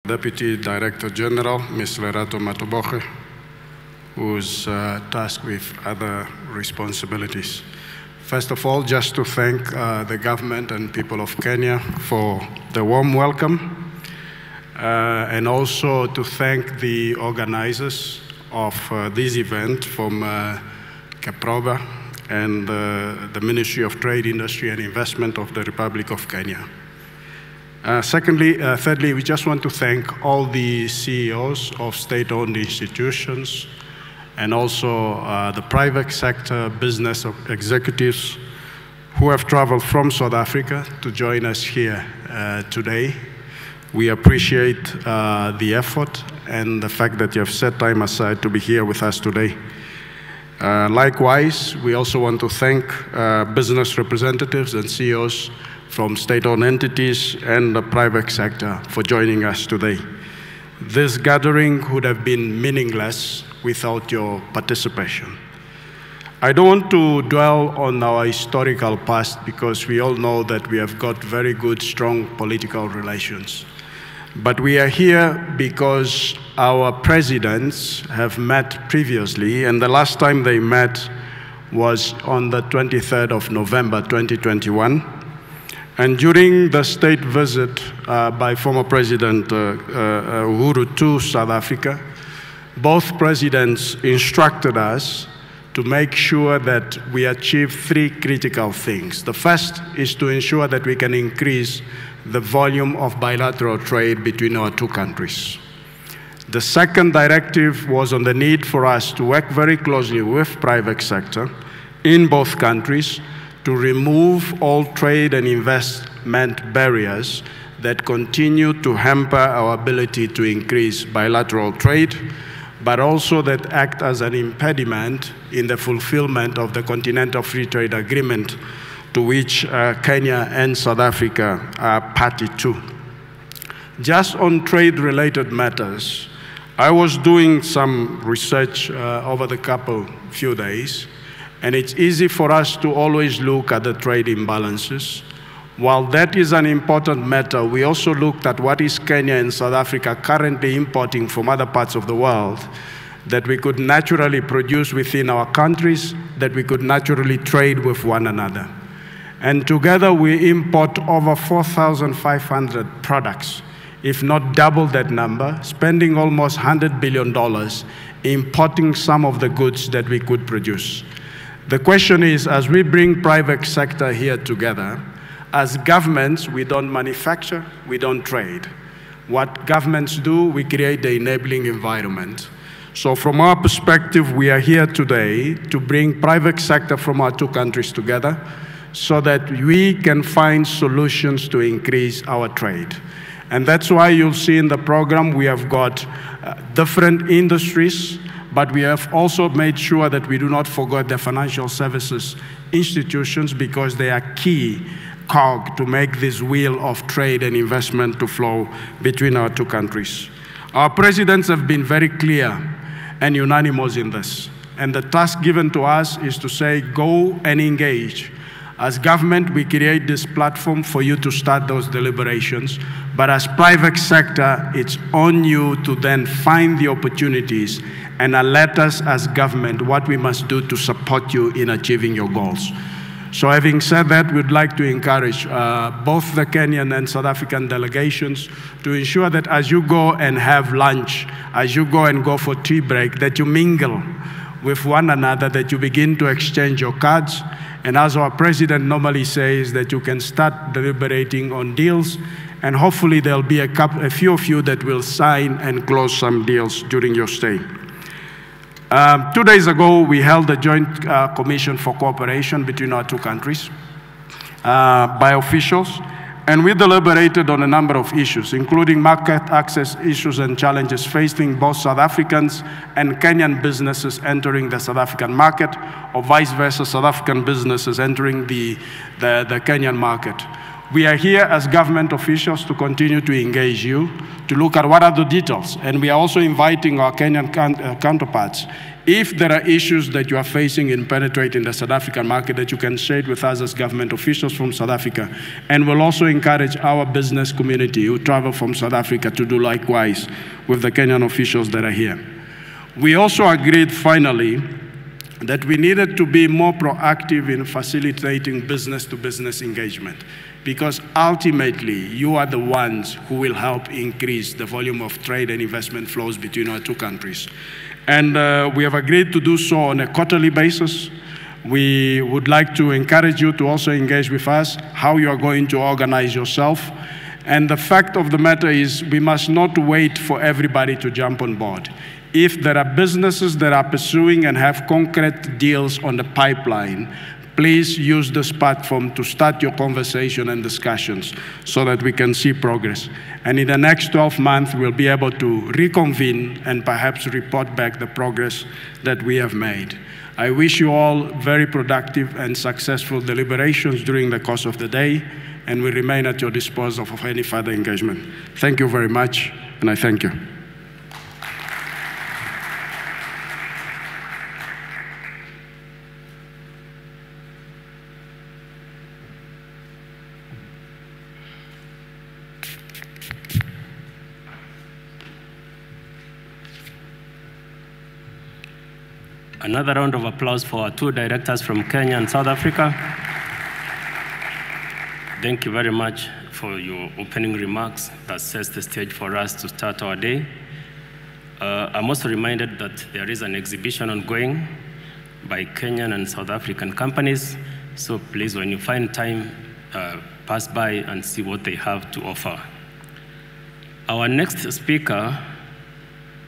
Deputy Director General, Ms. Lerato Matoboge, who's tasked with other responsibilities. First of all, just to thank the government and people of Kenya for the warm welcome, and also to thank the organizers of this event from Caproba and the Ministry of Trade, Industry and Investment of the Republic of Kenya. Thirdly, we just want to thank all the CEOs of state-owned institutions and also the private sector business executives who have traveled from South Africa to join us here today. We appreciate the effort and the fact that you have set time aside to be here with us today. Likewise, we also want to thank business representatives and CEOs from state-owned entities and the private sector for joining us today. This gathering would have been meaningless without your participation. I don't want to dwell on our historical past because we all know that we have got very good, strong political relations. But we are here because our presidents have met previously, and the last time they met was on the 23rd of November, 2021. And during the state visit by former President Uhuru to South Africa, both presidents instructed us to make sure that we achieve three critical things. The first is to ensure that we can increase the volume of bilateral trade between our two countries. The second directive was on the need for us to work very closely with private sector in both countries to remove all trade and investment barriers that continue to hamper our ability to increase bilateral trade, but also that act as an impediment in the fulfillment of the Continental Free Trade Agreement to which Kenya and South Africa are party to. Just on trade-related matters, I was doing some research over the few days, and it's easy for us to always look at the trade imbalances. While that is an important matter, we also looked at what is Kenya and South Africa currently importing from other parts of the world that we could naturally produce within our countries, that we could naturally trade with one another. And together we import over 4,500 products, if not double that number, spending almost $100 billion importing some of the goods that we could produce. The question is, as we bring private sector here together, as governments, we don't manufacture, we don't trade. What governments do, we create the enabling environment. So from our perspective, we are here today to bring private sector from our two countries together so that we can find solutions to increase our trade. And that's why you'll see in the program we have got different industries, but we have also made sure that we do not forget the financial services institutions because they are key cog to make this wheel of trade and investment to flow between our two countries. Our presidents have been very clear and unanimous in this. And the task given to us is to say, go and engage. As government, we create this platform for you to start those deliberations. But as private sector, it's on you to then find the opportunities and alert us as government what we must do to support you in achieving your goals. So having said that, we'd like to encourage both the Kenyan and South African delegations to ensure that as you go and have lunch, as you go and go for tea break, that you mingle with one another, that you begin to exchange your cards. And as our president normally says, that you can start deliberating on deals, and hopefully there'll be a few of you that will sign and close some deals during your stay. 2 days ago, we held a joint commission for cooperation between our two countries by officials, and we deliberated on a number of issues, including market access issues and challenges facing both South Africans and Kenyan businesses entering the South African market, or vice versa, South African businesses entering the Kenyan market. We are here as government officials to continue to engage you, to look at what are the details. And we are also inviting our Kenyan counterparts, if there are issues that you are facing in penetrating the South African market, that you can share it with us as government officials from South Africa. And we'll also encourage our business community who travel from South Africa to do likewise with the Kenyan officials that are here. We also agreed, finally, that we needed to be more proactive in facilitating business-to-business engagement, because ultimately, you are the ones who will help increase the volume of trade and investment flows between our two countries. And we have agreed to do so on a quarterly basis. We would like to encourage you to also engage with us, how you are going to organize yourself. And the fact of the matter is, we must not wait for everybody to jump on board. If there are businesses that are pursuing and have concrete deals on the pipeline, please use this platform to start your conversation and discussions so that we can see progress. And in the next 12 months, we'll be able to reconvene and perhaps report back the progress that we have made. I wish you all very productive and successful deliberations during the course of the day, and we remain at your disposal for any further engagement. Thank you very much, and I thank you. Another round of applause for our two directors from Kenya and South Africa. Thank you very much for your opening remarks that sets the stage for us to start our day. I'm also reminded that there is an exhibition ongoing by Kenyan and South African companies. So please, when you find time, pass by and see what they have to offer. Our next speaker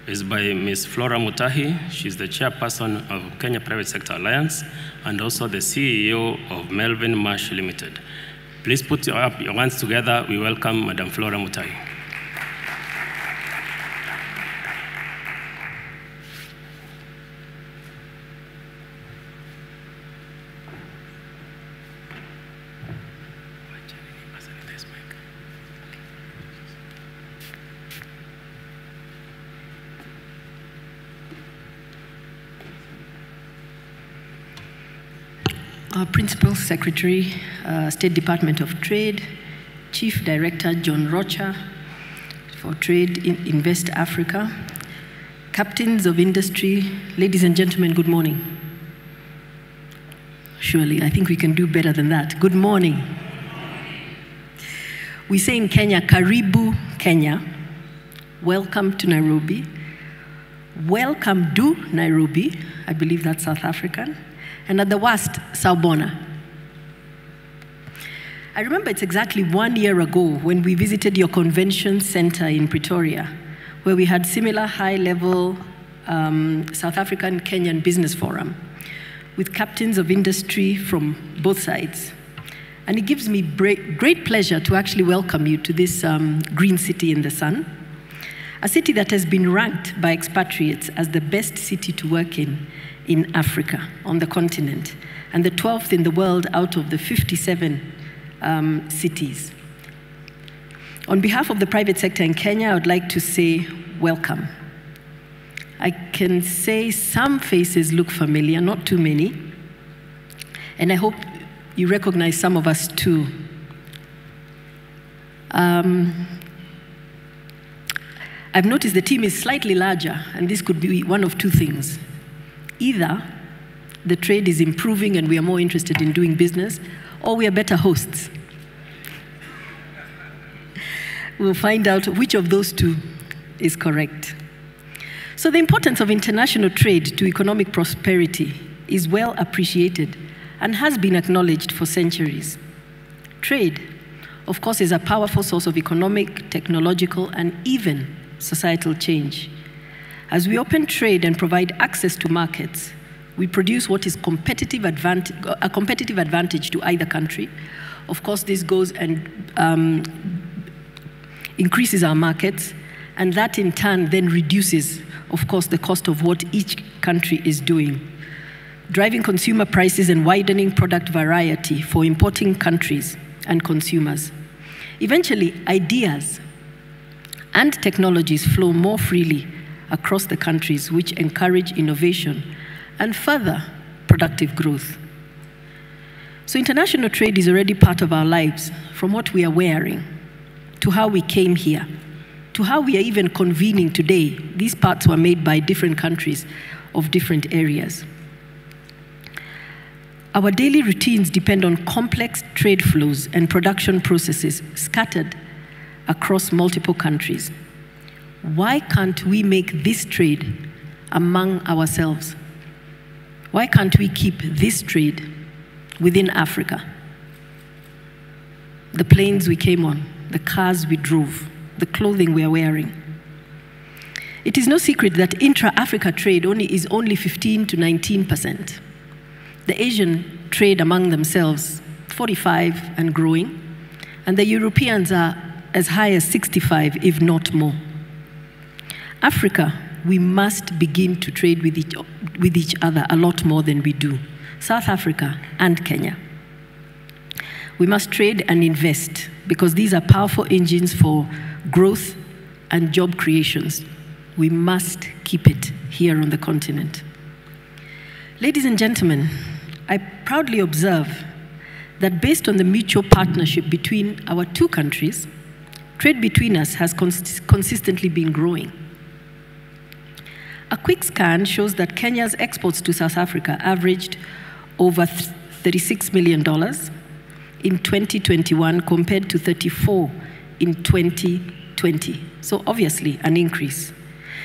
is by Ms. Flora Mutahi. She's the chairperson of Kenya Private Sector Alliance and also the CEO of Melvin Marsh Limited. Please put your hands together. We welcome Madam Flora Mutahi. Our Principal Secretary, State Department of Trade, Chief Director John Rocha for Trade Invest Africa, Captains of Industry, ladies and gentlemen, good morning. Surely, I think we can do better than that. Good morning. We say in Kenya, Karibu Kenya, welcome to Nairobi, welcome to Nairobi, I believe that's South African, and at the worst, Sawubona. I remember it's exactly 1 year ago when we visited your convention center in Pretoria, where we had similar high-level South African-Kenyan business forum with captains of industry from both sides. And it gives me great pleasure to actually welcome you to this green city in the sun, a city that has been ranked by expatriates as the best city to work in Africa, on the continent, and the 12th in the world out of the 57 cities. On behalf of the private sector in Kenya, I would like to say welcome. I can say some faces look familiar, not too many, and I hope you recognize some of us too. I've noticed the team is slightly larger, and this could be one of two things. Either the trade is improving and we are more interested in doing business, or we are better hosts. We'll find out which of those two is correct. So the importance of international trade to economic prosperity is well appreciated and has been acknowledged for centuries. Trade, of course, is a powerful source of economic, technological, and even societal change. As we open trade and provide access to markets, we produce what is a competitive advantage to either country. Of course, this goes and increases our markets, and that in turn then reduces, of course, the cost of what each country is doing, driving consumer prices and widening product variety for importing countries and consumers. Eventually, ideas and technologies flow more freely across the countries, which encourage innovation and further productive growth. So international trade is already part of our lives, from what we are wearing, to how we came here, to how we are even convening today. These parts were made by different countries of different areas. Our daily routines depend on complex trade flows and production processes scattered across multiple countries. Why can't we make this trade among ourselves? Why can't we keep this trade within Africa? The planes we came on, the cars we drove, the clothing we are wearing. It is no secret that intra-Africa trade is only 15 to 19%. The Asian trade among themselves, 45 and growing, and the Europeans are as high as 65, if not more. Africa, we must begin to trade with each other a lot more than we do. South Africa and Kenya. We must trade and invest because these are powerful engines for growth and job creations. We must keep it here on the continent. Ladies and gentlemen, I proudly observe that based on the mutual partnership between our two countries, trade between us has consistently been growing. A quick scan shows that Kenya's exports to South Africa averaged over $36 million in 2021 compared to 34 in 2020. So obviously an increase.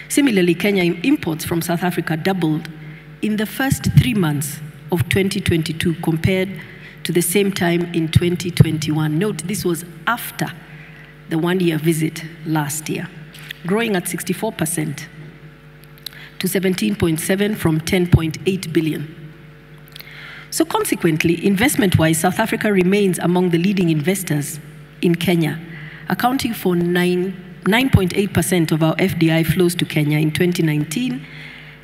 Similarly, Kenya imports from South Africa doubled in the first 3 months of 2022 compared to the same time in 2021. Note, this was after the one-year visit last year, growing at 64% to 17.7 from 10.8 billion. So consequently, investment-wise, South Africa remains among the leading investors in Kenya, accounting for 9.8% of our FDI flows to Kenya in 2019,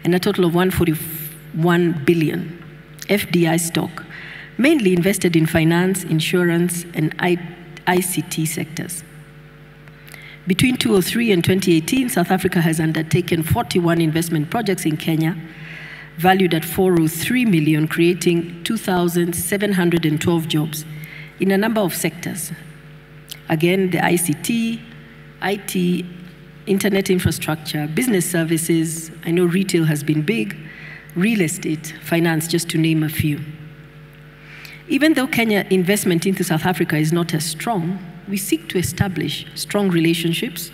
and a total of 141 billion FDI stock, mainly invested in finance, insurance, and ICT sectors. Between 2003 and 2018, South Africa has undertaken 41 investment projects in Kenya, valued at 403 million, creating 2,712 jobs in a number of sectors. Again, the ICT, IT, internet infrastructure, business services, I know retail has been big, real estate, finance, just to name a few. Even though Kenya investment into South Africa is not as strong, we seek to establish strong relationships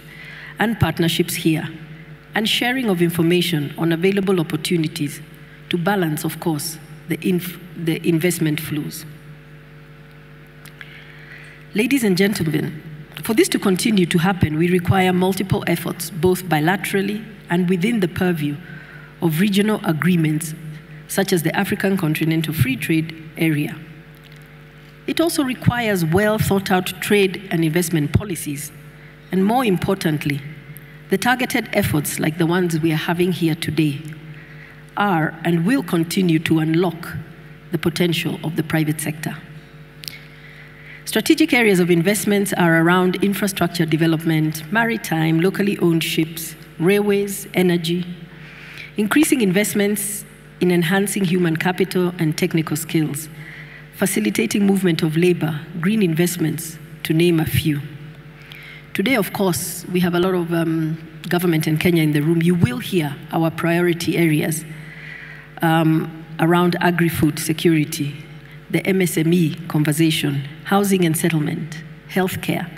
and partnerships here, and sharing of information on available opportunities to balance, of course, the investment flows. Ladies and gentlemen, for this to continue to happen, we require multiple efforts, both bilaterally and within the purview of regional agreements, such as the African Continental Free Trade Area. It also requires well-thought-out trade and investment policies, and more importantly, the targeted efforts like the ones we are having here today are and will continue to unlock the potential of the private sector. Strategic areas of investments are around infrastructure development, maritime, locally owned ships, railways, energy, increasing investments in enhancing human capital and technical skills, facilitating movement of labor, green investments, to name a few. Today, of course, we have a lot of government in Kenya in the room. You will hear our priority areas around agri-food security, the MSME conversation, housing and settlement, healthcare,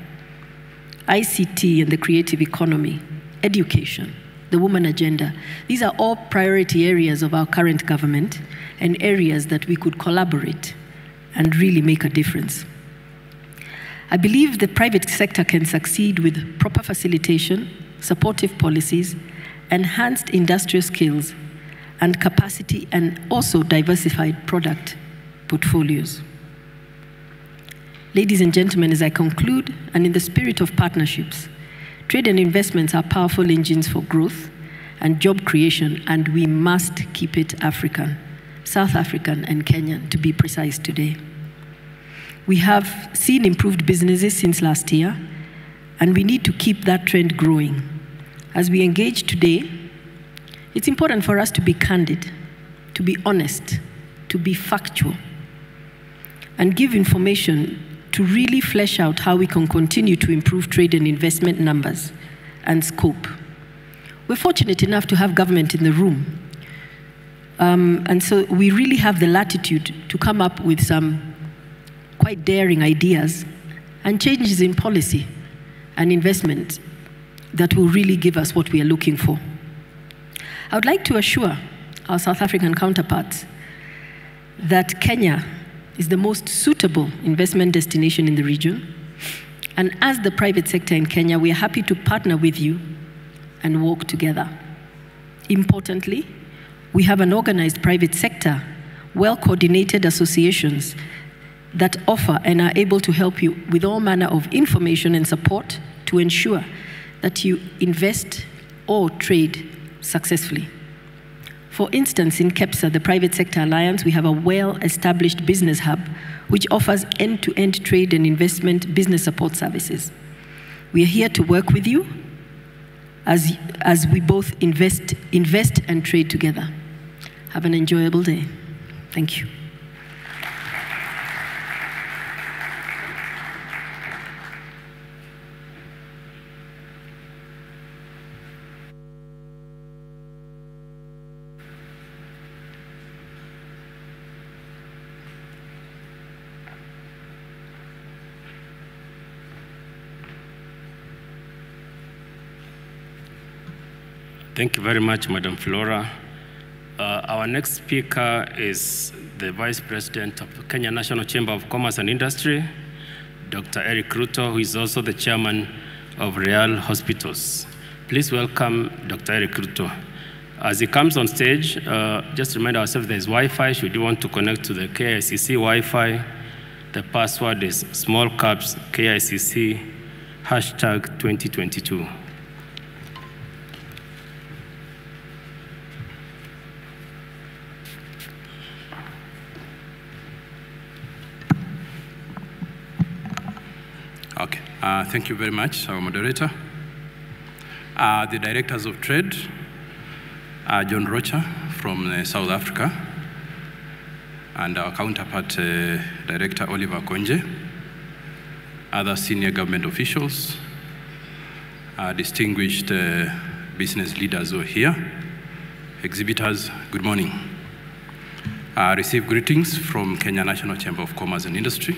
ICT and the creative economy, education, the woman agenda. These are all priority areas of our current government and areas that we could collaborate and really make a difference. I believe the private sector can succeed with proper facilitation, supportive policies, enhanced industrial skills, and capacity, and also diversified product portfolios. Ladies and gentlemen, as I conclude, and in the spirit of partnerships, trade and investments are powerful engines for growth and job creation, and we must keep it African, South African and Kenyan, to be precise today. We have seen improved businesses since last year, and we need to keep that trend growing. As we engage today, it's important for us to be candid, to be honest, to be factual, and give information to really flesh out how we can continue to improve trade and investment numbers and scope. We're fortunate enough to have government in the room. And so we really have the latitude to come up with some quite daring ideas and changes in policy and investment that will really give us what we are looking for. I would like to assure our South African counterparts that Kenya is the most suitable investment destination in the region. And as the private sector in Kenya, we are happy to partner with you and work together. Importantly, we have an organized private sector, well-coordinated associations that offer and are able to help you with all manner of information and support to ensure that you invest or trade successfully. For instance, in KEPSA, the Private Sector Alliance, we have a well-established business hub which offers end-to-end trade and investment business support services. We are here to work with you as we both invest and trade together. Have an enjoyable day. Thank you. Thank you very much, Madam Flora. Our next speaker is the Vice President of the Kenya National Chamber of Commerce and Industry, Dr. Eric Ruto, who is also the Chairman of Real Hospitals. Please welcome Dr. Eric Ruto. As he comes on stage, just remind ourselves there's Wi-Fi. Should you want to connect to the KICC Wi-Fi, the password is small caps KICC #2022. Okay, thank you very much, our moderator. The Directors of Trade, John Rocha from South Africa, and our counterpart, Director Oliver Konje, other senior government officials, distinguished business leaders who are here, exhibitors, good morning. I receive greetings from Kenya National Chamber of Commerce and Industry,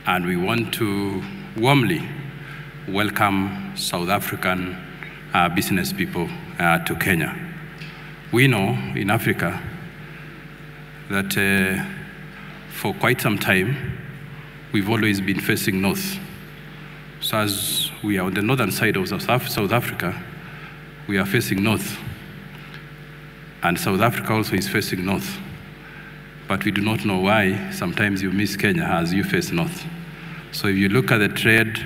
and we want to warmly welcome South African business people to Kenya. We know in Africa that for quite some time, we've always been facing north. So as we are on the northern side of South Africa, we are facing north. And South Africa also is facing north. But we do not know why sometimes you miss Kenya as you face north. So if you look at the trade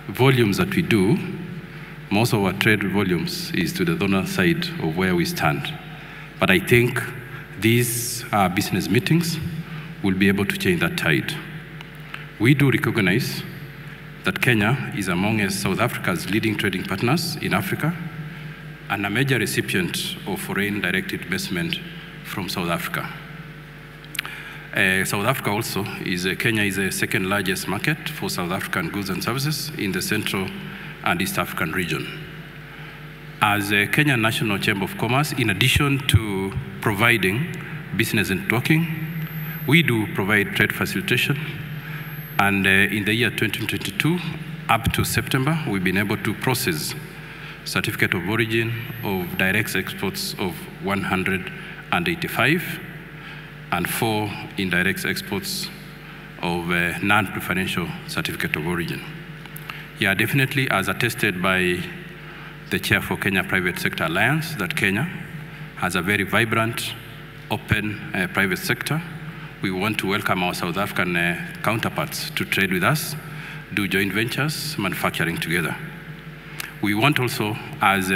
volumes that we do, most of our trade volumes is to the northern side of where we stand. But I think these business meetings will be able to change that tide. We do recognize that Kenya is among South Africa's leading trading partners in Africa and a major recipient of foreign direct investment from South Africa. South Africa also Kenya is the second largest market for South African goods and services in the Central and East African region. As a Kenya National Chamber of Commerce, in addition to providing business networking, we do provide trade facilitation. And in the year 2022, up to September, we've been able to process certificate of origin of direct exports of 185 and 4 indirect exports of non-preferential certificate of origin. Yeah, definitely, as attested by the Chair for Kenya Private Sector Alliance, that Kenya has a very vibrant, open private sector. We want to welcome our South African counterparts to trade with us, do joint ventures, manufacturing together. We want also, as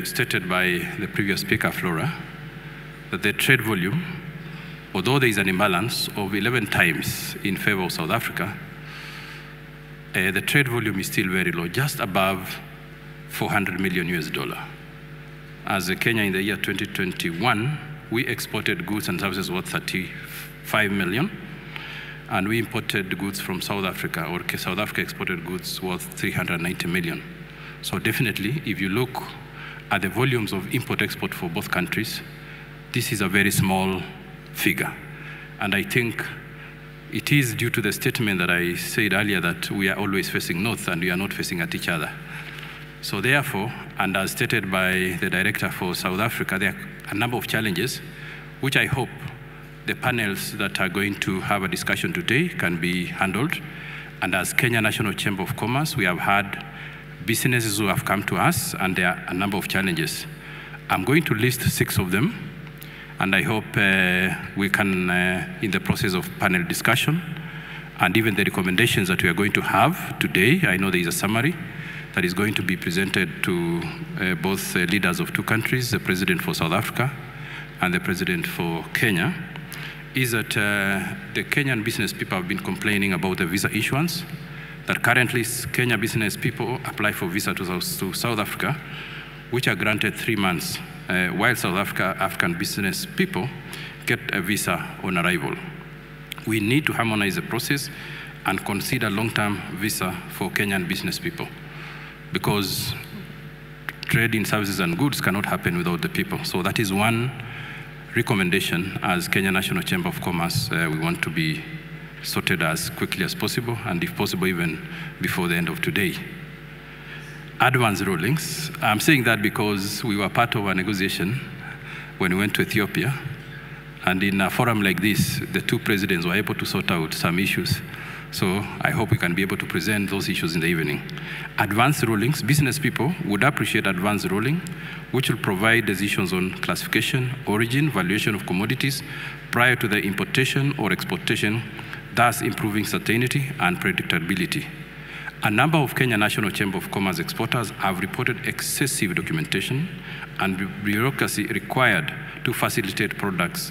stated by the previous speaker, Flora, that the trade volume although there is an imbalance of 11 times in favor of South Africa, the trade volume is still very low, just above $400 million US. As Kenya in the year 2021, we exported goods and services worth 35 million, and we imported goods from South Africa, or South Africa exported goods worth 390 million. So definitely, if you look at the volumes of import-export for both countries, this is a very small figure. And I think it is due to the statement that I said earlier that we are always facing north and we are not facing at each other. So therefore, and as stated by the director for South Africa, there are a number of challenges which I hope the panels that are going to have a discussion today can be handled. And as Kenya National Chamber of Commerce, we have had businesses who have come to us, and there are a number of challenges. I'm going to list 6 of them, and I hope we can, in the process of panel discussion, and even the recommendations that we are going to have today, I know there is a summary that is going to be presented to both leaders of 2 countries, the President for South Africa and the President for Kenya, is that the Kenyan business people have been complaining about the visa issuance, that currently Kenya business people apply for visa to South Africa, which are granted 3 months, while South African business people get a visa on arrival. We need to harmonize the process and consider long-term visa for Kenyan business people, because trade in services and goods cannot happen without the people. So that is one recommendation as Kenya National Chamber of Commerce. We want to be sorted as quickly as possible, and if possible even before the end of today. Advance rulings. I'm saying that because we were part of a negotiation when we went to Ethiopia, and in a forum like this, the 2 presidents were able to sort out some issues. So I hope we can be able to present those issues in the evening. Advance rulings, business people would appreciate advance ruling, which will provide decisions on classification, origin, valuation of commodities prior to the importation or exportation, thus improving certainty and predictability. A number of Kenya National Chamber of Commerce exporters have reported excessive documentation and bureaucracy required to facilitate products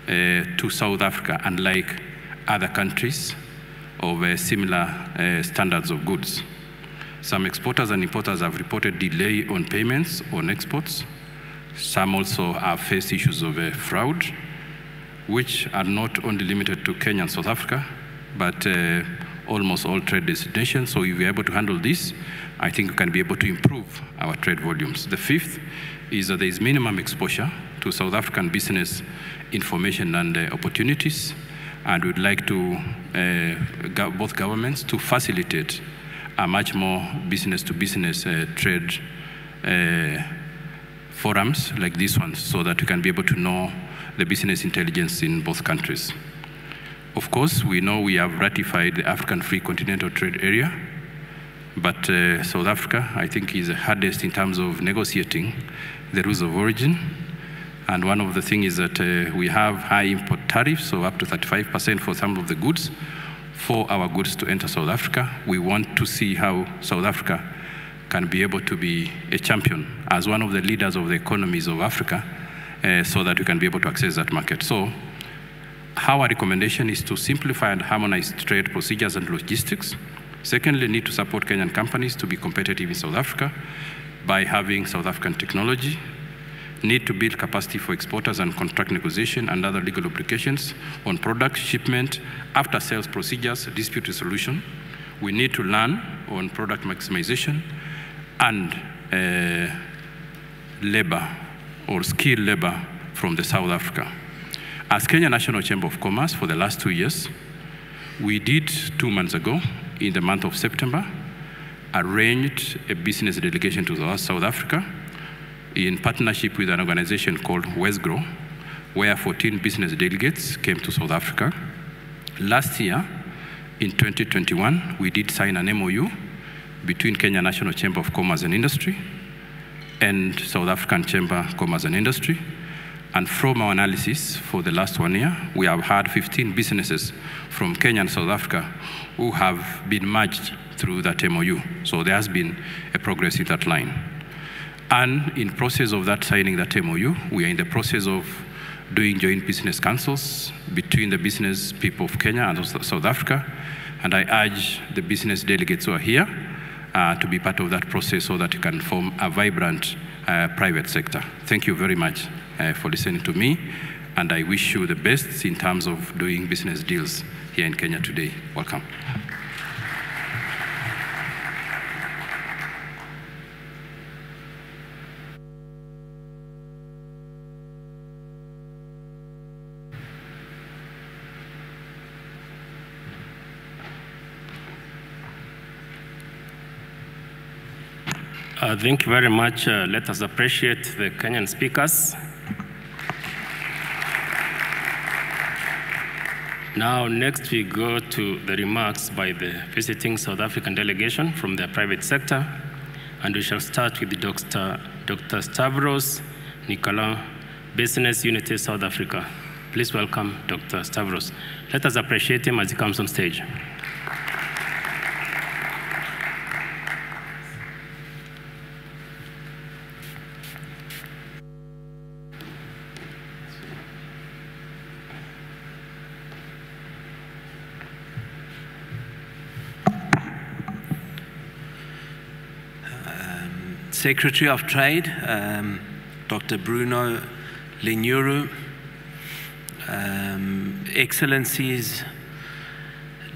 to South Africa, unlike other countries of similar standards of goods. Some exporters and importers have reported delay on payments on exports. Some also have faced issues of fraud, which are not only limited to Kenya and South Africa, but almost all trade destinations. So if we're able to handle this, I think we can be able to improve our trade volumes. The 5th is that there is minimum exposure to South African business information and opportunities, and we'd like to both governments to facilitate a much more business-to-business trade forums like this one, so that we can be able to know the business intelligence in both countries. Of course, we know we have ratified the African Free Continental Trade Area, but South Africa, I think, is the hardest in terms of negotiating the rules of origin. And one of the things is that we have high import tariffs, so up to 35% for some of the goods, for our goods to enter South Africa. We want to see how South Africa can be able to be a champion as one of the leaders of the economies of Africa, so that we can be able to access that market. So our recommendation is to simplify and harmonize trade procedures and logistics. Secondly, need to support Kenyan companies to be competitive in South Africa by having South African technology. Need to build capacity for exporters and contract negotiation and other legal obligations on product shipment, after sales procedures, dispute resolution. We need to learn on product maximization and labor or skilled labor from the South Africa. As Kenya National Chamber of Commerce for the last 2 years, we did 2 months ago, in the month of September, arranged a business delegation to South Africa in partnership with an organization called Wesgrow, where 14 business delegates came to South Africa. Last year, in 2021, we did sign an MOU between Kenya National Chamber of Commerce and Industry and South African Chamber of Commerce and Industry. And from our analysis for the last 1 year, we have had 15 businesses from Kenya and South Africa who have been merged through that MOU. So there has been a progress in that line. And in process of that signing that MOU, we are in the process of doing joint business councils between the business people of Kenya and South Africa. And I urge the business delegates who are here to be part of that process so that you can form a vibrant private sector. Thank you very much for listening to me, and I wish you the best in terms of doing business deals here in Kenya today. Welcome. Thank you very much. Let us appreciate the Kenyan speakers. Now, next we go to the remarks by the visiting South African delegation from the private sector, and we shall start with Dr. Stavros Nicolau, Business Unity South Africa. Please welcome Dr. Stavros. Let us appreciate him as he comes on stage. Secretary of Trade, Dr. Bruno Lenyuru, Excellencies,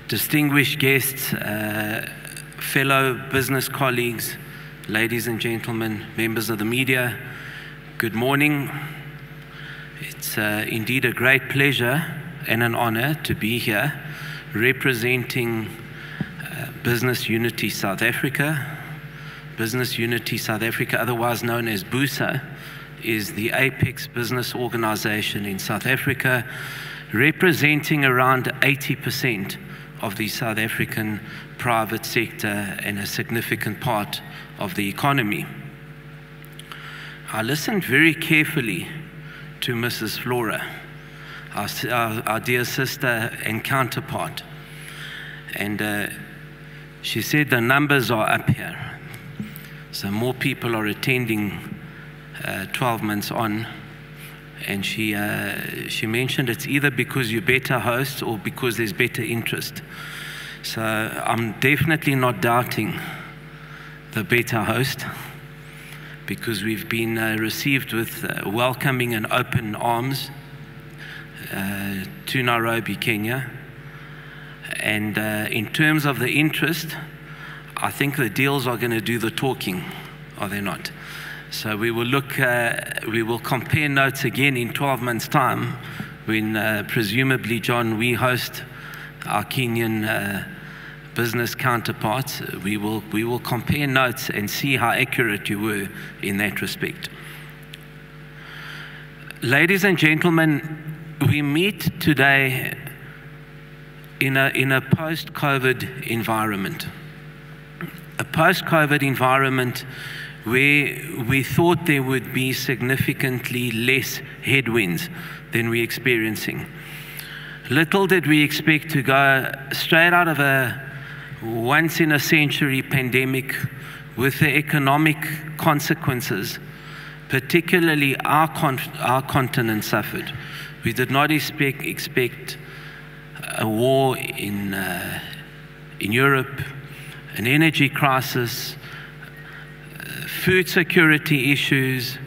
distinguished guests, fellow business colleagues, ladies and gentlemen, members of the media, good morning. It's indeed a great pleasure and an honor to be here representing Business Unity South Africa. Business Unity South Africa, otherwise known as BUSA, is the apex business organization in South Africa, representing around 80% of the South African private sector and a significant part of the economy. I listened very carefully to Mrs. Flora, our dear sister and counterpart, and she said the numbers are up here. So more people are attending 12 months on, and she mentioned it's either because you're better hosts or because there's better interest. So I'm definitely not doubting the better host, because we've been received with welcoming and open arms to Nairobi, Kenya. And in terms of the interest, I think the deals are going to do the talking, are they not? So we will we will compare notes again in 12 months' time when presumably, John, we host our Kenyan business counterparts. We will compare notes and see how accurate you were in that respect. Ladies and gentlemen, we meet today in a post-COVID environment. A post-COVID environment where we thought there would be significantly less headwinds than we're experiencing. Little did we expect to go straight out of a once-in-a-century pandemic with the economic consequences, particularly our continent suffered. We did not expect a war in Europe, an energy crisis, food security issues,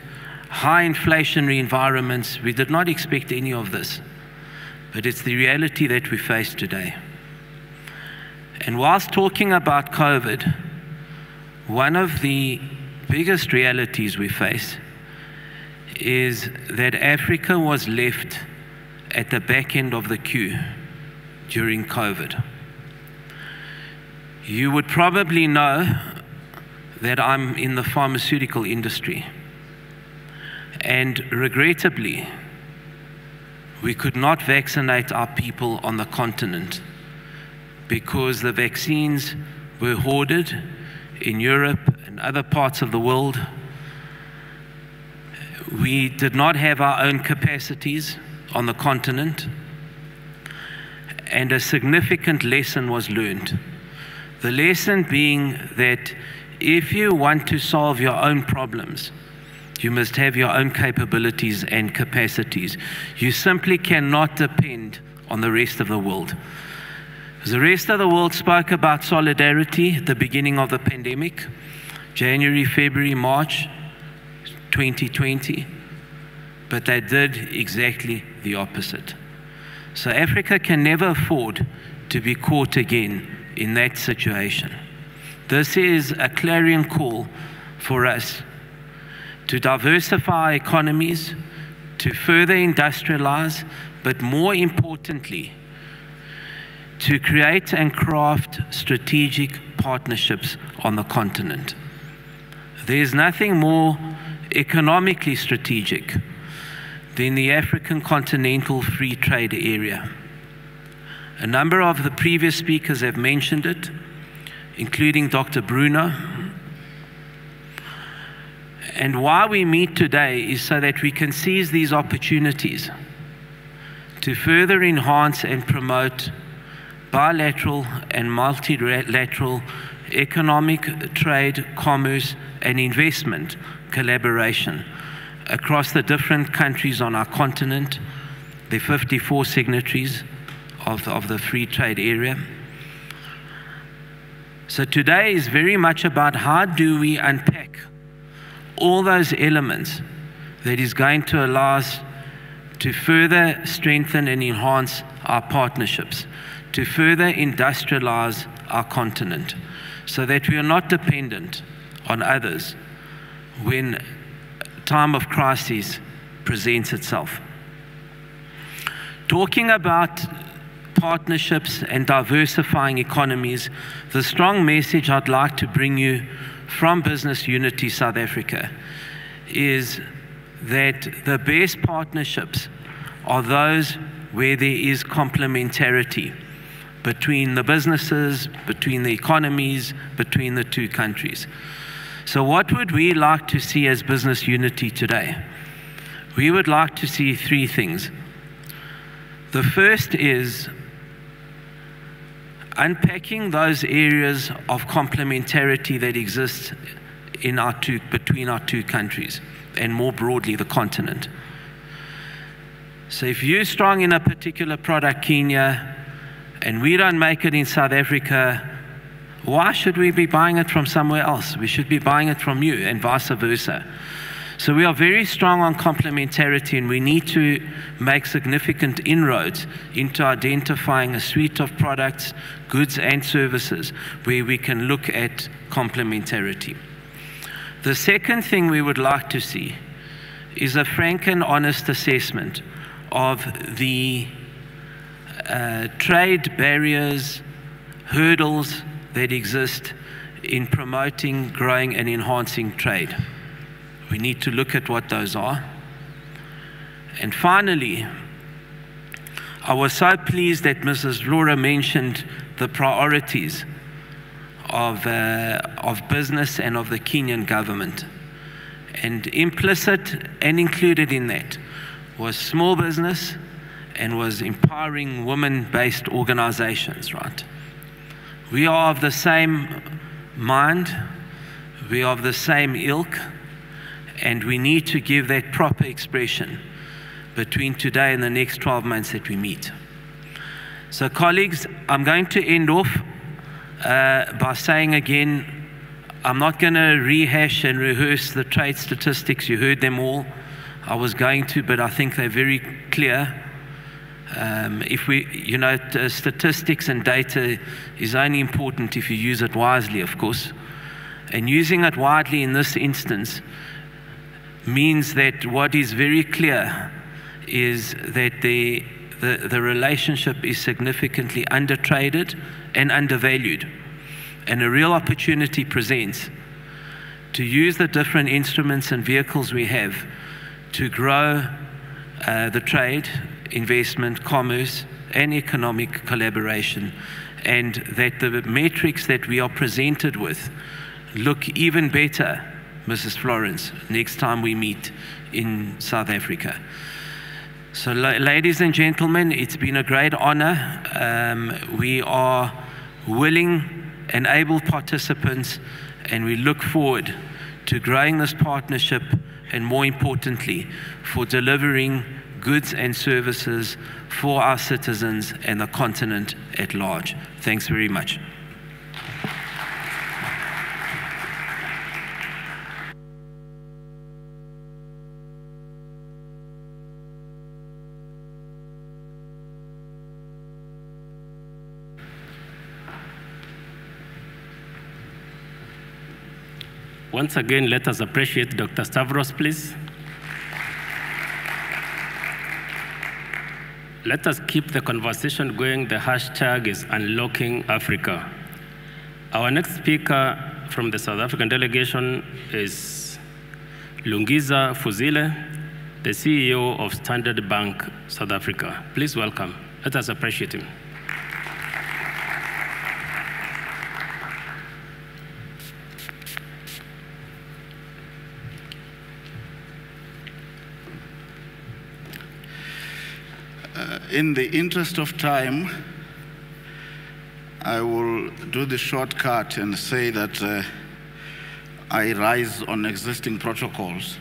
high inflationary environments. We did not expect any of this, but it's the reality that we face today. And whilst talking about COVID, one of the biggest realities we face is that Africa was left at the back end of the queue during COVID. You would probably know that I'm in the pharmaceutical industry, and regrettably, we could not vaccinate our people on the continent because the vaccines were hoarded in Europe and other parts of the world. We did not have our own capacities on the continent, and a significant lesson was learned. The lesson being that if you want to solve your own problems, You must have your own capabilities and capacities. You simply cannot depend on the rest of the world. The rest of the world spoke about solidarity at the beginning of the pandemic, January, February, March 2020, but they did exactly the opposite. So Africa can never afford to be caught again in that situation. This is a clarion call for us to diversify our economies, to further industrialize, but more importantly, to create and craft strategic partnerships on the continent. There is nothing more economically strategic than the African Continental Free Trade Area. A number of the previous speakers have mentioned it, including Dr. Bruno. And why we meet today is so that we can seize these opportunities to further enhance and promote bilateral and multilateral economic, trade, commerce, and investment collaboration across the different countries on our continent, the 54 signatories of the free trade area. So today is very much about how do we unpack all those elements that is going to allow us to further strengthen and enhance our partnerships, to further industrialize our continent, so that we are not dependent on others when time of crisis presents itself. Talking about partnerships and diversifying economies, the strong message I'd like to bring you from Business Unity South Africa is that the best partnerships are those where there is complementarity between the businesses, between the economies, between the two countries. So what would we like to see as Business Unity today? We would like to see three things. The first is unpacking those areas of complementarity that exist in between our two countries, and more broadly, the continent. So if you're strong in a particular product, Kenya, and we don't make it in South Africa, why should we be buying it from somewhere else? We should be buying it from you, and vice versa. So we are very strong on complementarity, and we need to make significant inroads into identifying a suite of products, goods and services where we can look at complementarity. The second thing we would like to see is a frank and honest assessment of the trade barriers, hurdles that exist in promoting, growing and enhancing trade. We need to look at what those are. And finally, I was so pleased that Mrs. Flora mentioned the priorities of business and of the Kenyan government. And implicit and included in that was small business and was empowering women-based organizations, right? We are of the same mind, we are of the same ilk, and we need to give that proper expression between today and the next 12 months that we meet. So colleagues, I'm going to end off by saying again, I'm not going to rehash and rehearse the trade statistics. You heard them all. I was going to, but I think they're very clear. If we, statistics and data is only important if you use it wisely, of course. And using it widely in this instance means that what is very clear is that the relationship is significantly undertraded and undervalued. And a real opportunity presents to use the different instruments and vehicles we have to grow the trade, investment, commerce, and economic collaboration, and that the metrics that we are presented with look even better, Mrs. Florence, next time we meet in South Africa. So ladies and gentlemen, it's been a great honor. We are willing and able participants, and we look forward to growing this partnership and more importantly, for delivering goods and services for our citizens and the continent at large. Thanks very much. Once again, let us appreciate Dr. Stavros, please. Let us keep the conversation going. The hashtag is Unlocking Africa. Our next speaker from the South African delegation is Lungiza Fuzile, the CEO of Standard Bank South Africa. Please welcome. Let us appreciate him. In the interest of time, I will do the shortcut and say that I rise on existing protocols.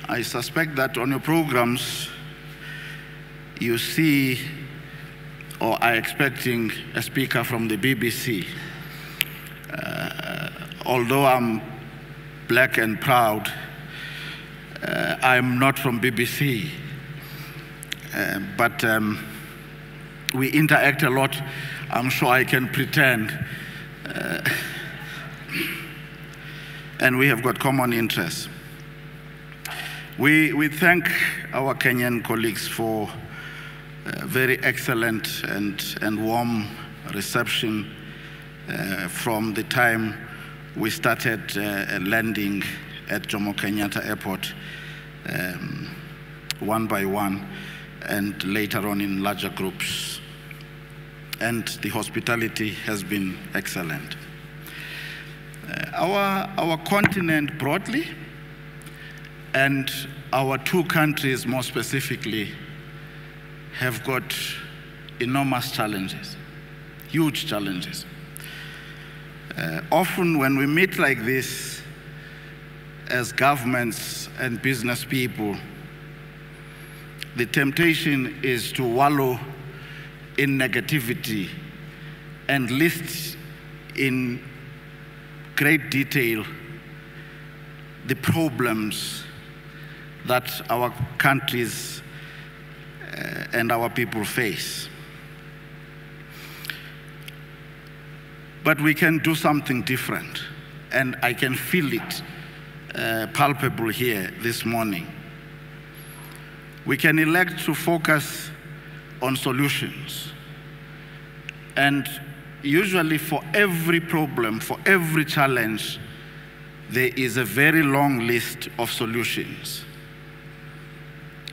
I suspect that on your programs, you see or are expecting a speaker from the BBC. Although I'm black and proud, I'm not from BBC. But we interact a lot. I'm sure I can pretend. And we have got common interests. We thank our Kenyan colleagues for very excellent and warm reception from the time we started landing at Jomo Kenyatta Airport, one by one, and later on in larger groups. And the hospitality has been excellent. Our continent broadly, and our two countries more specifically, have got enormous challenges, huge challenges. Often when we meet like this as governments and business people, the temptation is to wallow in negativity and list in great detail the problems that our countries and our people face. But we can do something different, and I can feel it palpable here this morning. We can elect to focus on solutions. And usually for every problem, for every challenge, there is a very long list of solutions.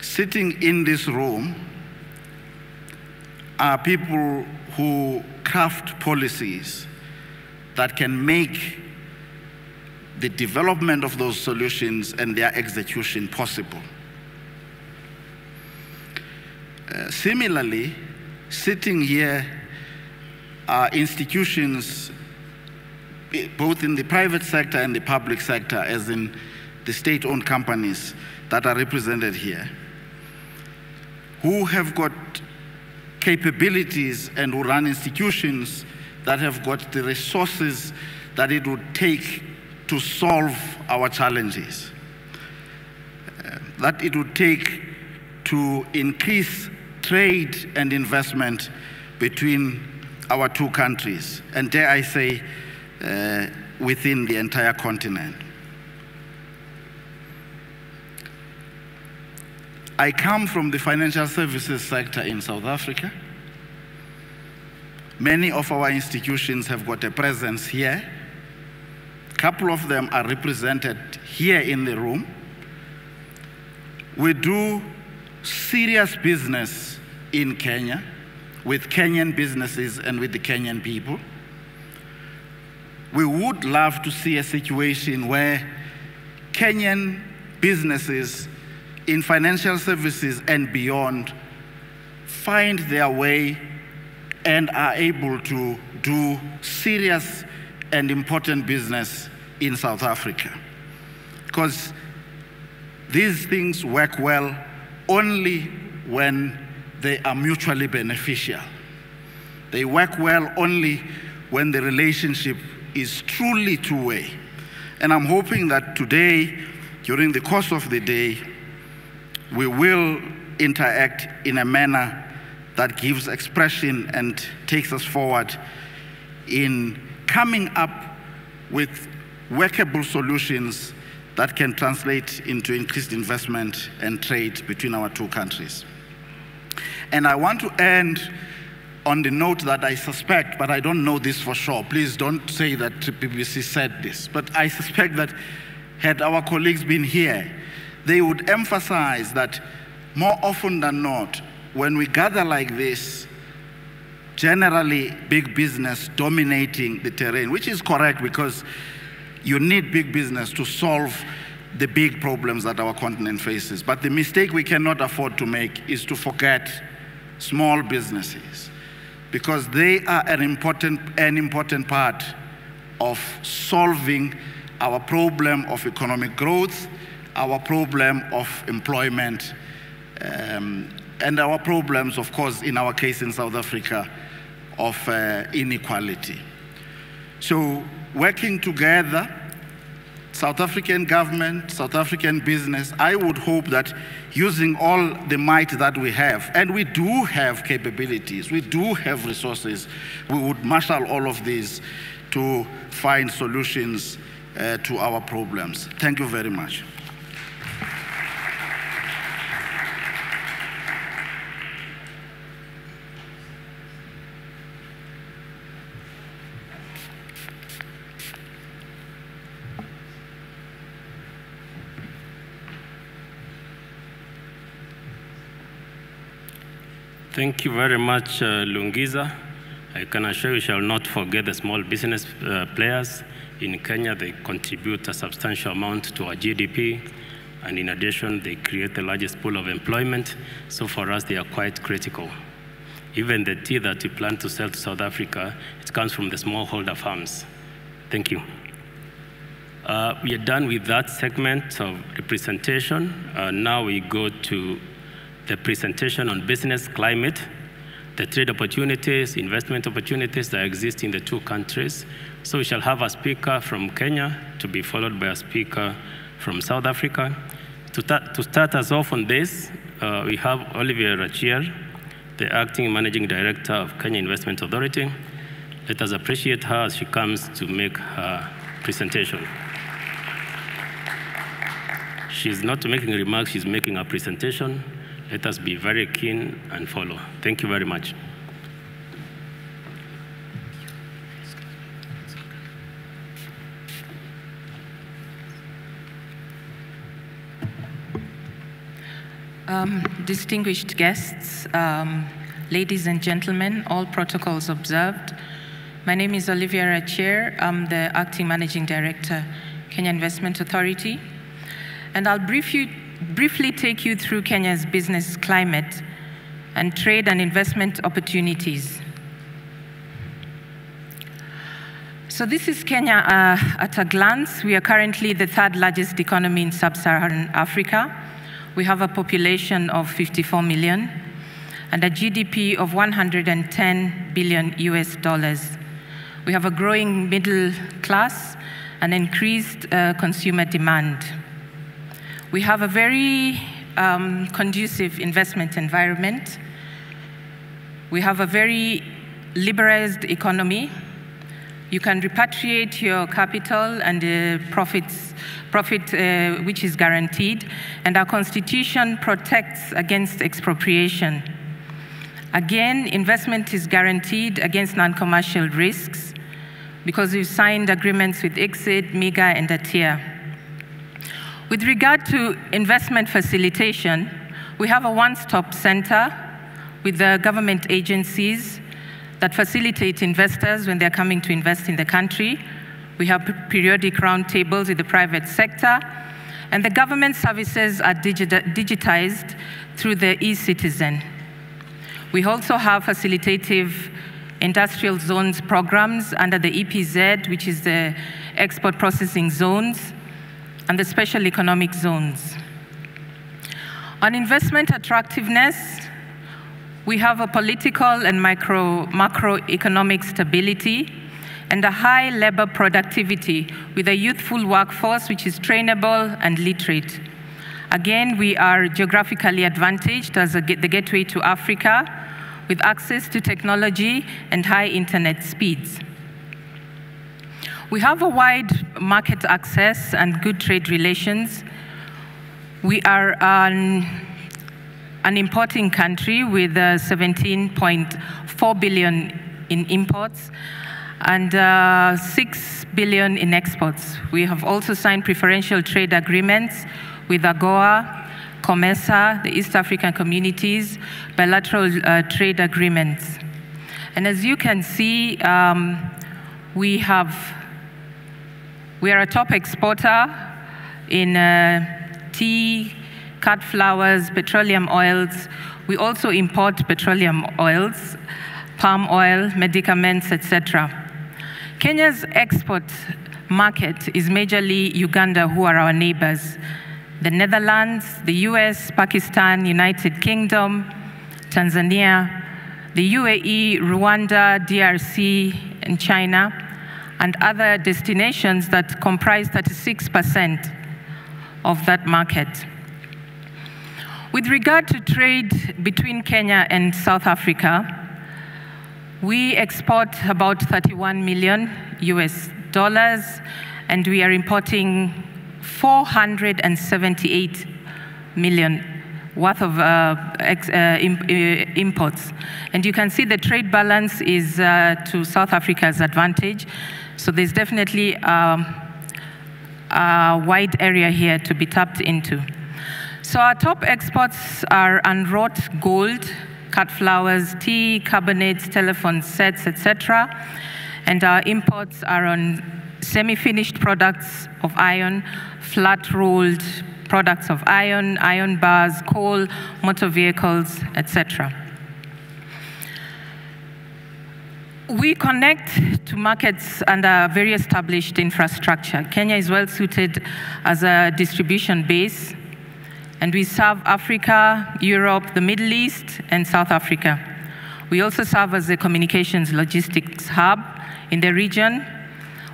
Sitting in this room are people who craft policies that can make the development of those solutions and their execution possible. Similarly, sitting here are institutions, both in the private sector and the public sector, as in the state-owned companies that are represented here, who have got capabilities and who run institutions that have got the resources that it would take to solve our challenges, that it would take to increase trade and investment between our two countries, and dare I say, within the entire continent. I come from the financial services sector in South Africa. Many of our institutions have got a presence here. A couple of them are represented here in the room. We do serious business in Kenya with Kenyan businesses and with the Kenyan people. We would love to see a situation where Kenyan businesses in financial services and beyond find their way and are able to do serious and important business in South Africa. because these things work well only when they are mutually beneficial. They work well only when the relationship is truly two-way. And I'm hoping that today, during the course of the day, we will interact in a manner that gives expression and takes us forward in coming up with workable solutions that can translate into increased investment and trade between our two countries. And I want to end on the note that I suspect, but I don't know this for sure, please don't say that BBC said this, but I suspect that had our colleagues been here, they would emphasize that more often than not, when we gather like this, generally big business dominating the terrain, which is correct because you need big business to solve the big problems that our continent faces. But the mistake we cannot afford to make is to forget small businesses, because they are an important part of solving our problem of economic growth, our problem of employment, and our problems, of course, in our case in South Africa, of inequality. So working together, South African government, South African business, I would hope that using all the might that we have, and we do have capabilities, we do have resources, we would marshal all of these to find solutions to our problems. Thank you very much. Thank you very much, Lungiza. I can assure you shall not forget the small business players. In Kenya, they contribute a substantial amount to our GDP, and in addition, they create the largest pool of employment, so for us, they are quite critical. Even the tea that we plan to sell to South Africa, it comes from the smallholder farms. Thank you. We are done with that segment of representation. Now we go to the presentation on business climate, the trade opportunities, investment opportunities that exist in the two countries. So we shall have a speaker from Kenya to be followed by a speaker from South Africa. To start us off on this, we have Olivia Rachier, the Acting Managing Director of Kenya Investment Authority. Let us appreciate her as she comes to make her presentation. She's not making remarks, she's making a presentation. Let us be very keen and follow. Thank you very much. Distinguished guests, ladies and gentlemen, all protocols observed. My name is Olivia Rachier. I'm the Acting Managing Director, Kenya Investment Authority. And I'll briefly take you through Kenya's business climate and trade and investment opportunities. So this is Kenya at a glance. We are currently the third largest economy in sub-Saharan Africa. We have a population of 54 million and a GDP of 110 billion US dollars. We have a growing middle class and increased consumer demand. We have a very conducive investment environment. We have a very liberalized economy. You can repatriate your capital and profit which is guaranteed, and our constitution protects against expropriation. Again, investment is guaranteed against non-commercial risks because we've signed agreements with ICSID, MIGA, and ATIA. With regard to investment facilitation, we have a one-stop center with the government agencies that facilitate investors when they're coming to invest in the country. We have periodic roundtables with the private sector, and the government services are digitized through the eCitizen. We also have facilitative industrial zones programs under the EPZ, which is the export processing zones. and the special economic zones. On investment attractiveness, we have a political and macroeconomic stability and a high labor productivity with a youthful workforce which is trainable and literate. Again, we are geographically advantaged as the gateway to Africa with access to technology and high internet speeds. We have a wide market access and good trade relations. We are an importing country with 17.4 billion in imports and 6 billion in exports. We have also signed preferential trade agreements with AGOA, COMESA, the East African communities, bilateral trade agreements. And as you can see, we are a top exporter in tea, cut flowers, petroleum oils. We also import petroleum oils, palm oil, medicaments, etc. Kenya's export market is majorly Uganda, who are our neighbors, the Netherlands, the US, Pakistan, United Kingdom, Tanzania, the UAE, Rwanda, DRC, and China, and other destinations that comprise 36% of that market. With regard to trade between Kenya and South Africa, we export about 31 million US dollars, and we are importing 478 million worth of imports. And you can see the trade balance is to South Africa's advantage. So there's definitely a wide area here to be tapped into. So our top exports are unwrought gold, cut flowers, tea, carbonates, telephone sets, etc. And our imports are on semi-finished products of iron, flat-rolled products of iron, iron bars, coal, motor vehicles, etc. We connect to markets under very established infrastructure. Kenya is well suited as a distribution base, and we serve Africa, Europe, the Middle East, and South Africa. We also serve as a communications logistics hub in the region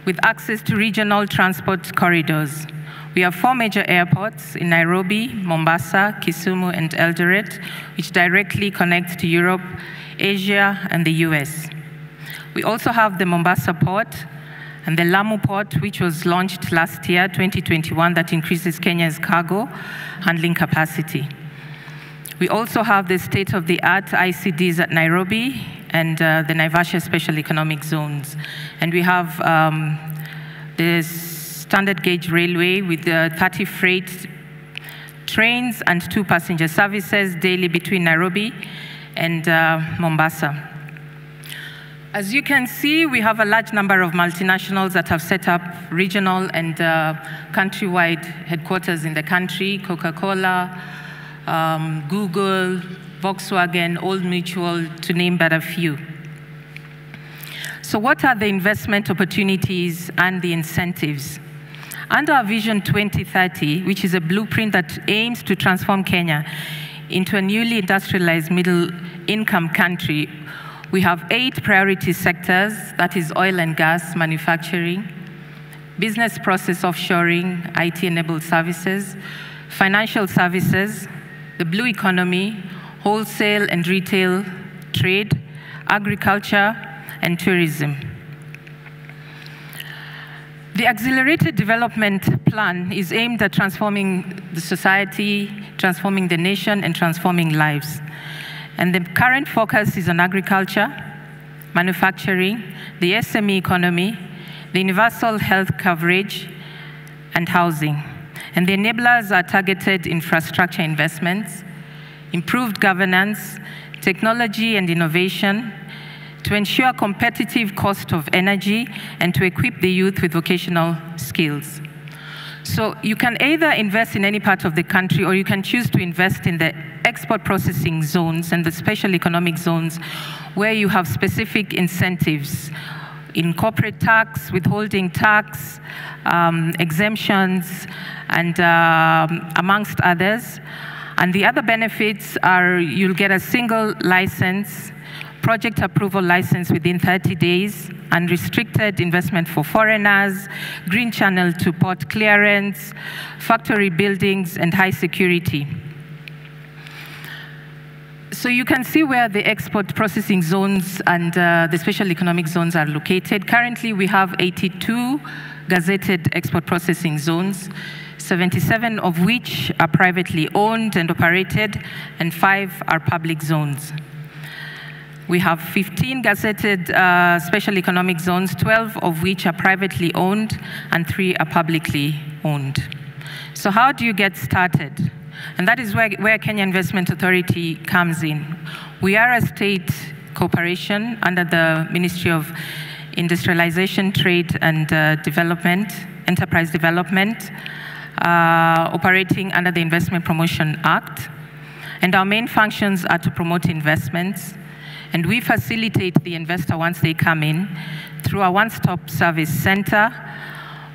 with access to regional transport corridors. We have 4 major airports in Nairobi, Mombasa, Kisumu, and Eldoret, which directly connect to Europe, Asia, and the US. We also have the Mombasa port and the Lamu port, which was launched last year, 2021, that increases Kenya's cargo handling capacity. We also have the state-of-the-art ICDs at Nairobi and the Naivasha Special Economic Zones. And we have the standard gauge railway with 30 freight trains and 2 passenger services daily between Nairobi and Mombasa. As you can see, we have a large number of multinationals that have set up regional and countrywide headquarters in the country: Coca-Cola, Google, Volkswagen, Old Mutual, to name but a few. So what are the investment opportunities and the incentives? Under our Vision 2030, which is a blueprint that aims to transform Kenya into a newly industrialized middle-income country, we have 8 priority sectors, that is oil and gas, manufacturing, business process offshoring, IT-enabled services, financial services, the blue economy, wholesale and retail trade, agriculture, and tourism. The Accelerated Development Plan is aimed at transforming the society, transforming the nation, and transforming lives. And the current focus is on agriculture, manufacturing, the SME economy, the universal health coverage, and housing. And the enablers are targeted infrastructure investments, improved governance, technology and innovation, to ensure competitive cost of energy, and to equip the youth with vocational skills. So you can either invest in any part of the country, or you can choose to invest in the export processing zones and the special economic zones where you have specific incentives in corporate tax, withholding tax, exemptions, and amongst others. And the other benefits are you'll get a single license, project approval license within 30 days, unrestricted investment for foreigners, green channel to port clearance, factory buildings, and high security. So you can see where the export processing zones and the special economic zones are located. Currently, we have 82 gazetted export processing zones, 77 of which are privately owned and operated, and 5 are public zones. We have 15 gazetted special economic zones, 12 of which are privately owned, and 3 are publicly owned. So how do you get started? And that is where Kenya Investment Authority comes in. We are a state corporation under the Ministry of Industrialization, Trade and Development, Enterprise Development, operating under the Investment Promotion Act. And our main functions are to promote investments. And we facilitate the investor once they come in through a one-stop service center,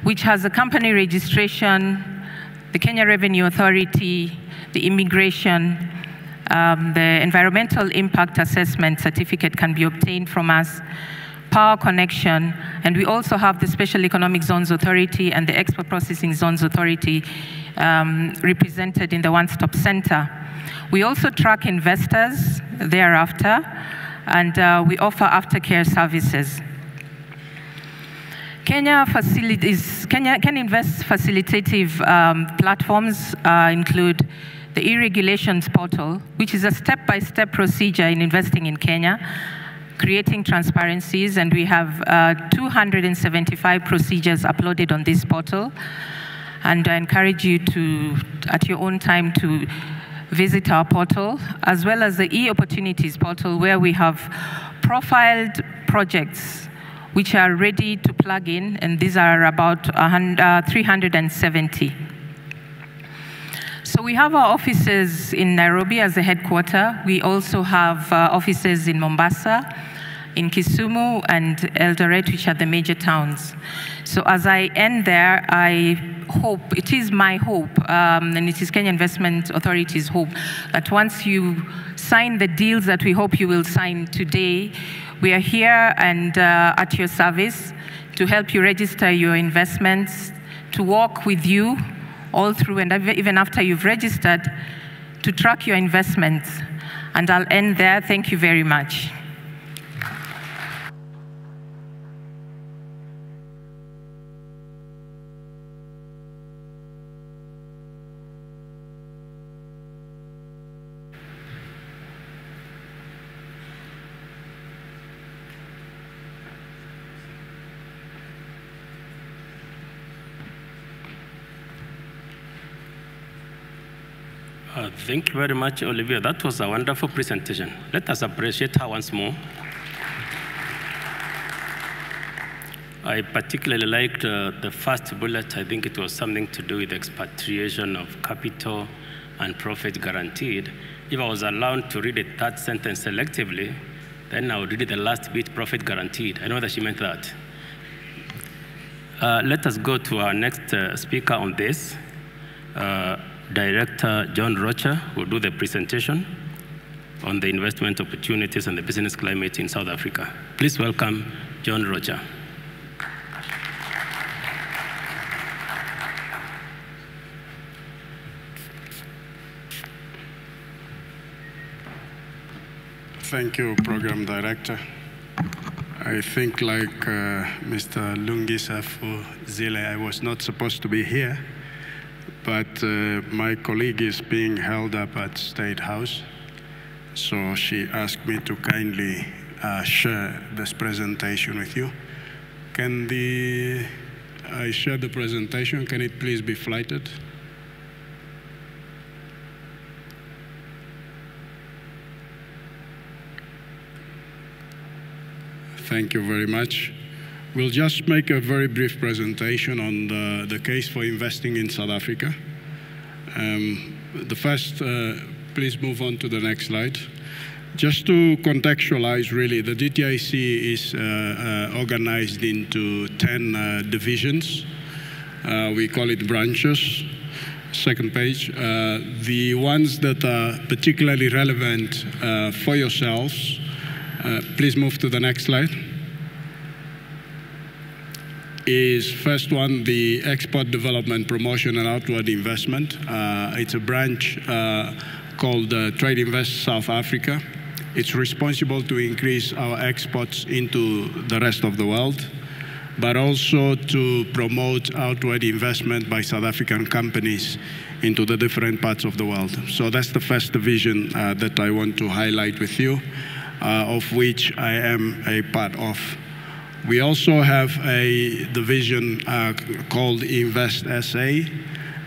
which has a company registration, the Kenya Revenue Authority, the immigration, the environmental impact assessment certificate can be obtained from us, power connection, and we also have the Special Economic Zones Authority and the Export Processing Zones Authority represented in the one-stop center. We also track investors thereafter, and we offer aftercare services. Kenya Invest facilitative platforms include the e-regulations portal, which is a step-by-step procedure in investing in Kenya, creating transparencies, and we have 275 procedures uploaded on this portal. And I encourage you to, at your own time, to visit our portal, as well as the e-opportunities portal, where we have profiled projects which are ready to plug in, and these are about 370. So we have our offices in Nairobi as the headquarters. We also have offices in Mombasa, in Kisumu, and Eldoret, which are the major towns. So as I end there, I hope, it is my hope, and it is Kenya Investment Authority's hope, that once you sign the deals that we hope you will sign today, we are here and at your service to help you register your investments, to walk with you all through and even after you've registered, to track your investments. And I'll end there. Thank you very much. Thank you very much, Olivia. That was a wonderful presentation. Let us appreciate her once more. I particularly liked the first bullet. I think it was something to do with expatriation of capital and profit guaranteed. If I was allowed to read the third sentence selectively, then I would read the last bit, profit guaranteed. I know that she meant that. Let us go to our next speaker on this. Director John Rocha will do the presentation on the investment opportunities and the business climate in South Africa. Please welcome John Rocha. Thank you, Program Director. I think like Mr. Lungisafu Zile, I was not supposed to be here, but my colleague is being held up at State House, so she asked me to kindly share this presentation with you. Can I share the presentation? Can it please be flighted? Thank you very much. We'll just make a very brief presentation on the case for investing in South Africa. The first, please move on to the next slide. Just to contextualize, really, the DTIC is organized into 10 divisions. We call it branches. Second page. The ones that are particularly relevant for yourselves, please move to the next slide, is first one, the Export Development Promotion and Outward Investment. It's a branch called Trade Invest South Africa. It's responsible to increase our exports into the rest of the world, but also to promote outward investment by South African companies into the different parts of the world. So that's the first division that I want to highlight with you, of which I am a part of. We also have a division called Invest SA,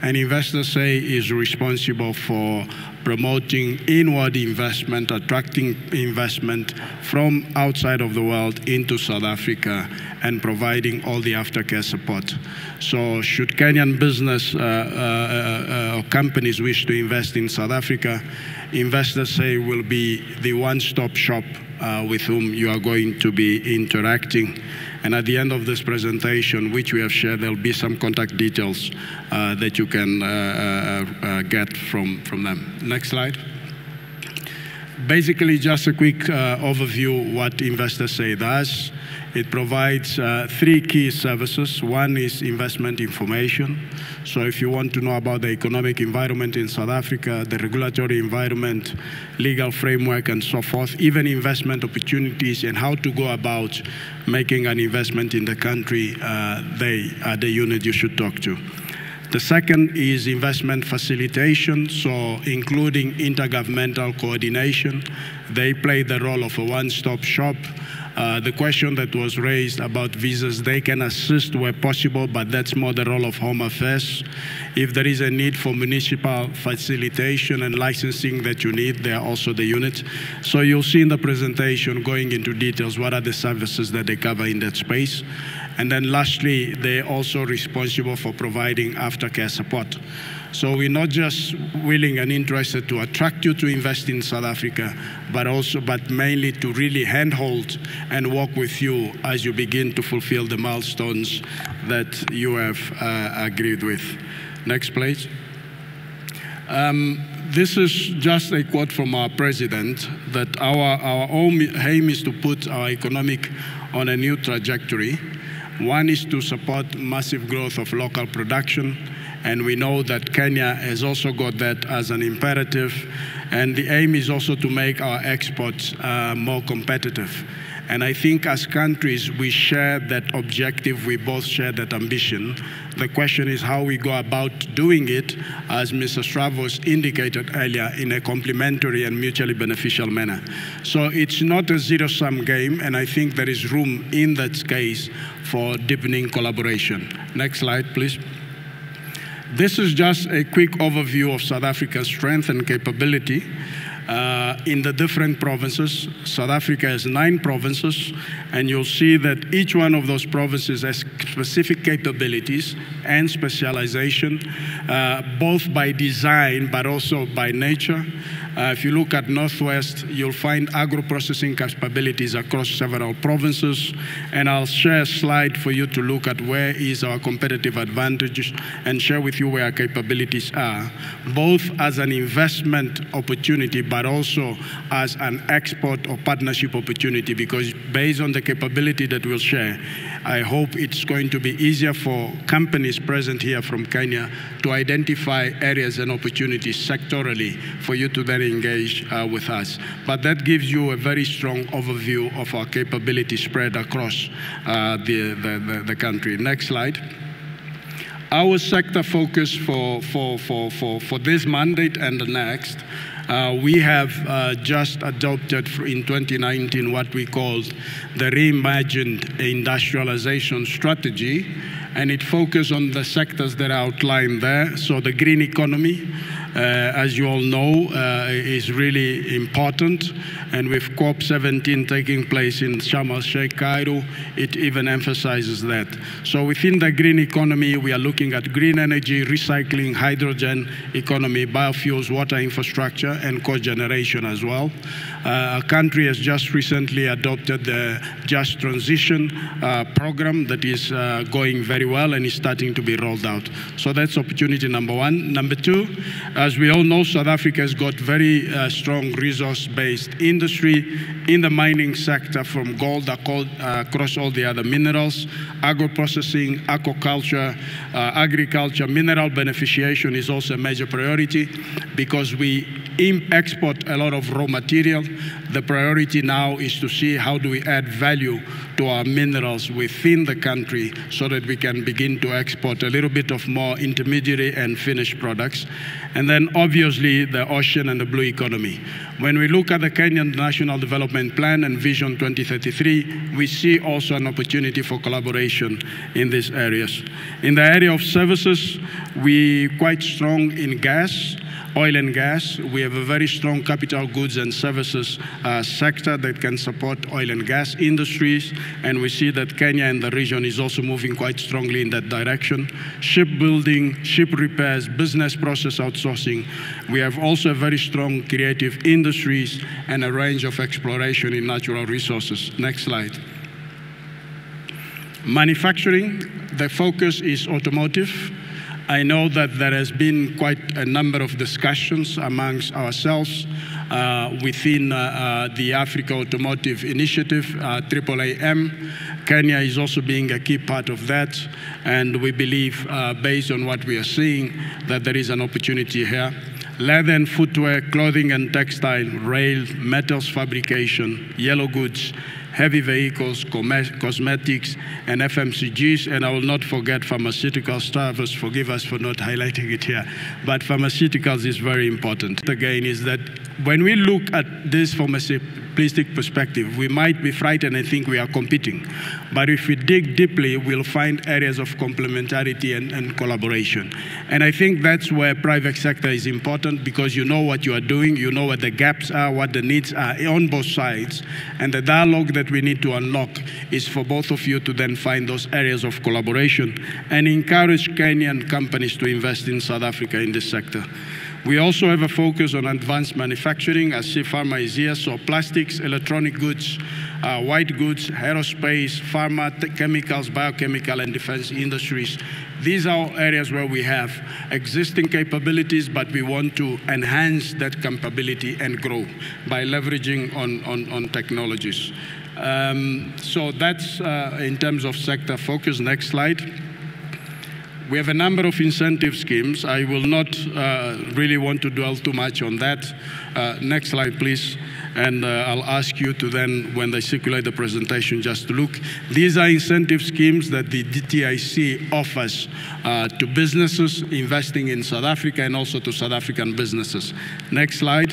and Invest SA is responsible for promoting inward investment, attracting investment from outside of the world into South Africa, and providing all the aftercare support. So should Kenyan business or companies wish to invest in South Africa, Invest SA will be the one-stop shop with whom you are going to be interacting. And at the end of this presentation, which we have shared, there'll be some contact details that you can get from them. Next slide. Basically, just a quick overview what Invest SA does. It provides 3 key services. One is investment information. So if you want to know about the economic environment in South Africa, the regulatory environment, legal framework, and so forth, even investment opportunities and how to go about making an investment in the country, they are the unit you should talk to. The second is investment facilitation, so including intergovernmental coordination. They play the role of a one-stop shop. The question that was raised about visas, they can assist where possible, but that's more the role of Home Affairs. If there is a need for municipal facilitation and licensing that you need, they are also the unit. So you'll see in the presentation, going into details, what are the services that they cover in that space. And then lastly, they're also responsible for providing aftercare support. So we're not just willing and interested to attract you to invest in South Africa, but mainly to really handhold and walk with you as you begin to fulfill the milestones that you have agreed with. Next, please. This is just a quote from our president, that our aim is to put our economic on a new trajectory. One is to support massive growth of local production, and we know that Kenya has also got that as an imperative, and the aim is also to make our exports more competitive. And I think as countries, we share that objective, we both share that ambition. The question is how we go about doing it, as Mr. Stravos indicated earlier, in a complementary and mutually beneficial manner. So it's not a zero-sum game, and I think there is room in that case for deepening collaboration. Next slide, please. This is just a quick overview of South Africa's strength and capability. In the different provinces. South Africa has 9 provinces, and you'll see that each one of those provinces has specific capabilities and specialization, both by design but also by nature. If you look at Northwest, you'll find agro-processing capabilities across several provinces, and I'll share a slide for you to look at where is our competitive advantage and share with you where our capabilities are, both as an investment opportunity but also as an export or partnership opportunity, because based on the capability that we'll share, I hope it's going to be easier for companies present here from Kenya to identify areas and opportunities sectorally for you to then engage with us. But that gives you a very strong overview of our capability spread across the country. Next slide. Our sector focus for this mandate and the next, we have just adopted in 2019 what we called the reimagined industrialization strategy, and it focuses on the sectors that are outlined there. So the green economy, as you all know, is really important. And with COP17 taking place in Sharm el-Sheikh, Cairo, it even emphasizes that. So within the green economy, we are looking at green energy, recycling, hydrogen economy, biofuels, water infrastructure, and cogeneration as well. Our country has just recently adopted the Just Transition program that is going very well and is starting to be rolled out. So that's opportunity number one. Number two, as we all know, South Africa has got very strong resource-based industry in the mining sector, from gold across all the other minerals, agro-processing, aquaculture, agriculture. Mineral beneficiation is also a major priority because we export a lot of raw material. The priority now is to see how do we add value to our minerals within the country so that we can begin to export a little bit of more intermediary and finished products. And then obviously the ocean and the blue economy. When we look at the Kenyan National Development Plan and Vision 2033, we see also an opportunity for collaboration in these areas. In the area of services, we're quite strong in gas, oil and gas. We have a very strong capital goods and services sector that can support oil and gas industries, and we see that Kenya and the region is also moving quite strongly in that direction. Shipbuilding, ship repairs, business process outsourcing. We have also a very strong creative industries and a range of exploration in natural resources. Next slide. Manufacturing, the focus is automotive. I know that there has been quite a number of discussions amongst ourselves within the Africa Automotive Initiative, AAAM. Kenya is also being a key part of that, and we believe, based on what we are seeing, that there is an opportunity here. Leather and footwear, clothing and textile, rail, metals fabrication, yellow goods, heavy vehicles, cosmetics, and FMCGs, and I will not forget pharmaceutical starters. Forgive us for not highlighting it here, but pharmaceuticals is very important. Again, is that when we look at this from a simplistic perspective, we might be frightened and think we are competing. But if we dig deeply, we'll find areas of complementarity and collaboration. And I think that's where private sector is important, because you know what you are doing, you know what the gaps are, what the needs are on both sides, and the dialogue that we need to unlock is for both of you to then find those areas of collaboration and encourage Kenyan companies to invest in South Africa in this sector. We also have a focus on advanced manufacturing, as Pharma is here, so plastics, electronic goods, white goods, aerospace, pharma, chemicals, biochemical, and defense industries. These are areas where we have existing capabilities, but we want to enhance that capability and grow by leveraging on technologies. So that's in terms of sector focus. Next slide. We have a number of incentive schemes. I will not really want to dwell too much on that. Next slide, please. And I'll ask you to then, when they circulate the presentation, just to look. These are incentive schemes that the DTIC offers to businesses investing in South Africa and also to South African businesses. Next slide.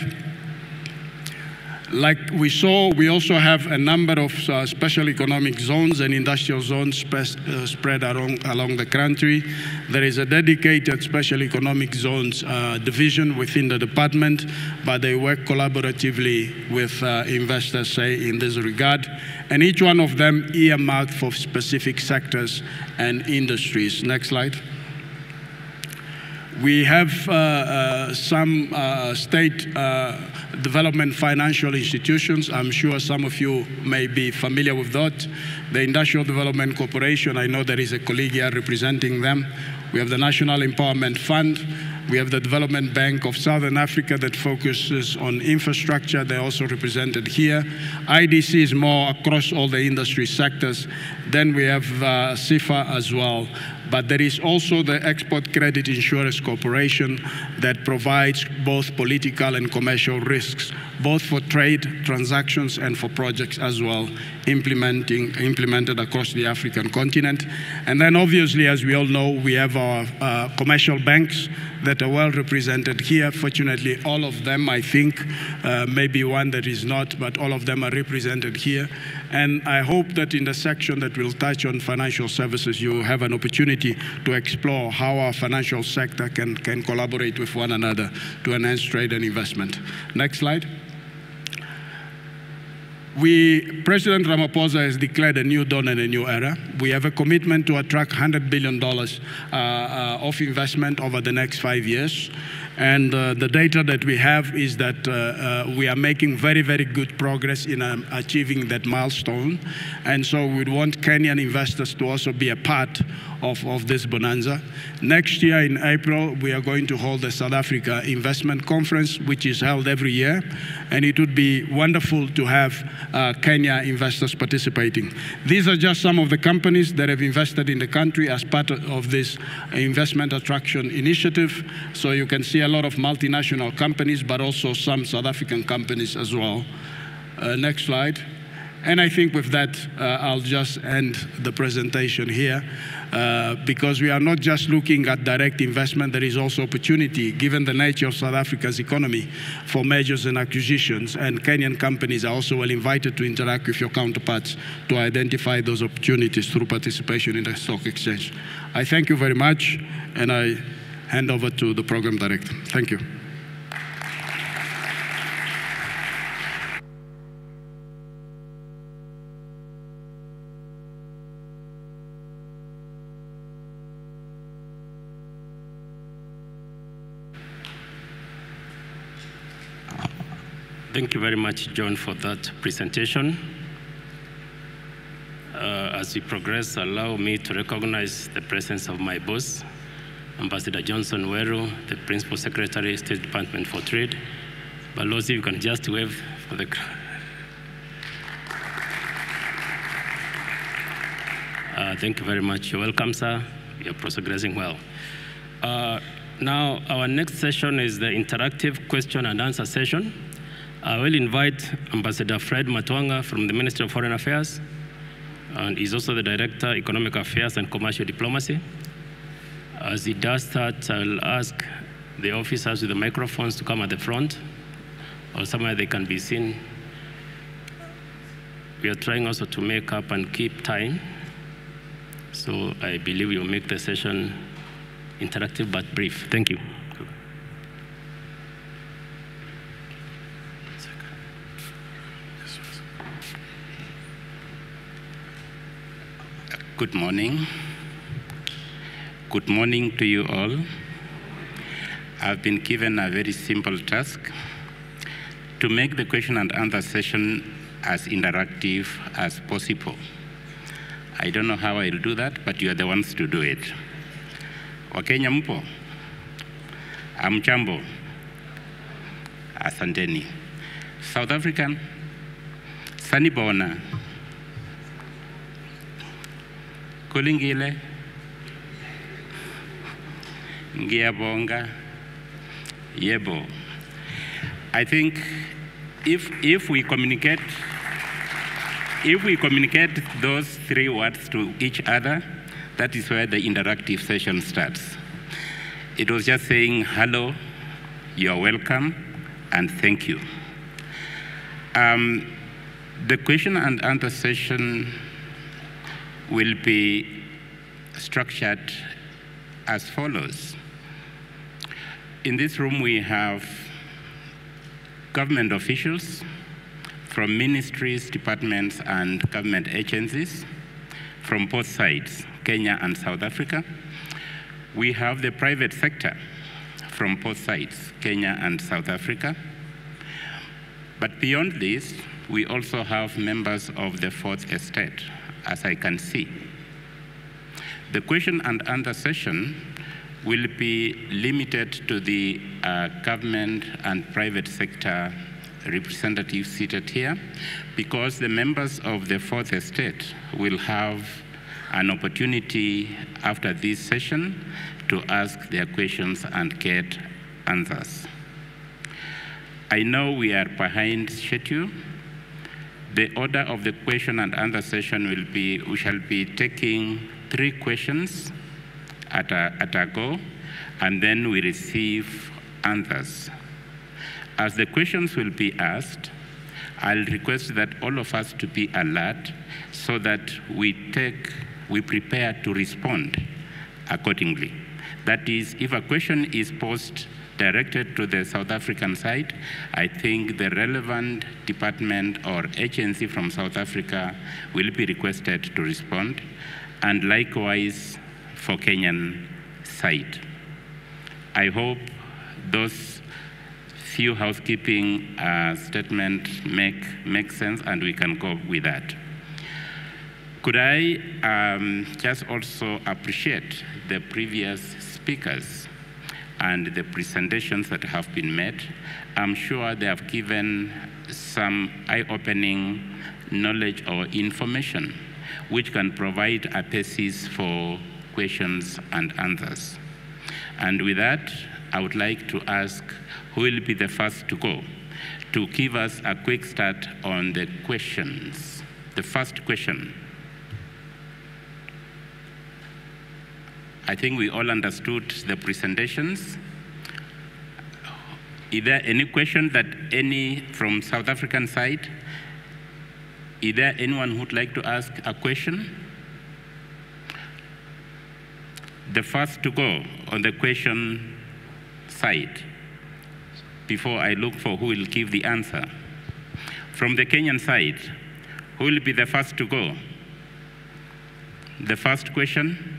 Like we saw, we also have a number of special economic zones and industrial zones spread along the country. There is a dedicated special economic zones division within the department, but they work collaboratively with investors, say, in this regard. And each one of them earmarked for specific sectors and industries. Next slide. We have some state development financial institutions. I'm sure some of you may be familiar with that. The Industrial Development Corporation, I know there is a colleague here representing them. We have the National Empowerment Fund. We have the Development Bank of Southern Africa that focuses on infrastructure. They're also represented here. IDC is more across all the industry sectors. Then we have CIFA as well. But there is also the Export Credit Insurance Corporation that provides both political and commercial risks, both for trade transactions and for projects as well, implemented across the African continent. And then obviously, as we all know, we have our commercial banks that are well represented here. Fortunately, all of them, I think, maybe one that is not, but all of them are represented here. And I hope that in the section that will touch on financial services, you have an opportunity opportunity to explore how our financial sector can collaborate with one another to enhance trade and investment. Next slide. President Ramaphosa has declared a new dawn and a new era. We have a commitment to attract $100 billion of investment over the next 5 years. And the data that we have is that we are making very, very good progress in achieving that milestone. And so we'd want Kenyan investors to also be a part of this bonanza. Next year in April, we are going to hold the South Africa Investment Conference, which is held every year. And it would be wonderful to have Kenya investors participating. These are just some of the companies that have invested in the country as part of this investment attraction initiative. So you can see a lot of multinational companies, but also some South African companies as well. Next slide. And I think with that, I'll just end the presentation here because we are not just looking at direct investment, there is also opportunity, given the nature of South Africa's economy, for mergers and acquisitions. And Kenyan companies are also well invited to interact with your counterparts to identify those opportunities through participation in the stock exchange. I thank you very much, and I hand over to the program director. Thank you. Thank you very much, John, for that presentation. As we progress, allow me to recognize the presence of my boss, Ambassador Johnson Weru, the Principal Secretary, State Department for Trade. Balozi, you can just wave for the crowd. Thank you very much. You're welcome, sir. You're progressing well. Now, our next session is the interactive question and answer session. I will invite Ambassador Fred Matwanga from the Ministry of Foreign Affairs, and he's also the Director, Economic Affairs and Commercial Diplomacy. As he does that, I'll ask the officers with the microphones to come at the front, or somewhere they can be seen. We are trying also to make up and keep time, so I believe we'll make the session interactive but brief. Thank you. Good morning. Good morning to you all. I've been given a very simple task to make the question and answer session as interactive as possible. I don't know how I'll do that, but you are the ones to do it. Wakenya mpo? Amchambo? Asanteni. South African? Sanibona? Kulingile? Ngiyabonga? Yebo. I think if we communicate those three words to each other, that is where the interactive session starts. It was just saying hello, you're welcome, and thank you. The question and answer session will be structured as follows. In this room, we have government officials from ministries, departments, and government agencies from both sides, Kenya and South Africa. We have the private sector from both sides, Kenya and South Africa. But beyond this, we also have members of the Fourth Estate, as I can see. The question and answer session will be limited to the government and private sector representatives seated here, because the members of the Fourth Estate will have an opportunity after this session to ask their questions and get answers. I know we are behind schedule. The order of the question and answer session will be, we shall be taking 3 questions at a go, and then we receive answers. As the questions will be asked, I'll request that all of us to be alert so that we prepare to respond accordingly. That is, if a question is posed directed to the South African side, I think the relevant department or agency from South Africa will be requested to respond, and likewise for Kenyan side. I hope those few housekeeping statements make sense and we can go with that. Could I just also appreciate the previous speakers and the presentations that have been made. I'm sure they have given some eye-opening knowledge or information which can provide a basis for questions and answers. And with that, I would like to ask who will be the first to go to give us a quick start on the questions. The first question. I think we all understood the presentations. Is there any question that any from South African side? Is there anyone who'd like to ask a question? The first to go on the question side, before I look for who will give the answer. From the Kenyan side, who will be the first to go? The first question?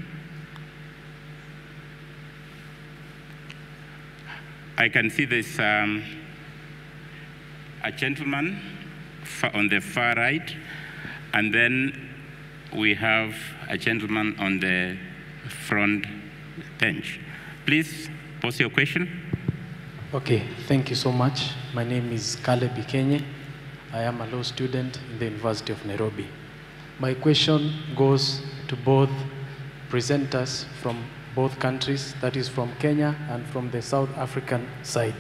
I can see there's a gentleman on the far right, and then we have a gentleman on the front bench. Please pose your question. Okay, thank you so much. My name is Caleb Ikenye. I am a law student in the University of Nairobi. My question goes to both presenters from both countries, that is from Kenya and from the South African side.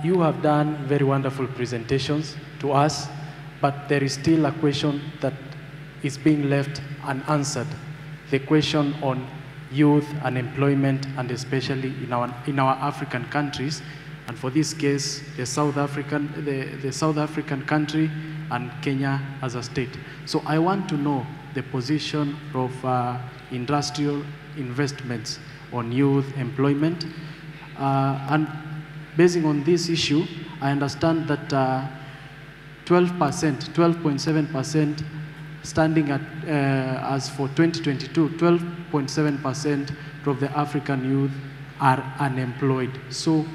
You have done very wonderful presentations to us, but there is still a question that is being left unanswered. The question on youth unemployment, and especially in our African countries, and for this case, the South African country and Kenya as a state. So I want to know the position of industrial investments on youth employment. And basing on this issue, I understand that 12.7% standing at, as for 2022, 12.7% of the African youth are unemployed. So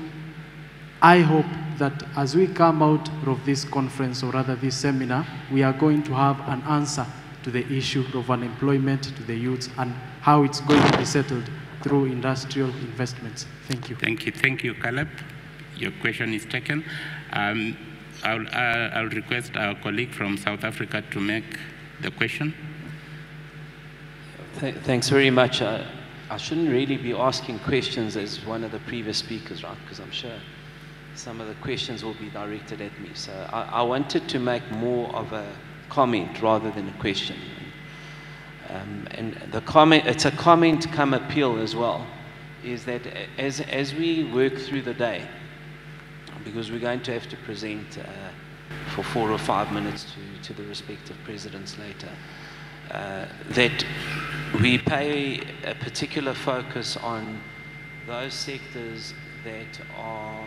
I hope that as we come out of this conference, or rather this seminar, we are going to have an answer to the issue of unemployment to the youths and how it's going to be settled through industrial investments. Thank you. Thank you, Caleb. Your question is taken. I'll request our colleague from South Africa to make the question. Thanks very much. I shouldn't really be asking questions as one of the previous speakers, right? Because I'm sure some of the questions will be directed at me. So I wanted to make more of a comment rather than a question. And the comment, it's a comment come appeal as well, is that as we work through the day, because we're going to have to present for 4 or 5 minutes to the respective presidents later, that we pay a particular focus on those sectors that are,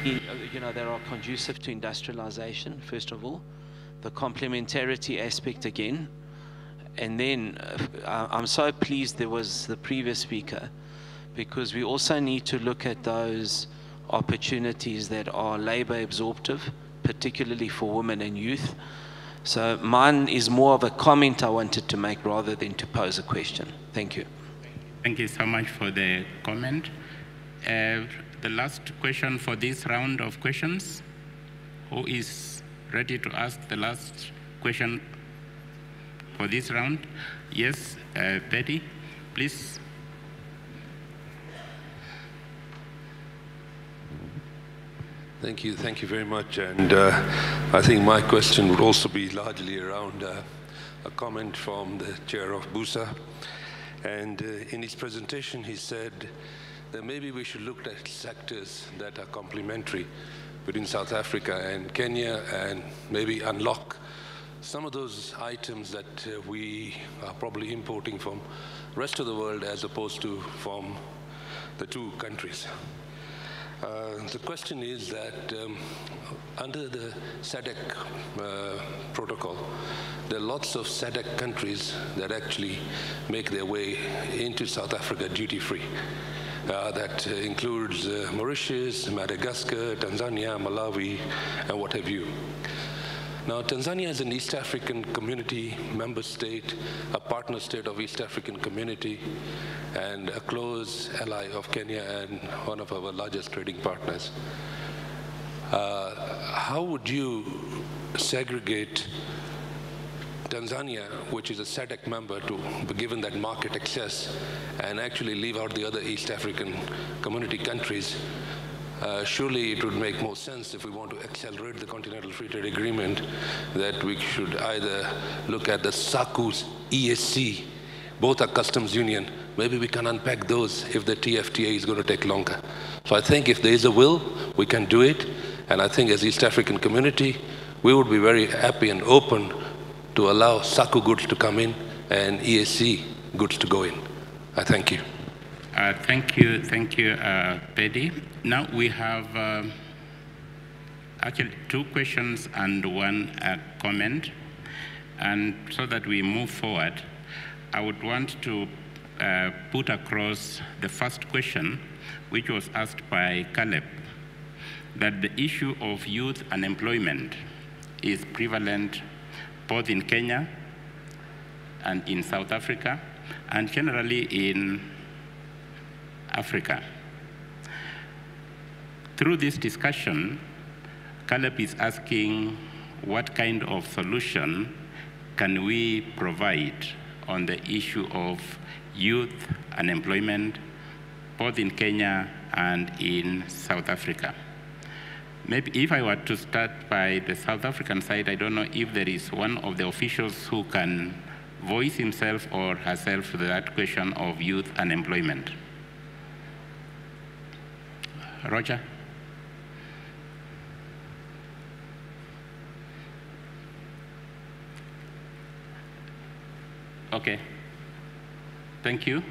that are conducive to industrialization, first of all, the complementarity aspect again, and then I'm so pleased there was the previous speaker, because we also need to look at those opportunities that are labor absorptive, particularly for women and youth. So mine is more of a comment I wanted to make rather than to pose a question. Thank you. Thank you so much for the comment. The last question for this round of questions. Who is ready to ask the last question for this round? Yes, Betty, please. Thank you very much. And I think my question would also be largely around a comment from the chair of BUSA. And in his presentation, he said that maybe we should look at sectors that are complementary between South Africa and Kenya, and maybe unlock some of those items that we are probably importing from the rest of the world as opposed to from the two countries. The question is that under the SADC protocol, there are lots of SADC countries that actually make their way into South Africa duty-free. That includes Mauritius, Madagascar, Tanzania, Malawi, and what have you. Now, Tanzania is an East African Community member state, a partner state of East African Community, and a close ally of Kenya and one of our largest trading partners. How would you segregate Tanzania, which is a SADC member, to be given that market access, and actually leave out the other East African Community countries? Surely it would make more sense, if we want to accelerate the Continental Free Trade Agreement, that we should either look at the SACU's ESC, both are customs union. Maybe we can unpack those if the TFTA is going to take longer. So I think if there is a will, we can do it. And I think as East African Community, we would be very happy and open to allow SACU goods to come in and ESC goods to go in. I thank you. Thank you, Paddy. Now we have actually 2 questions and 1 comment. And so that we move forward, I would want to put across the first question, which was asked by Caleb, that the issue of youth unemployment is prevalent both in Kenya and in South Africa, and generally in Africa. Through this discussion, Caleb is asking what kind of solution can we provide on the issue of youth unemployment, both in Kenya and in South Africa. Maybe if I were to start by the South African side, I don't know if there is one of the officials who can voice himself or herself to that question of youth unemployment. Roger? Okay. Thank you.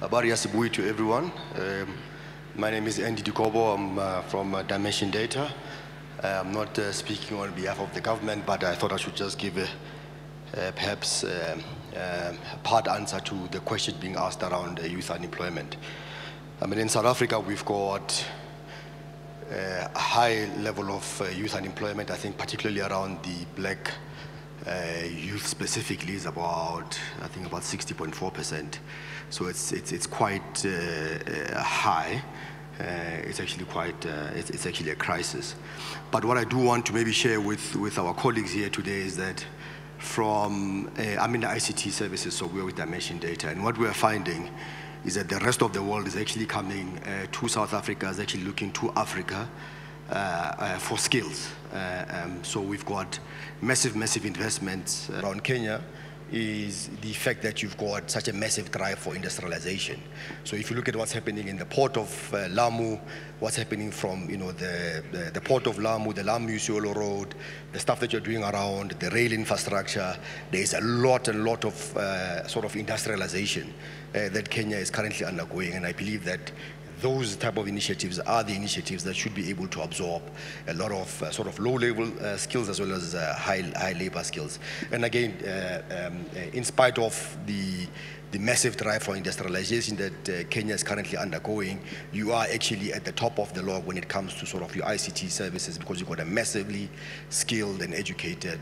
Habari asubuhi to everyone. My name is Andy Dukobo. I'm from Dimension Data. I'm not speaking on behalf of the government, but I thought I should just give perhaps a part answer to the question being asked around youth unemployment. I mean, in South Africa, we've got a high level of youth unemployment. I think particularly around the black youth specifically is about, I think about 60.4%. So it's quite high. It's actually quite, it's actually a crisis. But what I do want to maybe share with our colleagues here today is that from, I'm in the ICT services, so we're with Dimension Data, and what we're finding is that the rest of the world is actually coming to South Africa, is actually looking to Africa for skills. So we've got massive investments around Kenya, is the fact that you've got such a massive drive for industrialization. So if you look at what's happening in the port of Lamu, what's happening from the port of Lamu, the Lamu-Isiolo Road, the stuff that you're doing around the rail infrastructure, there's a lot of sort of industrialization that Kenya is currently undergoing, and I believe that those type of initiatives are the initiatives that should be able to absorb a lot of sort of low-level skills as well as high labor skills. And again, in spite of the massive drive for industrialization that Kenya is currently undergoing, you are actually at the top of the log when it comes to sort of your ICT services, because you've got a massively skilled and educated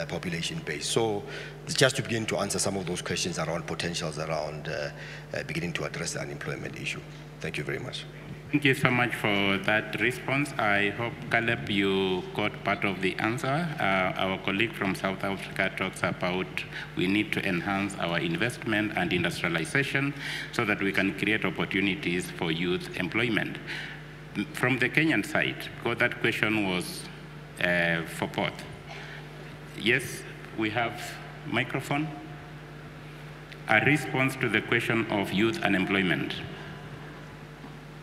population base. So just to begin to answer some of those questions around potentials around beginning to address the unemployment issue. Thank you very much. Thank you so much for that response. I hope, Caleb, you got part of the answer. Our colleague from South Africa talks about we need to enhance our investment and industrialization so that we can create opportunities for youth employment. From the Kenyan side, because that question was for both. Yes, we have microphone. A response to the question of youth unemployment.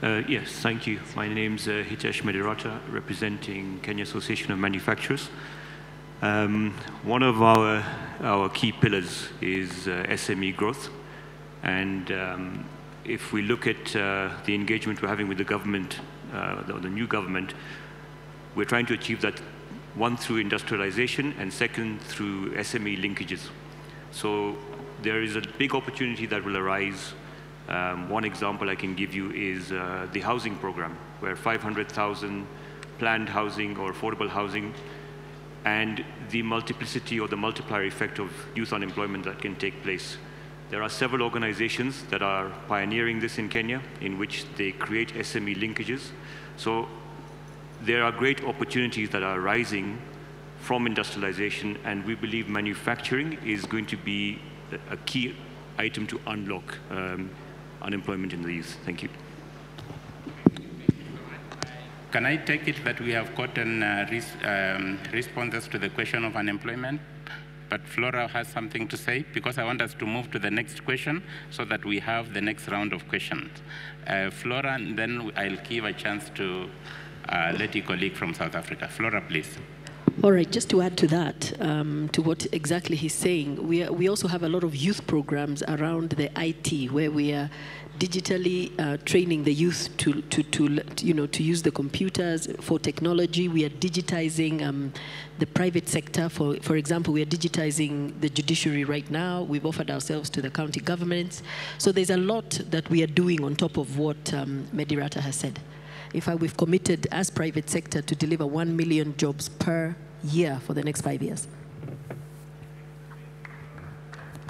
Yes, thank you. My name's Hitesh Medirata, representing Kenya Association of Manufacturers. One of our key pillars is SME growth. And if we look at the engagement we're having with the government, the new government, we're trying to achieve that, one, through industrialization, and second, through SME linkages. So there is a big opportunity that will arise. One example I can give you is the housing program, where 500,000 planned housing or affordable housing, and the multiplicity or the multiplier effect of youth unemployment that can take place. There are several organizations that are pioneering this in Kenya, in which they create SME linkages. So there are great opportunities that are arising from industrialization, and we believe manufacturing is going to be a key item to unlock unemployment in the youth. Thank you. Can I take it that we have gotten responses to the question of unemployment? But Flora has something to say, because I want us to move to the next question so that we have the next round of questions. Flora, and then I'll give a chance to let your colleague from South Africa. Flora, please. All right, just to add to that, to what exactly he's saying, we also have a lot of youth programs around the IT, where we are digitally training the youth to use the computers for technology. We are digitizing the private sector. For example, we are digitizing the judiciary right now. We've offered ourselves to the county governments. So there's a lot that we are doing on top of what Medirata has said. In fact, we've committed as private sector to deliver 1 million jobs per year for the next 5 years.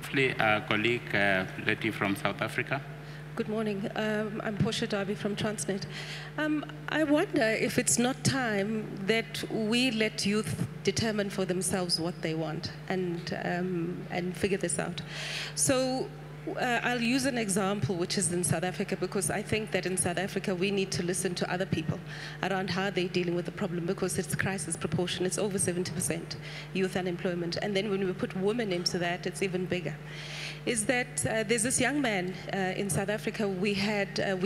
Colleague Letty from South Africa. Good morning. I'm Portia Darby from Transnet. I wonder if it's not time that we let youth determine for themselves what they want and figure this out. So I'll use an example which is in South Africa, because I think that in South Africa we need to listen to other people around how they're dealing with the problem, because it's crisis proportion. It's over 70% youth unemployment. And then when we put women into that, it's even bigger. Is that there's this young man in South Africa. We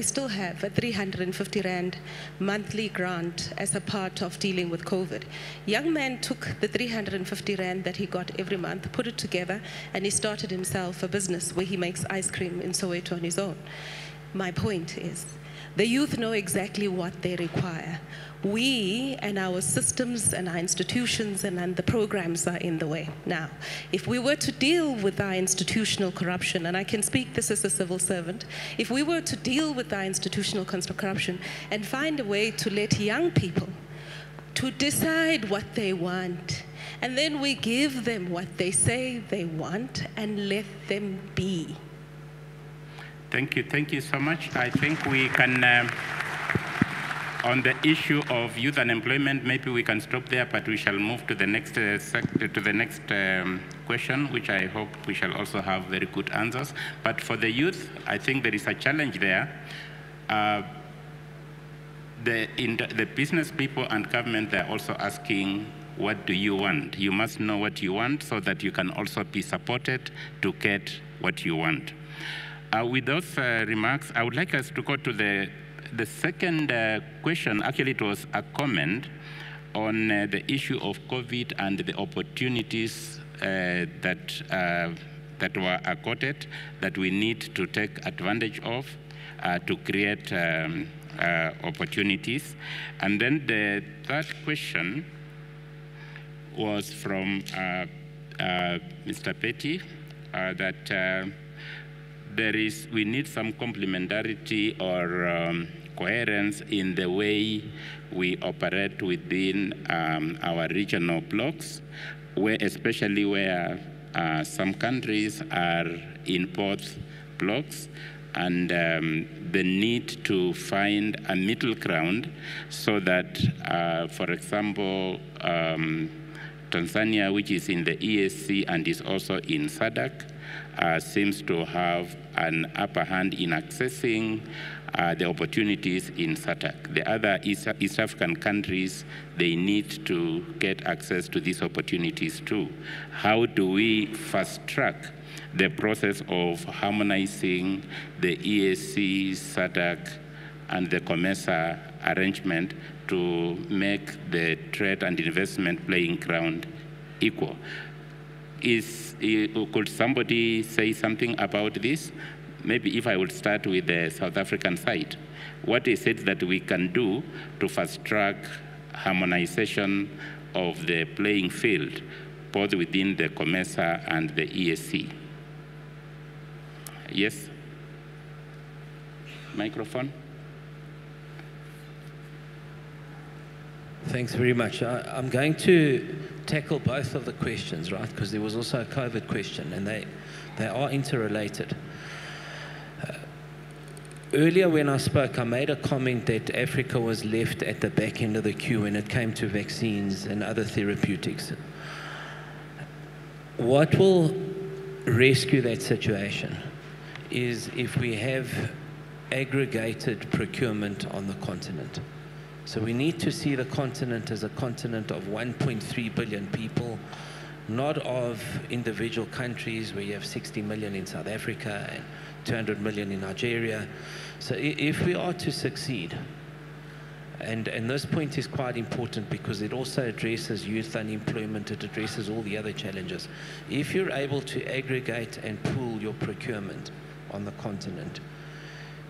still have a 350 Rand monthly grant as a part of dealing with COVID. Young man took the 350 Rand that he got every month, put it together, and he started himself a business where he makes ice cream in Soweto on his own. My point is, the youth know exactly what they require. We and our systems and our institutions and the programs are in the way. Now, if we were to deal with our institutional corruption, and I can speak this as a civil servant, if we were to deal with our institutional corruption and find a way to let young people to decide what they want, and then we give them what they say they want and let them be. Thank you so much. I think we can, on the issue of youth unemployment, maybe we can stop there, but we shall move to the next question, which I hope we shall also have very good answers. But for the youth, I think there is a challenge there. The business people and government, they're also asking, what do you want? You must know what you want so that you can also be supported to get what you want. With those remarks, I would like us to go to the second question. Actually, it was a comment on the issue of COVID and the opportunities that were accorded that we need to take advantage of to create opportunities. And then the third question was from Mr. Petty, that we need some complementarity or coherence in the way we operate within our regional blocks, especially where some countries are in both blocks, and the need to find a middle ground so that, for example, Tanzania, which is in the EAC and is also in SADC, seems to have an upper hand in accessing the opportunities in SADC. The other East African countries, they need to get access to these opportunities too. How do we fast track the process of harmonizing the EAC, SADC and the COMESA arrangement to make the trade and investment playing ground equal. Could somebody say something about this? Maybe if I would start with the South African side. What is it that we can do to fast-track harmonization of the playing field, both within the COMESA and the EAC? Yes? Microphone? Thanks very much. I'm going to tackle both of the questions, right? Because there was also a COVID question, and they are interrelated. Earlier when I spoke, I made a comment that Africa was left at the back end of the queue when it came to vaccines and other therapeutics. What will rescue that situation is if we have aggregated procurement on the continent. So we need to see the continent as a continent of 1.3 billion people, not of individual countries where you have 60 million in South Africa and 200 million in Nigeria. So if we are to succeed, and this point is quite important because it also addresses youth unemployment, it addresses all the other challenges. If you're able to aggregate and pool your procurement on the continent,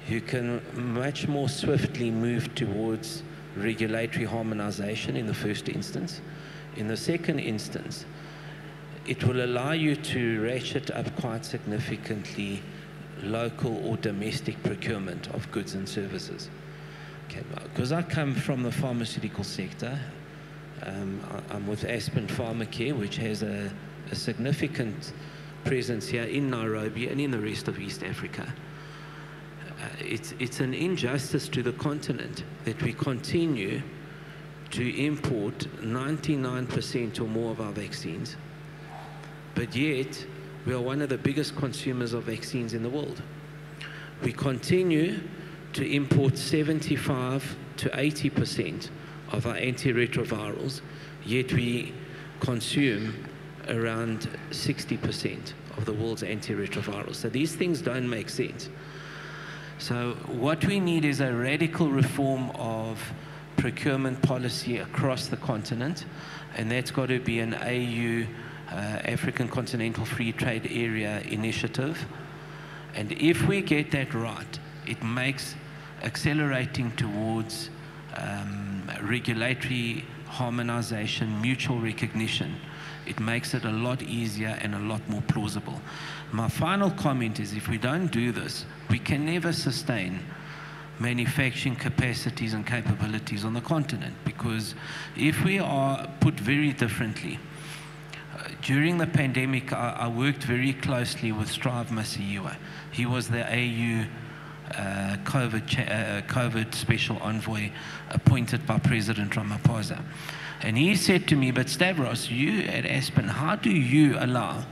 you can much more swiftly move towards regulatory harmonization in the first instance. In the second instance, it will allow you to ratchet up quite significantly local or domestic procurement of goods and services. Okay, because I come from the pharmaceutical sector, I'm with Aspen Pharmacare, which has a significant presence here in Nairobi and in the rest of East Africa. It's an injustice to the continent that we continue to import 99% or more of our vaccines, but yet we are one of the biggest consumers of vaccines in the world. We continue to import 75 to 80% of our antiretrovirals, yet we consume around 60% of the world's antiretrovirals. So these things don't make sense. So what we need is a radical reform of procurement policy across the continent, and that's got to be an AU, African Continental Free Trade Area initiative. And if we get that right, it makes accelerating towards regulatory harmonization, mutual recognition. It makes it a lot easier and a lot more plausible. My final comment is if we don't do this, we can never sustain manufacturing capacities and capabilities on the continent, because if we are put very differently, during the pandemic, I worked very closely with Strive Masiyiwa. He was the AU COVID special envoy appointed by President Ramaphosa. And he said to me, but Stavros, you at Aspen, how do you allow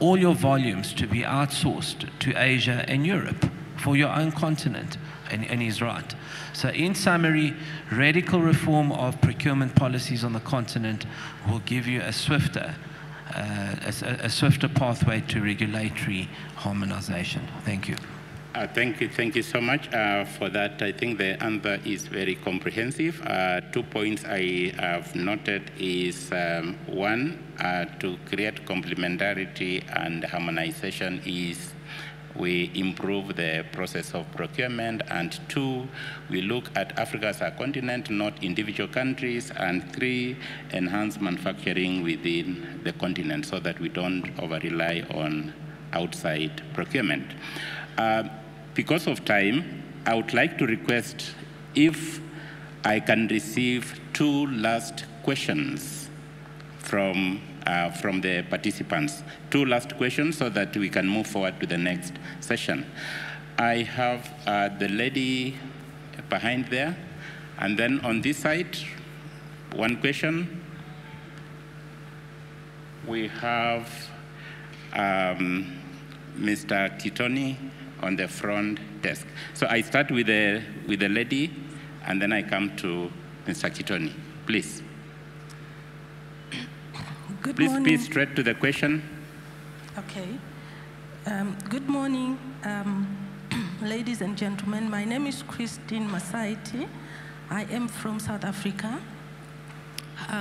all your volumes to be outsourced to Asia and Europe for your own continent? And he's right. So in summary, radical reform of procurement policies on the continent will give you a swifter pathway to regulatory harmonization. Thank you. Thank you so much for that. I think the answer is very comprehensive. 2 points I have noted is one, to create complementarity and harmonization is we improve the process of procurement, and 2, we look at Africa as a continent, not individual countries, and 3, enhance manufacturing within the continent so that we don't over-rely on outside procurement. Because of time, I would like to request if I can receive 2 last questions from the participants. 2 last questions so that we can move forward to the next session. I have the lady behind there, and then on this side, 1 question. We have Mr. Kitoni on the front desk. So I start with the lady, and then I come to Mr. Kitoni. Please. Please be straight to the question. Okay. Good morning. Ladies and gentlemen, my name is Christine Masaiti. I am from South Africa.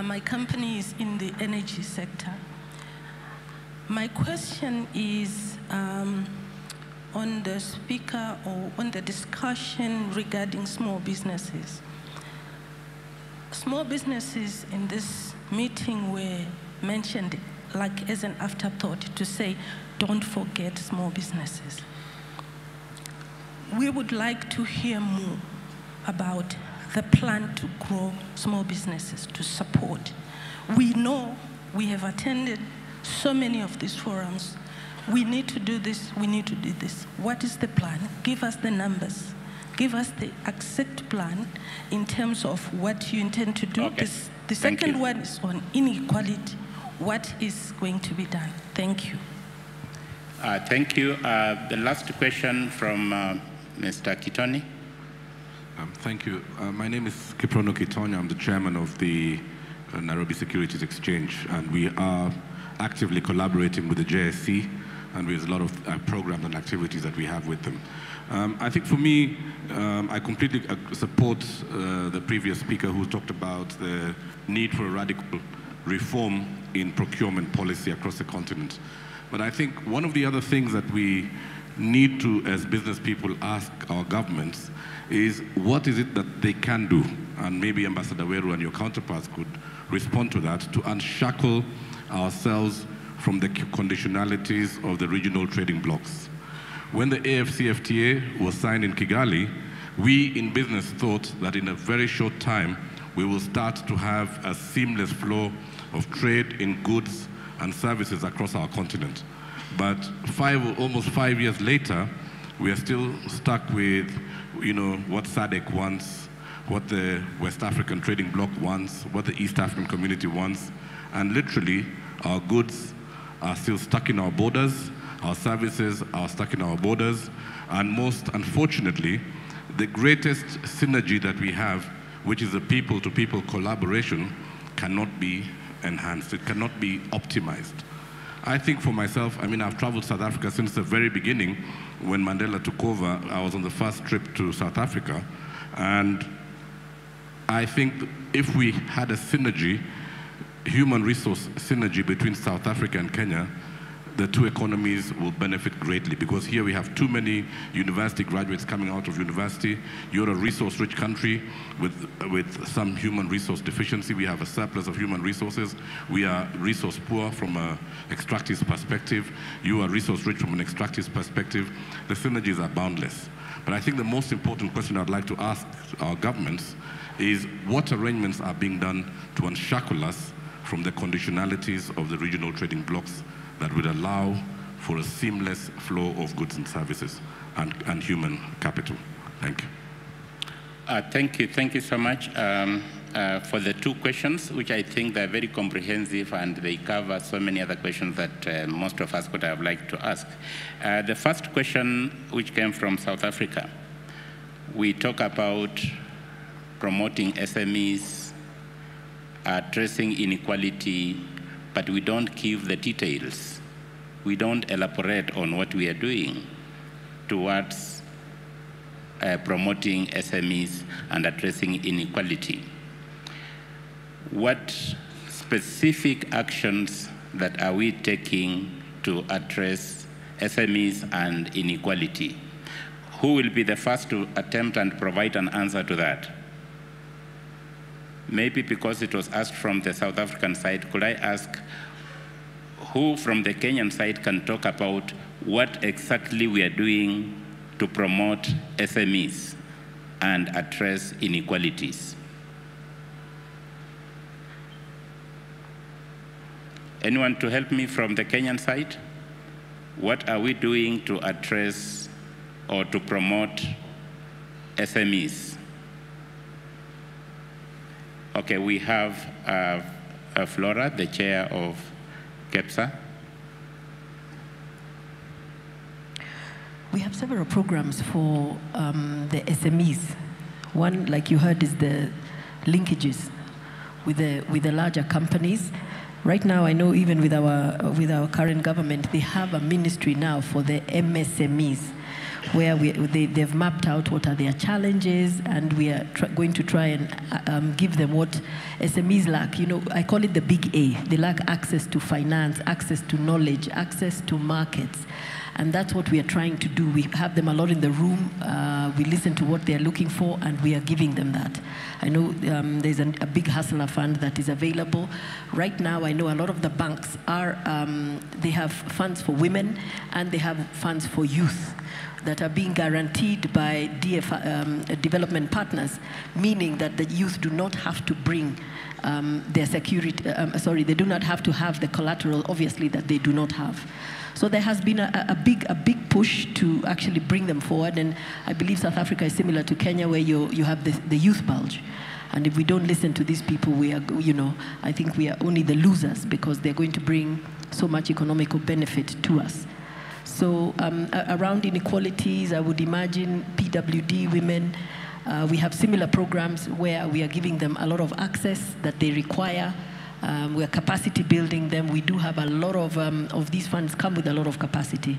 My company is in the energy sector. My question is on the speaker or on the discussion regarding small businesses. Small businesses in this meeting were mentioned like as an afterthought to say, don't forget small businesses. We would like to hear more about the plan to grow small businesses, to support. We know we have attended so many of these forums. We need to do this, we need to do this. What is the plan? Give us the numbers. Give us the exact plan in terms of what you intend to do. Okay. The second one is on inequality. What is going to be done? Thank you. Thank you. The last question from Mr. Kitoni. Thank you. My name is Kiprono Kitonya. I'm the chairman of the Nairobi Securities Exchange, and we are actively collaborating with the JSE and with a lot of programs and activities that we have with them. I think for me, I completely support the previous speaker who talked about the need for a radical reform in procurement policy across the continent. But I think one of the other things that we need to, as business people, ask our governments is what is it that they can do? And maybe Ambassador Weru and your counterparts could respond to that, to unshackle ourselves from the conditionalities of the regional trading blocs. When the AFCFTA was signed in Kigali, we in business thought that in a very short time, we will start to have a seamless flow of trade in goods and services across our continent. But almost 5 years later, we are still stuck with, what SADC wants, what the West African Trading Bloc wants, what the East African Community wants, and literally our goods are still stuck in our borders, our services are stuck in our borders, and most unfortunately, the greatest synergy that we have, which is a people-to-people collaboration, cannot be enhanced, it cannot be optimized. I think for myself, I've traveled South Africa since the very beginning. When Mandela took over, I was on the first trip to South Africa, and I think if we had a synergy, human resource synergy between South Africa and Kenya, the two economies will benefit greatly, because here we have too many university graduates coming out of university. You're a resource-rich country with some human resource deficiency. We have a surplus of human resources. We are resource poor from an extractive perspective. You are resource-rich from an extractive perspective. The synergies are boundless. But I think the most important question I'd like to ask our governments is what arrangements are being done to unshackle us from the conditionalities of the regional trading blocs that would allow for a seamless flow of goods and services and human capital. Thank you. Thank you so much for the two questions, which I think they're very comprehensive and they cover so many other questions that most of us would have liked to ask. The first question, which came from South Africa, we talk about promoting SMEs, addressing inequality, but we don't give the details. We don't elaborate on what we are doing towards promoting SMEs and addressing inequality. What specific actions that are we taking to address SMEs and inequality? Who will be the first to attempt and provide an answer to that? Maybe because it was asked from the South African side, could I ask who from the Kenyan side can talk about what exactly we are doing to promote SMEs and address inequalities? Anyone to help me from the Kenyan side? What are we doing to address or to promote SMEs? Okay, we have Flora, the chair of KEPSA. We have several programs for the SMEs. One, like you heard, is the linkages with the larger companies. Right now, I know even with our current government, they have a ministry now for the MSMEs, where they've mapped out what are their challenges, and we are going to try and give them what SMEs lack. You know, I call it the big A. They lack access to finance, access to knowledge, access to markets. And that's what we are trying to do. We have them a lot in the room. We listen to what they're looking for, and we are giving them that. I know there's a big Hustler Fund that is available. Right now, I know a lot of the banks are, they have funds for women, and they have funds for youth that are being guaranteed by development partners, meaning that the youth do not have to bring their security, they do not have to have the collateral, obviously, that they do not have. So there has been a big push to actually bring them forward, and I believe South Africa is similar to Kenya, where you have the youth bulge. And if we don't listen to these people, we are, you know, I think we are only the losers, because they're going to bring so much economical benefit to us. So around inequalities, I would imagine PWD women, we have similar programs where we are giving them a lot of access that they require. We are capacity building them. We do have a lot of these funds come with a lot of capacity.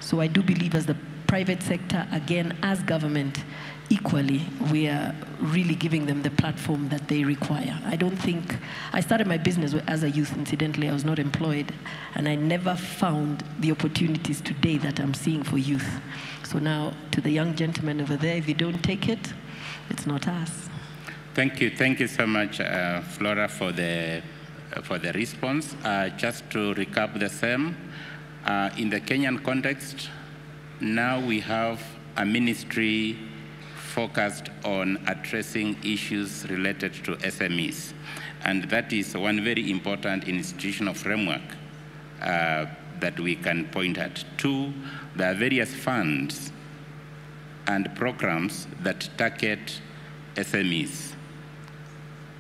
So I do believe, as the private sector, again, as government, equally, we are really giving them the platform that they require. I don't think, I started my business as a youth, incidentally. I was not employed, and I never found the opportunities today that I'm seeing for youth. So now, to the young gentleman over there, if you don't take it, it's not us. Thank you so much, Flora, for the response. Just to recap the same, in the Kenyan context, now we have a ministry focused on addressing issues related to SMEs. And that is one very important institutional framework that we can point at. Two, there are various funds and programs that target SMEs.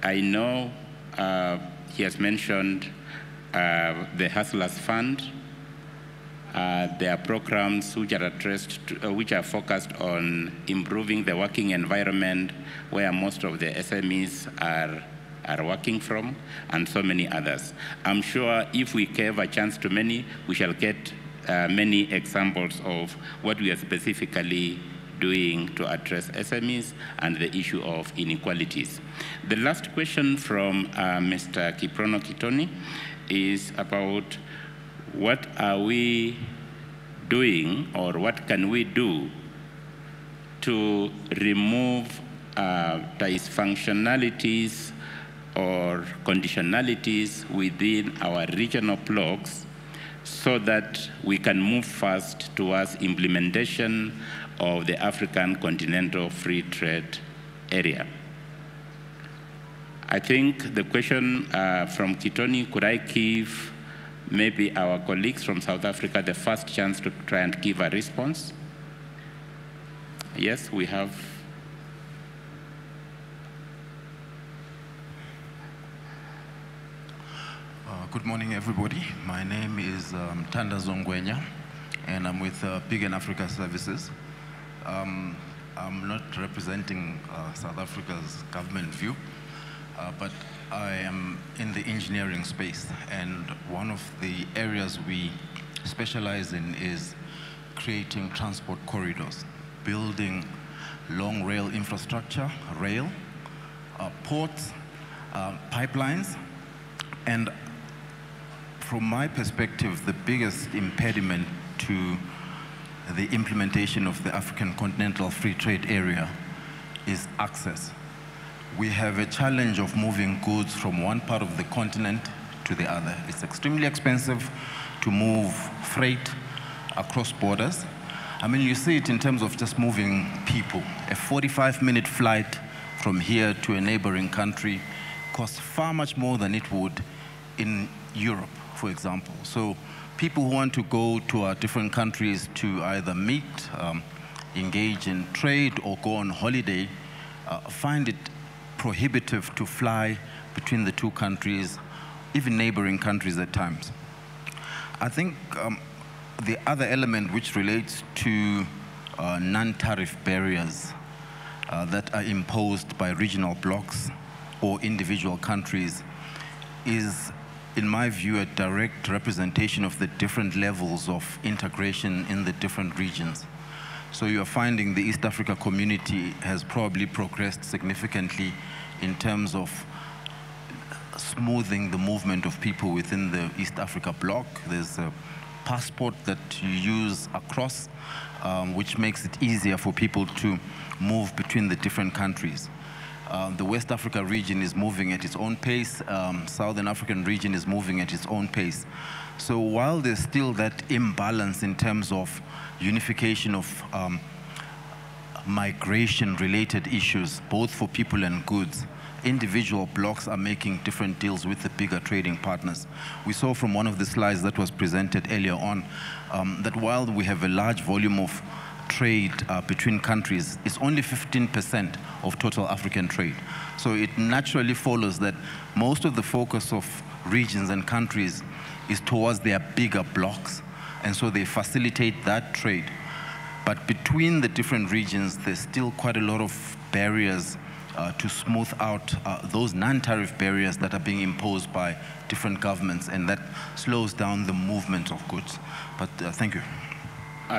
I know he has mentioned the Hustlers Fund. There are programs which are addressed, which are focused on improving the working environment where most of the SMEs are working from, and so many others. I'm sure if we gave a chance to many, we shall get many examples of what we are specifically doing to address SMEs and the issue of inequalities. The last question from Mr. Kiprono Kitoni is about what are we doing, or what can we do to remove dysfunctionalities or conditionalities within our regional blocks so that we can move fast towards implementation of the African Continental Free Trade Area. I think the question from Kitoni, could I give maybe our colleagues from South Africa the first chance to try and give a response? Yes, we have. Good morning, everybody. My name is Tanda Zongwenya, and I'm with Pig and Africa Services. I'm not representing South Africa's government view, but I am in the engineering space, and one of the areas we specialize in is creating transport corridors, building long rail infrastructure, rail, ports, pipelines, and from my perspective, the biggest impediment to the implementation of the African Continental Free Trade Area is access. We have a challenge of moving goods from one part of the continent to the other. It's extremely expensive to move freight across borders. I mean, you see it in terms of just moving people. A 45-minute flight from here to a neighboring country costs far much more than it would in Europe, for example. So people who want to go to our different countries to either meet, engage in trade, or go on holiday, find it prohibitive to fly between the two countries, even neighboring countries at times. I think the other element which relates to non-tariff barriers that are imposed by regional blocs or individual countries is, in my view, a direct representation of the different levels of integration in the different regions. So you're finding the East Africa community has probably progressed significantly in terms of smoothing the movement of people within the East Africa bloc. There's a passport that you use across, which makes it easier for people to move between the different countries. The West Africa region is moving at its own pace. Southern African region is moving at its own pace. So while there's still that imbalance in terms of unification of migration-related issues, both for people and goods, individual blocks are making different deals with the bigger trading partners. We saw from one of the slides that was presented earlier on that while we have a large volume of trade between countries, it's only 15% of total African trade. So it naturally follows that most of the focus of regions and countries is towards their bigger blocks, and so they facilitate that trade. But between the different regions, there's still quite a lot of barriers to smooth out those non-tariff barriers that are being imposed by different governments, and that slows down the movement of goods. But thank you.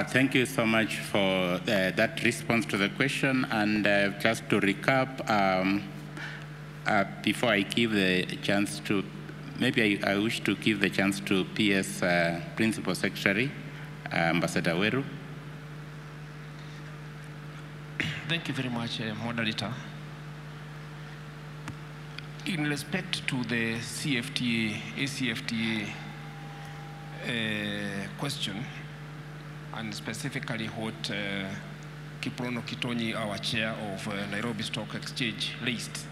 Thank you so much for that response to the question. And just to recap, before I give the chance to, maybe I wish to give the chance to PS Principal Secretary, Ambassador Weru. Thank you very much, Moderator. In respect to the CFTA, ACFTA question, and specifically what Kiprono Kitonyi, our chair of Nairobi Stock Exchange, raised.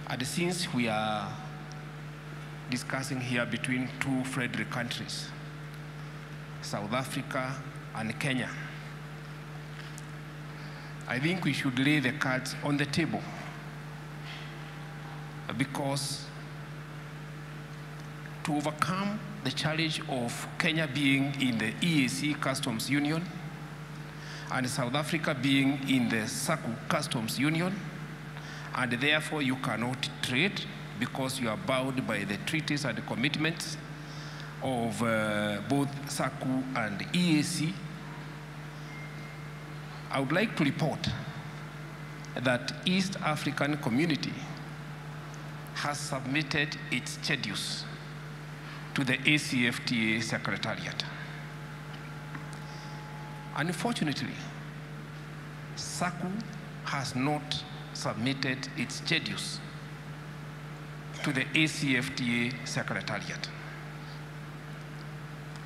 And since we are discussing here between two friendly countries, South Africa and Kenya, I think we should lay the cards on the table, because to overcome the challenge of Kenya being in the EAC Customs Union and South Africa being in the SACU Customs Union, and therefore you cannot trade because you are bound by the treaties and the commitments of both SACU and EAC, I would like to report that East African Community has submitted its schedules to the ACFTA Secretariat. Unfortunately, SACU has not submitted its schedules to the ACFTA Secretariat.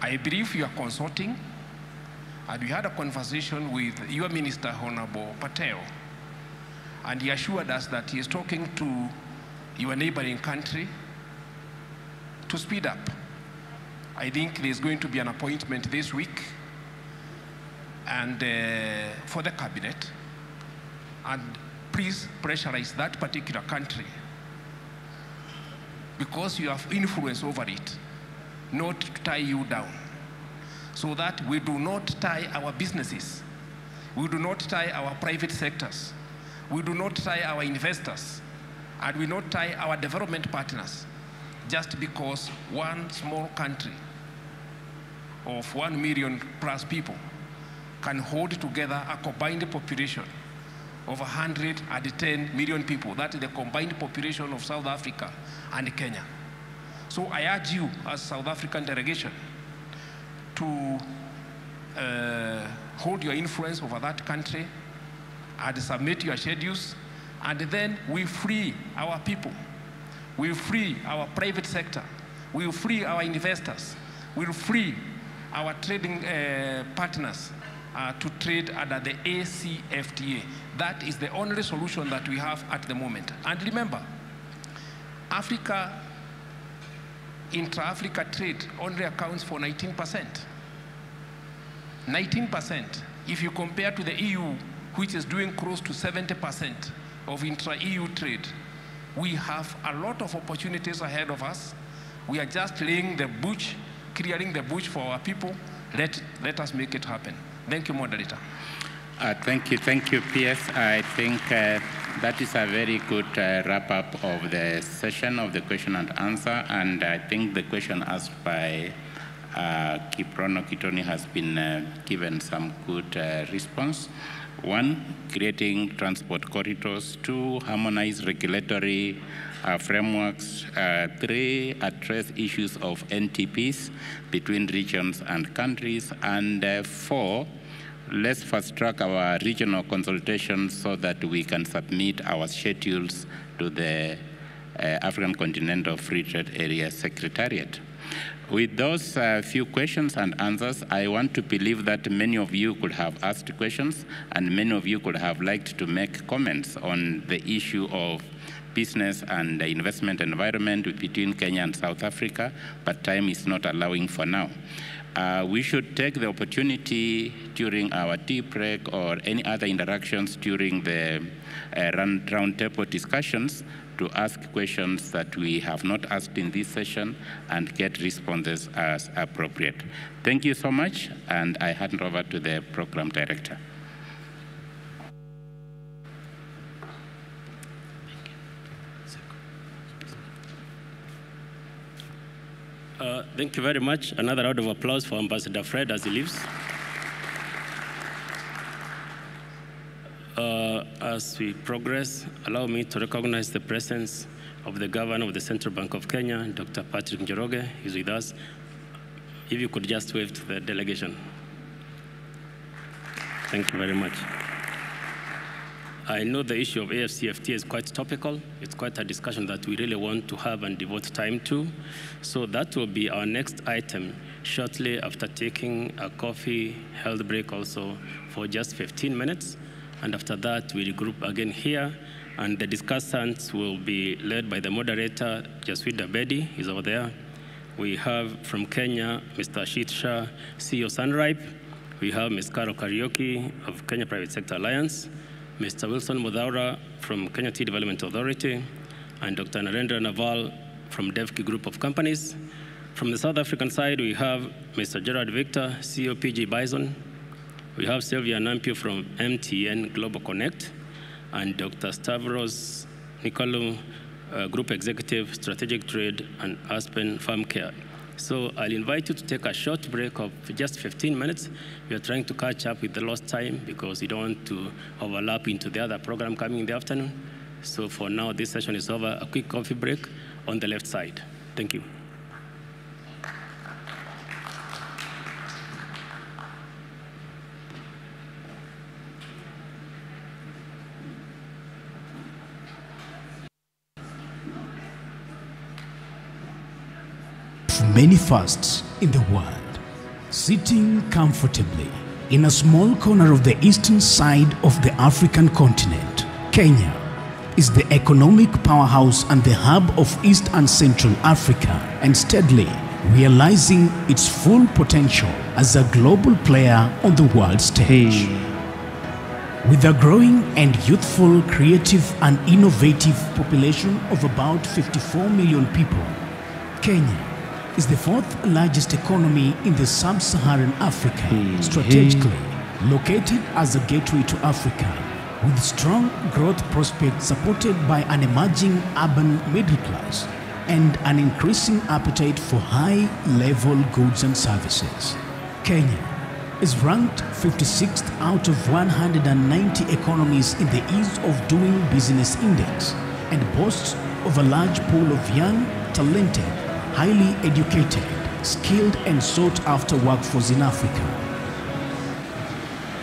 I believe you are consulting, and we had a conversation with your Minister, Honorable Patel, and he assured us that he is talking to your neighboring country to speed up. I think there's going to be an appointment this week and for the cabinet, and please pressurize that particular country, because you have influence over it, not to tie you down, so that we do not tie our businesses, we do not tie our private sectors, we do not tie our investors, and we not tie our development partners just because one small country of 1 million plus people can hold together a combined population of 110 million people. That is the combined population of South Africa and Kenya. So I urge you as South African delegation to hold your influence over that country and submit your schedules, and then we free our people, we free our private sector, we free our investors, we free our trading partners to trade under the ACFTA. That is the only solution that we have at the moment. And remember, Africa, intra-Africa trade only accounts for 19%. 19%. If you compare to the EU, which is doing close to 70% of intra-EU trade, we have a lot of opportunities ahead of us. We are just laying the bush, clearing the bush for our people. Let us make it happen. Thank you, Moderator. Thank you, PS. I think that is a very good wrap-up of the session of the question and answer, and I think the question asked by Kiprono Kitoni has been given some good response. 1, creating transport corridors. 2, harmonize regulatory frameworks. 3, address issues of NTPs between regions and countries. And 4, let's fast track our regional consultations so that we can submit our schedules to the African Continental Free Trade Area Secretariat. With those few questions and answers, I want to believe that many of you could have asked questions and many of you could have liked to make comments on the issue of business and the investment environment between Kenya and South Africa, but time is not allowing for now. We should take the opportunity during our tea break or any other interactions during the roundtable discussions to ask questions that we have not asked in this session and get responses as appropriate. Thank you so much, and I hand over to the program director. Thank you very much. Another round of applause for Ambassador Fred as he leaves. As we progress, allow me to recognize the presence of the Governor of the Central Bank of Kenya, Dr. Patrick Njoroge, who's with us. If you could just wave to the delegation. Thank you very much. I know the issue of AFCFTA is quite topical. It's quite a discussion that we really want to have and devote time to. So that will be our next item shortly after taking a coffee health break also for just 15 minutes. And after that, we regroup again here. And the discussants will be led by the moderator, Jaswida Bedi, he's over there. We have from Kenya, Mr. Ashit Shah, CEO Sunripe. We have Ms. Carol Karaoke of Kenya Private Sector Alliance, Mr. Wilson Mudhaura from Kenya Tea Development Authority, and Dr. Narendra Naval from Devki Group of Companies. From the South African side, we have Mr. Gerard Victor, CEO PG Bison. We have Sylvia Nampio from MTN Global Connect, and Dr. Stavros Nikolou, Group Executive, Strategic Trade and Aspen Farm Care. So I'll invite you to take a short break of just 15 minutes. We are trying to catch up with the lost time because we don't want to overlap into the other program coming in the afternoon. So for now, this session is over. A quick coffee break on the left side. Thank you. Many fasts in the world, sitting comfortably in a small corner of the eastern side of the African continent, Kenya is the economic powerhouse and the hub of East and Central Africa, and steadily realizing its full potential as a global player on the world stage. With a growing and youthful, creative and innovative population of about 54 million people, Kenya is the fourth largest economy in the sub-Saharan Africa, strategically located as a gateway to Africa, with strong growth prospects supported by an emerging urban middle class and an increasing appetite for high-level goods and services. Kenya is ranked 56th out of 190 economies in the Ease of Doing Business Index and boasts of a large pool of young, talented, highly educated, skilled and sought-after workforce in Africa.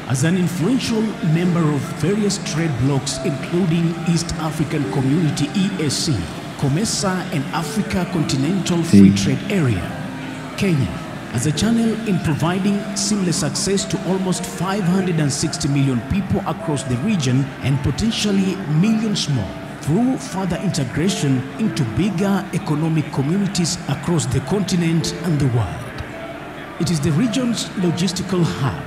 As an influential member of various trade blocs including East African Community EAC, COMESA and Africa Continental Free Trade Area, Kenya as a channel in providing seamless access to almost 560 million people across the region and potentially millions more through further integration into bigger economic communities across the continent and the world. It is the region's logistical hub,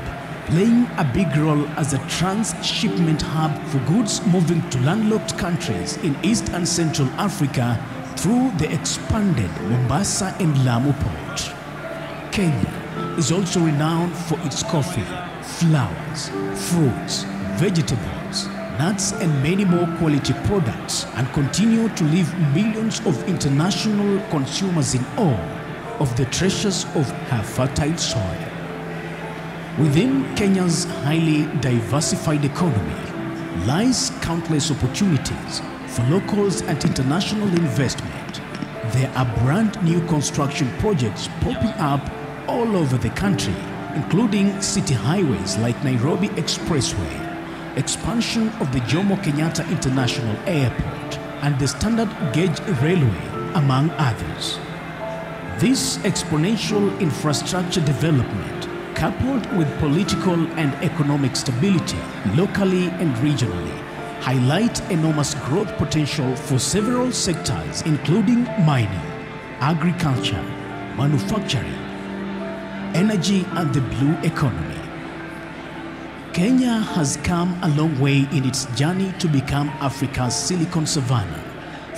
playing a big role as a transshipment hub for goods moving to landlocked countries in East and Central Africa through the expanded Mombasa and Lamu port. Kenya is also renowned for its coffee, flowers, fruits, vegetables, nuts and many more quality products, and continue to leave millions of international consumers in awe of the treasures of her fertile soil. Within Kenya's highly diversified economy lies countless opportunities for locals and international investment. There are brand new construction projects popping up all over the country, including city highways like Nairobi Expressway, expansion of the Jomo Kenyatta International Airport, and the Standard Gauge Railway, among others. This exponential infrastructure development, coupled with political and economic stability locally and regionally, highlight enormous growth potential for several sectors, including mining, agriculture, manufacturing, energy, and the blue economy. Kenya has come a long way in its journey to become Africa's Silicon Savannah,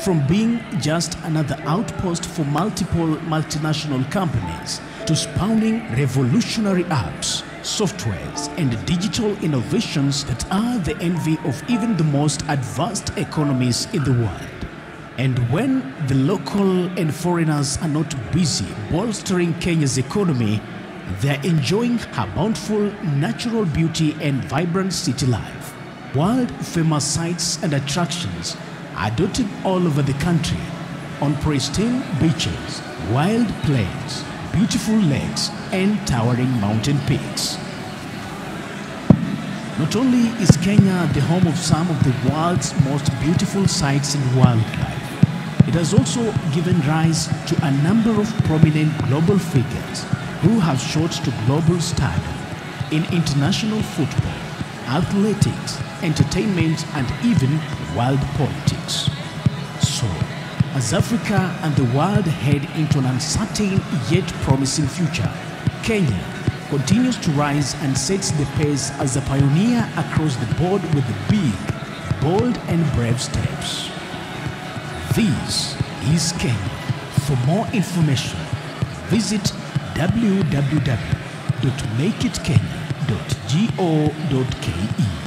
from being just another outpost for multiple multinational companies to spawning revolutionary apps, softwares, and digital innovations that are the envy of even the most advanced economies in the world. And when the local and foreigners are not busy bolstering Kenya's economy, they're enjoying her bountiful natural beauty and vibrant city life. World-famous sites and attractions are dotted all over the country, on pristine beaches, wild plains, beautiful lakes, and towering mountain peaks. Not only is Kenya the home of some of the world's most beautiful sights and wildlife, it has also given rise to a number of prominent global figures who have shot to global stardom in international football, athletics, entertainment, and even world politics. So, as Africa and the world head into an uncertain yet promising future, Kenya continues to rise and sets the pace as a pioneer across the board with big, bold, and brave steps. This is Kenya. For more information, visit www.makeitkenya.go.ke.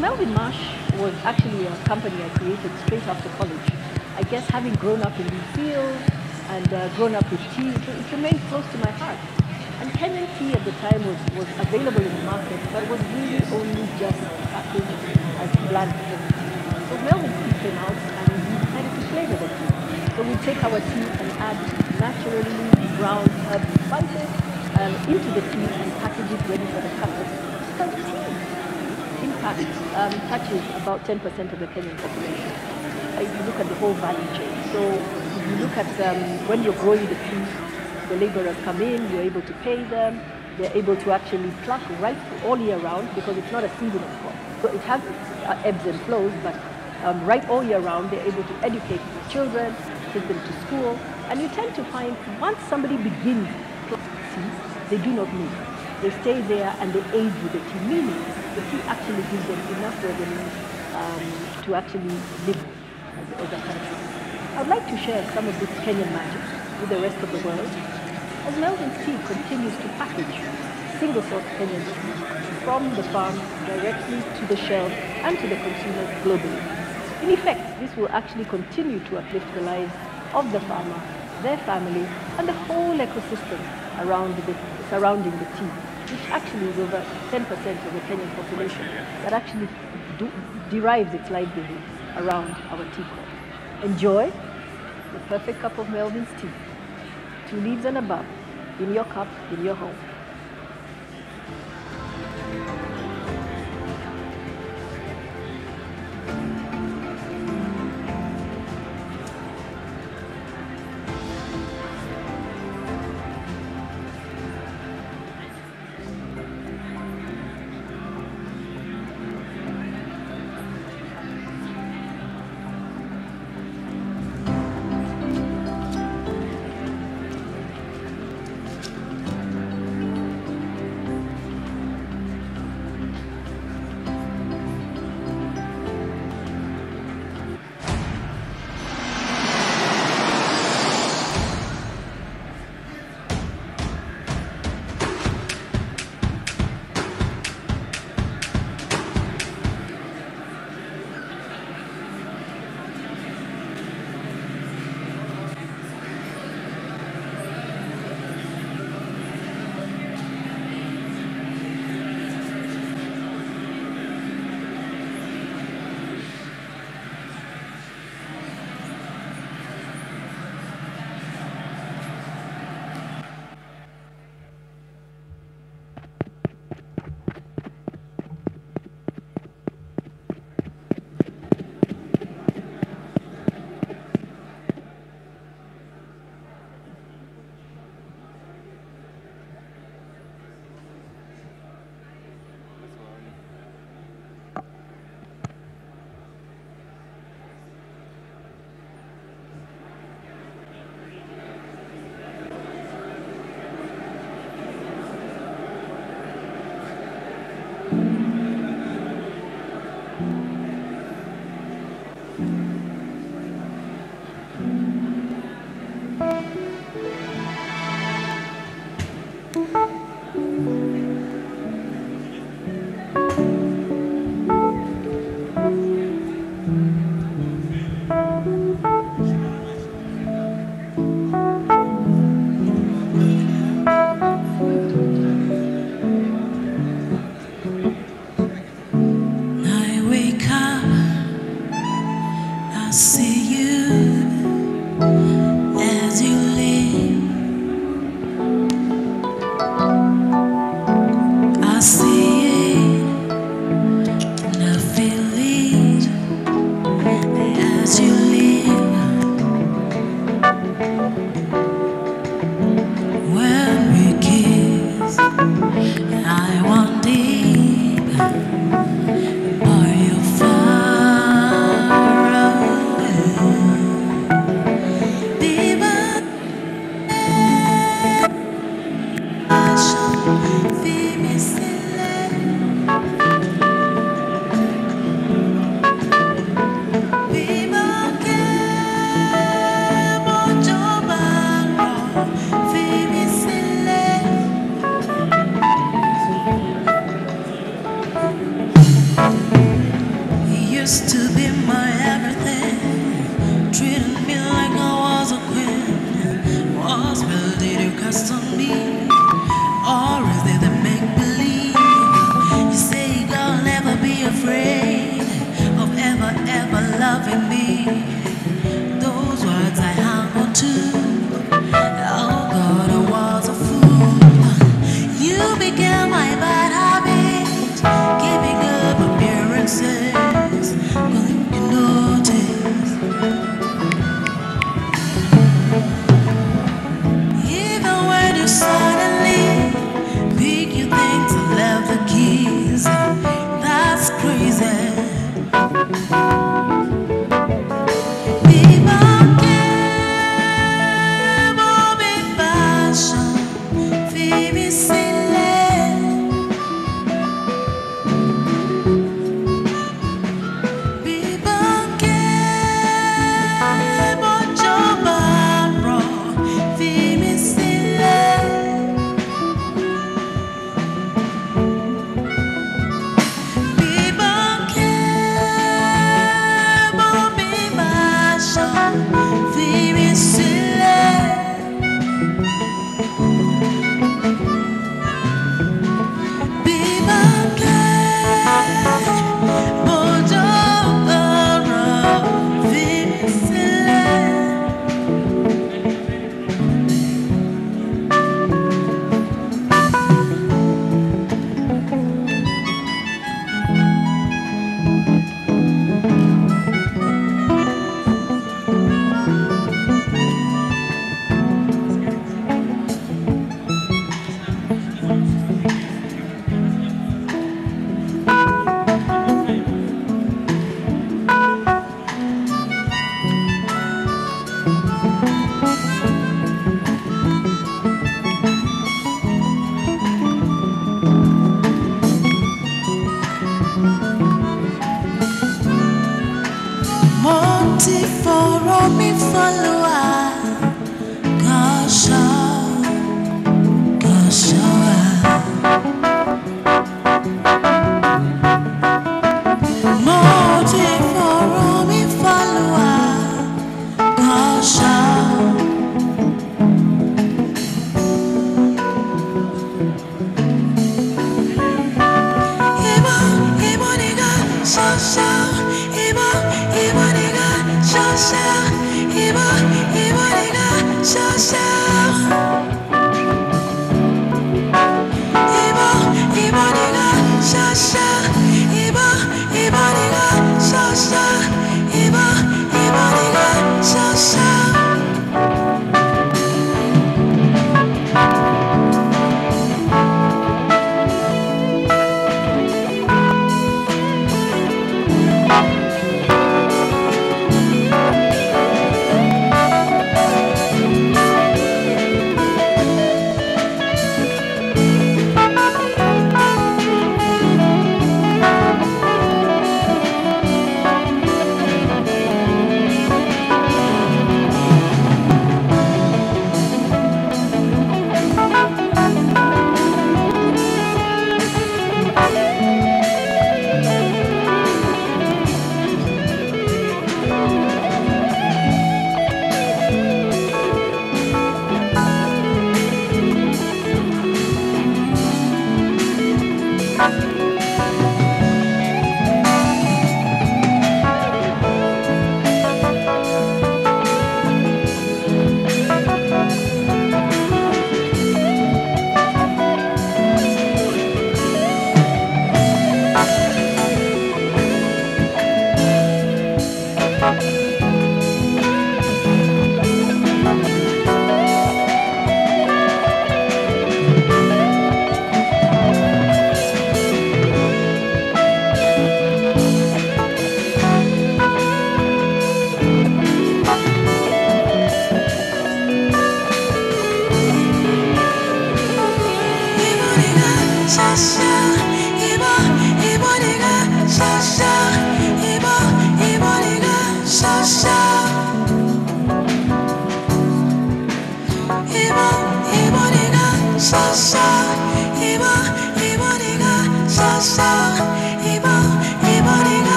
Melvin Marsh was actually a company I created straight after college. I guess having grown up in these fields and grown up with tea, it remained close to my heart. And Kenyan tea at the time was available in the market, but was really only just packaged as bland tea. So Melvin tea came out and we decided to flavor the tea. So we take our tea and add naturally ground herb spices into the tea and package it ready for the customer. So tea touches about 10% of the Kenyan population. If you look at the whole value chain. So if you look at when you're growing the tea, the laborers come in, you're able to pay them, they're able to actually pluck right all year round because it's not a seasonal crop. So it has ebbs and flows, but right all year round, they're able to educate the children, take them to school, and you tend to find once somebody begins plucking tea, they do not move. They stay there and they age with the tea, meaning the tea actually gives them enough revenue to actually live as a country. I'd like to share some of this Kenyan magic with the rest of the world as Melvin's tea continues to package single-source Kenyan tea from the farm directly to the shelf and to the consumers globally. In effect, this will actually continue to uplift the lives of the farmer, their family, and the whole ecosystem surrounding the tea, which actually is over 10% of the Kenyan population that actually derives its livelihood around our tea crop. Enjoy the perfect cup of Melvin's tea, 2 leaves and above, in your cup, in your home.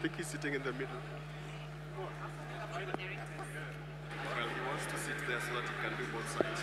think he's sitting in the middle. Well, he wants to sit there so that he can do both sides.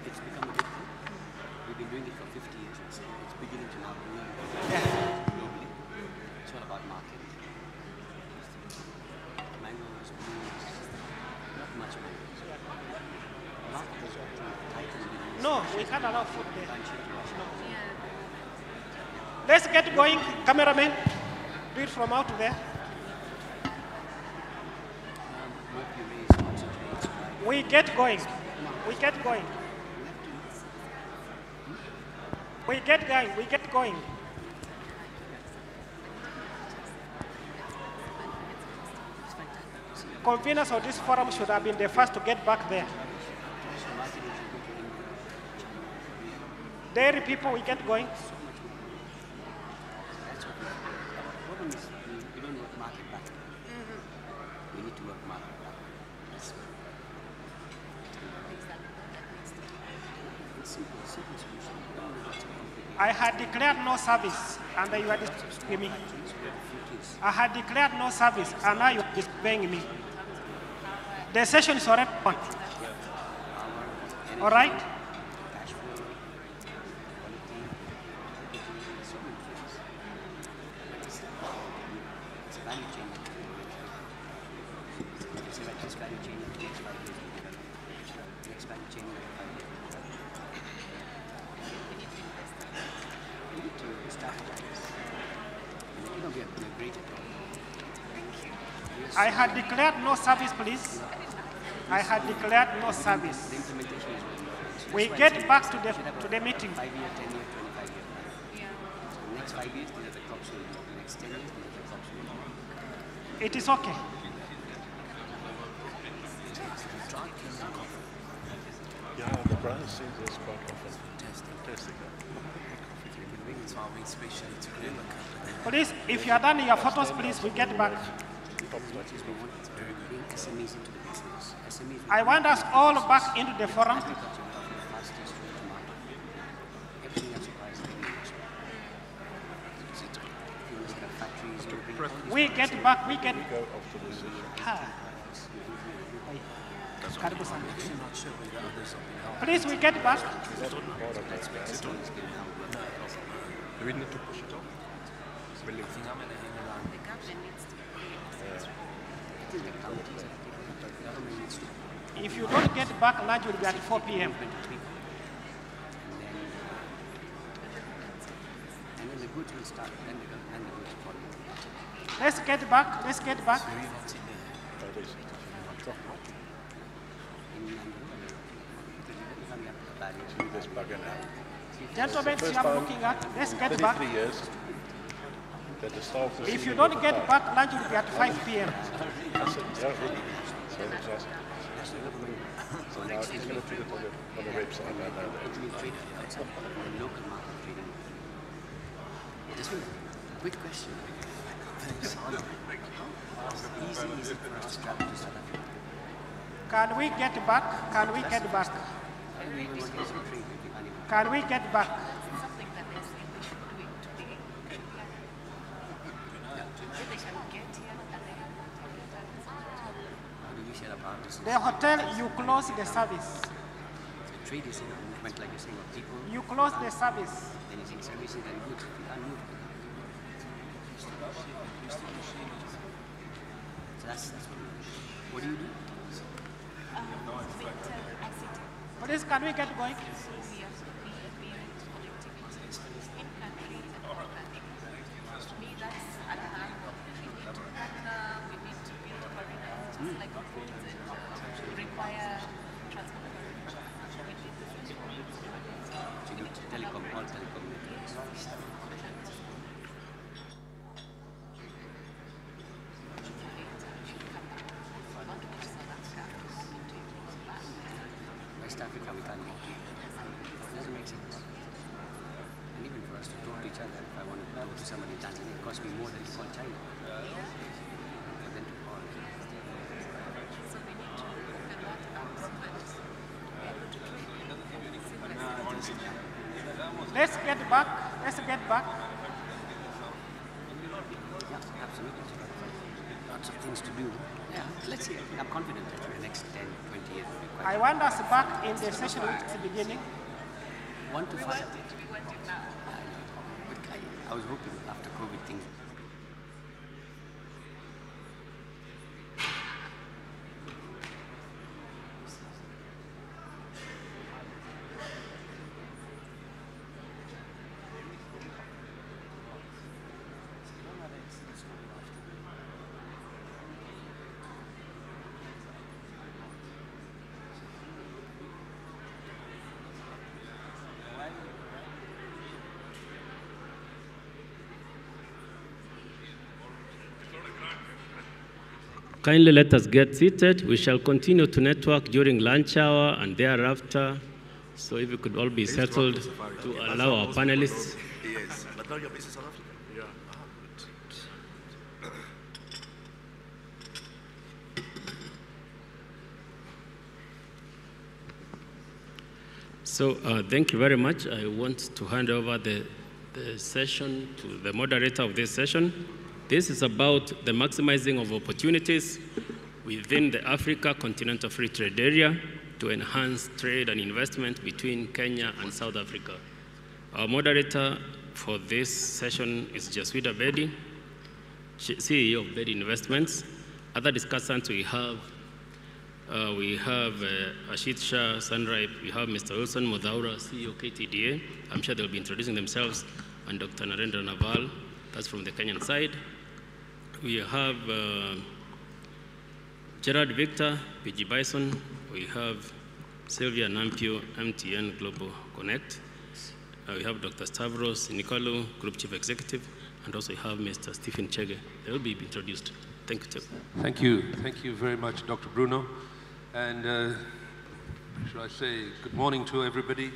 It's become a big thing. We've been doing it for 50 years, and so it's beginning to now grow globally. It's all about marketing. Mangoes, blues, not much mangoes. Market is tightened. No, we can't allow food there. No. Let's get going, cameraman. Do it from out there. We get going. We get going. We get going. We get going. Conveners of this forum should have been the first to get back there. Dairy people, we get going. We don't work market back. We need to work market back. It's simple solution. I had declared no service, and you are disobeying me. I had declared no service, and now you are disobeying me. The session is already on. All right? I had declared no service, please. I had declared no service. We get back to the meeting. 5 year, 10 year, 25 year. So the next 5 years, these are the crops will grow. The next 10 years, these are the crops will grow. It is okay. Yeah, the brother sees this quite often. Fantastic. Please, if you are done your photos, please, we get back. I want us all back into the forum. We get back, we get... Please, we get back. Do we need to push it off? If you don't get back, lunch will be at 4 p.m. And then the goods will start, and the goods follow. Let's get back, let's get back. Gentlemen, you are looking at, let's get back. If you don't get back, lunch will be at 5 p.m. So now you cannot trade it on the website. It will trade outside the local market trading. Just a quick question. It's easy for us to travel to South Africa. Can we get back? Can we get back? Can we get back? The hotel, you close the service. The trade is in a movement, like you're saying, of people. You close the service. Then you think service is very good. You can't move. So that's what do you do? Please, can we get going? West Africa, we can't walk. It doesn't make sense. And even for us to talk to each other, if I want to go to somebody in Tanzania, it costs me more than to call China. Than to call. Let's get back. Let's get back. Yeah, absolutely. Lots of things to do. Yeah, let's see. I'm confident that in the next 10, 20 years will be quite. I want us back in the session which is beginning. 1 to 5. I was hoping after COVID things. Kindly let us get seated. We shall continue to network during lunch hour and thereafter. So if we could all be settled to allow our panelists. Yes, but now you're based in South Africa? Yeah. So thank you very much. I want to hand over the session to the moderator of this session. This is about the maximizing of opportunities within the Africa Continental Free Trade Area to enhance trade and investment between Kenya and South Africa. Our moderator for this session is Jaswida Bedi, CEO of Bedi Investments. Other discussants we have Ashit Shah Sunripe, we have Mr. Wilson Modhaura, CEO KTDA. I'm sure they'll be introducing themselves, and Dr. Narendra Naval, that's from the Kenyan side. We have Gerard Victor, PG Bison. We have Sylvia Nampio, MTN Global Connect. We have Dr. Stavros Nikolou, Group Chief Executive, and also we have Mr. Stephen Chege. They will be introduced. Thank you, Tim. Thank you. Thank you very much, Dr. Bruno. And should I say good morning to everybody.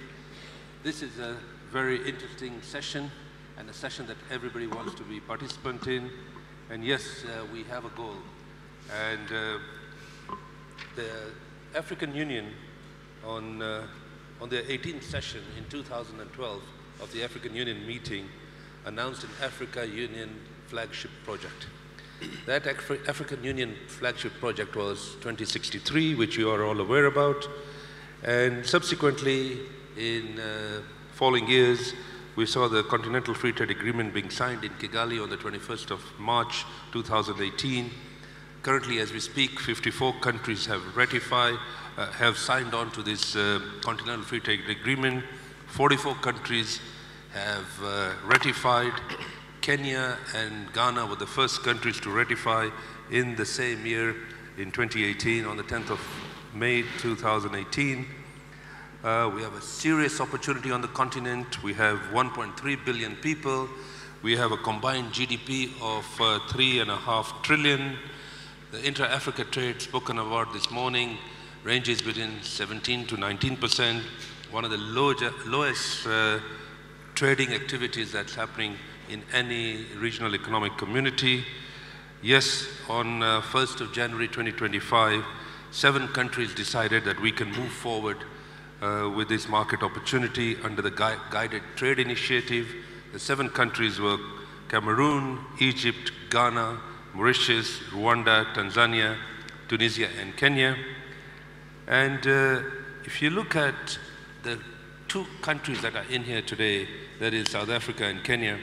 This is a very interesting session and a session that everybody wants to be participant in. And yes, we have a goal. And the African Union on their 18th session in 2012 of the African Union meeting announced an Africa Union flagship project. That African Union flagship project was 2063, which you are all aware about. And subsequently, in following years, we saw the Continental Free Trade Agreement being signed in Kigali on the 21st of March 2018. Currently, as we speak, 54 countries have signed on to this Continental Free Trade Agreement. 44 countries have ratified. Kenya and Ghana were the first countries to ratify in the same year in 2018, on the 10th of May 2018. We have a serious opportunity on the continent. We have 1.3 billion people. We have a combined GDP of 3.5 trillion. The intra-Africa trade spoken about this morning ranges between 17 to 19%, one of the lowest trading activities that's happening in any regional economic community. Yes, on 1st of January 2025, 7 countries decided that we can move forward with this market opportunity under the Guided Trade Initiative. The 7 countries were Cameroon, Egypt, Ghana, Mauritius, Rwanda, Tanzania, Tunisia, and Kenya. And if you look at the 2 countries that are in here today, that is South Africa and Kenya,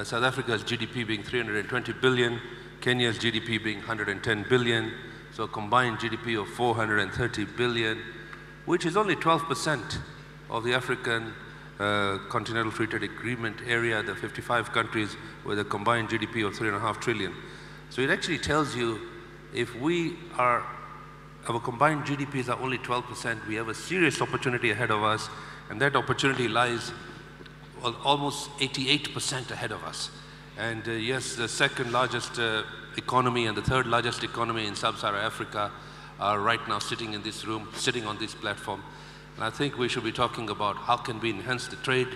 South Africa's GDP being 320 billion, Kenya's GDP being 110 billion, so a combined GDP of 430 billion, which is only 12% of the African Continental Free Trade Agreement area, the 55 countries with a combined GDP of 3.5 trillion. So it actually tells you if our combined GDPs are only 12%, we have a serious opportunity ahead of us, and that opportunity lies almost 88% ahead of us. And yes, the second largest economy and the third largest economy in Sub-Saharan Africa are right now sitting in this room, sitting on this platform. And I think we should be talking about how can we enhance the trade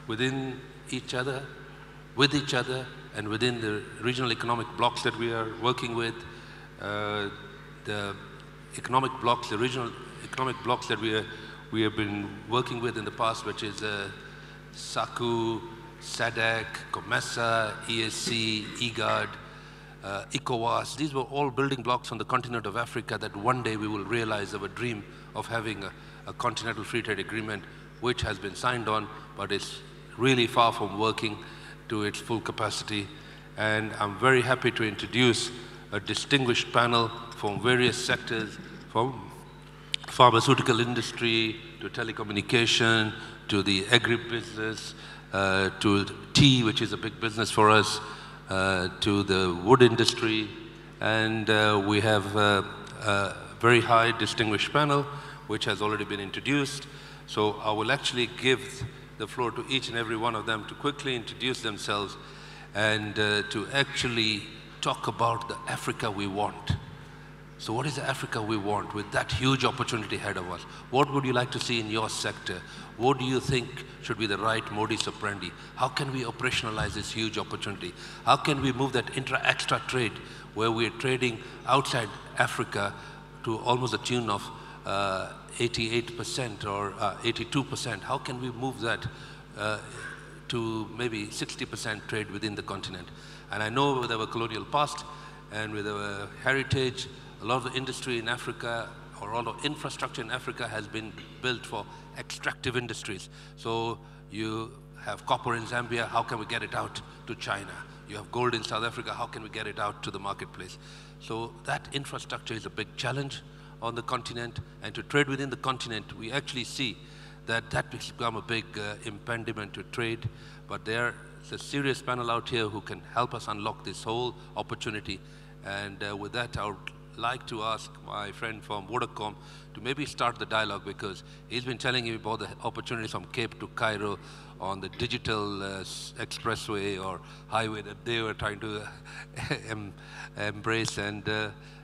within each other, with each other, and within the regional economic blocks that we are working with, the economic blocks, the regional economic blocks that we have been working with in the past, which is SACU, SADC, COMESA, ESC, IGAD, ECOWAS. These were all building blocks on the continent of Africa that one day we will realize our dream of having a continental free trade agreement, which has been signed on, but it's really far from working to its full capacity. And I'm very happy to introduce a distinguished panel from various sectors, from pharmaceutical industry to telecommunication to the agribusiness, to tea, which is a big business for us, to the wood industry. And we have a very high distinguished panel, which has already been introduced. So I will actually give the floor to each and every one of them to quickly introduce themselves and to actually talk about the Africa we want. So what is the Africa we want with that huge opportunity ahead of us? What would you like to see in your sector? What do you think should be the right modus operandi? How can we operationalize this huge opportunity? How can we move that intra-extra trade where we're trading outside Africa to almost a tune of 88% or 82%? How can we move that to maybe 60% trade within the continent? And I know with our colonial past and with our heritage, a lot of the industry in Africa, or all the infrastructure in Africa has been built for extractive industries. So you have copper in Zambia, how can we get it out to China? You have gold in South Africa, how can we get it out to the marketplace? So that infrastructure is a big challenge on the continent, and to trade within the continent, we actually see that that has become a big impediment to trade, but there's a serious panel out here who can help us unlock this whole opportunity. And with that, I would like to ask my friend from Vodacom to maybe start the dialogue, because he's been telling me about the opportunities from Cape to Cairo on the digital expressway or highway that they were trying to embrace. And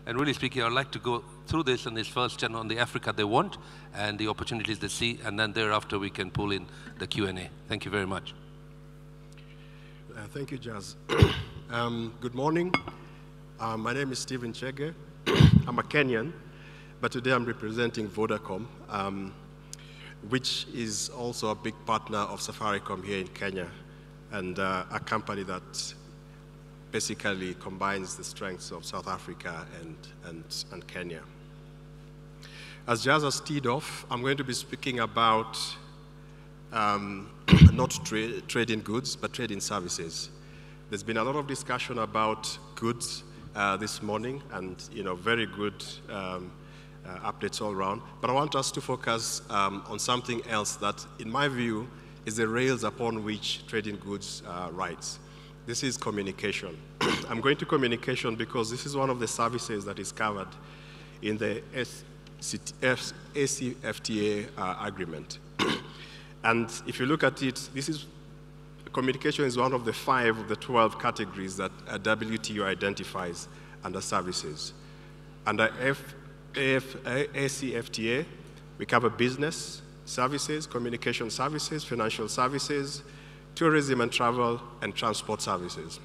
really speaking, I'd like to go through this in this first channel on the Africa they want and the opportunities they see, and then thereafter we can pull in the Q&A. Thank you very much. Thank you, Jazz. Good morning. My name is Stephen Chege. I'm a Kenyan, but today I'm representing Vodacom, which is also a big partner of Safaricom here in Kenya, and a company that basically combines the strengths of South Africa and Kenya. As Jazz has teed off, I'm going to be speaking about not trade in goods, but trade in services. There's been a lot of discussion about goods this morning, and very good updates all around. But I want us to focus on something else that, in my view, is the rails upon which trade in goods rides. This is communication. I'm going to communication because this is one of the services that is covered in the ACFTA agreement. And if you look at it, communication is one of the 5 of the 12 categories that WTO identifies under services. Under ACFTA, we cover business, services, communication services, financial services, tourism and travel, and transport services.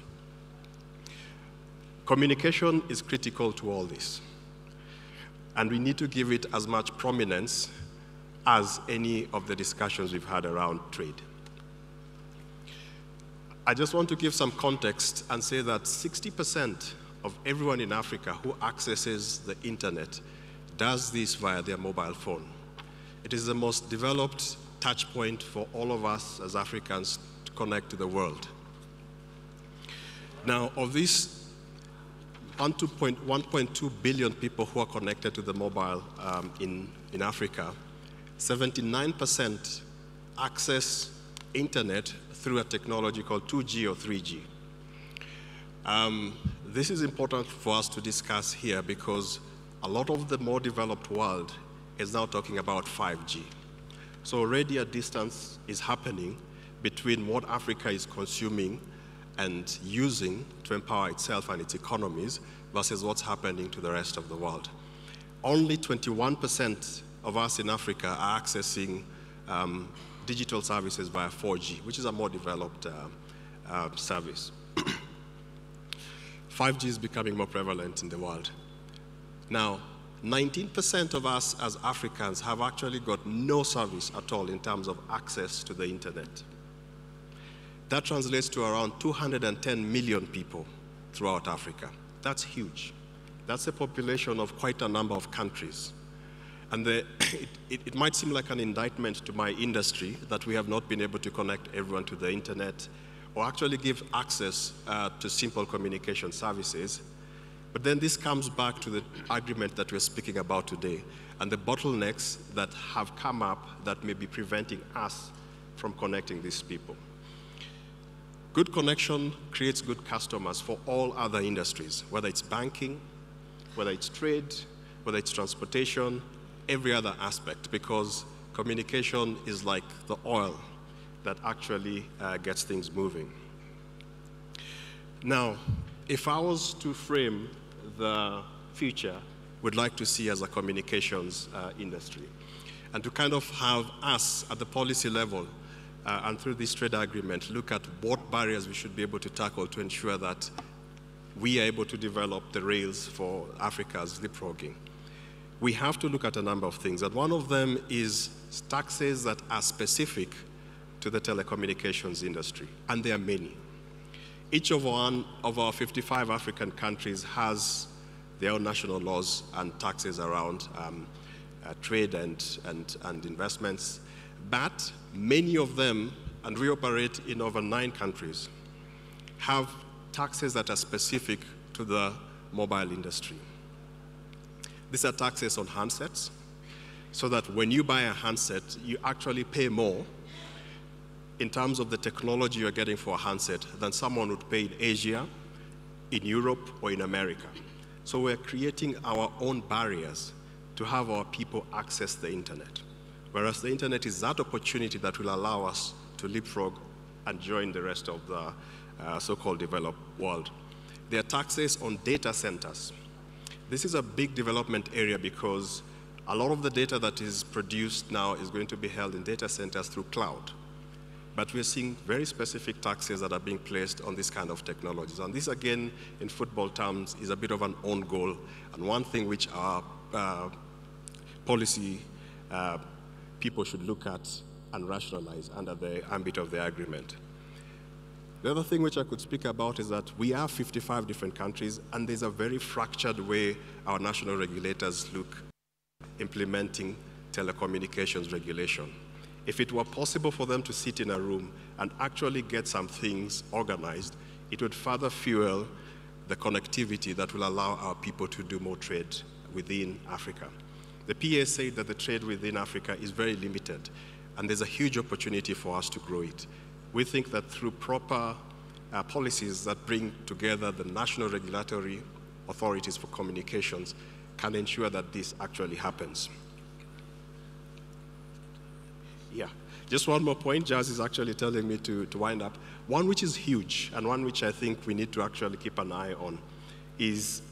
Communication is critical to all this, and we need to give it as much prominence as any of the discussions we've had around trade. I just want to give some context and say that 60% of everyone in Africa who accesses the internet does this via their mobile phone. It is the most developed touch point for all of us as Africans to connect to the world. Now, of these 1.2 billion people who are connected to the mobile in Africa, 79% access internet through a technology called 2G or 3G. This is important for us to discuss here because a lot of the more developed world is now talking about 5G. So already a distance is happening between what Africa is consuming and using to empower itself and its economies versus what's happening to the rest of the world. Only 21% of us in Africa are accessing digital services via 4G, which is a more developed service. 5G is becoming more prevalent in the world. Now, 19% of us as Africans have actually got no service at all in terms of access to the internet. That translates to around 210 million people throughout Africa. That's huge. That's a population of quite a number of countries. And it might seem like an indictment to my industry that we have not been able to connect everyone to the internet or actually give access to simple communication services. But then this comes back to the agreement that we're speaking about today and the bottlenecks that have come up that may be preventing us from connecting these people. Good connection creates good customers for all other industries, whether it's banking, whether it's trade, whether it's transportation, every other aspect, because communication is like the oil that actually gets things moving. Now, if I was to frame the future we'd like to see as a communications industry, and to kind of have us at the policy level and through this trade agreement look at what barriers we should be able to tackle to ensure that we are able to develop the rails for Africa's leapfrogging. We have to look at a number of things, and one of them is taxes that are specific to the telecommunications industry, and there are many. Each of our 55 African countries has their own national laws and taxes around trade and investments, but many of them, and we operate in over 9 countries, have taxes that are specific to the mobile industry. These are taxes on handsets, so that when you buy a handset, you actually pay more in terms of the technology you're getting for a handset than someone would pay in Asia, in Europe, or in America. So we're creating our own barriers to have our people access the internet, whereas the internet is that opportunity that will allow us to leapfrog and join the rest of the so-called developed world. There are taxes on data centers. This is a big development area because a lot of the data that is produced now is going to be held in data centers through cloud. But we're seeing very specific taxes that are being placed on this kind of technologies. And this, again, in football terms, is a bit of an own goal, and one thing which our policy people should look at and rationalize under the ambit of the agreement. The other thing which I could speak about is that we are 55 different countries, and there's a very fractured way our national regulators look implementing telecommunications regulation. If it were possible for them to sit in a room and actually get some things organized, it would further fuel the connectivity that will allow our people to do more trade within Africa. The PA said that the trade within Africa is very limited, and there's a huge opportunity for us to grow it. We think that through proper policies that bring together the national regulatory authorities for communications can ensure that this actually happens. Yeah, just one more point. Jazz is actually telling me to wind up. One which is huge, and one which I think we need to actually keep an eye on, is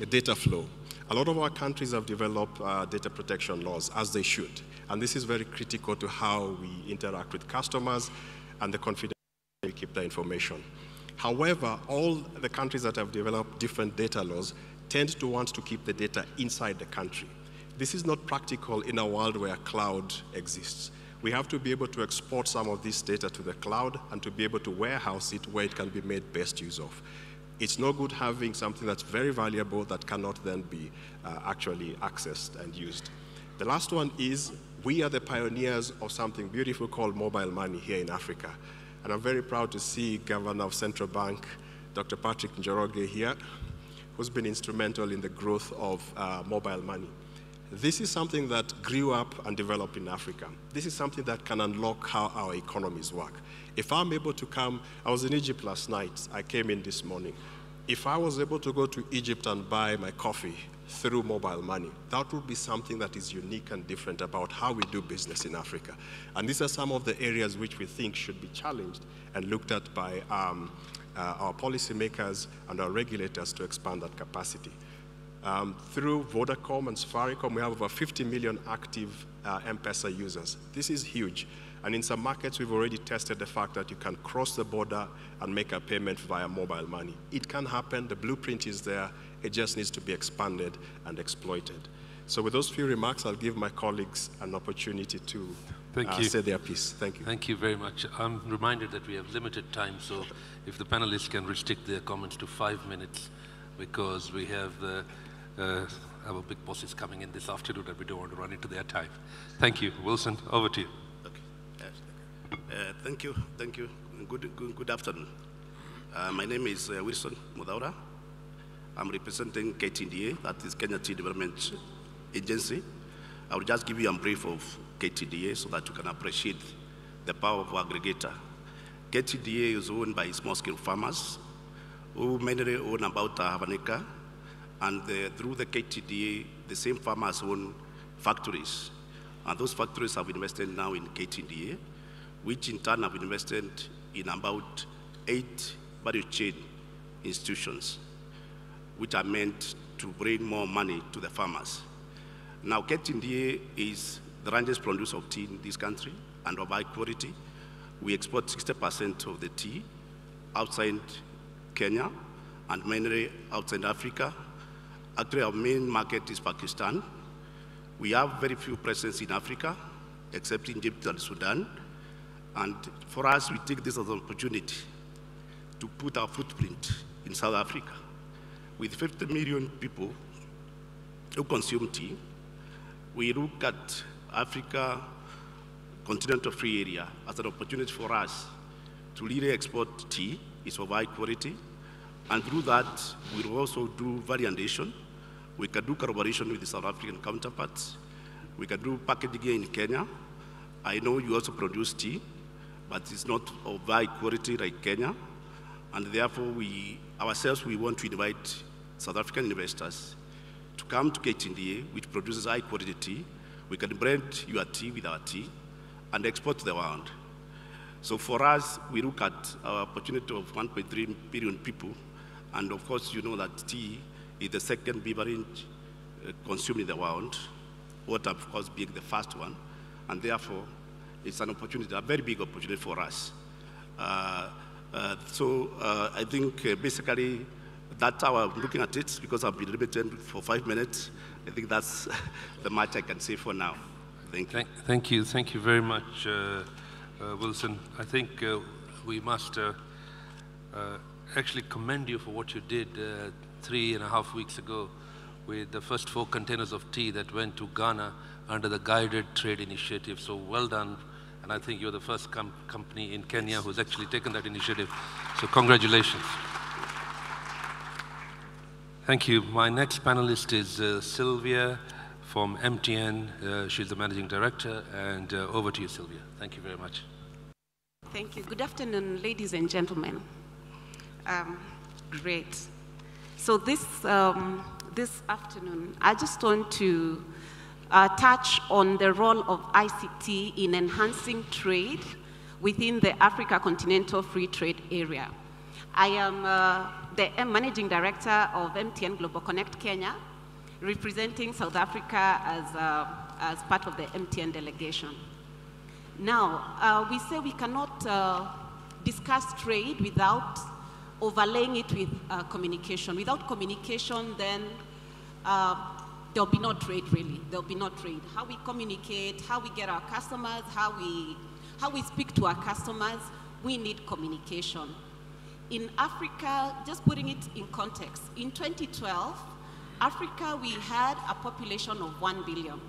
data flow. A lot of our countries have developed data protection laws, as they should. And this is very critical to how we interact with customers and the confidentiality we keep the information. However, all the countries that have developed different data laws tend to want to keep the data inside the country. This is not practical in a world where cloud exists. We have to be able to export some of this data to the cloud and to be able to warehouse it where it can be made best use of. It's no good having something that's very valuable that cannot then be actually accessed and used. The last one is, we are the pioneers of something beautiful called mobile money here in Africa. And I'm very proud to see Governor of Central Bank, Dr. Patrick Njoroge here, who's been instrumental in the growth of mobile money. This is something that grew up and developed in Africa. This is something that can unlock how our economies work. If I'm able to come, I was in Egypt last night, I came in this morning. If I was able to go to Egypt and buy my coffee through mobile money, that would be something that is unique and different about how we do business in Africa. And these are some of the areas which we think should be challenged and looked at by our policymakers and our regulators to expand that capacity. Through Vodacom and Safaricom, we have over 50 million active M-Pesa users. This is huge. And in some markets, we've already tested the fact that you can cross the border and make a payment via mobile money. It can happen. The blueprint is there. It just needs to be expanded and exploited. So with those few remarks, I'll give my colleagues an opportunity to say their piece. Thank you. Thank you very much. I'm reminded that we have limited time, so if the panelists can restrict their comments to 5 minutes, because we have our big bosses coming in this afternoon and we don't want to run into their time. Thank you. Wilson, over to you. Thank you. Good afternoon. My name is Wilson Mudaura. I'm representing KTDA, that is Kenya Tea Development Agency. I will just give you a brief of KTDA so that you can appreciate the power of aggregator. KTDA is owned by small-scale farmers who mainly own about half an acre, and through the KTDA, the same farmers own factories. And those factories have invested now in KTDA, which in turn have invested in about 8 value chain institutions, which are meant to bring more money to the farmers. Now, KTDA is the largest producer of tea in this country and of high quality. We export 60% of the tea outside Kenya and mainly outside Africa. Actually, our main market is Pakistan. We have very few presence in Africa, except in Egypt and Sudan. And for us, we take this as an opportunity to put our footprint in South Africa. With 50 million people who consume tea, we look at Africa continental free area as an opportunity for us to really export tea. It's of high quality. And through that, we'll also do variation. We can do collaboration with the South African counterparts. We can do packaging here in Kenya. I know you also produce tea, but it's not of high quality like Kenya. And therefore, we want to invite South African investors to come to KTDA, which produces high quality tea. We can blend your tea with our tea and export to the world. So for us, we look at our opportunity of 1.3 billion people. And of course, you know that tea is the second beverage consumed in the world, water, of course, being the first one. And therefore, it's an opportunity, a very big opportunity for us. I think basically that's how I'm looking at it, because I've been limited for 5 minutes. I think that's the much I can say for now. Thank you. Thank you very much, Wilson. I think we must actually commend you for what you did 3.5 weeks ago with the first 4 containers of tea that went to Ghana under the Guided Trade Initiative. So well done. And I think you're the first company in Kenya who's actually taken that initiative. So congratulations. Thank you. My next panelist is Sylvia from MTN. She's the managing director. And over to you, Sylvia. Thank you very much. Thank you. Good afternoon, ladies and gentlemen. Great. So this afternoon, I just want to touch on the role of ICT in enhancing trade within the Africa Continental Free Trade Area. I am the managing director of MTN Global Connect Kenya, representing South Africa as part of the MTN delegation. Now, we say we cannot discuss trade without overlaying it with communication. Without communication, then there'll be no trade, really. There'll be no trade. How we communicate, how we get our customers, how we speak to our customers, we need communication. In Africa, just putting it in context, in 2012, Africa, we had a population of 1 billion.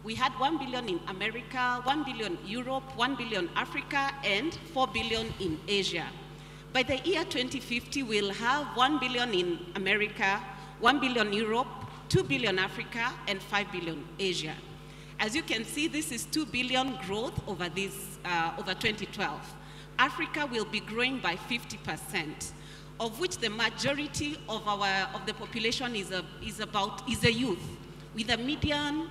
We had 1 billion in America, 1 billion Europe, 1 billion Africa, and 4 billion in Asia. By the year 2050, we'll have 1 billion in America, 1 billion Europe, 2 billion Africa, and 5 billion Asia. As you can see, this is 2 billion growth over over 2012. Africa will be growing by 50%, of which the majority of the population is a youth, with a median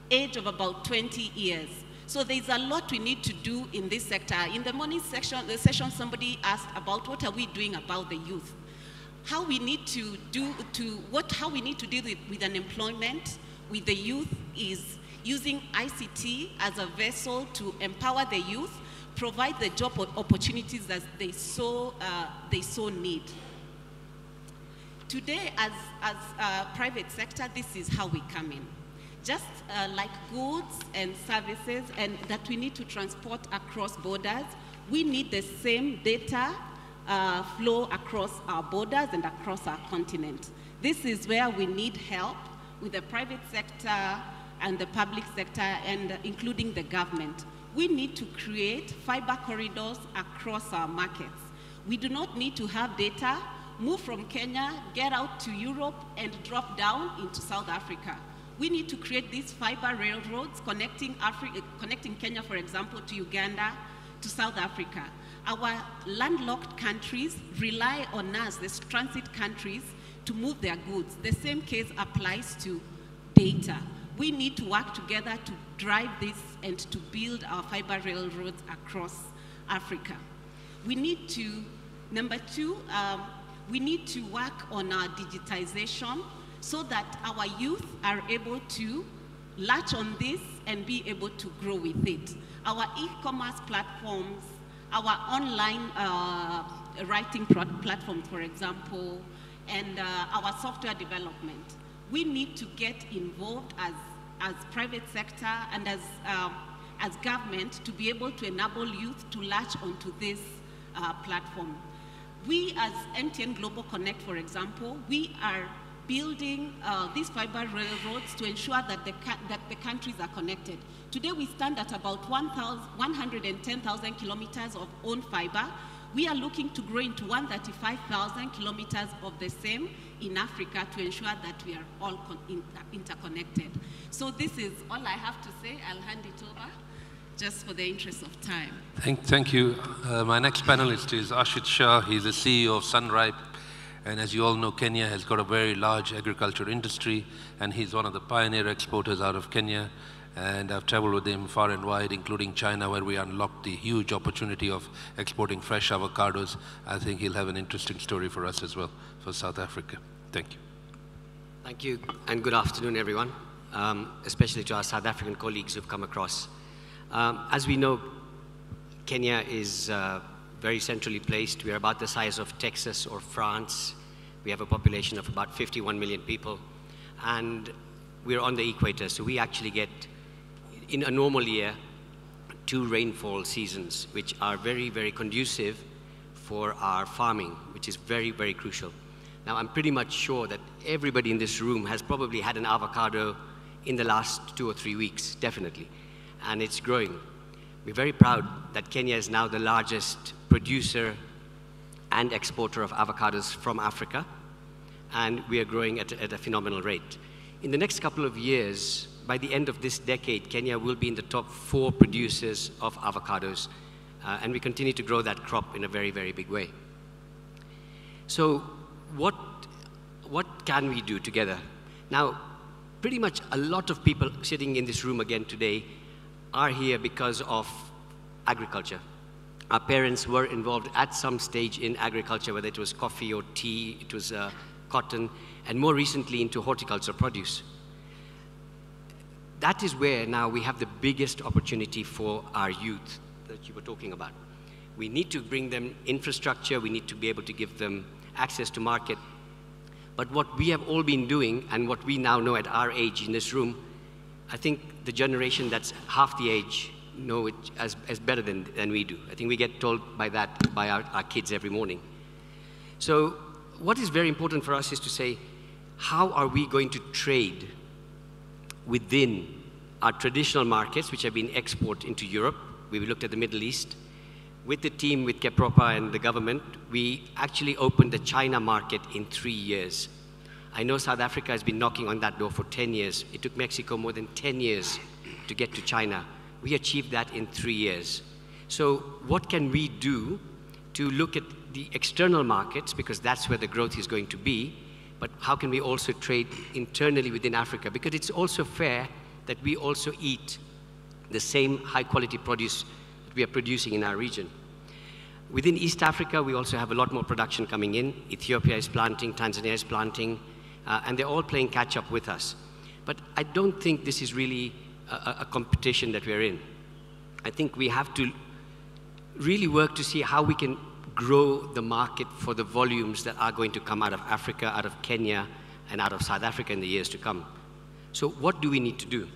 age of about 20 years. So there's a lot we need to do in this sector. In the morning session, somebody asked about what are we doing about the youth. How we need to deal with unemployment with the youth is using ICT as a vessel to empower the youth, provide the job opportunities that they so need. Today, as private sector, this is how we come in. Just like goods and services and that we need to transport across borders, we need the same data flow across our borders and across our continent. This is where we need help with the private sector and the public sector, and including the government. We need to create fiber corridors across our markets. We do not need to have data move from Kenya, get out to Europe, and drop down into South Africa. We need to create these fiber railroads connecting Kenya, for example, to Uganda, to South Africa. Our landlocked countries rely on us, these transit countries, to move their goods. The same case applies to data. We need to work together to drive this and to build our fiber railroads across Africa. We need to, number two, we need to work on our digitization so that our youth are able to latch on this and be able to grow with it. Our e-commerce platforms, our online writing platforms, for example, and our software development. We need to get involved as private sector and as government to be able to enable youth to latch onto this platform. We as MTN Global Connect, for example, we are building these fiber railroads to ensure that the countries are connected. Today we stand at about 110,000 kilometers of own fiber. We are looking to grow into 135,000 kilometers of the same in Africa to ensure that we are all interconnected. So this is all I have to say. I'll hand it over just for the interest of time. Thank you. My next panelist is Ashit Shah. He's the CEO of Sunripe. And as you all know, Kenya has got a very large agriculture industry, and he's one of the pioneer exporters out of Kenya. And I've traveled with him far and wide, including China, where we unlocked the huge opportunity of exporting fresh avocados. I think he'll have an interesting story for us as well, for South Africa. Thank you. Thank you, and good afternoon, everyone, especially to our South African colleagues who've come across. As we know, Kenya is very centrally placed. We are about the size of Texas or France. We have a population of about 51 million people, and we're on the equator, so we actually get, in a normal year, 2 rainfall seasons, which are very, very conducive for our farming, which is very, very crucial. Now, I'm pretty much sure that everybody in this room has probably had an avocado in the last 2 or 3 weeks, definitely, and it's growing. We're very proud that Kenya is now the largest producer and exporter of avocados from Africa, and we are growing at a phenomenal rate. In the next couple of years, by the end of this decade, Kenya will be in the top 4 producers of avocados, and we continue to grow that crop in a very, very big way. So what can we do together? Now, pretty much a lot of people sitting in this room again today are here because of agriculture. Our parents were involved at some stage in agriculture, whether it was coffee or tea, it was cotton, and more recently into horticulture produce. That is where now we have the biggest opportunity for our youth that you were talking about. We need to bring them infrastructure, we need to be able to give them access to market. But what we have all been doing, and what we now know at our age in this room, I think the generation that's half the age know it as better than we do. I think we get told by that by our kids every morning. So what is very important for us is to say, how are we going to trade within our traditional markets, which have been export into Europe? We looked at the Middle East. With the team, with Kepropa and the government, we actually opened the China market in 3 years. I know South Africa has been knocking on that door for 10 years. It took Mexico more than 10 years to get to China. We achieved that in 3 years. So what can we do to look at the external markets, because that's where the growth is going to be, but how can we also trade internally within Africa? Because it's also fair that we also eat the same high-quality produce that we are producing in our region. Within East Africa, we also have a lot more production coming in. Ethiopia is planting, Tanzania is planting, and they're all playing catch-up with us. But I don't think this is really a competition that we're in. I think we have to really work to see how we can grow the market for the volumes that are going to come out of Africa, out of Kenya, and out of South Africa in the years to come. So what do we need to do?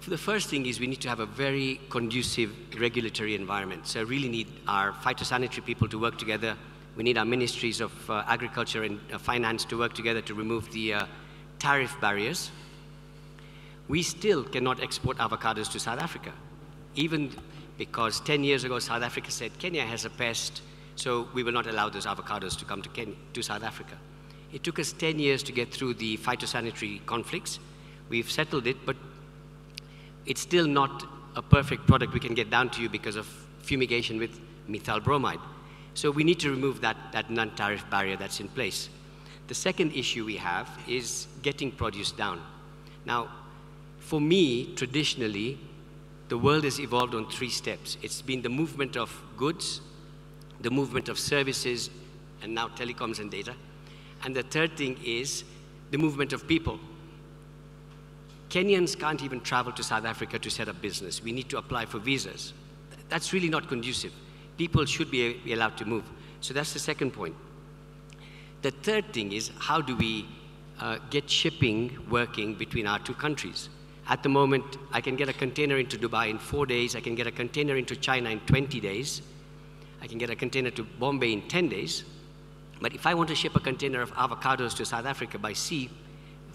The first thing is we need to have a very conducive regulatory environment. So I really need our phytosanitary people to work together. We need our ministries of agriculture and finance to work together to remove the tariff barriers. We still cannot export avocados to South Africa, even because 10 years ago South Africa said Kenya has a pest, so we will not allow those avocados to come to South Africa. It took us 10 years to get through the phytosanitary conflicts. We've settled it, but it's still not a perfect product we can get down to you because of fumigation with methyl bromide. So we need to remove that non-tariff barrier that's in place. The second issue we have is getting produce down. Now, for me, traditionally, the world has evolved on 3 steps. It's been the movement of goods, the movement of services, and now telecoms and data. And the third thing is the movement of people. Kenyans can't even travel to South Africa to set up business. We need to apply for visas. That's really not conducive. People should be allowed to move. So that's the second point. The third thing is, how do we get shipping working between our 2 countries? At the moment, I can get a container into Dubai in 4 days. I can get a container into China in 20 days. I can get a container to Bombay in 10 days. But if I want to ship a container of avocados to South Africa by sea,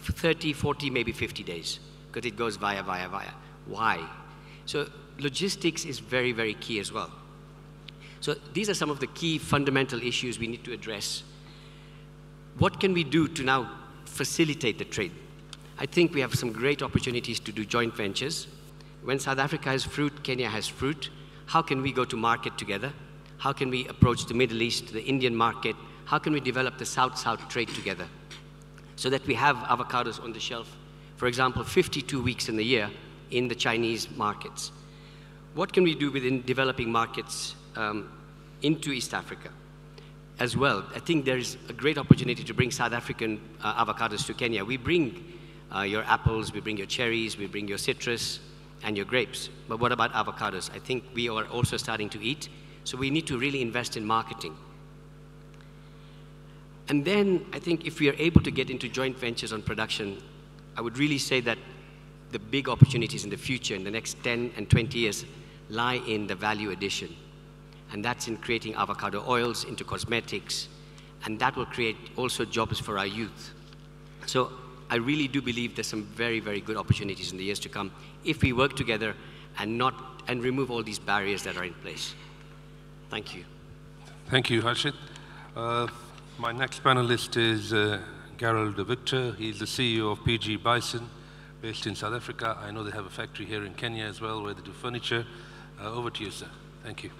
30, 40, maybe 50 days, because it goes via. Why? So logistics is very, very key as well. So these are some of the key fundamental issues we need to address. What can we do to now facilitate the trade? I think we have some great opportunities to do joint ventures. When South Africa has fruit, Kenya has fruit, how can we go to market together? How can we approach the Middle East, the Indian market? How can we develop the South-South trade together so that we have avocados on the shelf, for example, 52 weeks in the year in the Chinese markets? What can we do within developing markets into East Africa as well? I think there is a great opportunity to bring South African avocados to Kenya. We bring your apples, we bring your cherries, we bring your citrus and your grapes. But what about avocados? I think we are also starting to eat, so we need to really invest in marketing. And then I think if we are able to get into joint ventures on production, I would really say that the big opportunities in the future, in the next 10 and 20 years, lie in the value addition. And that's in creating avocado oils into cosmetics, and that will create also jobs for our youth. So I really do believe there's some very, very good opportunities in the years to come if we work together and remove all these barriers that are in place. Thank you. Thank you, Harshit. My next panelist is Gerald de Victor. He's the CEO of PG Bison, based in South Africa. I know they have a factory here in Kenya as well, where they do furniture. Over to you, sir. Thank you.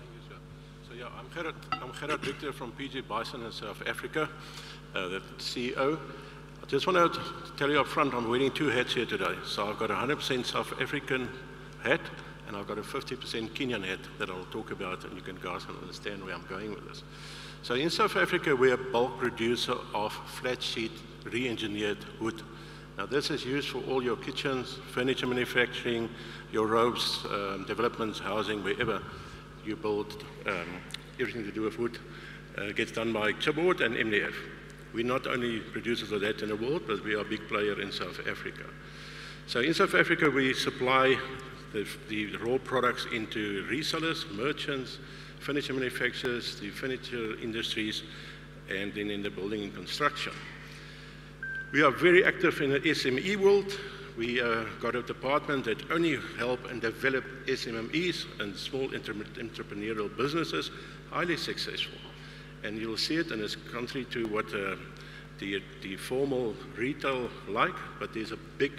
So yeah, I'm Gerald Victor from PG Bison in South Africa, the CEO. I just want to tell you up front, I'm wearing 2 hats here today. So I've got a 100% South African hat, and I've got a 50% Kenyan hat that I'll talk about, and you can guys understand where I'm going with this. So in South Africa, we're a bulk producer of flat sheet re-engineered wood. Now this is used for all your kitchens, furniture manufacturing, your robes, developments, housing, wherever you build, everything to do with wood gets done by Chipboard and MDF. We're not only producers of that in the world, but we are a big player in South Africa. So in South Africa, we supply the raw products into resellers, merchants, furniture manufacturers, the furniture industries, and then in the building and construction. We are very active in the SME world. We got a department that only help and develop SMEs and small entrepreneurial businesses, highly successful. And you'll see it, and it's contrary to what the formal retail like, but there's a big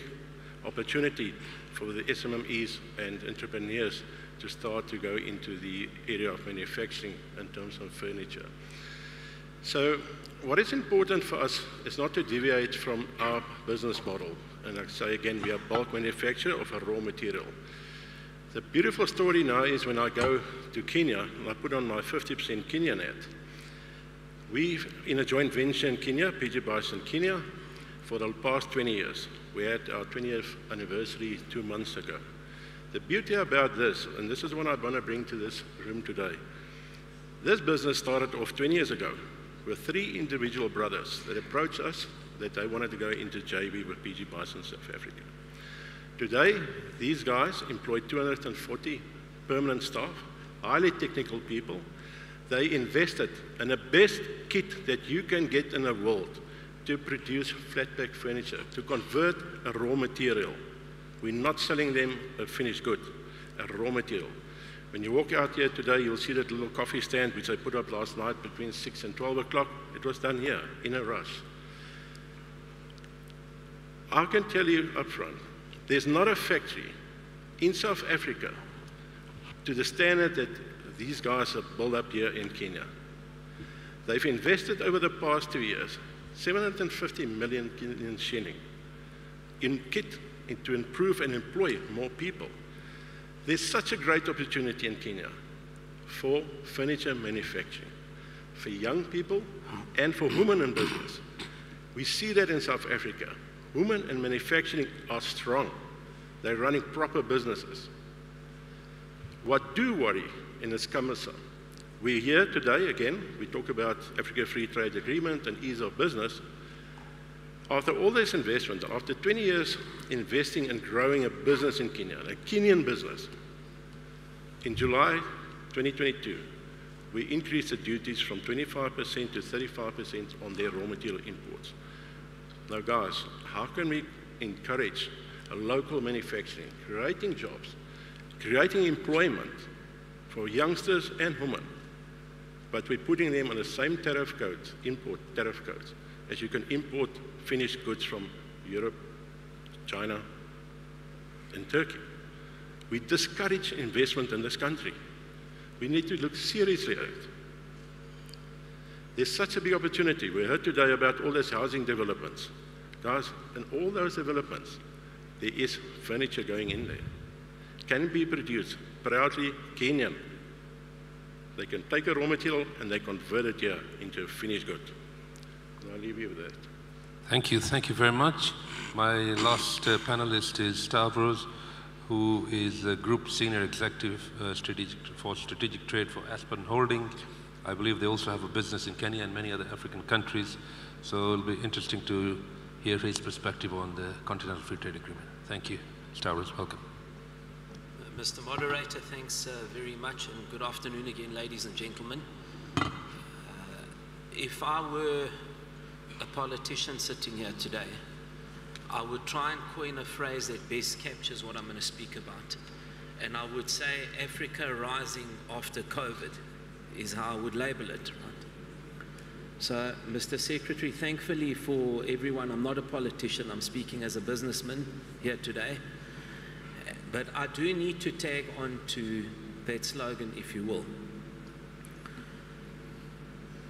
opportunity for the SMEs and entrepreneurs to start to go into the area of manufacturing in terms of furniture. So what is important for us is not to deviate from our business model. And like I say again, we are bulk manufacturer of a raw material. The beautiful story now is when I go to Kenya, and I put on my 50% Kenyan hat. We've in a joint venture in Kenya, PG Bison Kenya, for the past 20 years. We had our 20th anniversary 2 months ago. The beauty about this, and this is what I want to bring to this room today, this business started off 20 years ago with 3 individual brothers that approached us that they wanted to go into JV with PG Bison South Africa. Today, these guys employ 240 permanent staff, highly technical people. They invested in the best kit that you can get in the world to produce flat pack furniture, to convert a raw material. We're not selling them a finished good, a raw material. When you walk out here today, you'll see that little coffee stand which I put up last night between 6 and 12 o'clock. It was done here, in a rush. I can tell you up front, there's not a factory in South Africa to the standard that these guys have built up here in Kenya. They've invested over the past 2 years 750 million Kenyan shilling in kit to improve and employ more people. There's such a great opportunity in Kenya for furniture manufacturing, for young people and for women in business. We see that in South Africa. Women in manufacturing are strong. They're running proper businesses. What do worry in this cumbersome? We're here today, again, we talk about Africa Free Trade Agreement and ease of business. After all this investment, after 20 years investing and growing a business in Kenya, a Kenyan business, in July 2022, we increased the duties from 25% to 35% on their raw material imports. Now guys, how can we encourage a local manufacturing, creating jobs, creating employment for youngsters and women, but we're putting them on the same tariff codes, import tariff codes, as you can import finished goods from Europe, China, and Turkey. We discourage investment in this country. We need to look seriously at it. There's such a big opportunity. We heard today about all these housing developments. Guys, in all those developments, there is furniture going in there. Can be produced, proudly Kenyan. They can take a raw material and they convert it here into a finished good. And I'll leave you with that. Thank you very much. My last panelist is Stavros, who is a Group Senior Executive for Strategic Trade for Aspen Holding. I believe they also have a business in Kenya and many other African countries, so it'll be interesting to hear his perspective on the Continental Free Trade Agreement. Thank you. Stavros, welcome. Mr. Moderator, thanks very much, and good afternoon again, ladies and gentlemen. If I were a politician sitting here today, I would try and coin a phrase that best captures what I'm going to speak about. And I would say Africa rising after COVID is how I would label it. Right? So, Mr. Secretary, thankfully for everyone, I'm not a politician, I'm speaking as a businessman here today. But I do need to tag on to that slogan, if you will.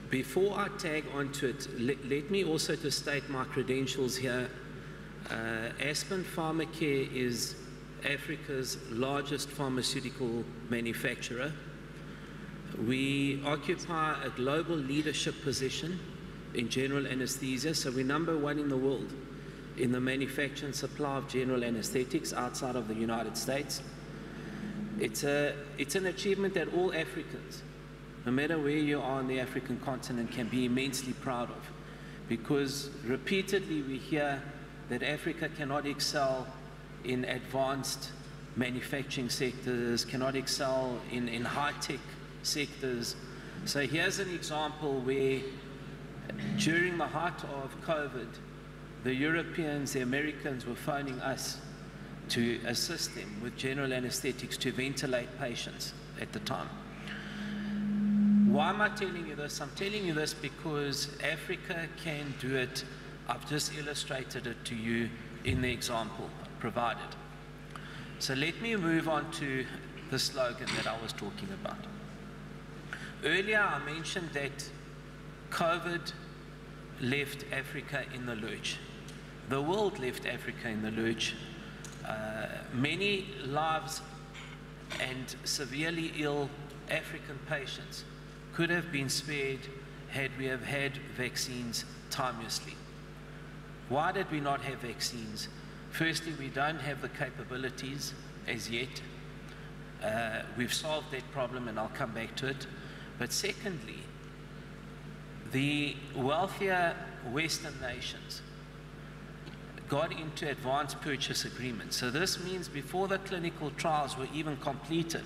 Before I tag onto it, let me also to state my credentials here. Aspen Pharmacare is Africa's largest pharmaceutical manufacturer. We occupy a global leadership position in general anesthesia, so we're #1 in the world in the manufacture and supply of general anesthetics outside of the United States. It's an achievement that all Africans, no matter where you are on the African continent, can be immensely proud of, because repeatedly we hear that Africa cannot excel in advanced manufacturing sectors, cannot excel in high-tech sectors. So here's an example where during the height of COVID, the Europeans, the Americans were phoning us to assist them with general anesthetics to ventilate patients at the time. Why am I telling you this? I'm telling you this because Africa can do it. I've just illustrated it to you in the example provided. So let me move on to the slogan that I was talking about. Earlier I mentioned that COVID left Africa in the lurch. The world left Africa in the lurch. Many lives and severely ill African patients could have been spared had we have had vaccines timelessly. Why did we not have vaccines? Firstly, we don't have the capabilities as yet. We've solved that problem and I'll come back to it. But secondly, the wealthier Western nations got into advanced purchase agreements. So this means before the clinical trials were even completed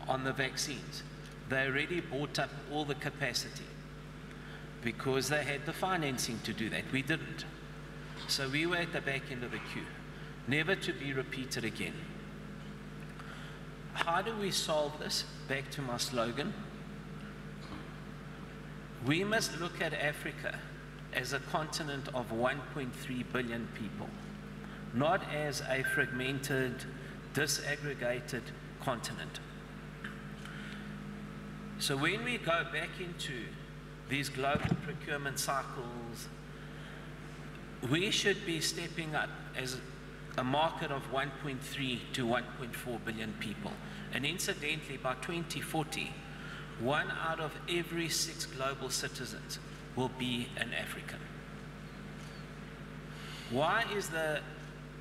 on the vaccines, they already bought up all the capacity because they had the financing to do that. We didn't. So we were at the back end of the queue, never to be repeated again. How do we solve this? Back to my slogan. We must look at Africa as a continent of 1.3 billion people, not as a fragmented, disaggregated continent. So when we go back into these global procurement cycles, we should be stepping up as a market of 1.3 to 1.4 billion people. And incidentally, by 2040, 1 out of every 6 global citizens will be an African. Why is the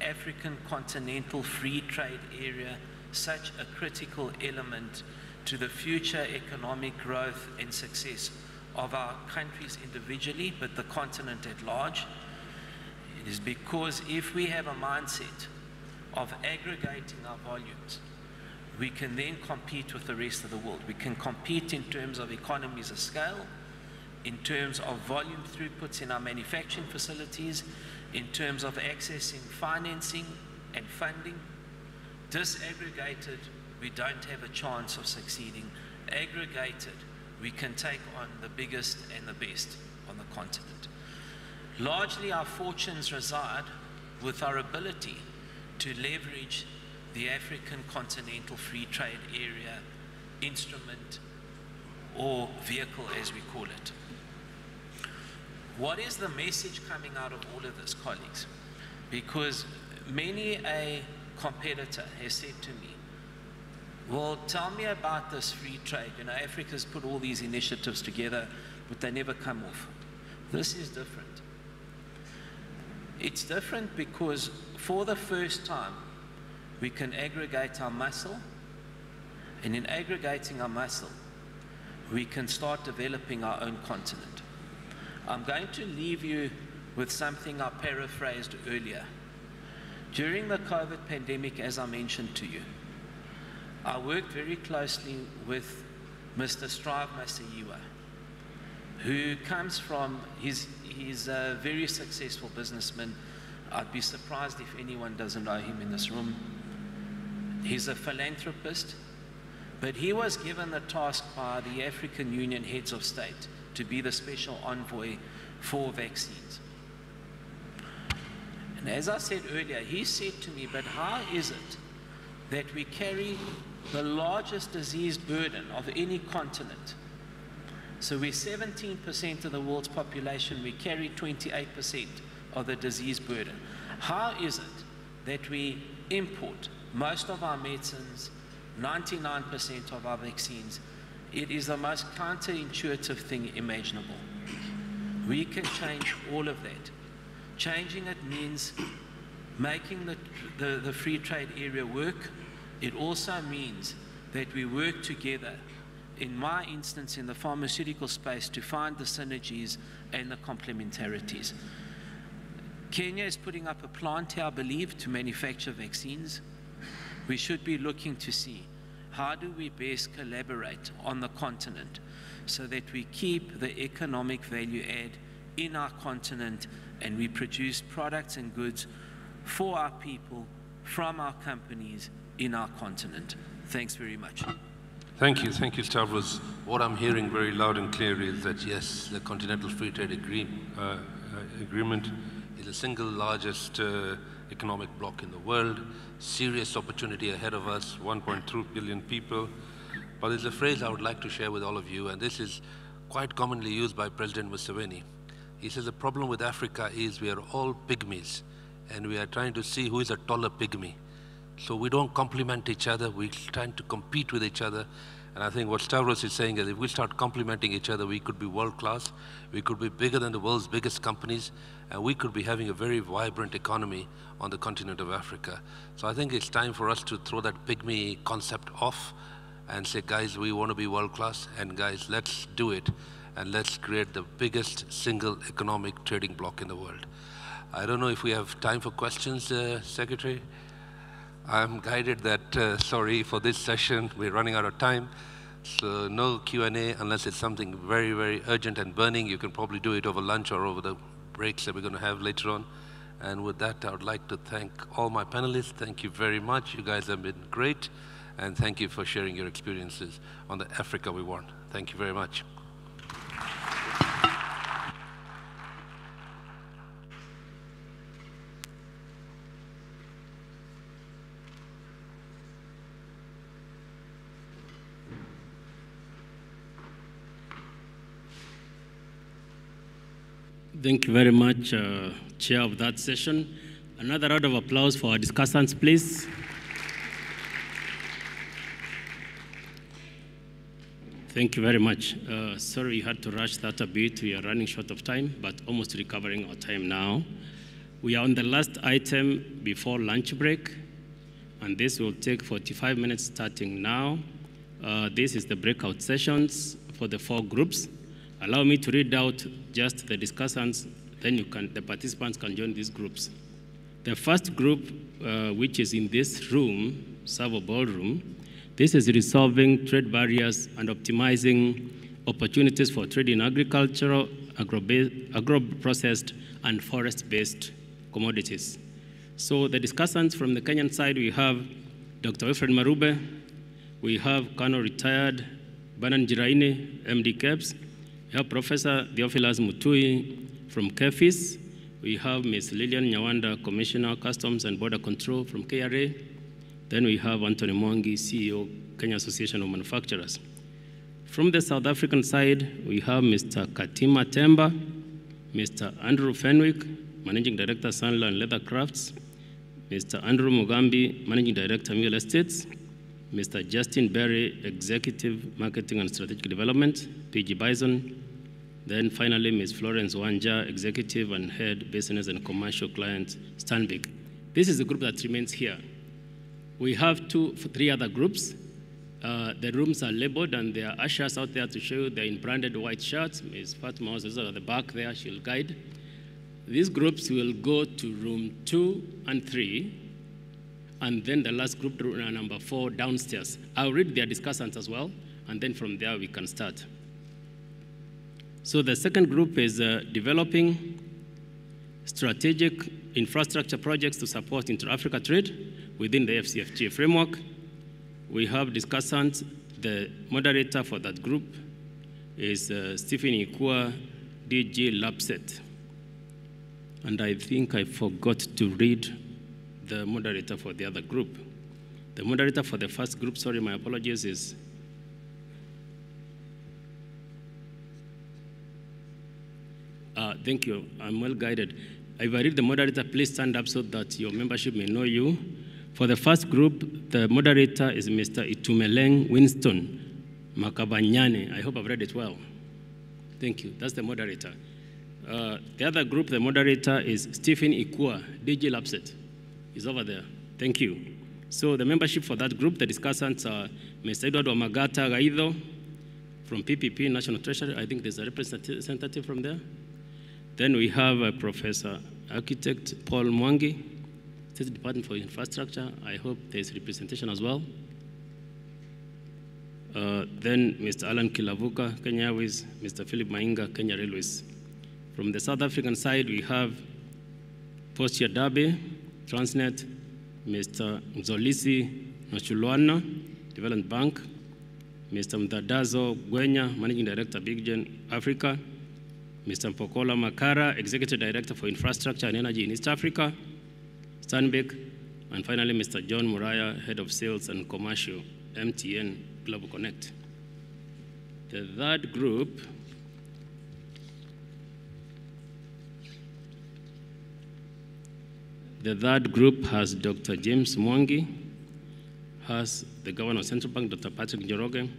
African continental free trade area such a critical element to the future economic growth and success of our countries individually, but the continent at large? It is because if we have a mindset of aggregating our volumes, we can then compete with the rest of the world. We can compete in terms of economies of scale, in terms of volume throughputs in our manufacturing facilities, in terms of accessing financing and funding. Disaggregated, we don't have a chance of succeeding. Aggregated, we can take on the biggest and the best on the continent. Largely, our fortunes reside with our ability to leverage the African continental free trade area instrument or vehicle, as we call it. What is the message coming out of all of this, colleagues? Because many a competitor has said to me, well, tell me about this free trade. You know, Africa's put all these initiatives together, but they never come off. This is different. It's different because for the first time, we can aggregate our muscle, and in aggregating our muscle, we can start developing our own continent. I'm going to leave you with something I paraphrased earlier. During the COVID pandemic, as I mentioned to you, I worked very closely with Mr. Strive Masayiwa, who comes from, he's a very successful businessman. I'd be surprised if anyone doesn't know him in this room. He's a philanthropist, but he was given the task by the African Union heads of state to be the special envoy for vaccines. And as I said earlier, he said to me, but how is it that we carry the largest disease burden of any continent? So we're 17% of the world's population, we carry 28% of the disease burden. How is it that we import most of our medicines, 99% of our vaccines, It is the most counterintuitive thing imaginable. We can change all of that. Changing it means making the free trade area work. It also means that we work together, in my instance in the pharmaceutical space, to find the synergies and the complementarities. Kenya is putting up a plant here, I believe, to manufacture vaccines. We should be looking to see how do we best collaborate on the continent so that we keep the economic value add in our continent and we produce products and goods for our people, from our companies, in our continent. Thanks very much. Thank you, Stavros. What I'm hearing very loud and clear is that yes, the Continental Free Trade Agreement is the single largest economic bloc in the world, serious opportunity ahead of us, 1.2 billion people. But there's a phrase I would like to share with all of you, and this is quite commonly used by President Museveni. He says the problem with Africa is we are all pygmies, and we are trying to see who is a taller pygmy. So we don't complement each other, we're trying to compete with each other. And I think what Stavros is saying is if we start complementing each other, we could be world-class, we could be bigger than the world's biggest companies, and we could be having a very vibrant economy on the continent of Africa. So I think it's time for us to throw that pygmy concept off and say, guys, we want to be world-class, and guys, let's do it, and let's create the biggest single economic trading bloc in the world. I don't know if we have time for questions, Secretary. I'm guided that, sorry, for this session, we're running out of time. So no Q&A unless it's something very, very urgent and burning. You can probably do it over lunch or over the breaks that we're going to have later on. And with that, I would like to thank all my panelists. Thank you very much. You guys have been great. And thank you for sharing your experiences on the Africa we want. Thank you very much. Thank you very much, Chair of that session. Another round of applause for our discussants, please. Thank you very much. Sorry we had to rush that a bit. We are running short of time, but almost recovering our time now. We are on the last item before lunch break, and this will take 45 minutes starting now. This is the breakout sessions for the 4 groups. Allow me to read out just the discussants, then the participants can join these groups. The first group, which is in this room, Savo Ballroom, this is resolving trade barriers and optimizing opportunities for trade in agricultural, agro-processed, and forest-based commodities. So the discussants from the Kenyan side, we have Dr. Wilfred Marube, we have Colonel Retired Banan Jiraine, MD KEBS, we have Professor Theophilus Mutui from KEFIS. We have Ms. Lillian Nyawanda, Commissioner, Customs and Border Control from KRA. Then we have Anthony Mwangi, CEO, Kenya Association of Manufacturers. From the South African side, we have Mr. Katima Temba, Mr. Andrew Fenwick, Managing Director, Sandler and Leather Crafts, Mr. Andrew Mugambi, Managing Director, Mule Estates, Mr. Justin Berry, Executive Marketing and Strategic Development, PG Bison. Then finally, Ms. Florence Wanja, Executive and Head Business and Commercial Clients, Stanbic. This is the group that remains here. We have 3 other groups. The rooms are labeled and there are ushers out there to show you they're in branded white shirts. Ms. Fatima is at the back there, she'll guide. These groups will go to room 2 and 3. And then the last group, number 4, downstairs. I'll read their discussants as well, and then from there we can start. So the second group is developing strategic infrastructure projects to support inter-Africa trade within the FCFTA framework. We have discussants. The moderator for that group is Stephen Ikua, DG Lapset. And I think I forgot to read the moderator for the other group. The moderator for the first group, sorry, my apologies, is thank you, I'm well guided. If I read the moderator, please stand up so that your membership may know you. For the first group, the moderator is Mr. Itumeleng Winston, Makabanyane. I hope I've read it well. Thank you. That's the moderator. The other group, the moderator is Stephen Ikua, DG Lapset. He's over there. Thank you. So the membership for that group, the discussants are Mr. Edward Wamagata Gaido from PPP, National Treasury. I think there's a representative from there. Then we have Professor Architect Paul Mwangi, State Department for Infrastructure. I hope there's representation as well. Then Mr. Alan Kilavuka, Kenya Airways, Mr. Philip Mainga, Kenya Railways. From the South African side, we have Postia Dabe, Transnet, Mr. Mzolisi Nochulwana, Development Bank, Mr. Mdadazo Gwenya, Managing Director, Big Gen Africa, Mr. Mpokola Makara, Executive Director for Infrastructure and Energy in East Africa, Stanbic, and finally, Mr. John Muraya, Head of Sales and Commercial, MTN Global Connect. The third group has Dr. James Mwangi, has the Governor of Central Bank, Dr. Patrick Njoroge,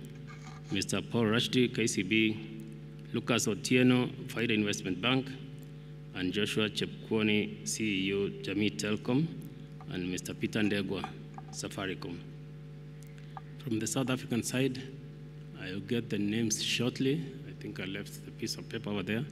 Mr. Paul Rashdi, KCB, Lucas Otieno, Faida Investment Bank, and Joshua Chepkwony, CEO, Jamii Telcom, and Mr. Peter Ndegwa, Safaricom. From the South African side, I'll get the names shortly. I think I left the piece of paper over there.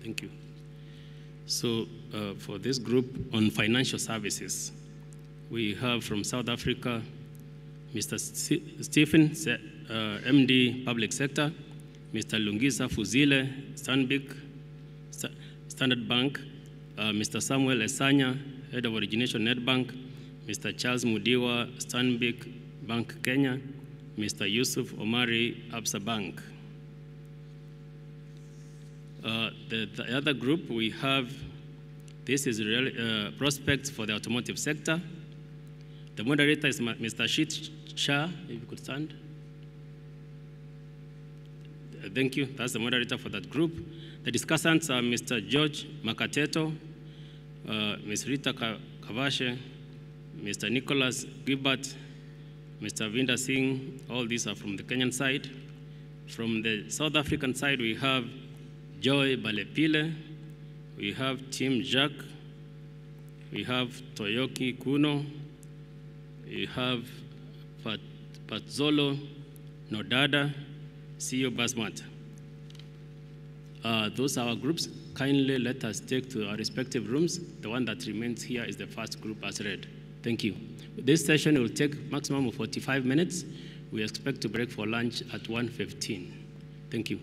Thank you. So for this group on financial services, we have from South Africa, Mr. Stephen, MD Public Sector, Mr. Lungisa Fuzile, Stanbic, Standard Bank, Mr. Samuel Esanya, Head of Origination Netbank, Mr. Charles Mudiwa, Stanbic Bank Kenya, Mr. Yusuf Omari, Absa Bank. The other group we have, this is prospects for the automotive sector. The moderator is Mr. Shit Shah, if you could stand. Thank you, that's the moderator for that group. The discussants are Mr. George Makateto, Ms. Rita Kavashe, Mr. Nicholas Gilbert, Mr. Vinda Singh. All these are from the Kenyan side. From the South African side, we have Joy Balepile, we have Tim Jacques, we have Toyoki Kuno, we have Patzolo Nodada, CEO Basmat. Those are our groups. Kindly let us take to our respective rooms. The one that remains here is the first group as read. Thank you. This session will take maximum of 45 minutes. We expect to break for lunch at 1:15. Thank you.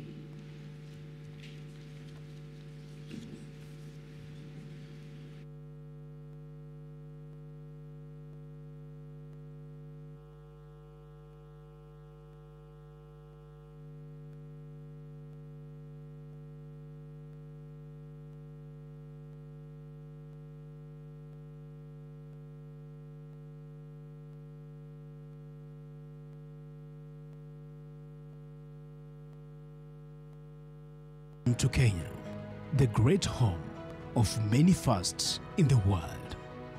To Kenya, the great home of many firsts in the world.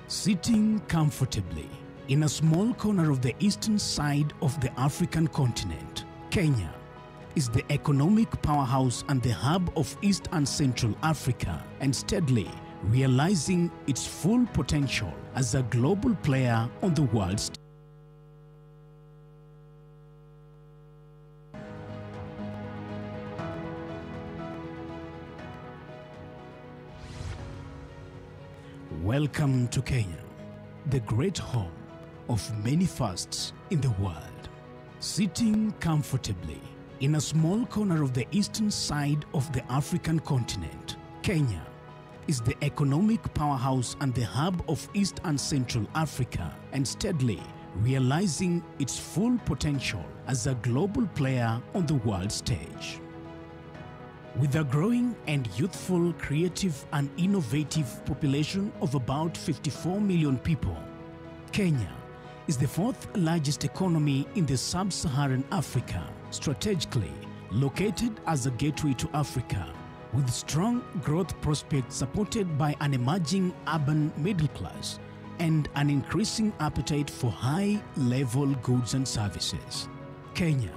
Sitting comfortably in a small corner of the eastern side of the African continent, Kenya is the economic powerhouse and the hub of East and Central Africa, and steadily realizing its full potential as a global player on the world stage. Welcome to Kenya, the great home of many firsts in the world. Sitting comfortably in a small corner of the eastern side of the African continent, Kenya is the economic powerhouse and the hub of East and Central Africa, and steadily realizing its full potential as a global player on the world stage. With a growing and youthful, creative and innovative population of about 54 million people, Kenya is the fourth largest economy in the sub-Saharan Africa, strategically located as a gateway to Africa, with strong growth prospects supported by an emerging urban middle class and an increasing appetite for high-level goods and services. Kenya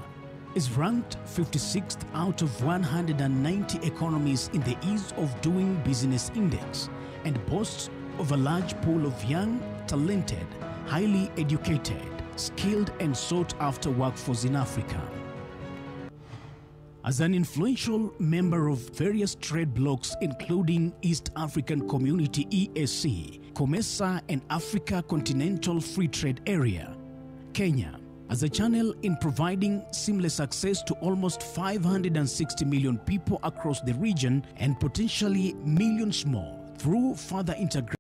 is ranked 56th out of 190 economies in the Ease of Doing Business Index and boasts of a large pool of young, talented, highly educated, skilled and sought-after workforce in Africa. As an influential member of various trade blocs including East African Community EAC, COMESA and Africa Continental Free Trade Area, Kenya as a channel in providing seamless access to almost 560 million people across the region and potentially millions more through further integration.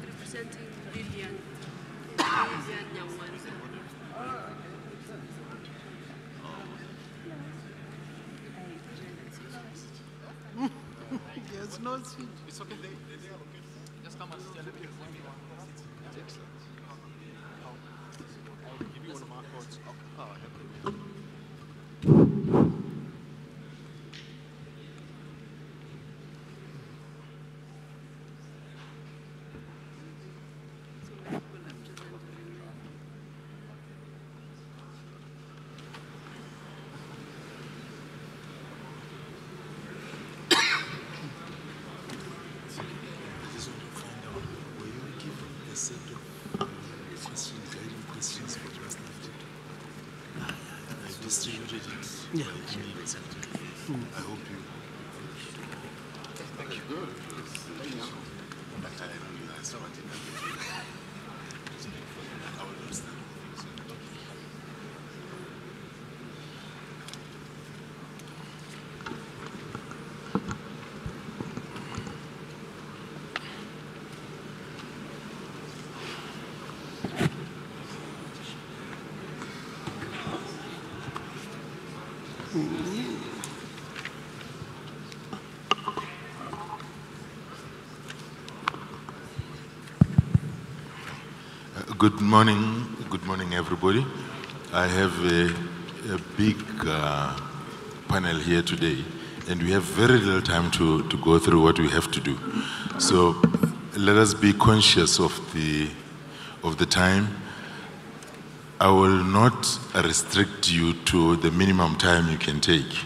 Representing Lilian Nyawanza. Yes, no seat. It's okay, they are okay. Just come and stand up here when we want seats. That's excellent. I'll give you one of my cards. Okay. Oh, I have it. Distributed it. Yeah. I hope you. Thank you. Good. Thank you. I will understand. Good morning everybody. I have a big panel here today, and we have very little time to go through what we have to do. So let us be conscious of the time. I will not restrict you to the minimum time you can take,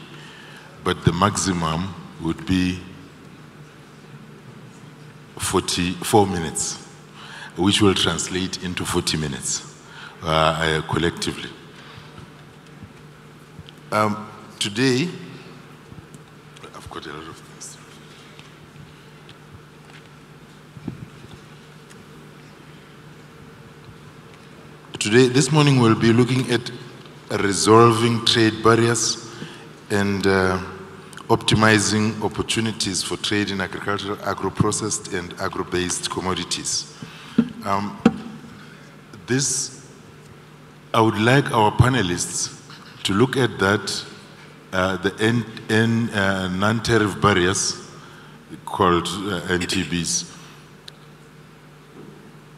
but the maximum would be 44 minutes, which will translate into 40 minutes collectively. Today, I've got a lot of things. Today, this morning, we'll be looking at resolving trade barriers and optimizing opportunities for trade in agricultural, agro-processed, and agro-based commodities. I would like our panelists to look at that, the non-tariff barriers called NTBs,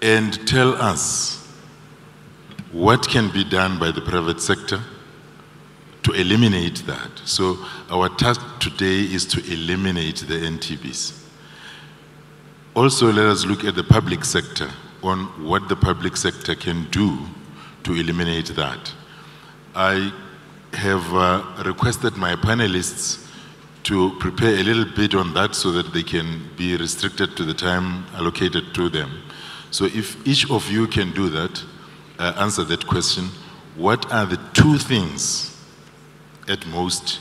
and tell us what can be done by the private sector to eliminate that. So our task today is to eliminate the NTBs. Also, let us look at the public sector on what the public sector can do to eliminate that. I have requested my panelists to prepare a little bit on that so that they can be restricted to the time allocated to them. So if each of you can do that, answer that question, what are the 2 things at most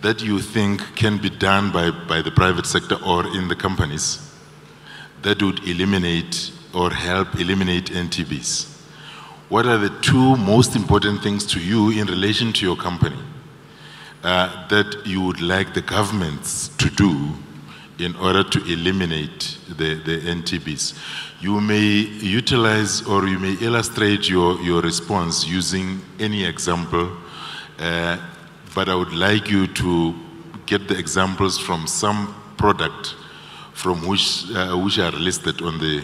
that you think can be done by the private sector or in the companies that would eliminate or help eliminate NTBs? What are the 2 most important things to you in relation to your company that you would like the governments to do in order to eliminate the NTBs? You may utilize or you may illustrate your response using any example, but I would like you to get the examples from some product from which are listed on the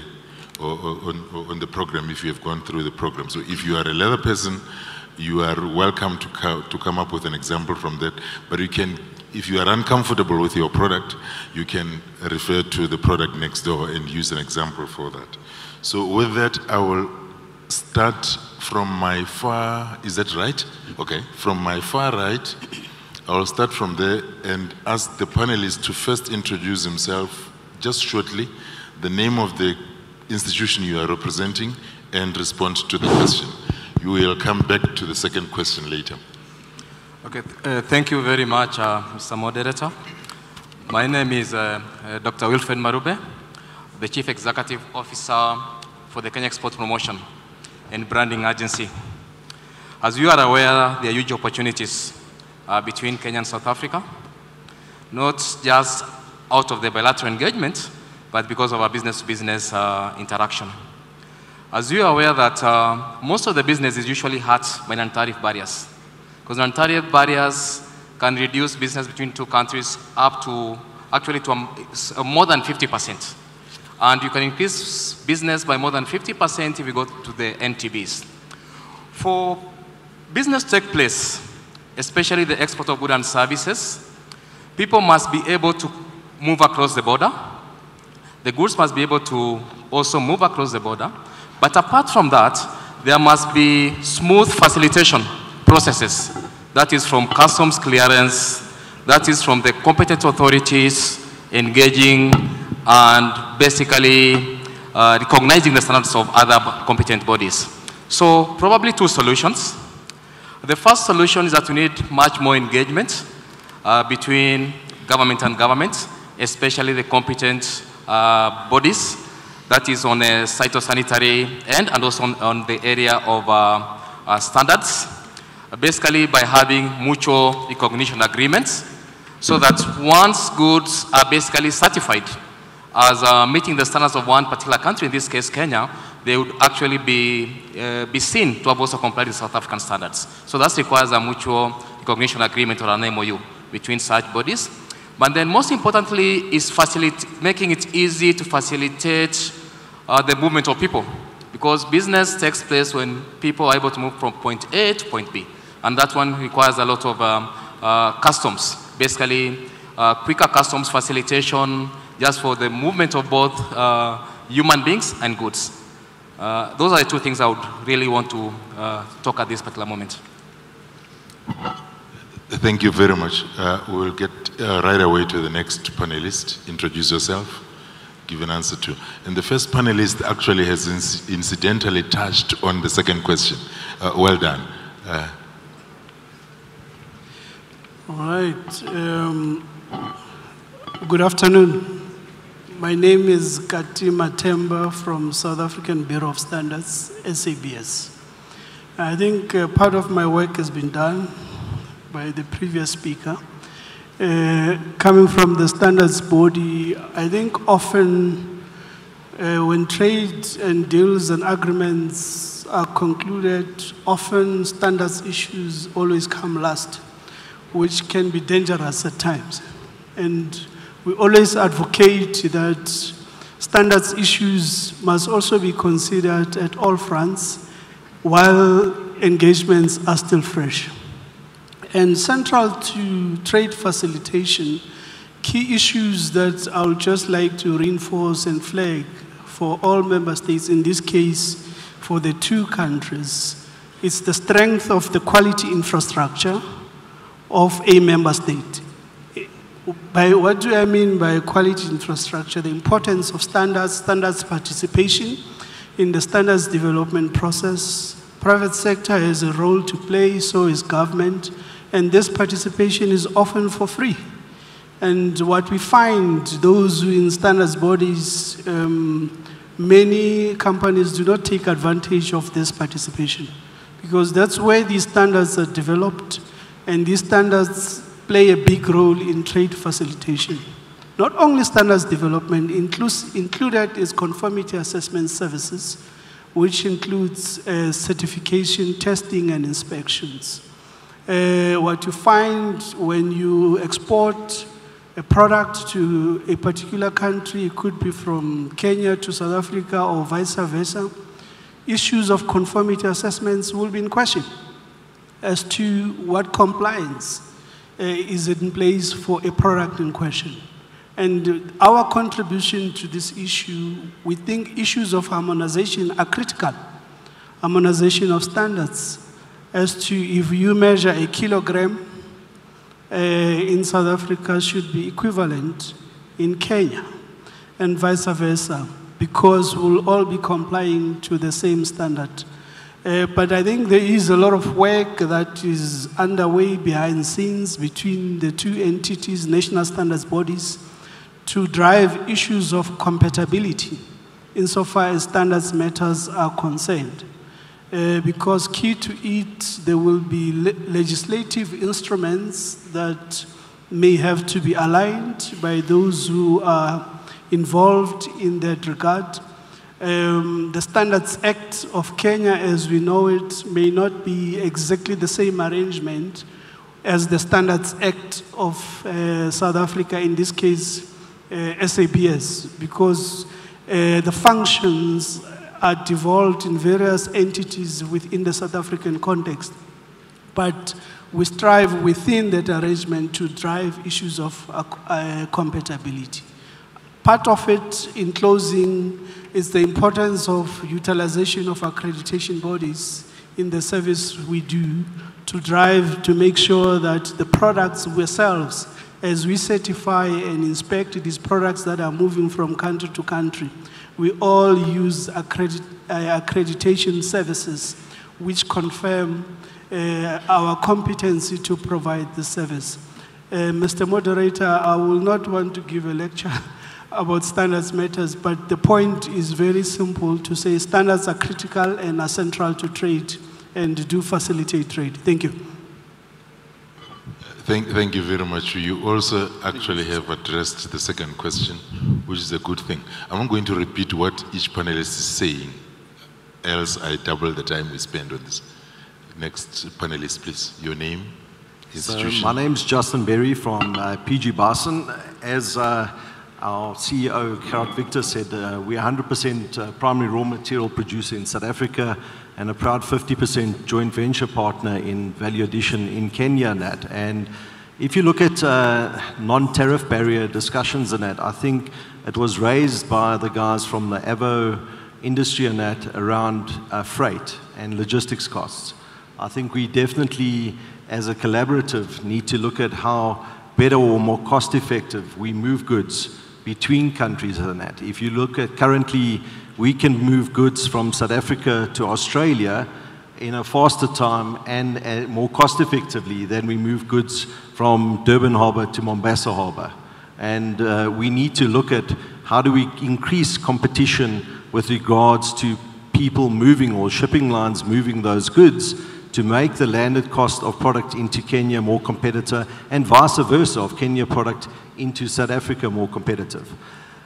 program if you have gone through the program. So if you are a leather person, you are welcome to come up with an example from that, but you can, if you are uncomfortable with your product, you can refer to the product next door and use an example for that. So with that, I will start from my far, is that right? Okay, from my far right, I will start from there and ask the panelists to first introduce himself just shortly, the name of the institution you are representing, and respond to the question. You will come back to the second question later. Okay, thank you very much, Mr. Moderator. My name is Dr. Wilfred Marube, the Chief Executive Officer for the Kenya Export Promotion and Branding Agency. As you are aware, there are huge opportunities between Kenya and South Africa, not just out of the bilateral engagement, but because of our business-to-business interaction. As you are aware that most of the business is usually hurt by non-tariff barriers, because non-tariff barriers can reduce business between 2 countries up to, actually to more than 50%. And you can increase business by more than 50% if you go to the NTBs. For business to take place, especially the export of goods and services, people must be able to move across the border. The goods must be able to also move across the border. But apart from that, there must be smooth facilitation processes. That is from customs clearance, that is from the competent authorities engaging and basically recognizing the standards of other competent bodies. So probably 2 solutions. The first solution is that we need much more engagement between government and government, especially the competent bodies, that is on a phytosanitary end and also on the area of standards, basically by having mutual recognition agreements, so that once goods are basically certified as meeting the standards of one particular country, in this case Kenya, they would actually be seen to have also complied with South African standards. So that requires a mutual recognition agreement or an MOU between such bodies. But then most importantly is making it easy to facilitate the movement of people. Because business takes place when people are able to move from point A to point B. And that one requires a lot of customs, basically quicker customs facilitation just for the movement of both human beings and goods. Those are the two things I would really want to talk at this particular moment. Thank you very much. We'll get right away to the next panelist. Introduce yourself, give an answer to. And the first panelist actually has incidentally touched on the second question. Well done. All right. Good afternoon. My name is Kati Matemba from South African Bureau of Standards, SABS. I think part of my work has been done by the previous speaker. Coming from the standards body, I think often when trade and deals and agreements are concluded, often standards issues always come last, which can be dangerous at times. And we always advocate that standards issues must also be considered at all fronts while engagements are still fresh. And central to trade facilitation, key issues that I would just like to reinforce and flag for all member states, in this case for the two countries, is the strength of the quality infrastructure of a member state. By what do I mean by quality infrastructure? The importance of standards participation in the standards development process. Private sector has a role to play, so is government, and this participation is often for free. And what we find, those who in standards bodies, many companies do not take advantage of this participation because that's where these standards are developed, and these standards play a big role in trade facilitation. Not only standards development, included is conformity assessment services, which includes certification, testing, and inspections. What you find when you export a product to a particular country, it could be from Kenya to South Africa or vice versa, issues of conformity assessments will be in question as to what compliance is in place for a product in question. And our contribution to this issue, we think issues of harmonization are critical. Harmonization of standards as to if you measure a kilogram in South Africa should be equivalent in Kenya and vice versa, because we'll all be complying to the same standard. But I think there is a lot of work that is underway behind scenes between the two entities, national standards bodies, to drive issues of compatibility insofar as standards matters are concerned. Because key to it, there will be legislative instruments that may have to be aligned by those who are involved in that regard. The Standards Act of Kenya, as we know it, may not be exactly the same arrangement as the Standards Act of South Africa, in this case, SABS, because the functions are devolved in various entities within the South African context. But we strive within that arrangement to drive issues of compatibility. Part of it, in closing, is the importance of utilization of accreditation bodies in the service we do to drive, to make sure that the products ourselves, as we certify and inspect these products that are moving from country to country, we all use accreditation services which confirm our competency to provide the service. Mr. Moderator, I will not want to give a lecture about standards matters, but the point is very simple to say standards are critical and are central to trade and do facilitate trade. Thank you. Thank you very much. You also actually have addressed the second question, which is a good thing. I'm not going to repeat what each panelist is saying. else I double the time we spend on this. Next panelist, please. Your name, institution. So my name's Justin Berry from PG Bison. As our CEO, Gerard Victor, said, we're 100% primary raw material producer in South Africa and a proud 50% joint venture partner in value addition in Kenya and that. And if you look at non-tariff barrier discussions and that, I think it was raised by the guys from the Avo industry and that around freight and logistics costs. I think we definitely, as a collaborative, need to look at how better or more cost-effective we move goods between countries and that. If you look at currently, we can move goods from South Africa to Australia in a faster time and more cost-effectively than we move goods from Durban Harbour to Mombasa Harbour. And we need to look at how do we increase competition with regards to people moving or shipping lines moving those goods to make the landed cost of product into Kenya more competitive and vice versa of Kenya product into South Africa more competitive.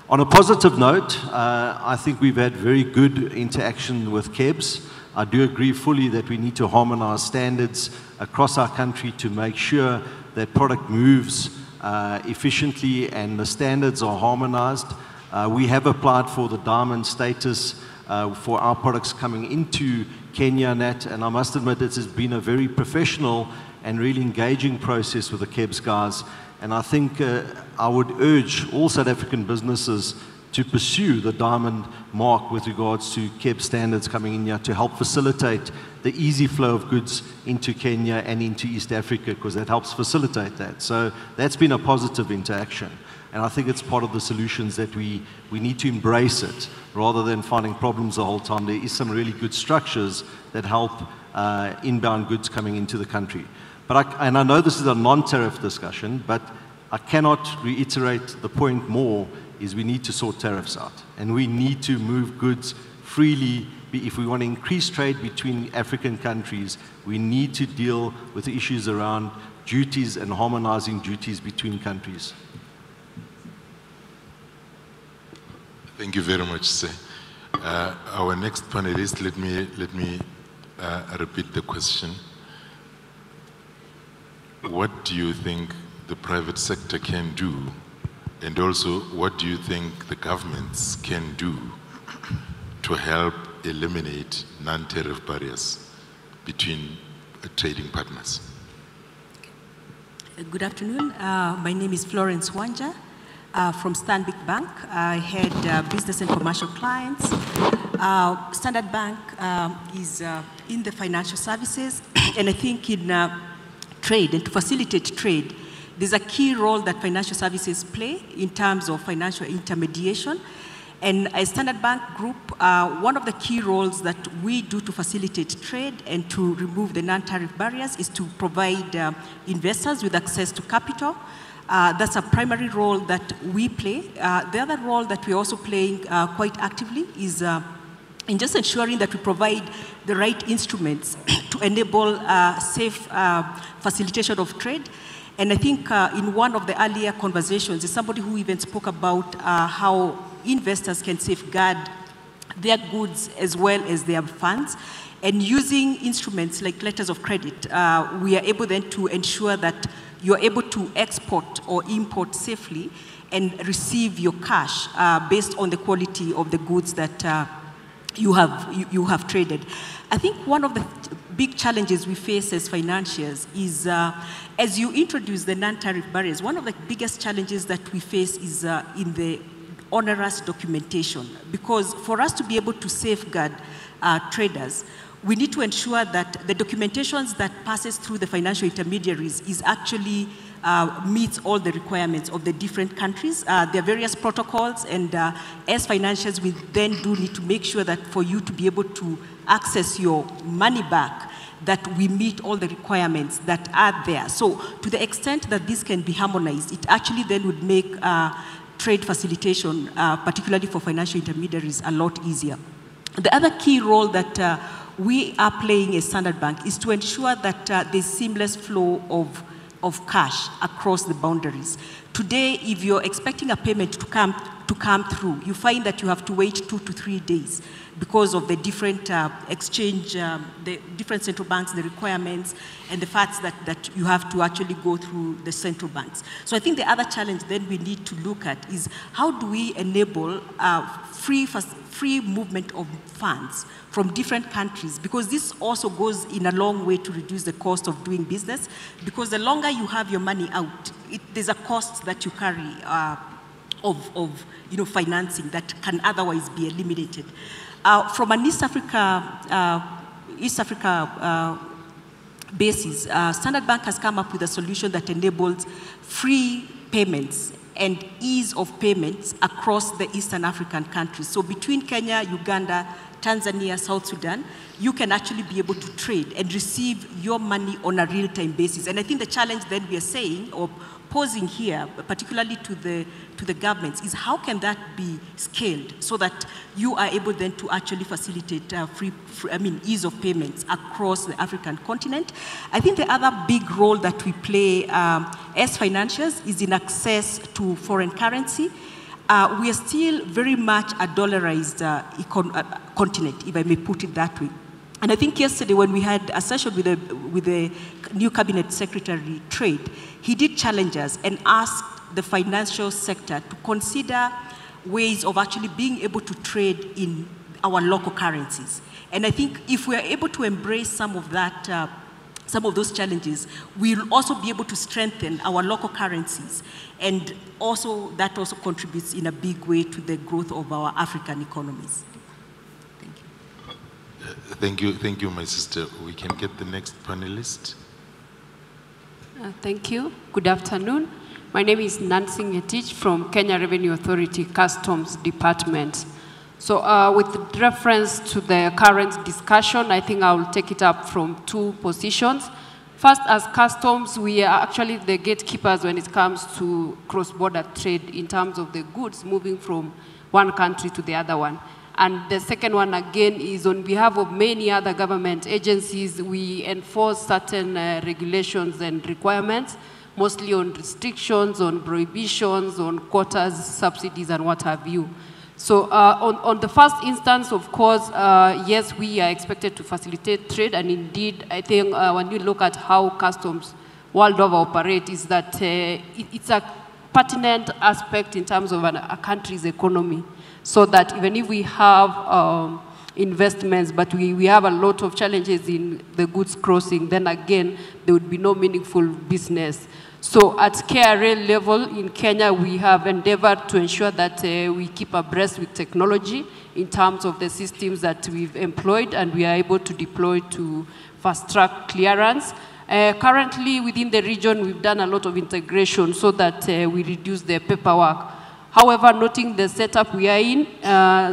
On a positive note, I think we've had very good interaction with KEBS. I do agree fully that we need to harmonize standards across our country to make sure that product moves efficiently and the standards are harmonized. We have applied for the diamond status for our products coming into Kenya and I must admit this has been a very professional and really engaging process with the KEBS guys. And I think I would urge all South African businesses to pursue the diamond mark with regards to KEBS standards coming in here to help facilitate the easy flow of goods into Kenya and into East Africa, because that helps facilitate that. So that's been a positive interaction. And I think it's part of the solutions that we need to embrace it rather than finding problems the whole time. There is some really good structures that help inbound goods coming into the country. But I know this is a non-tariff discussion, but I cannot reiterate the point more is we need to sort tariffs out. And we need to move goods freely. If we want to increase trade between African countries, we need to deal with the issues around duties and harmonizing duties between countries. Thank you very much, sir. Our next panelist, let me repeat the question. What do you think the private sector can do? And also, what do you think the governments can do to help eliminate non-tariff barriers between trading partners? Good afternoon. My name is Florence Wanja. From Stanbic Bank. I had business and commercial clients. Standard Bank is in the financial services, and I think in trade and to facilitate trade, there's a key role that financial services play in terms of financial intermediation. And as Standard Bank Group, one of the key roles that we do to facilitate trade and to remove the non-tariff barriers is to provide investors with access to capital. That's a primary role that we play. The other role that we're also playing quite actively is in just ensuring that we provide the right instruments to enable safe facilitation of trade. And I think in one of the earlier conversations, is somebody who even spoke about how investors can safeguard their goods as well as their funds. And using instruments like letters of credit, we are able then to ensure that you're able to export or import safely and receive your cash based on the quality of the goods that you have traded. I think one of the big challenges we face as financiers is as you introduce the non-tariff barriers, one of the biggest challenges that we face is in the onerous documentation. Because for us to be able to safeguard traders, we need to ensure that the documentations that passes through the financial intermediaries is actually meets all the requirements of the different countries. There are various protocols, and as financiers, we then do need to make sure that for you to be able to access your money back, that we meet all the requirements that are there. So to the extent that this can be harmonized, it actually then would make trade facilitation, particularly for financial intermediaries, a lot easier. The other key role that we are playing as Standard Bank is to ensure that there's seamless flow of cash across the boundaries. Today, if you're expecting a payment to come to come through, you find that you have to wait 2 to 3 days because of the different exchange, the different central banks, the requirements, and the facts that you have to actually go through the central banks. So I think the other challenge then we need to look at is how do we enable free movement of funds from different countries, because this also goes in a long way to reduce the cost of doing business, because the longer you have your money out, there's a cost that you carry of financing that can otherwise be eliminated. From an East Africa basis, Standard Bank has come up with a solution that enables free payments and ease of payments across the Eastern African countries. So between Kenya, Uganda, Tanzania, South Sudan, you can actually be able to trade and receive your money on a real-time basis. And I think the challenge then we are saying, or posing here, particularly to the governments, is how can that be scaled so that you are able then to actually facilitate ease of payments across the African continent. I think the other big role that we play as financiers is in access to foreign currency. We are still very much a dollarized continent, if I may put it that way. And I think yesterday when we had a session with the new Cabinet Secretary Trade, he did challenge us and asked the financial sector to consider ways of actually being able to trade in our local currencies. And I think if we are able to embrace some of that, some of those challenges, we'll also be able to strengthen our local currencies. And also, that also contributes in a big way to the growth of our African economies. Thank you, my sister. We can get the next panelist. Thank you. Good afternoon. My name is Nancy Ngetich from Kenya Revenue Authority Customs Department. So with reference to the current discussion, I think I will take it up from two positions. First, as customs, we are actually the gatekeepers when it comes to cross-border trade in terms of the goods moving from one country to the other one. And the second one, again, is on behalf of many other government agencies, we enforce certain regulations and requirements, mostly on restrictions, on prohibitions, on quotas, subsidies, and what have you. So on the first instance, of course, yes, we are expected to facilitate trade, and indeed, I think when you look at how customs world over operate, is that it's a pertinent aspect in terms of a country's economy. So that even if we have investments, but we have a lot of challenges in the goods crossing, then again, there would be no meaningful business. So at KRA level in Kenya, we have endeavored to ensure that we keep abreast with technology in terms of the systems that we've employed, and we are able to deploy to fast-track clearance. Currently, within the region, we've done a lot of integration so that we reduce the paperwork. However, noting the setup we are in,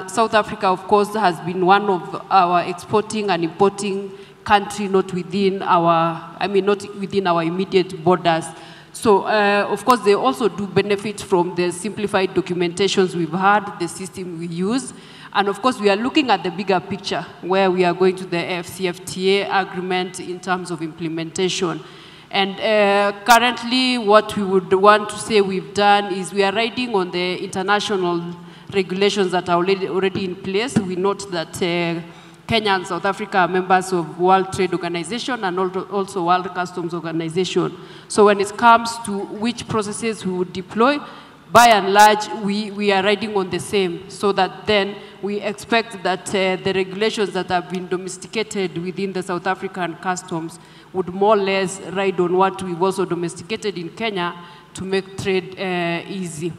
South Africa, of course, has been one of our exporting and importing country, not within our immediate borders. So, of course, they also do benefit from the simplified documentations we've had, the system we use. And of course, we are looking at the bigger picture, where we are going to the AfCFTA agreement in terms of implementation. And currently, what we would want to say we've done is we are riding on the international regulations that are already in place. We note that Kenya and South Africa are members of World Trade Organization and also World Customs Organization. So when it comes to which processes we would deploy, by and large, we are riding on the same, so that then we expect that the regulations that have been domesticated within the South African customs would more or less ride on what we've also domesticated in Kenya to make trade easy.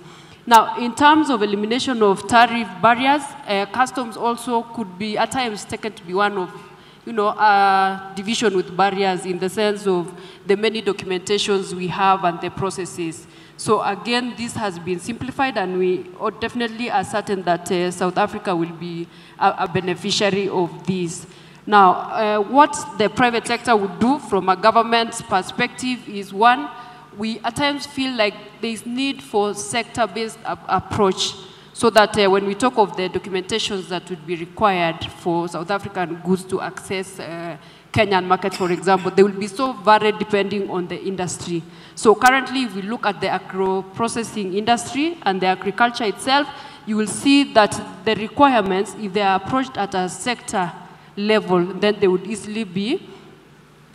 Now, in terms of elimination of tariff barriers, customs also could be at times taken to be one of, division with barriers in the sense of the many documentations we have and the processes. So again, this has been simplified, and we definitely are certain that South Africa will be a beneficiary of this. Now, what the private sector would do from a government's perspective is, one, we at times feel like there is need for sector-based approach, so that when we talk of the documentations that would be required for South African goods to access Kenyan market, for example. They will be so varied depending on the industry. So currently, if we look at the agro-processing industry and the agriculture itself, you will see that the requirements, if they are approached at a sector level, then they would easily be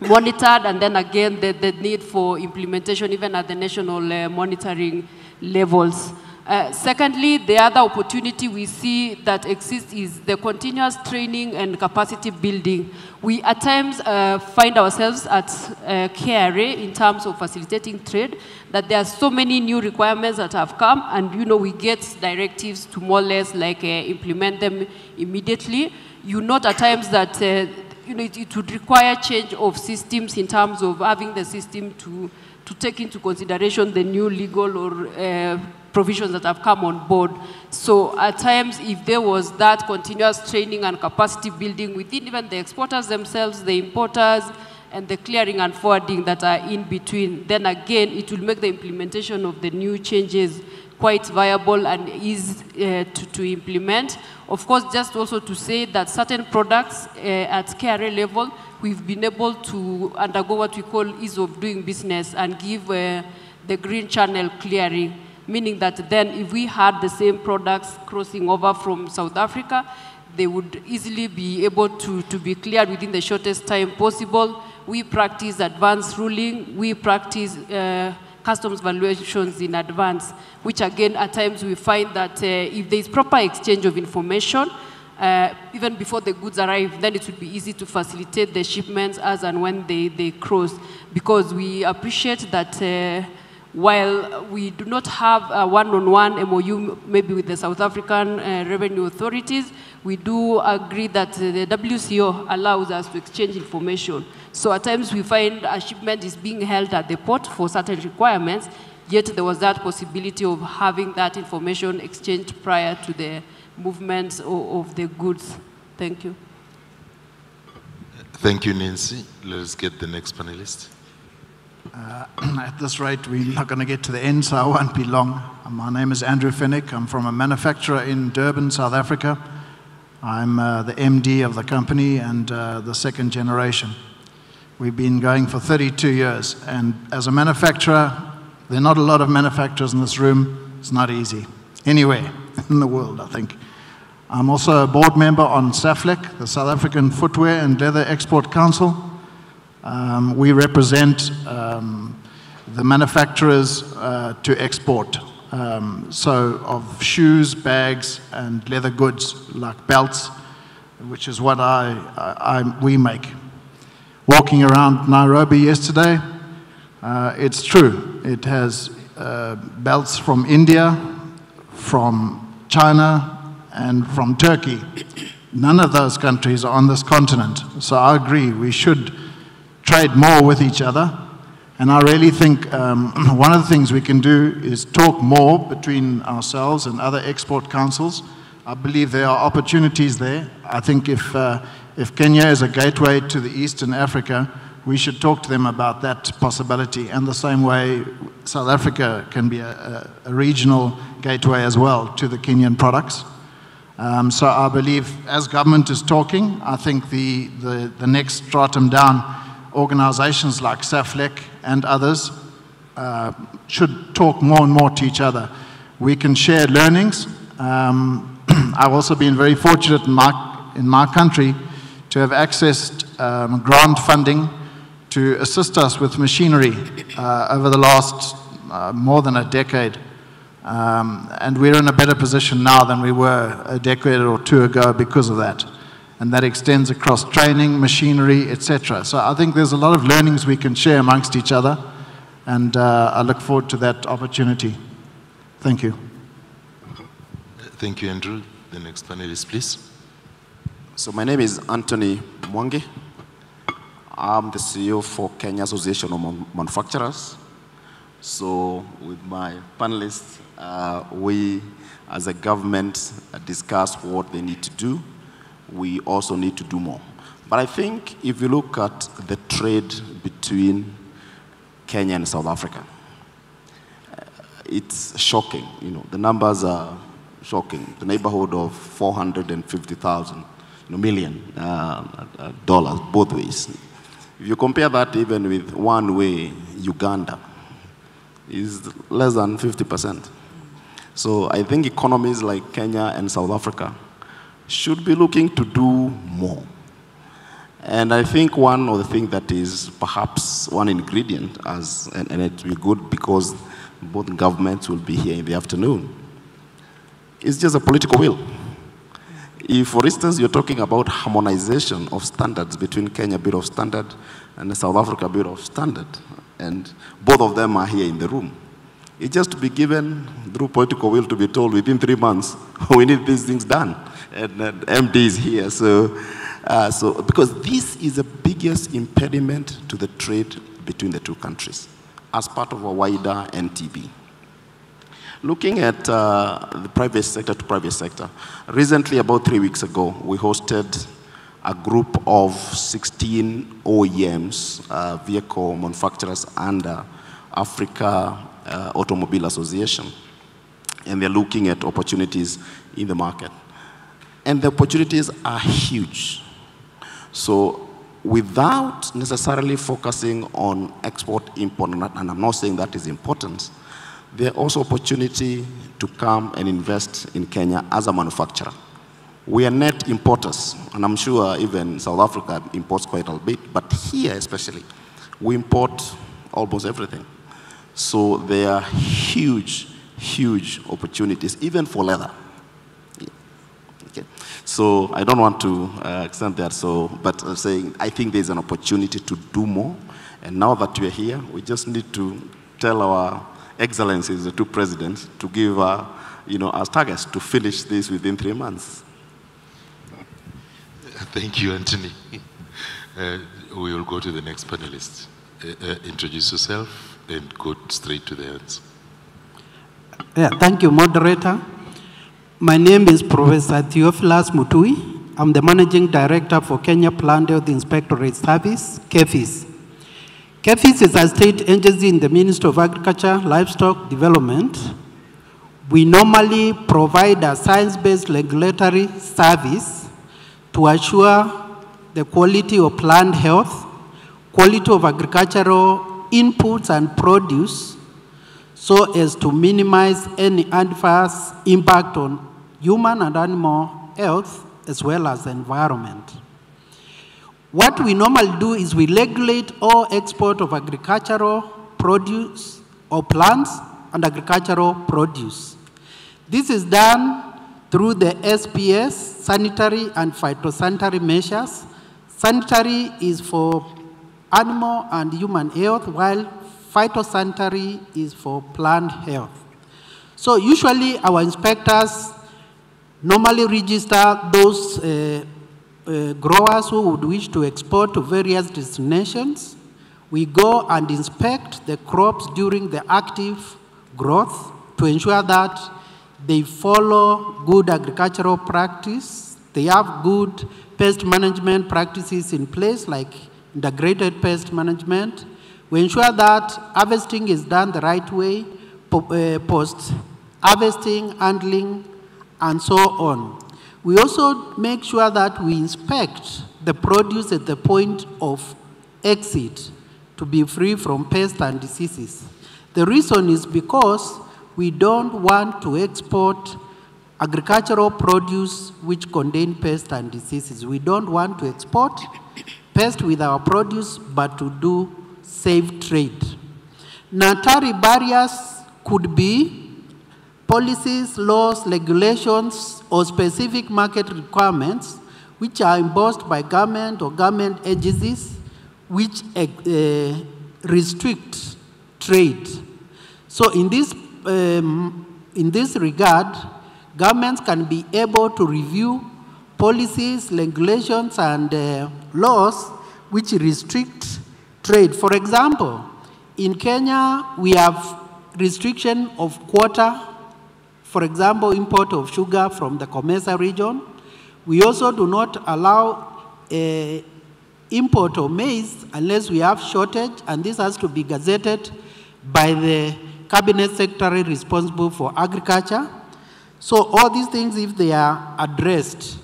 monitored, and then again, the need for implementation even at the national monitoring levels. Secondly, the other opportunity we see that exists is the continuous training and capacity building. We at times find ourselves at KRA in terms of facilitating trade, that there are so many new requirements that have come, and we get directives to more or less like implement them immediately. You note at times that it would require change of systems in terms of having the system to take into consideration the new legal or provisions that have come on board. So at times, if there was that continuous training and capacity building within even the exporters themselves, the importers, and the clearing and forwarding that are in between, then again, it will make the implementation of the new changes quite viable and easy to implement. Of course, just also to say that certain products at KRA level, we've been able to undergo what we call ease of doing business and give the green channel clearing, meaning that then if we had the same products crossing over from South Africa, they would easily be able to be cleared within the shortest time possible. We practice advanced ruling, we practice customs valuations in advance, which again, at times we find that if there is proper exchange of information, even before the goods arrive, then it would be easy to facilitate the shipments as and when they cross, because we appreciate that while we do not have a one-on-one MOU maybe with the South African revenue authorities, we do agree that the WCO allows us to exchange information. So at times we find a shipment is being held at the port for certain requirements, yet there was that possibility of having that information exchanged prior to the movement of the goods. Thank you. Thank you, Nancy. Let's get the next panelist. At this rate, we're not going to get to the end, so I won't be long. My name is Andrew Finnick. I'm from a manufacturer in Durban, South Africa. I'm the MD of the company and the second generation. We've been going for 32 years, and as a manufacturer, there are not a lot of manufacturers in this room. It's not easy. Anywhere in the world, I think. I'm also a board member on SAFLEC, the South African Footwear and Leather Export Council. We represent the manufacturers to export, so of shoes, bags, and leather goods like belts, which is what we make. Walking around Nairobi yesterday, it's true. It has belts from India, from China, and from Turkey. None of those countries are on this continent, so I agree we should trade more with each other. And I really think one of the things we can do is talk more between ourselves and other export councils. I believe there are opportunities there. I think if Kenya is a gateway to the Eastern Africa, we should talk to them about that possibility. And the same way South Africa can be a regional gateway as well to the Kenyan products. So I believe as government is talking, I think the next stratum down, organizations like SAFLEC and others should talk more and more to each other. We can share learnings. I've also been very fortunate in my country to have accessed grant funding to assist us with machinery over the last more than a decade. And we're in a better position now than we were a decade or two ago because of that. And that extends across training, machinery, etc. So I think there's a lot of learnings we can share amongst each other, and I look forward to that opportunity. Thank you. Thank you, Andrew. The next panelist, please. So my name is Anthony Mwangi. I'm the CEO for Kenya Association of Manufacturers. So with my panelists, we as a government discuss what they need to do. We also need to do more. But I think if you look at the trade between Kenya and South Africa, it's shocking. The numbers are shocking. The neighborhood of $450,000 million dollars both ways. If you compare that even with one way, Uganda is less than 50%. So I think economies like Kenya and South Africa should be looking to do more. And I think one of the things that is perhaps one ingredient, and it will be good because both governments will be here in the afternoon, is just a political will. If, for instance, you're talking about harmonization of standards between Kenya Bureau of Standards and the South Africa Bureau of Standards, and both of them are here in the room, it's just to be given through political will to be told within 3 months, we need these things done. And MD is here, so because this is the biggest impediment to the trade between the two countries as part of a wider NTB. Looking at the private sector to private sector, recently, about 3 weeks ago, we hosted a group of 16 OEMs, vehicle manufacturers under Africa Automobile Association, and they're looking at opportunities in the market. And the opportunities are huge. So without necessarily focusing on export, import, and I'm not saying that is important, there's also opportunity to come and invest in Kenya as a manufacturer. We are net importers, and I'm sure even South Africa imports quite a bit, but here especially, we import almost everything. So there are huge, huge opportunities, even for leather. Okay. So I don't want to extend that, but I'm saying I think there's an opportunity to do more. And now that we're here, we just need to tell our excellencies, the two presidents, to give us targets to finish this within 3 months. Thank you, Anthony. We will go to the next panelist. Introduce yourself and go straight to the answer. Yeah, thank you, moderator. My name is Professor Theophilus Mutui. I'm the Managing Director for Kenya Plant Health Inspectorate Service, KEPHIS. KEPHIS is a state agency in the Ministry of Agriculture, Livestock Development. We normally provide a science-based regulatory service to assure the quality of plant health, quality of agricultural inputs and produce, so as to minimize any adverse impact on human and animal health, as well as the environment. What we normally do is we regulate all export of agricultural produce or plants and agricultural produce. This is done through the SPS, sanitary and phytosanitary measures. Sanitary is for animal and human health, while phytosanitary is for plant health. So usually our inspectors normally register those growers who would wish to export to various destinations. We go and inspect the crops during the active growth to ensure that they follow good agricultural practice. They have good pest management practices in place, like integrated pest management. We ensure that harvesting is done the right way, post-harvesting, handling, and so on. We also make sure that we inspect the produce at the point of exit to be free from pests and diseases. The reason is because we don't want to export agricultural produce which contain pests and diseases. We don't want to export pests with our produce, but to do safe trade. Natari barriers could be policies, laws, regulations, or specific market requirements which are imposed by government or government agencies which restrict trade. So in this regard, governments can be able to review policies, regulations, and laws which restrict trade. For example, in Kenya, we have restriction of quota, for example, import of sugar from the Comesa region. We also do not allow import of maize unless we have shortage, and this has to be gazetted by the cabinet secretary responsible for agriculture. So all these things, if they are addressed,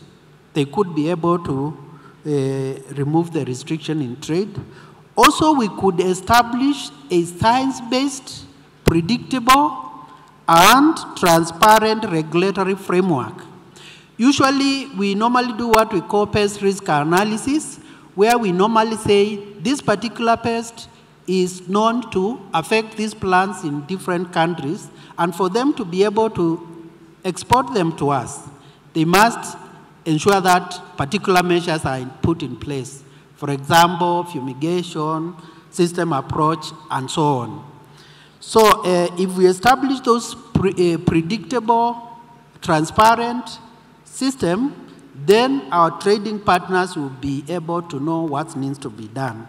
they could be able to remove the restriction in trade. Also, we could establish a science-based, predictable, and transparent regulatory framework. Usually, we normally do what we call pest risk analysis, where we normally say this particular pest is known to affect these plants in different countries, and for them to be able to export them to us, they must ensure that particular measures are put in place. For example, fumigation, system approach, and so on. So if we establish those predictable, transparent system, then our trading partners will be able to know what needs to be done.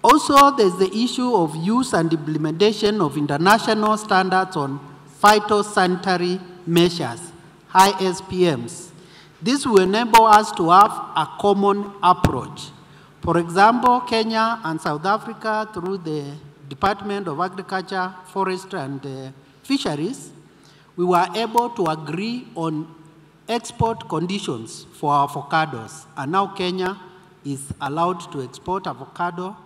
Also, there's the issue of use and implementation of international standards on phytosanitary measures, high SPMs. This will enable us to have a common approach. For example, Kenya and South Africa, through the Department of Agriculture, Forestry, and Fisheries, we were able to agree on export conditions for avocados. And now Kenya is allowed to export avocado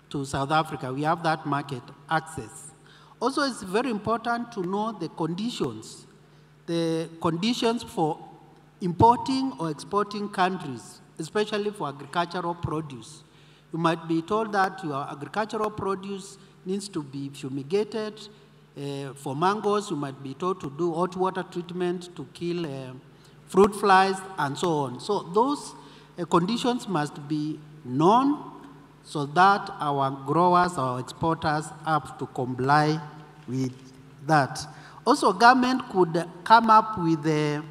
to South Africa. We have that market access. Also, it's very important to know the conditions for importing or exporting countries, especially for agricultural produce. You might be told that your agricultural produce needs to be fumigated. For mangoes, you might be told to do hot water treatment to kill fruit flies and so on. So those conditions must be known so that our growers, our exporters have to comply with that. Also, government could come up with an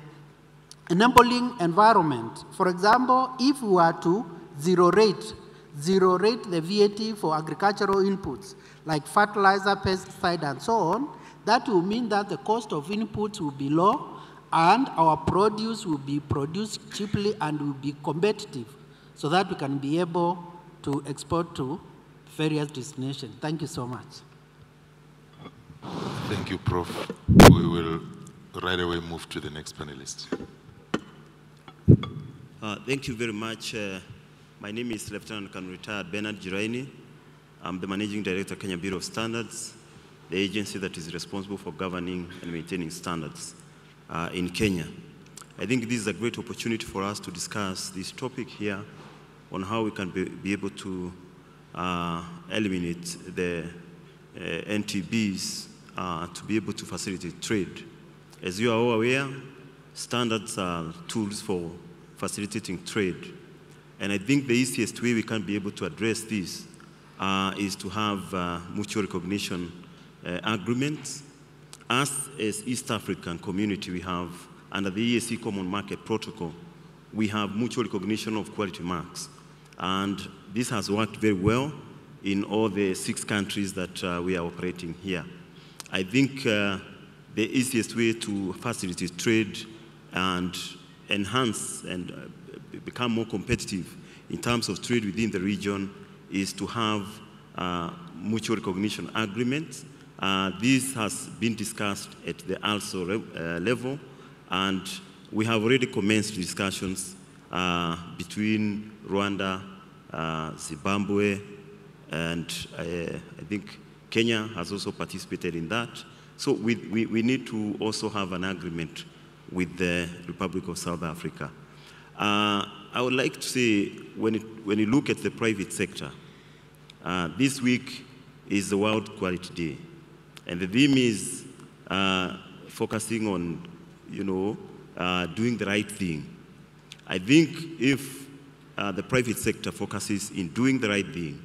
enabling environment. For example, if we were to zero rate the VAT for agricultural inputs, like fertilizer, pesticide, and so on, that will mean that the cost of inputs will be low and our produce will be produced cheaply and will be competitive so that we can be able to export to various destinations. Thank you so much. Thank you, Prof. We will right away move to the next panelist. Thank you very much. My name is Lieutenant Colonel Retired Bernard Giraini. I'm the Managing Director, Kenya Bureau of Standards, the agency that is responsible for governing and maintaining standards in Kenya. I think this is a great opportunity for us to discuss this topic here on how we can be able to eliminate the NTBs to be able to facilitate trade. As you are all aware, standards are tools for facilitating trade. And I think the easiest way we can be able to address this is to have mutual recognition agreements. As East African community, we have, under the EAC Common Market Protocol, we have mutual recognition of quality marks. And this has worked very well in all the 6 countries that we are operating here. I think the easiest way to facilitate trade and enhance and become more competitive in terms of trade within the region is to have mutual recognition agreements. This has been discussed at the ALSO level, and we have already commenced discussions between Rwanda, Zimbabwe, and I think Kenya has also participated in that. So we need to also have an agreement with the Republic of South Africa. I would like to say, when you look at the private sector, this week is the World Quality Day. And the theme is focusing on, doing the right thing. I think if the private sector focuses in doing the right thing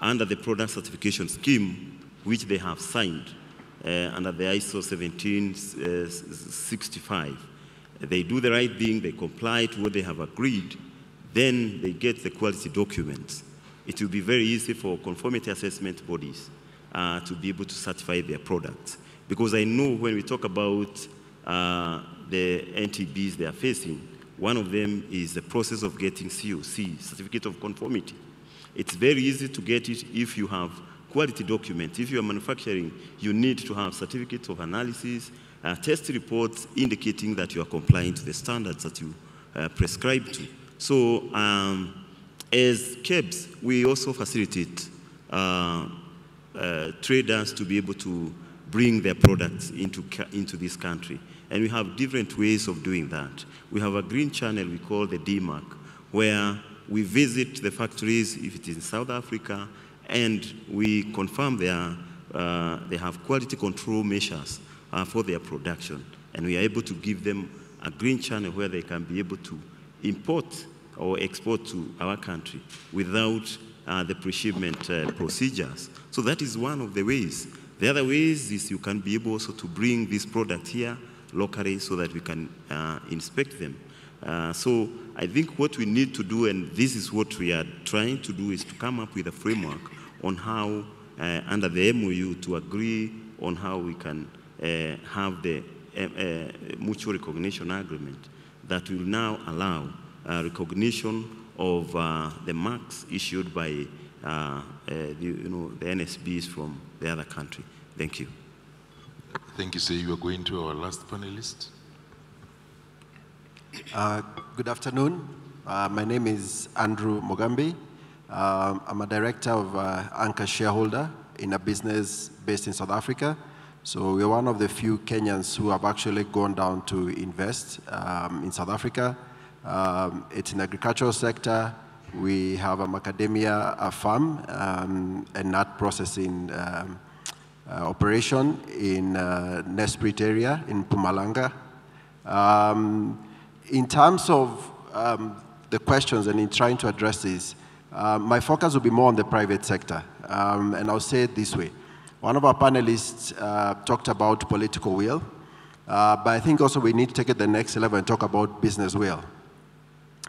under the product certification scheme, which they have signed under the ISO 17065, they do the right thing, they comply to what they have agreed, then they get the quality documents. It will be very easy for conformity assessment bodies to be able to certify their products. Because I know when we talk about the NTBs they are facing, one of them is the process of getting COC, Certificate of Conformity. It's very easy to get it if you have quality documents. If you are manufacturing, you need to have certificates of analysis, test reports indicating that you are complying to the standards that you prescribe to. So As KEBS, we also facilitate traders to be able to bring their products into this country. And we have different ways of doing that. We have a green channel we call the DMARC, where we visit the factories, if it is in South Africa, and we confirm they have quality control measures for their production. And we are able to give them a green channel where they can be able to import or export to our country without the pre-shipment procedures. So that is one of the ways. The other ways is you can be able also to bring this product here locally so that we can inspect them. So I think what we need to do, and this is what we are trying to do, is to come up with a framework on how, under the MOU, to agree on how we can have the mutual recognition agreement that will now allow recognition of the marks issued by the NSBs from the other country. Thank you. Thank you, sir. You are going to our last panelist. Good afternoon. My name is Andrew Mugambi. I'm a director of Anchor Shareholder in a business based in South Africa. So we're one of the few Kenyans who have actually gone down to invest in South Africa. It's in the agricultural sector. We have a macadamia farm and nut processing operation in Nesprit area in Mpumalanga. In terms of the questions and in trying to address this, my focus will be more on the private sector. And I'll say it this way. One of our panelists talked about political will, but I think also we need to take it the next level and talk about business will.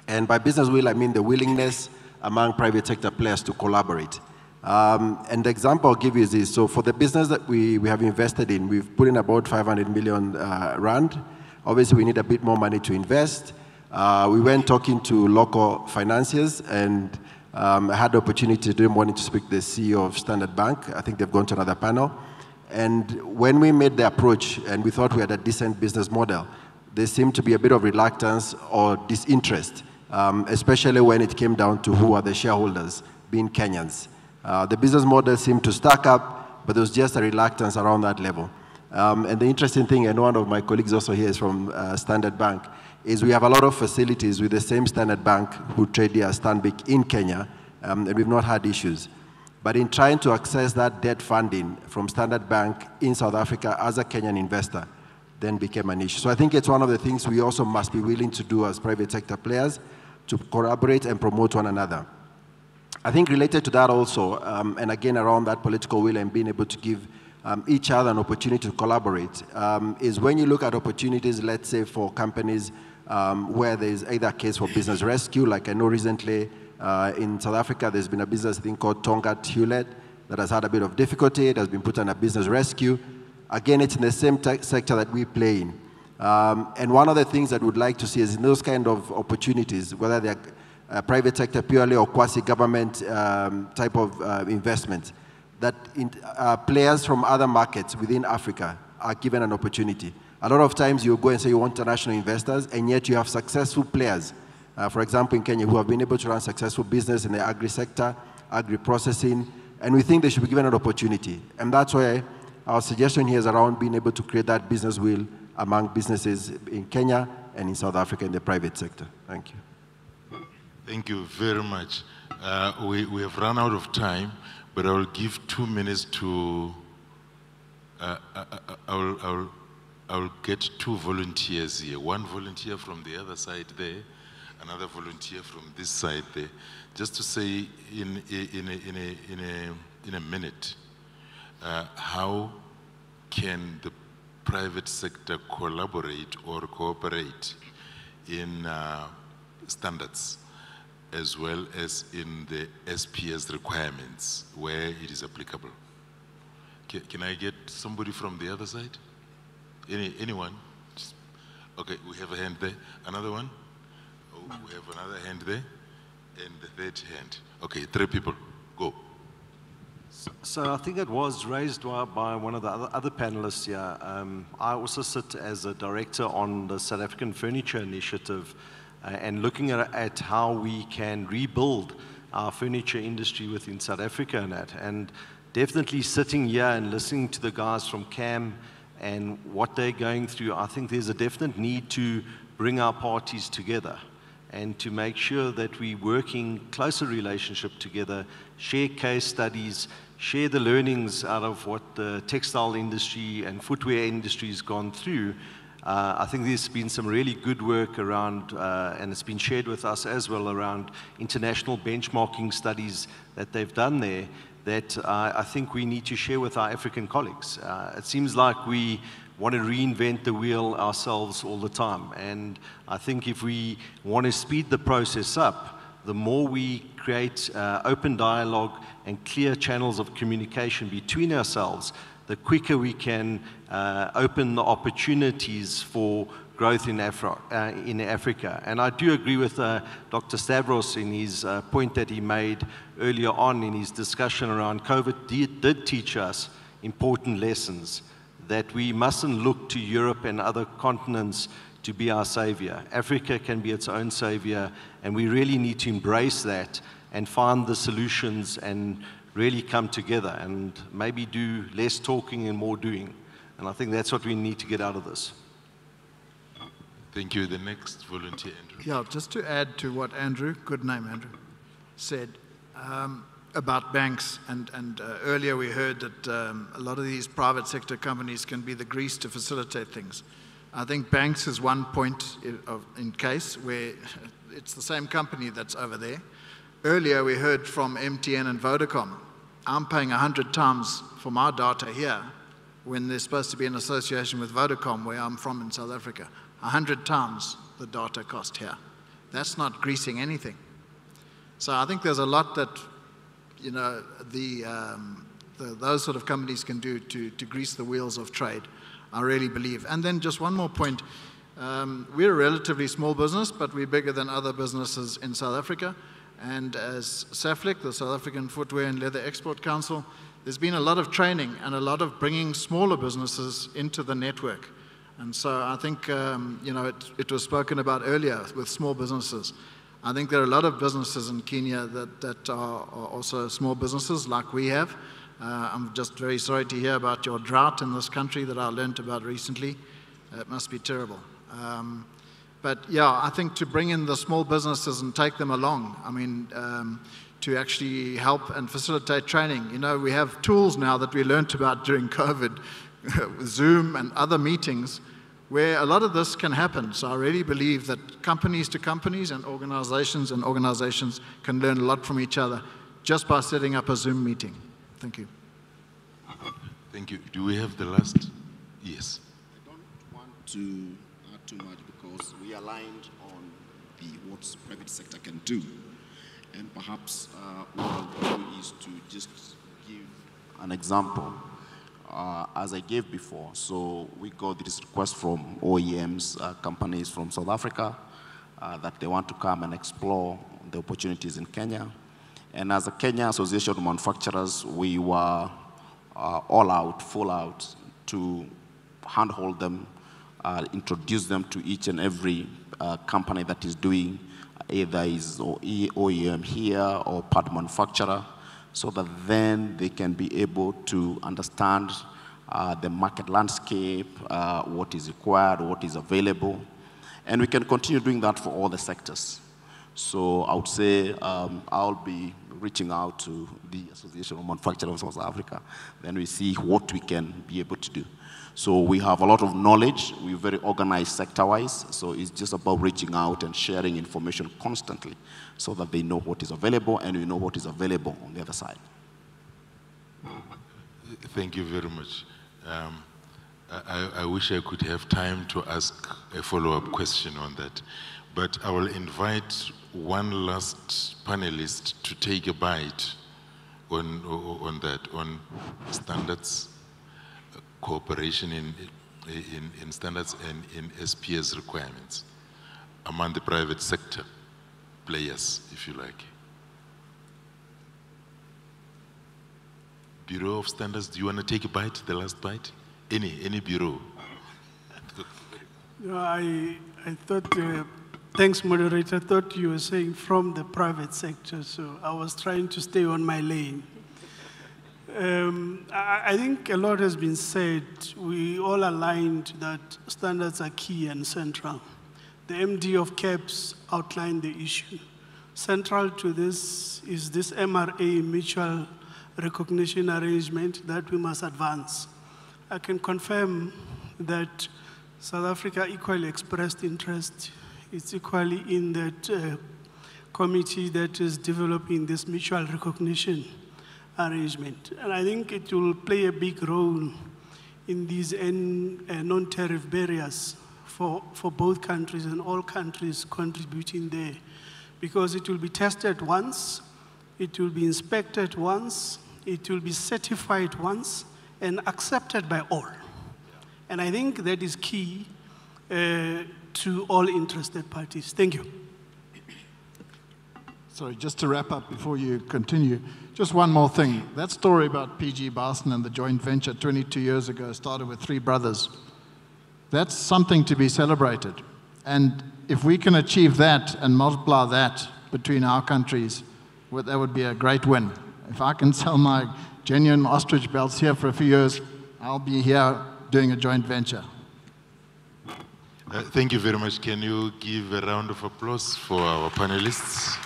And by business will, I mean the willingness among private sector players to collaborate. And the example I'll give you is this. So for the business that we have invested in, we've put in about 500 million rand. Obviously, we need a bit more money to invest. We went talking to local financiers, and I had the opportunity during morning to speak to the CEO of Standard Bank. I think they've gone to another panel. And when we made the approach, and we thought we had a decent business model, there seemed to be a bit of reluctance or disinterest, especially when it came down to who are the shareholders, being Kenyans. The business model seemed to stack up, but there was just a reluctance around that level. And the interesting thing, and one of my colleagues also here is from Standard Bank, is we have a lot of facilities with the same Standard Bank who trade here as Stanbic in Kenya, and we've not had issues. But in trying to access that debt funding from Standard Bank in South Africa as a Kenyan investor, then became an issue. So I think it's one of the things we also must be willing to do as private sector players, to collaborate and promote one another. I think related to that also, and again around that political will and being able to give each other an opportunity to collaborate, is when you look at opportunities, let's say for companies where there's either a case for business rescue, like I know recently in South Africa there's been a business thing called Tongaat Hewlett that has had a bit of difficulty, it has been put on a business rescue. Again, it's in the same sector that we play in. And one of the things that we'd like to see is in those kind of opportunities, whether they're private sector purely or quasi-government type of investments, that players from other markets within Africa are given an opportunity. A lot of times you go and say you want international investors, and yet you have successful players, for example in Kenya, who have been able to run successful business in the agri-sector, agri-processing, and we think they should be given an opportunity. And that's why our suggestion here is around being able to create that business will among businesses in Kenya and in South Africa in the private sector. Thank you. Thank you very much. We have run out of time, but I will give 2 minutes to, I will get 2 volunteers here. One volunteer from the other side there, another volunteer from this side there, just to say in a minute, how can the private sector collaborate or cooperate in standards as well as in the SPS requirements where it is applicable? Can I get somebody from the other side? Anyone? Okay, we have a hand there. Another one? Oh, we have another hand there. And the third hand. Okay, 3 people. Go. So I think it was raised by one of the other panelists here. I also sit as a director on the South African Furniture Initiative, and looking at how we can rebuild our furniture industry within South Africa and that. And definitely sitting here and listening to the guys from CAM and what they're going through, I think there's a definite need to bring our parties together and to make sure that we're working closer relationship together, share case studies, share the learnings out of what the textile industry and footwear industry has gone through. I think there's been some really good work around, and it's been shared with us as well, around international benchmarking studies that they've done there that I think we need to share with our African colleagues. It seems like we want to reinvent the wheel ourselves all the time. And I think if we want to speed the process up, the more we create open dialogue and clear channels of communication between ourselves, the quicker we can open the opportunities for growth in Africa. And I do agree with Dr. Stavros in his point that he made earlier on in his discussion around COVID did teach us important lessons, that we mustn't look to Europe and other continents to be our savior. Africa can be its own savior, and we really need to embrace that and find the solutions and really come together and maybe do less talking and more doing. And I think that's what we need to get out of this. Thank you. The next volunteer, Andrew. Yeah, just to add to what Andrew, good name Andrew, said about banks, and earlier we heard that a lot of these private sector companies can be the grease to facilitate things. I think banks is one point in case where it's the same company that's over there. Earlier we heard from MTN and Vodacom. I'm paying 100 times for my data here when there's supposed to be an association with Vodacom where I'm from in South Africa. 100 times the data cost here. That's not greasing anything. So I think there's a lot that, you know, those sort of companies can do to grease the wheels of trade, I really believe. And then just one more point. We're a relatively small business, but we're bigger than other businesses in South Africa. And as SAFLEC, the South African Footwear and Leather Export Council, there's been a lot of training and a lot of bringing smaller businesses into the network. And so I think, you know, it was spoken about earlier with small businesses. I think there are a lot of businesses in Kenya that are also small businesses like we have. I'm just very sorry to hear about your drought in this country that I learned about recently. It must be terrible. But yeah, I think to bring in the small businesses and take them along, I mean, to actually help and facilitate training. You know, we have tools now that we learned about during COVID, Zoom and other meetings, where a lot of this can happen. So I really believe that companies to companies and organizations can learn a lot from each other just by setting up a Zoom meeting. Thank you. Thank you. Do we have the last? Yes. I don't want to add too much because we aligned on what private sector can do. And perhaps what I'll do is to just give an example. As I gave before, so we got this request from OEMs, companies from South Africa, that they want to come and explore the opportunities in Kenya. And as a Kenya Association of Manufacturers, we were all out, full out, to handhold them, introduce them to each and every company that is doing either is OEM here or part manufacturer, so that then they can be able to understand the market landscape, what is required, what is available. And we can continue doing that for all the sectors. So I would say I'll be reaching out to the Association of Manufacturers of South Africa. Then we see what we can be able to do. So we have a lot of knowledge. We're very organized sector-wise. So it's just about reaching out and sharing information constantly so that they know what is available and we know what is available on the other side. Thank you very much. I wish I could have time to ask a follow-up question on that. But I will invite one last panelist to take a bite on that, on standards, cooperation in standards and in SPS requirements among the private sector players, if you like. Bureau of Standards, do you want to take a bite, the last bite? Any bureau? I thought Thanks, moderator. I thought you were saying from the private sector, so I was trying to stay on my lane. I think a lot has been said. We all aligned that standards are key and central. The MD of CAPS outlined the issue. Central to this is this MRA, mutual recognition arrangement, that we must advance. I can confirm that South Africa equally expressed interest. It's equally in that committee that is developing this mutual recognition arrangement. And I think it will play a big role in these non-tariff barriers for both countries and all countries contributing there, because it will be tested once, it will be inspected once, it will be certified once, and accepted by all. And I think that is key to all interested parties. Thank you. Sorry, just to wrap up before you continue, just one more thing. That story about PG Barson and the joint venture 22 years ago started with 3 brothers. That's something to be celebrated. And if we can achieve that and multiply that between our countries, that would be a great win. If I can sell my genuine ostrich belts here for a few years, I'll be here doing a joint venture. Thank you very much. Can you give a round of applause for our panelists?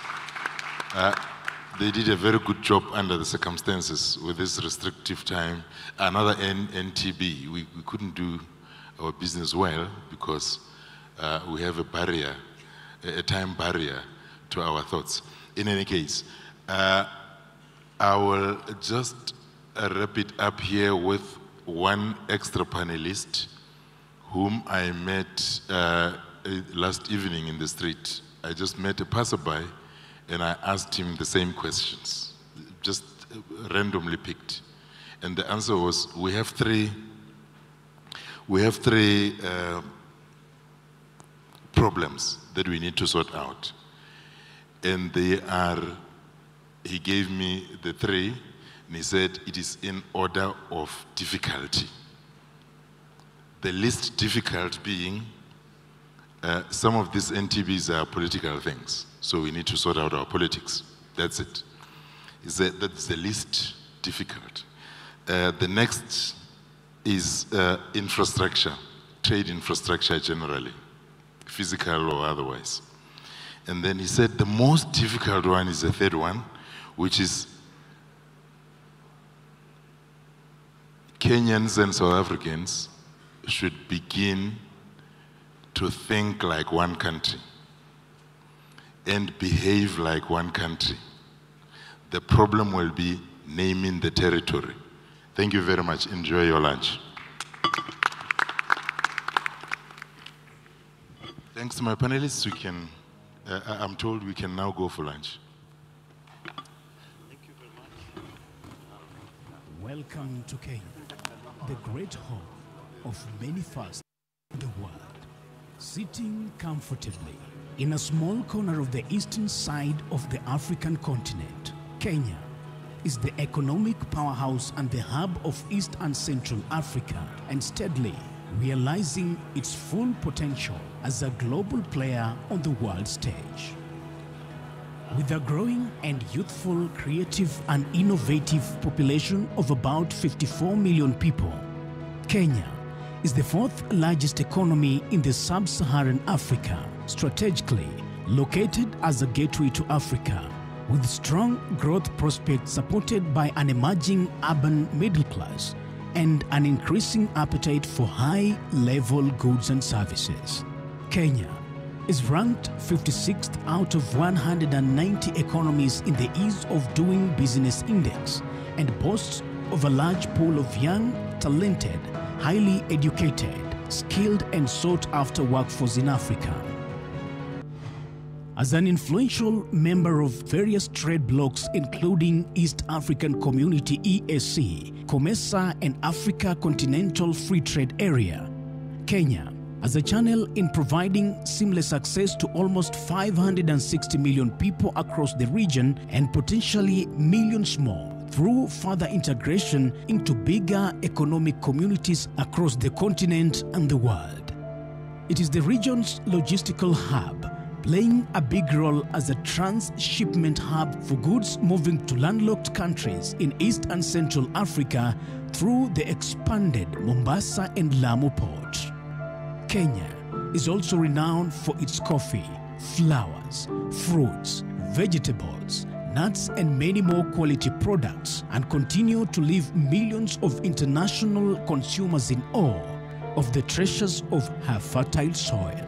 They did a very good job under the circumstances with this restrictive time. Another NTB, we couldn't do our business well because we have a barrier, a time barrier to our thoughts. In any case, I will just wrap it up here with one extra panelist whom I met last evening in the street. I just met a passerby and I asked him the same questions, just randomly picked. And the answer was, we have three problems that we need to sort out. And they are, he gave me the 3, and he said it is in order of difficulty. The least difficult being, some of these NTBs are political things, so we need to sort out our politics. That's it. That's the least difficult. The next is infrastructure, trade infrastructure generally, physical or otherwise. And then he said the most difficult one is the 3rd one, which is Kenyans and South Africans should begin to think like one country and behave like one country. The problem will be naming the territory. Thank you very much. Enjoy your lunch. Thanks to my panelists, we can, I'm told we can now go for lunch. Thank you very much. Welcome to Kenya, the great home of many firsts in the world. Sitting comfortably in a small corner of the eastern side of the African continent, Kenya is the economic powerhouse and the hub of East and Central Africa, and steadily realizing its full potential as a global player on the world stage. With a growing and youthful, creative and innovative population of about 54 million people, Kenya is the 4th largest economy in the sub-Saharan Africa, strategically located as a gateway to Africa, with strong growth prospects supported by an emerging urban middle class and an increasing appetite for high-level goods and services. Kenya is ranked 56th out of 190 economies in the Ease of Doing Business Index and boasts of a large pool of young, talented, highly educated, skilled and sought-after workforce in Africa. As an influential member of various trade blocs including East African Community EAC, COMESA and Africa Continental Free Trade Area, Kenya as a channel in providing seamless access to almost 560 million people across the region and potentially millions more through further integration into bigger economic communities across the continent and the world. It is the region's logistical hub, playing a big role as a transshipment hub for goods moving to landlocked countries in East and Central Africa through the expanded Mombasa and Lamu port. Kenya is also renowned for its coffee, flowers, fruits, vegetables, nuts and many more quality products, and continue to leave millions of international consumers in awe of the treasures of her fertile soil.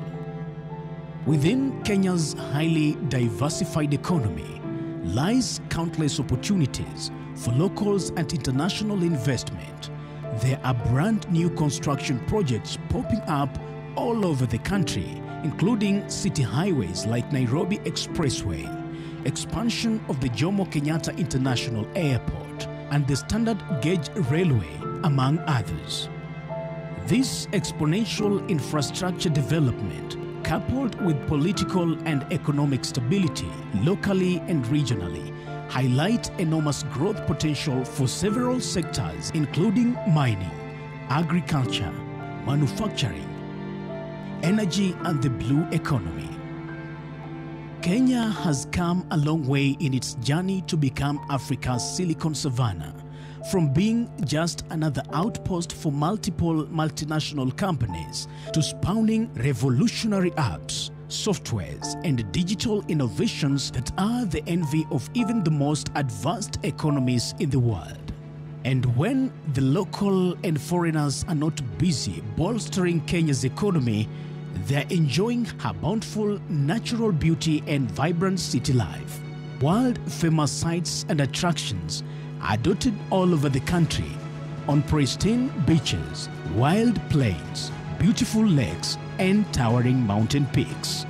Within Kenya's highly diversified economy lies countless opportunities for locals and international investment. There are brand new construction projects popping up all over the country, including city highways like Nairobi Expressway, expansion of the Jomo Kenyatta International Airport, and the Standard Gauge Railway, among others. This exponential infrastructure development, coupled with political and economic stability locally and regionally, highlight enormous growth potential for several sectors including mining, agriculture, manufacturing, energy and the blue economy. Kenya has come a long way in its journey to become Africa's Silicon Savannah, from being just another outpost for multiple multinational companies to spawning revolutionary apps, softwares, and digital innovations that are the envy of even the most advanced economies in the world. And when the local and foreigners are not busy bolstering Kenya's economy, they're enjoying her bountiful natural beauty and vibrant city life. World-famous sites and attractions are dotted all over the country, on pristine beaches, wild plains, beautiful lakes, and towering mountain peaks.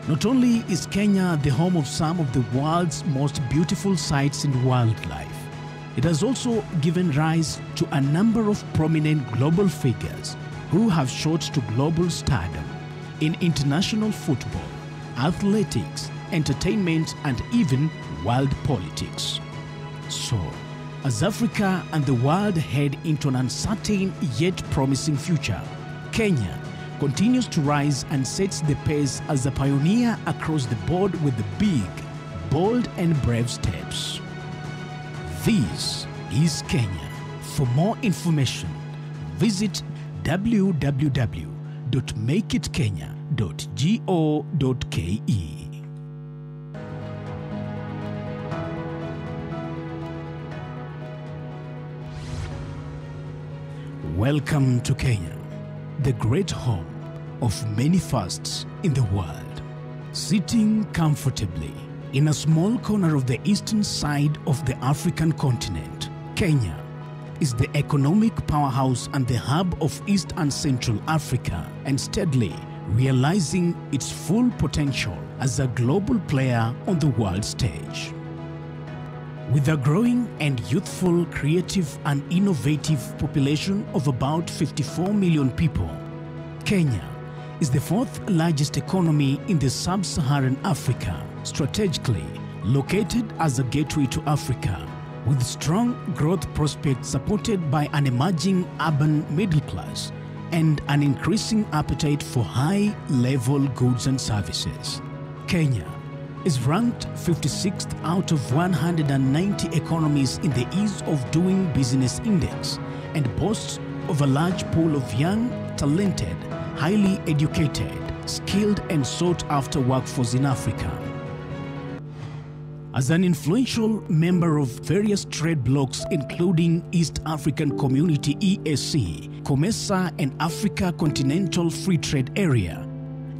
Not only is Kenya the home of some of the world's most beautiful sights and wildlife, it has also given rise to a number of prominent global figures who have shot to global stardom in international football, athletics, entertainment, and even world politics. So, as Africa and the world head into an uncertain yet promising future, Kenya continues to rise and sets the pace as a pioneer across the board with the big, bold, and brave steps. This is Kenya. For more information, visit www.makeitkenya.go.ke. Welcome to Kenya, the great home of many firsts in the world. Sitting comfortably in a small corner of the eastern side of the African continent, Kenya is the economic powerhouse and the hub of East and Central Africa, and steadily realizing its full potential as a global player on the world stage. With a growing and youthful, creative and innovative population of about 54 million people, Kenya is the fourth largest economy in the sub-Saharan Africa, strategically located as a gateway to Africa, with strong growth prospects supported by an emerging urban middle class and an increasing appetite for high-level goods and services. Kenya is ranked 56th out of 190 economies in the Ease of Doing Business Index and boasts of a large pool of young, talented, highly educated, skilled and sought-after workforce in Africa. As an influential member of various trade blocs including East African Community EAC, COMESA and Africa Continental Free Trade Area,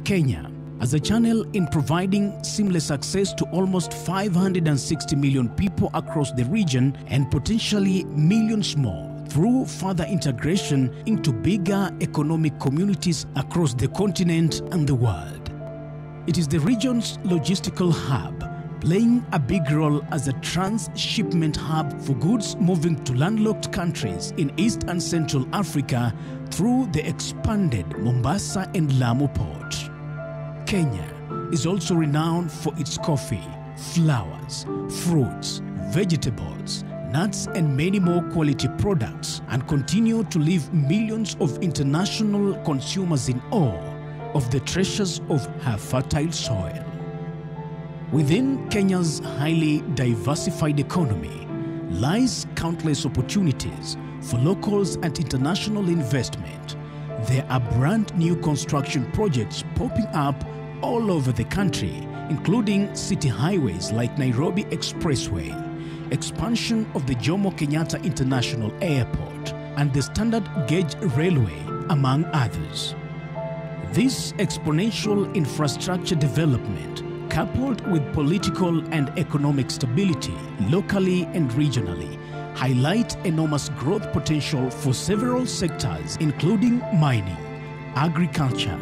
Kenya as a channel in providing seamless access to almost 560 million people across the region and potentially millions more through further integration into bigger economic communities across the continent and the world. It is the region's logistical hub, playing a big role as a transshipment hub for goods moving to landlocked countries in East and Central Africa through the expanded Mombasa and Lamu port. Kenya is also renowned for its coffee, flowers, fruits, vegetables, nuts and many more quality products, and continue to leave millions of international consumers in awe of the treasures of her fertile soil. Within Kenya's highly diversified economy lies countless opportunities for locals and international investment. There are brand new construction projects popping up all over the country, including city highways like Nairobi Expressway, expansion of the Jomo Kenyatta International Airport, and the Standard Gauge Railway, among others. This exponential infrastructure development, coupled with political and economic stability locally and regionally, highlight enormous growth potential for several sectors, including mining, agriculture,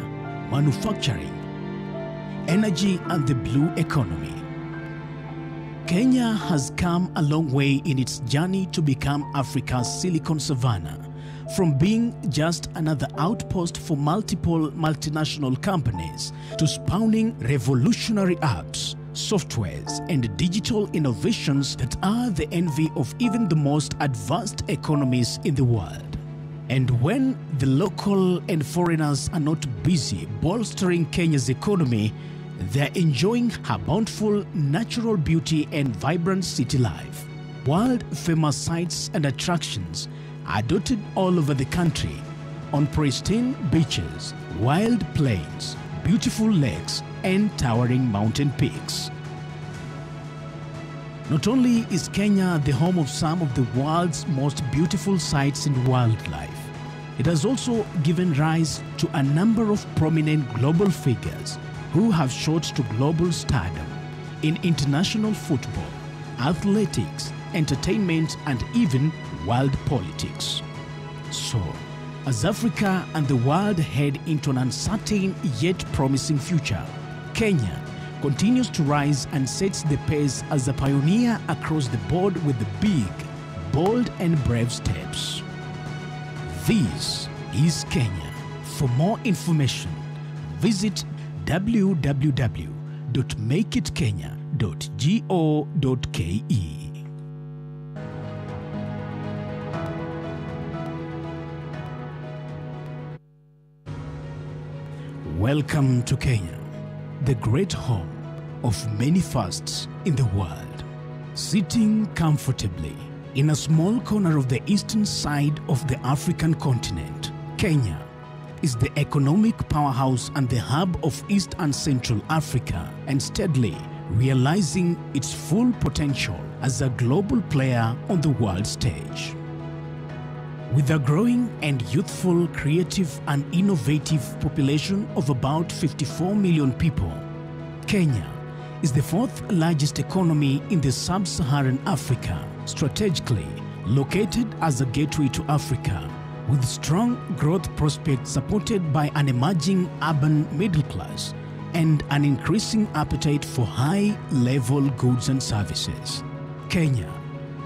manufacturing, energy, and the blue economy. Kenya has come a long way in its journey to become Africa's Silicon Savannah, from being just another outpost for multiple multinational companies to spawning revolutionary apps, softwares, and digital innovations that are the envy of even the most advanced economies in the world. And when the local and foreigners are not busy bolstering Kenya's economy, they're enjoying her bountiful natural beauty and vibrant city life. World-famous sites and attractions are dotted all over the country, on pristine beaches, wild plains, beautiful lakes, and towering mountain peaks. Not only is Kenya the home of some of the world's most beautiful sights and wildlife, it has also given rise to a number of prominent global figures who have shot to global stardom in international football, athletics, entertainment, and even world politics. So, as Africa and the world head into an uncertain yet promising future, Kenya continues to rise and sets the pace as a pioneer across the board with the big, bold, and brave steps. This is Kenya. For more information, visit www.makeitkenya.go.ke. Welcome to Kenya, the great home of many firsts in the world. Sitting comfortably in a small corner of the eastern side of the African continent, Kenya is the economic powerhouse and the hub of East and Central Africa, and steadily realizing its full potential as a global player on the world stage. With a growing and youthful, creative, and innovative population of about 54 million people, Kenya is the fourth largest economy in the sub-Saharan Africa, strategically located as a gateway to Africa, with strong growth prospects supported by an emerging urban middle class and an increasing appetite for high-level goods and services. Kenya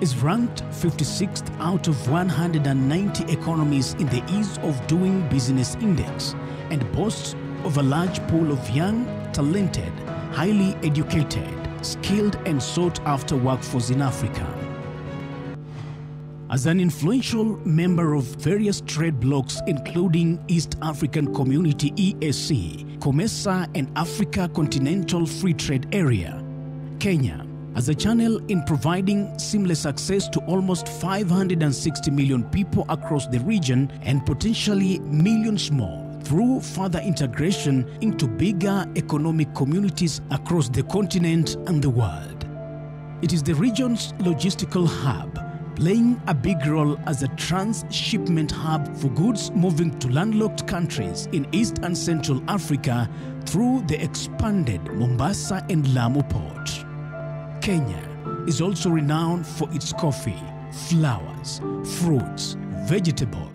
is ranked 56th out of 190 economies in the Ease of Doing Business Index and boasts of a large pool of young, talented, highly educated, skilled, and sought-after workforce in Africa. As an influential member of various trade blocs including East African Community EAC, COMESA, and Africa Continental Free Trade Area, Kenya as a channel in providing seamless access to almost 560 million people across the region and potentially millions more through further integration into bigger economic communities across the continent and the world. It is the region's logistical hub, playing a big role as a transshipment hub for goods moving to landlocked countries in East and Central Africa through the expanded Mombasa and Lamu port. Kenya is also renowned for its coffee, flowers, fruits, vegetables,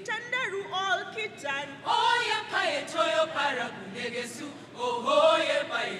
Tandaru all kitan. Oye pae toyo para gulegesu. Oye pae.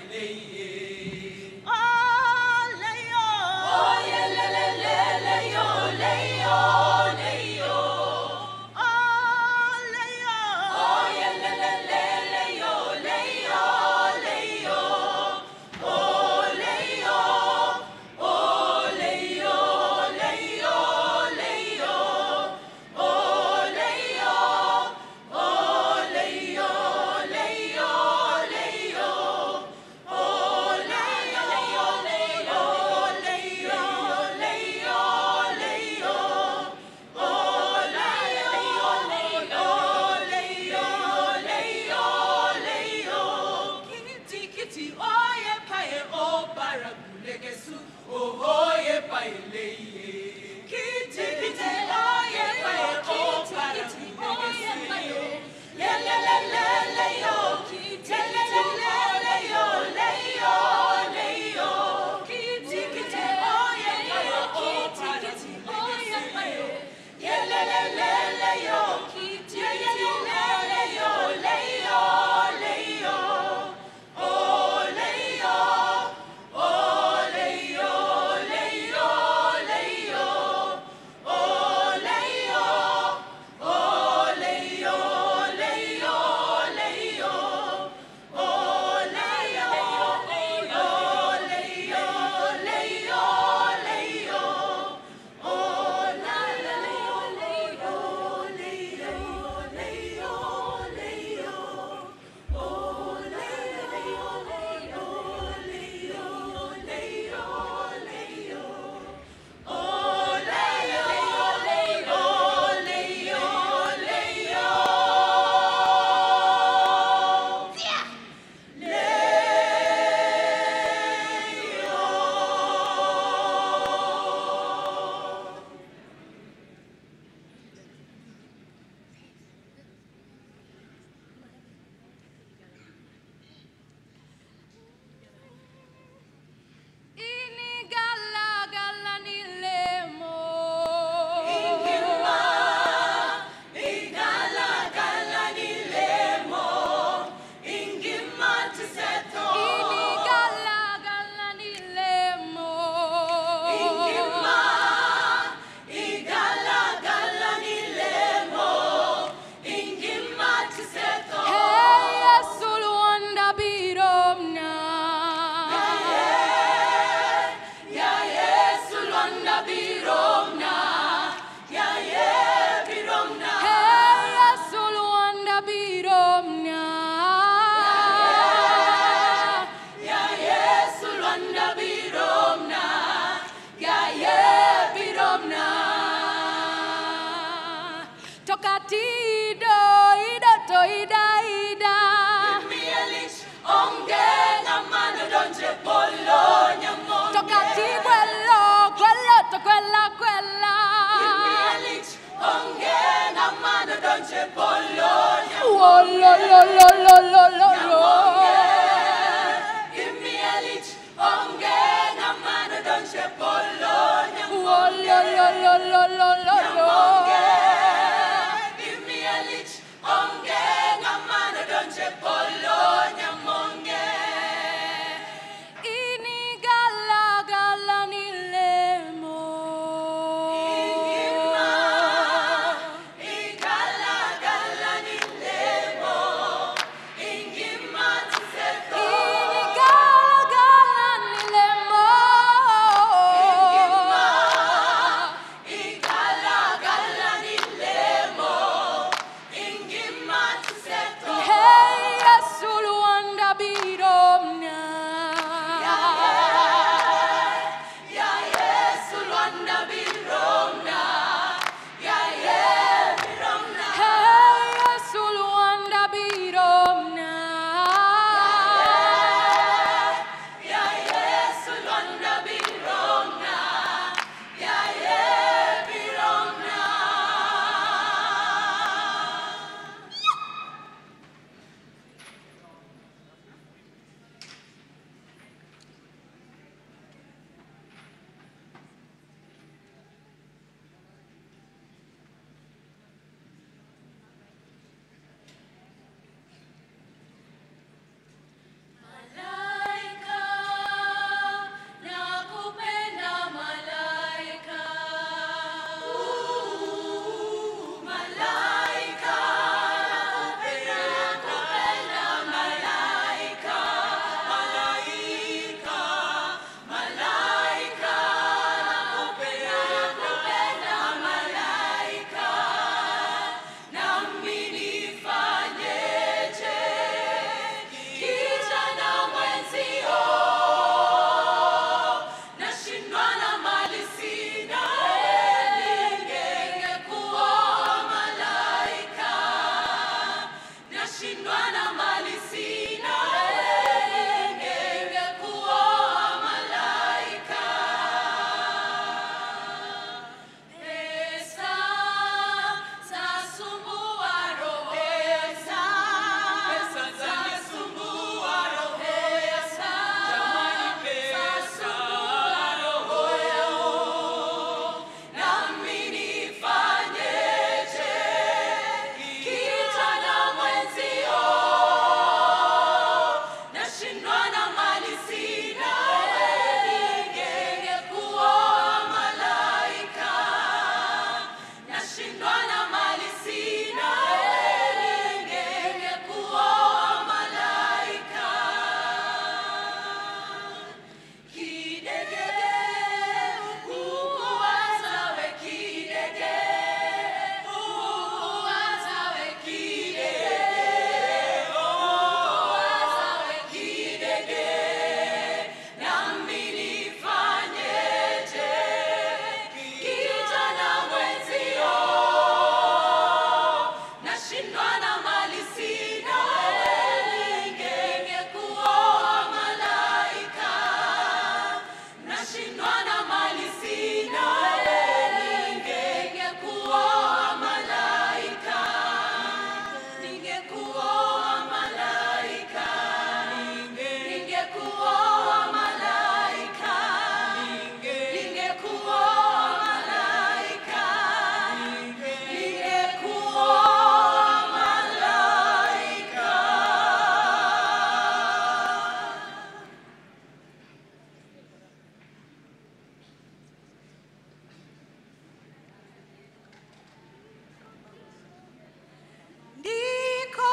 Niko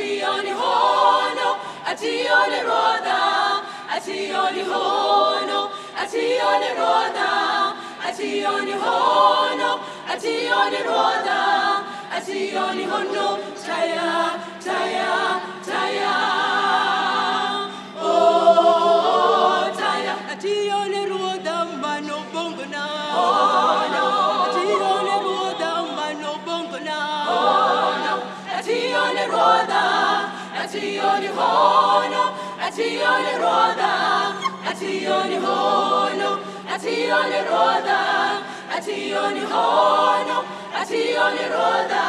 Ationi hono, ationi roda, ationi hono, ationi roda, ationi hono, ationi roda, ationi hono, taya, taya, taya. Oh, taya, ationi roda, mano bongona. Oh, no, ationi roda, mano bongona. Oh, no, ationi roda, ationi hono, ationi roda, ationi hono, ationi roda, ationi hono, ationi roda,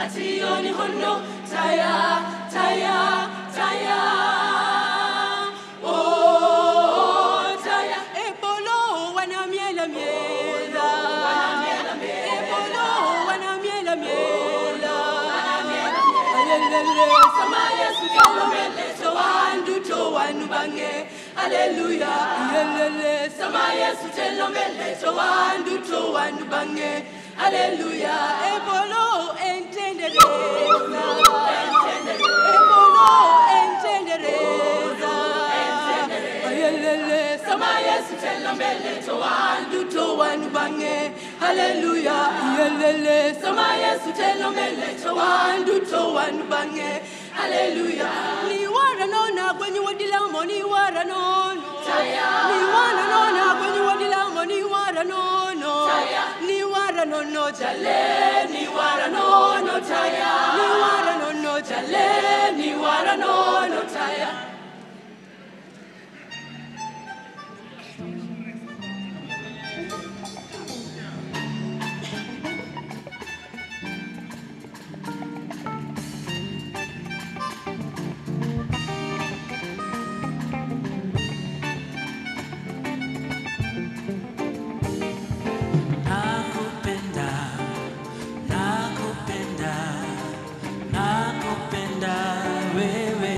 ationi hono, taya, taya, taya. Oh, taya, ebolo wana miela miela, ebolo wana miela miela. Alelele, samaya sukelo mele, towandu towanu bange. Hallelujah, alelele, samaya sukelo mele, towandu towanu bange. Hallelujah, ebolo entendereza, ebolo entendereza. Ayelele, samaya sutela mbele, towanu bange. Hallelujah, ayelele, samaya sutela mbele, towanu bange. Hallelujah, ni wara nona kwenye wadilamo, ni wara nono. Ni wara nona kwenye wadilamo, ni wara nono. Ni wara nono jale, ni wara nono taya. Ni wara nono jale, ni wara nono taya. Nakupenda wewe,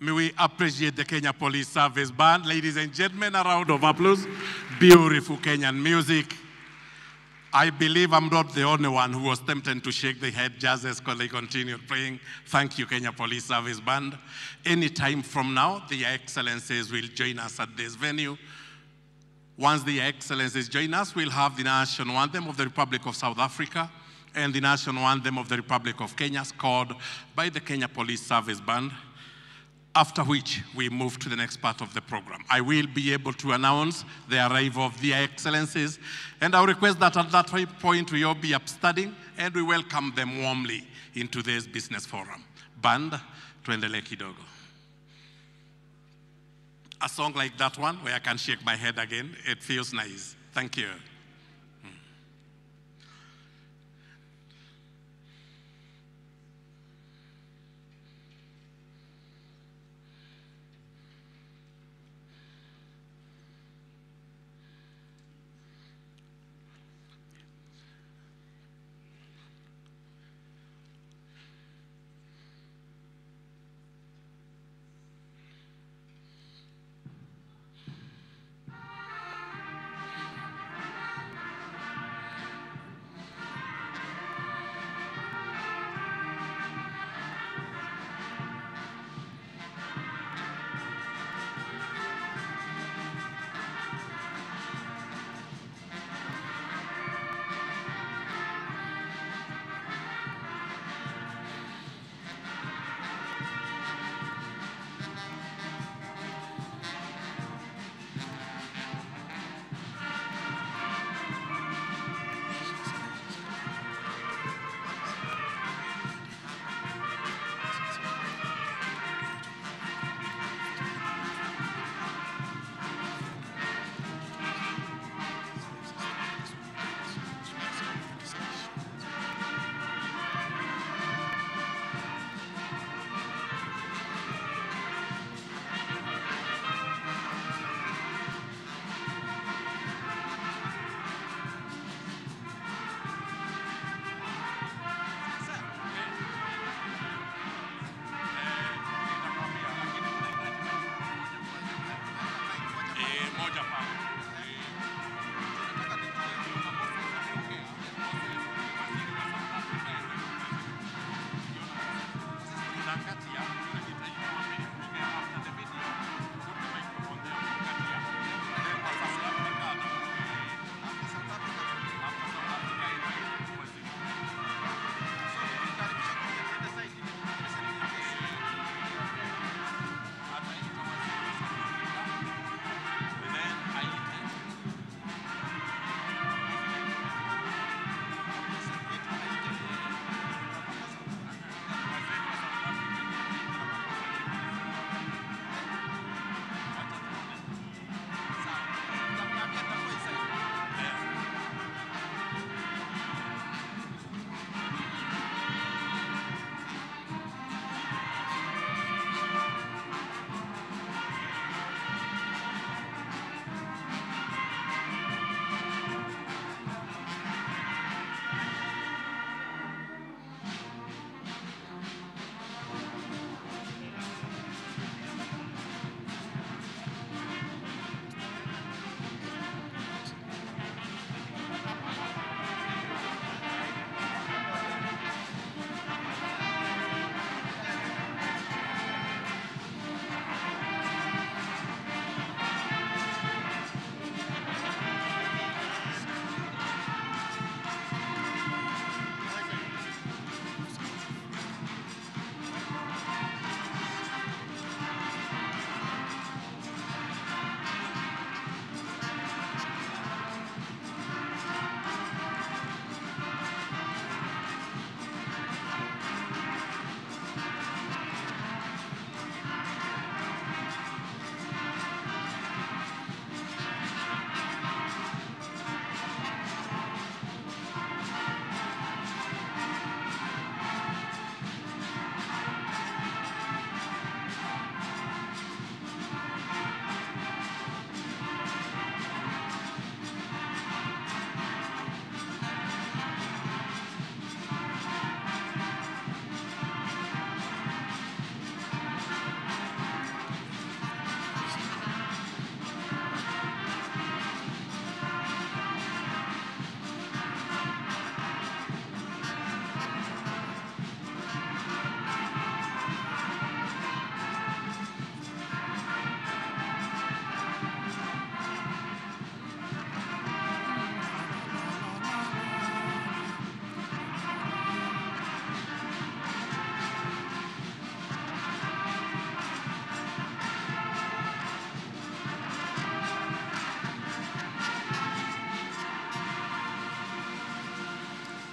May we appreciate the Kenya Police Service Band. Ladies and gentlemen, a round of applause. Beautiful Kenyan music. I believe I'm not the only one who was tempted to shake the head just as they continued playing. Thank you, Kenya Police Service Band. Any time from now, the Excellencies will join us at this venue. Once the Excellencies join us, we'll have the national anthem of the Republic of South Africa and the national anthem of the Republic of Kenya scored by the Kenya Police Service Band, after which we move to the next part of the program. I will be able to announce the arrival of the Excellencies, and I request that at that point we all be upstanding and we welcome them warmly in today's business forum. Band, tuendelee kidogo. A song like that one where I can shake my head again, it feels nice. Thank you. moja pale.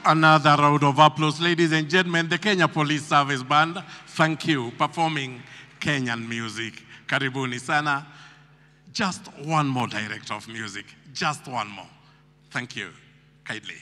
Another round of applause, ladies and gentlemen. The Kenya Police Service Band, thank you, performing Kenyan music. Karibuni sana. Just one more director of music, just one more. Thank you, kindly.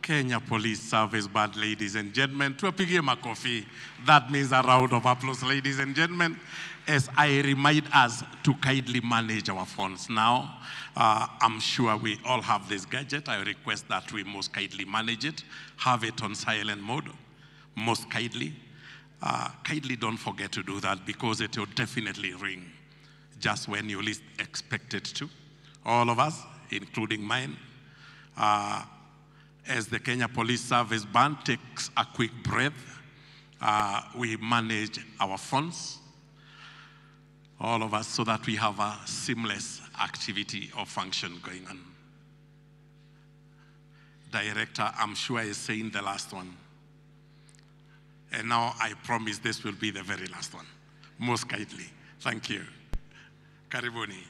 Kenya Police Service Band, ladies and gentlemen. Tuwapigie makofi. That means a round of applause, ladies and gentlemen, as I remind us to kindly manage our phones now. I'm sure we all have this gadget. I request that we most kindly manage it. Have it on silent mode, most kindly. Kindly don't forget to do that because it will definitely ring just when you least expect it to. All of us, including mine. As the Kenya Police Service Band takes a quick breath, we manage our phones, all of us, so that we have a seamless activity or function going on. Director, I'm sure is saying the last one. And now I promise this will be the very last one, most kindly. Thank you. Karibuni.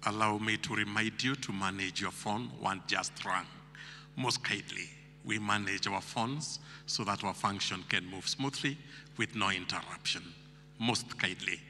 allow me to remind you to manage your phone. One just rang. Most kindly, we manage our phones so that our function can move smoothly with no interruption. Most kindly.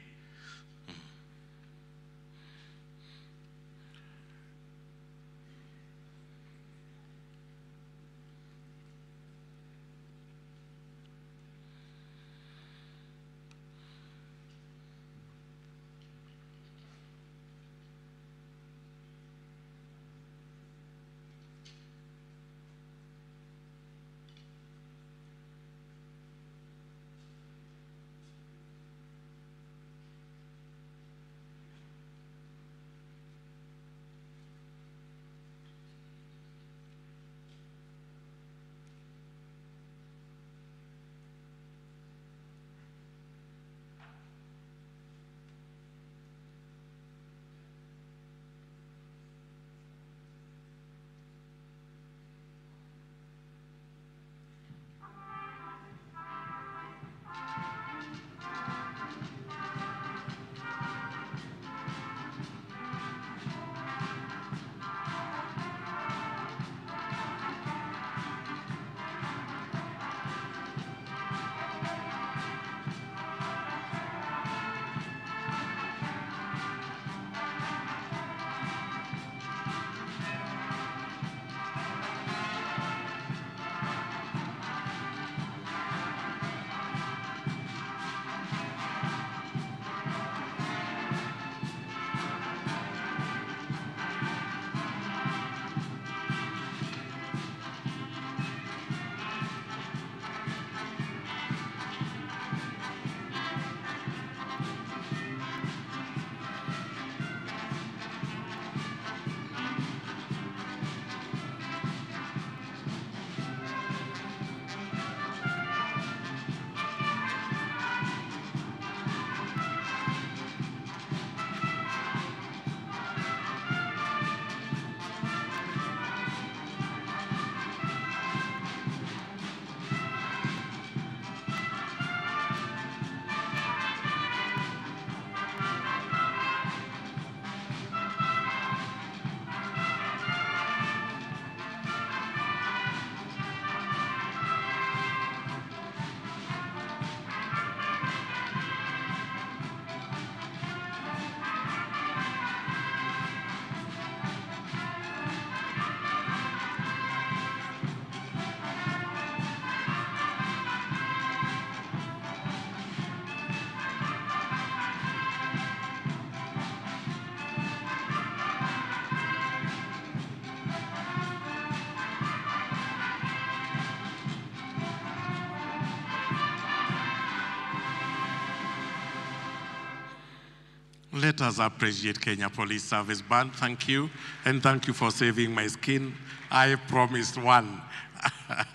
Let us appreciate Kenya Police Service Band. Thank you. And thank you for saving my skin. I promised one.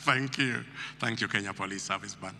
Thank you. Thank you, Kenya Police Service Band.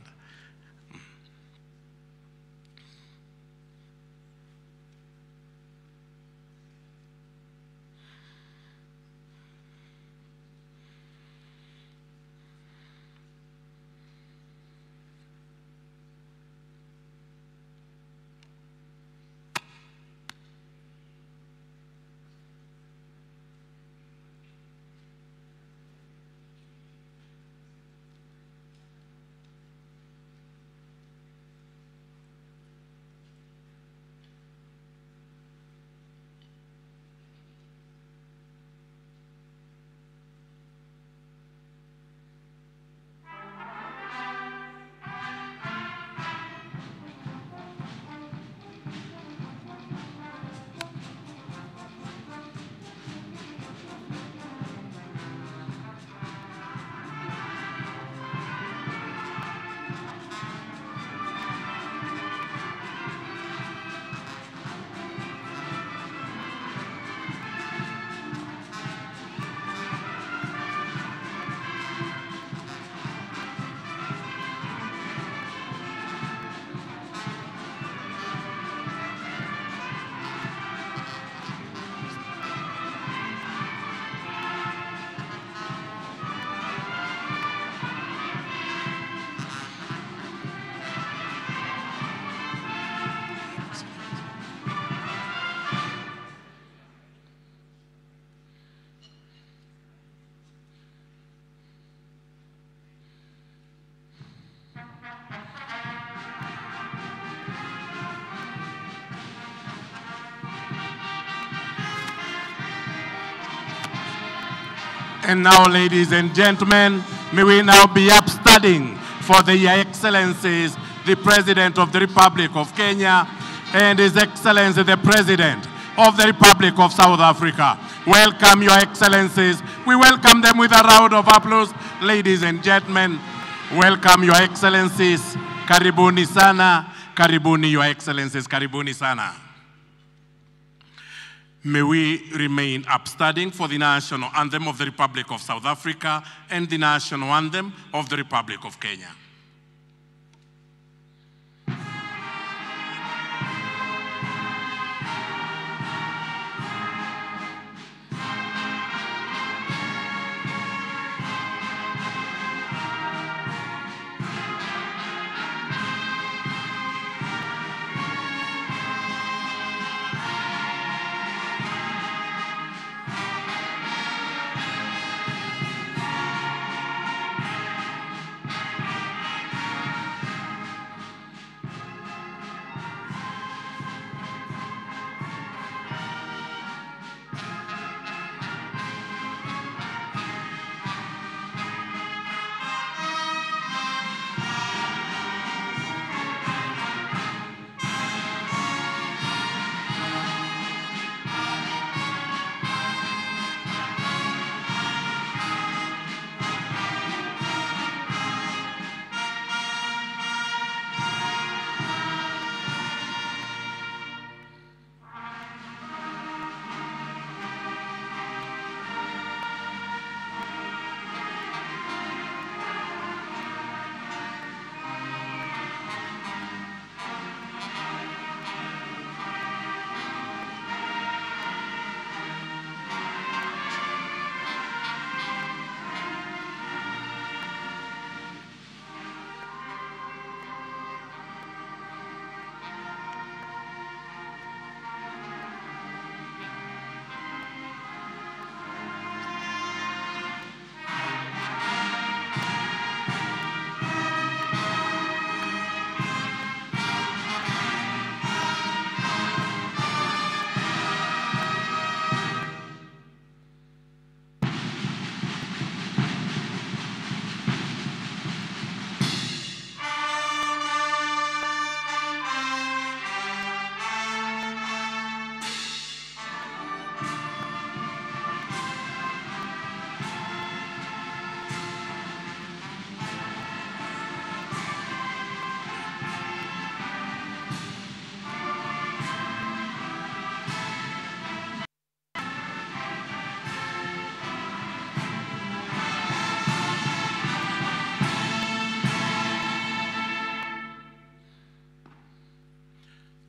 And now, ladies and gentlemen, may we now be upstanding for the Excellencies, the President of the Republic of Kenya, and His Excellency, the President of the Republic of South Africa. Welcome, Your Excellencies. We welcome them with a round of applause. Ladies and gentlemen, welcome, Your Excellencies. Karibuni sana. Karibuni, Your Excellencies. Karibuni sana. May we remain upstanding for the national anthem of the Republic of South Africa and the national anthem of the Republic of Kenya.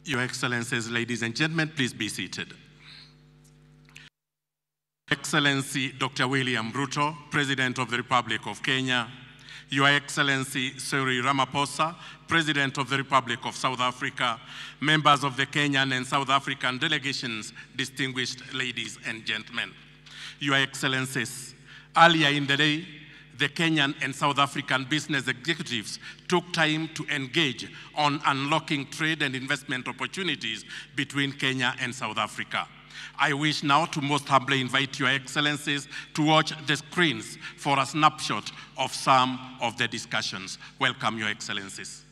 Your Excellencies, ladies and gentlemen, please be seated. Excellency Dr. William Ruto, President of the Republic of Kenya, Your Excellency Cyril Ramaphosa, President of the Republic of South Africa, members of the Kenyan and South African delegations, distinguished ladies and gentlemen. Your Excellencies, earlier in the day, the Kenyan and South African business executives took time to engage on unlocking trade and investment opportunities between Kenya and South Africa. I wish now to most humbly invite Your Excellencies to watch the screens for a snapshot of some of the discussions. Welcome, Your Excellencies.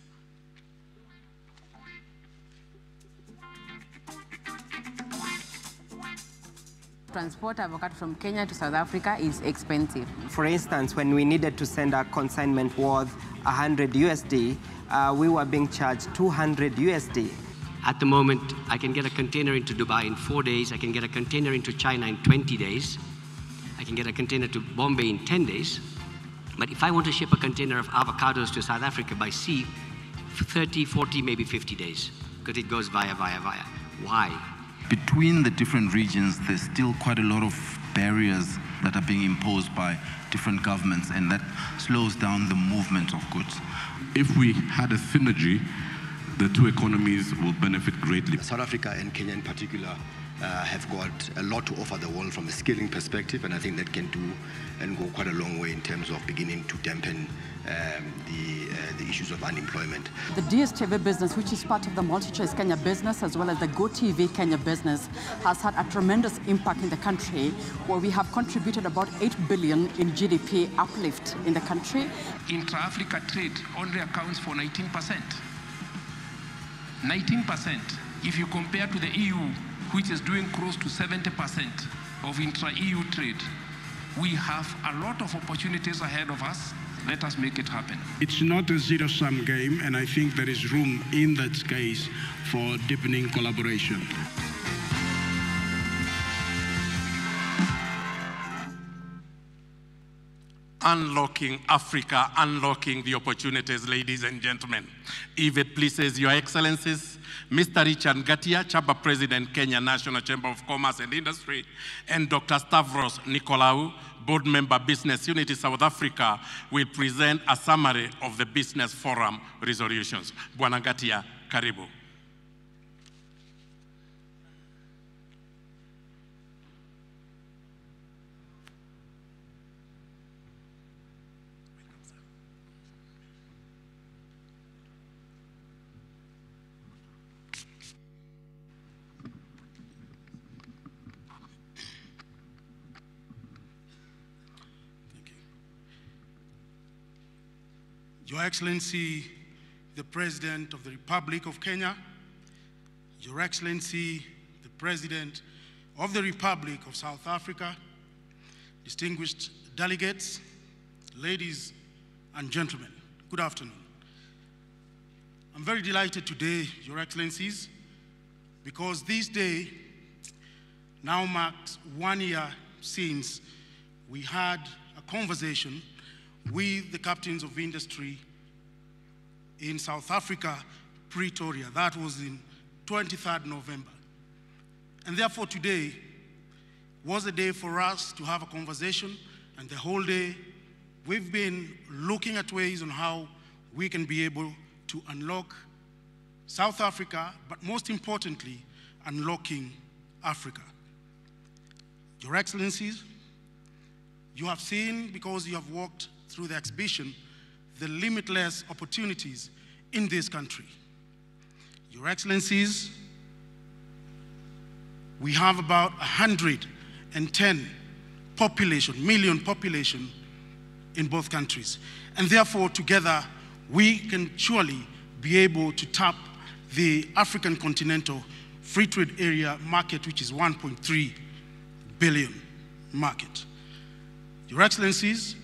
Transport avocado from Kenya to South Africa is expensive. For instance, when we needed to send a consignment worth 100 USD, we were being charged 200 USD. At the moment, I can get a container into Dubai in 4 days. I can get a container into China in 20 days. I can get a container to Bombay in 10 days. But if I want to ship a container of avocados to South Africa by sea, 30, 40, maybe 50 days, because it goes via. Why? Between the different regions, there's still quite a lot of barriers that are being imposed by different governments, and that slows down the movement of goods. If we had a synergy, the two economies will benefit greatly. South Africa and Kenya in particular have got a lot to offer the world from a skilling perspective, and I think that can do and go quite a long way in terms of beginning to dampen the issues of unemployment. The DSTV business, which is part of the MultiChoice Kenya business, as well as the GoTV Kenya business, has had a tremendous impact in the country, where we have contributed about 8 billion in GDP uplift in the country. Intra-Africa trade only accounts for 19%. 19%. If you compare to the EU, which is doing close to 70% of intra-EU trade, we have a lot of opportunities ahead of us. Let us make it happen. It's not a zero-sum game, and I think there is room in that case for deepening collaboration. Unlocking Africa, unlocking the opportunities, ladies and gentlemen. If it pleases Your Excellencies, Mr. Richard Ngatia, Chamber President, Kenya National Chamber of Commerce and Industry, and Dr. Stavros Nicolaou, Board Member, Business Unity South Africa, will present a summary of the Business Forum resolutions. Bwana Ngatia, karibu. Your Excellency, the President of the Republic of Kenya, Your Excellency, the President of the Republic of South Africa, distinguished delegates, ladies and gentlemen, good afternoon. I'm very delighted today, Your Excellencies, because this day now marks 1 year since we had a conversation with the captains of industry in South Africa, Pretoria. That was in 23rd November. And therefore today was a day for us to have a conversation, and the whole day we've been looking at ways on how we can be able to unlock South Africa, but most importantly, unlocking Africa. Your Excellencies, you have seen, because you have walked through the exhibition, the limitless opportunities in this country. Your Excellencies, we have about 110 million population in both countries. And therefore, together, we can surely be able to tap the African continental free trade area market, which is 1.3 billion market. Your Excellencies,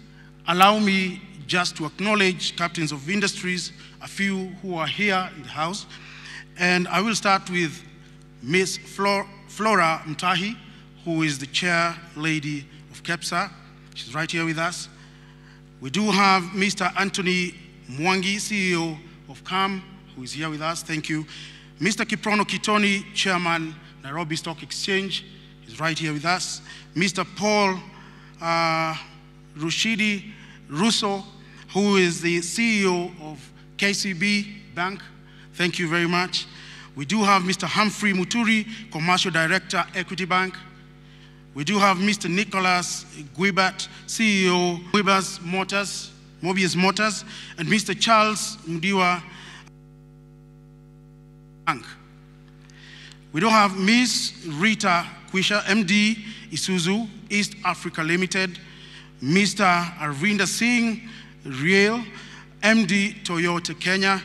allow me just to acknowledge captains of industries, a few who are here in the house. And I will start with Ms. Flora Mtahi, who is the chair lady of KEPSA. She's right here with us. We do have Mr. Anthony Mwangi, CEO of CAM, who is here with us. Thank you. Mr. Kiprono Kitoni, chairman, Nairobi Stock Exchange, is right here with us. Mr. Paul Rushidi Russo, who is the CEO of KCB Bank. Thank you very much. We do have Mr. Humphrey Muturi, Commercial Director, Equity Bank. We do have Mr. Nicholas Guibert, CEO, Mobius Motors, and Mr. Charles Mudiwa Bank. We do have Ms. Rita Kwisha, MD, Isuzu, East Africa Limited, Mr. Arvinder Singh Riel, MD, Toyota Kenya,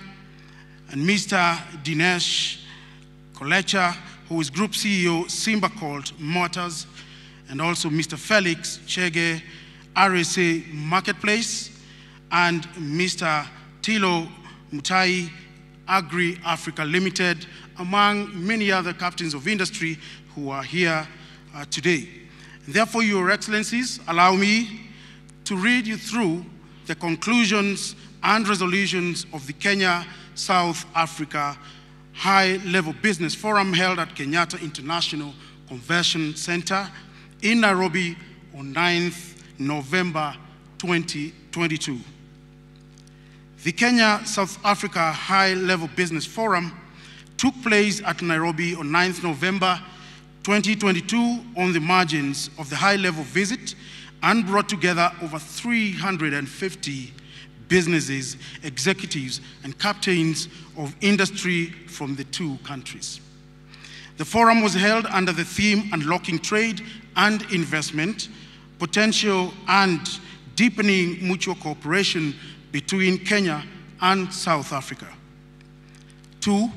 and Mr. Dinesh Kolecha, who is Group CEO, Simbacort Motors, and also Mr. Felix Chege, RSA Marketplace, and Mr. Tilo Mutai, Agri Africa Limited, among many other captains of industry who are here today. And therefore, Your Excellencies, allow me to read you through the conclusions and resolutions of the Kenya South Africa High-Level Business Forum held at Kenyatta International Convention Center in Nairobi on 9th November 2022. The Kenya South Africa High-Level Business Forum took place at Nairobi on 9th November 2022 on the margins of the high-level visit and brought together over 350 businesses, executives, and captains of industry from the two countries. The forum was held under the theme Unlocking Trade and Investment, Potential and Deepening Mutual Cooperation between Kenya and South Africa. 2,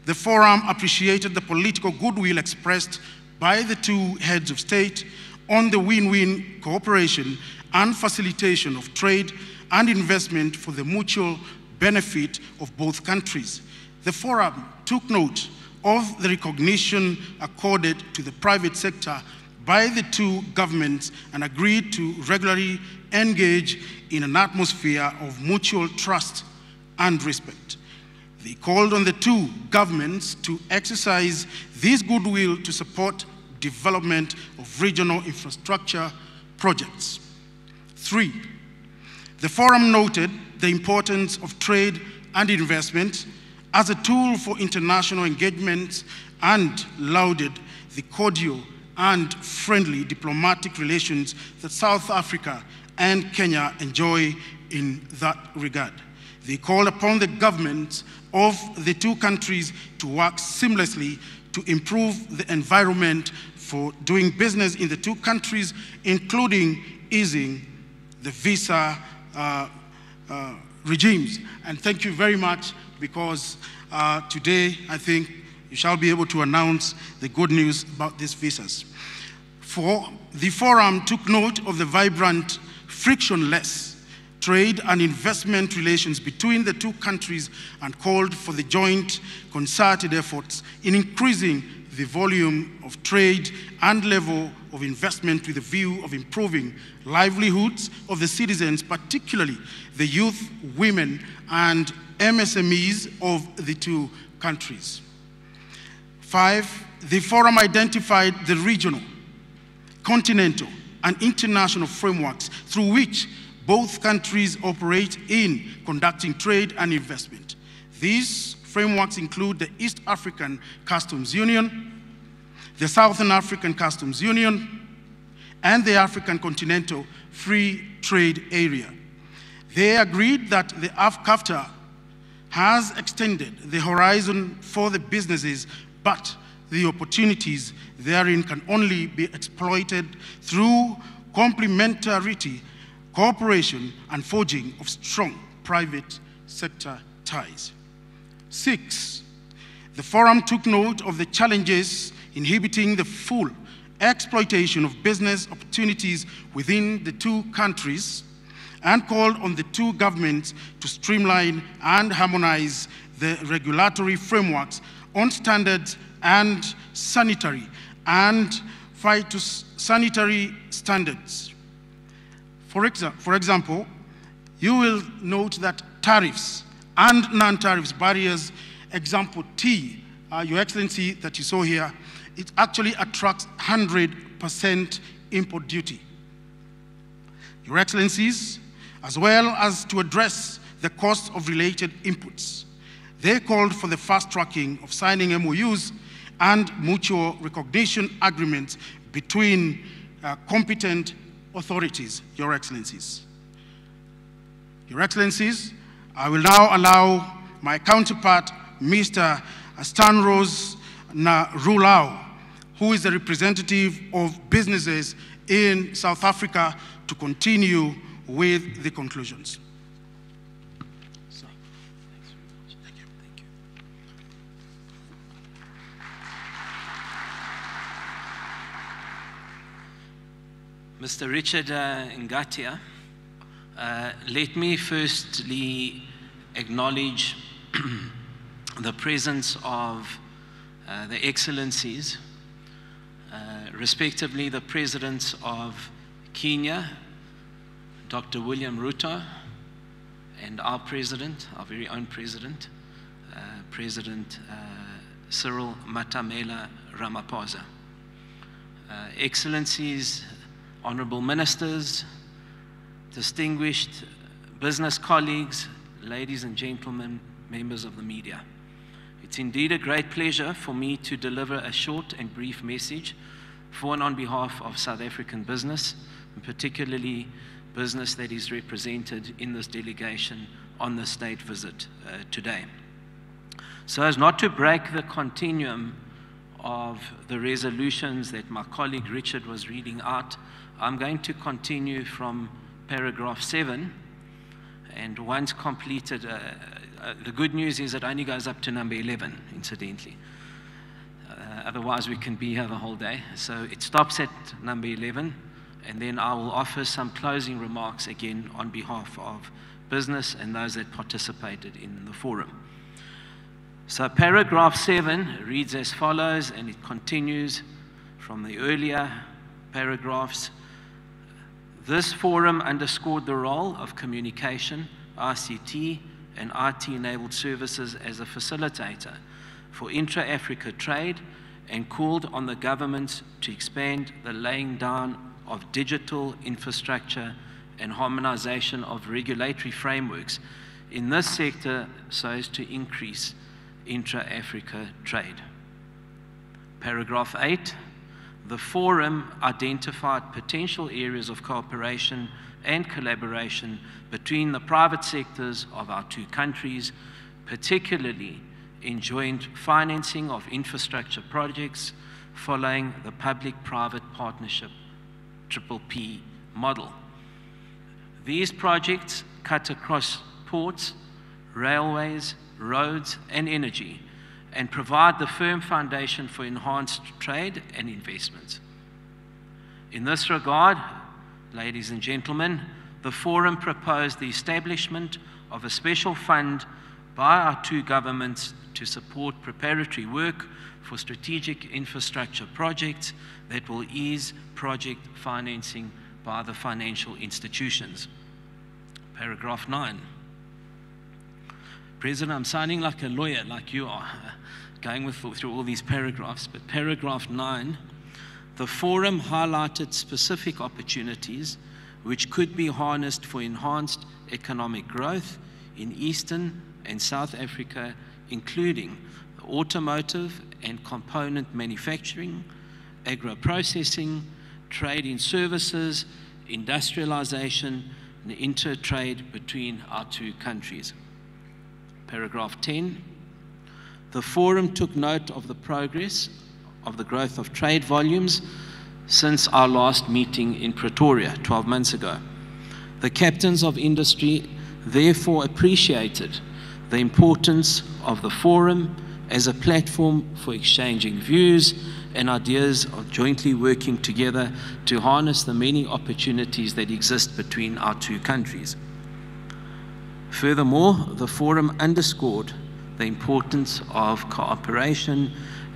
the forum appreciated the political goodwill expressed by the two heads of state on the win-win cooperation and facilitation of trade and investment for the mutual benefit of both countries. The forum took note of the recognition accorded to the private sector by the two governments and agreed to regularly engage in an atmosphere of mutual trust and respect. They called on the two governments to exercise this goodwill to support development of regional infrastructure projects. 3, the forum noted the importance of trade and investment as a tool for international engagement and lauded the cordial and friendly diplomatic relations that South Africa and Kenya enjoy in that regard. They called upon the governments of the two countries to work seamlessly to improve the environment for doing business in the two countries, including easing the visa regimes. And thank you very much, because today I think you shall be able to announce the good news about these visas. The forum took note of the vibrant, frictionless trade and investment relations between the two countries and called for the joint concerted efforts in increasing the volume of trade and level of investment with a view of improving livelihoods of the citizens, particularly the youth, women, and MSMEs of the two countries. 5, the forum identified the regional, continental, and international frameworks through which both countries operate in conducting trade and investment. These frameworks include the East African Customs Union, the Southern African Customs Union, and the African Continental Free Trade Area. They agreed that the AfCFTA has extended the horizon for the businesses, but the opportunities therein can only be exploited through complementarity, cooperation, and forging of strong private sector ties. 6, the forum took note of the challenges inhibiting the full exploitation of business opportunities within the two countries and called on the two governments to streamline and harmonize the regulatory frameworks on standards and sanitary and phytosanitary standards. For example, you will note that tariffs and non-tariffs barriers, example T, Your Excellency, that you saw here, it actually attracts 100% import duty. Your Excellencies, as well as to address the cost of related inputs, they called for the fast tracking of signing MOUs and mutual recognition agreements between competent authorities, Your Excellencies. Your Excellencies, I will now allow my counterpart, Mr. Stanros Narulau, who is the representative of businesses in South Africa, to continue with the conclusions. Mr. Richard Ngatia, let me firstly acknowledge the presence of the Excellencies, respectively the Presidents of Kenya, Dr. William Ruto, and our President, our very own President, President Cyril Matamela Ramaphosa. Excellencies, Honorable Ministers, distinguished business colleagues, ladies and gentlemen, members of the media. It's indeed a great pleasure for me to deliver a short and brief message for and on behalf of South African business, and particularly business that is represented in this delegation on the state visit today. So as not to break the continuum of the resolutions that my colleague Richard was reading out, I'm going to continue from paragraph 7, and once completed, the good news is it only goes up to number 11, incidentally. Otherwise, we can be here the whole day. So it stops at number 11, and then I will offer some closing remarks again on behalf of business and those that participated in the forum. So paragraph 7 reads as follows, and it continues from the earlier paragraphs. This forum underscored the role of communication, ICT, and IT-enabled services as a facilitator for intra-Africa trade, and called on the government to expand the laying down of digital infrastructure and harmonization of regulatory frameworks in this sector so as to increase intra-Africa trade. Paragraph 8, the forum identified potential areas of cooperation and collaboration between the private sectors of our two countries, particularly in joint financing of infrastructure projects following the public-private partnership PPP model. These projects cut across ports, railways, roads, and energy, and provide the firm foundation for enhanced trade and investment. In this regard, ladies and gentlemen, the forum proposed the establishment of a special fund by our two governments to support preparatory work for strategic infrastructure projects that will ease project financing by the financial institutions. Paragraph 9. President, I'm sounding like a lawyer, like you are, going through all these paragraphs, but paragraph 9, the forum highlighted specific opportunities which could be harnessed for enhanced economic growth in Eastern and South Africa, including automotive and component manufacturing, agro-processing, trade in services, industrialization, and inter-trade between our two countries. Paragraph 10, the forum took note of the progress of the growth of trade volumes since our last meeting in Pretoria 12 months ago. The captains of industry therefore appreciated the importance of the forum as a platform for exchanging views and ideas of jointly working together to harness the many opportunities that exist between our two countries. Furthermore, the forum underscored the importance of cooperation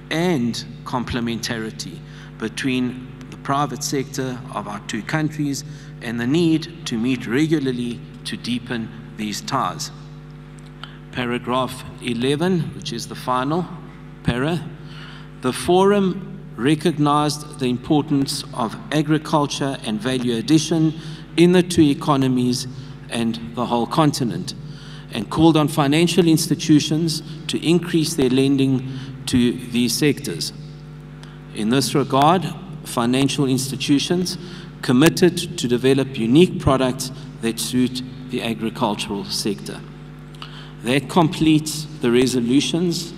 and complementarity between the private sector of our two countries and the need to meet regularly to deepen these ties. Paragraph 11, which is the final para, the forum recognized the importance of agriculture and value addition in the two economies and the whole continent, and called on financial institutions to increase their lending to these sectors. In this regard, financial institutions committed to develop unique products that suit the agricultural sector. That completes the resolutions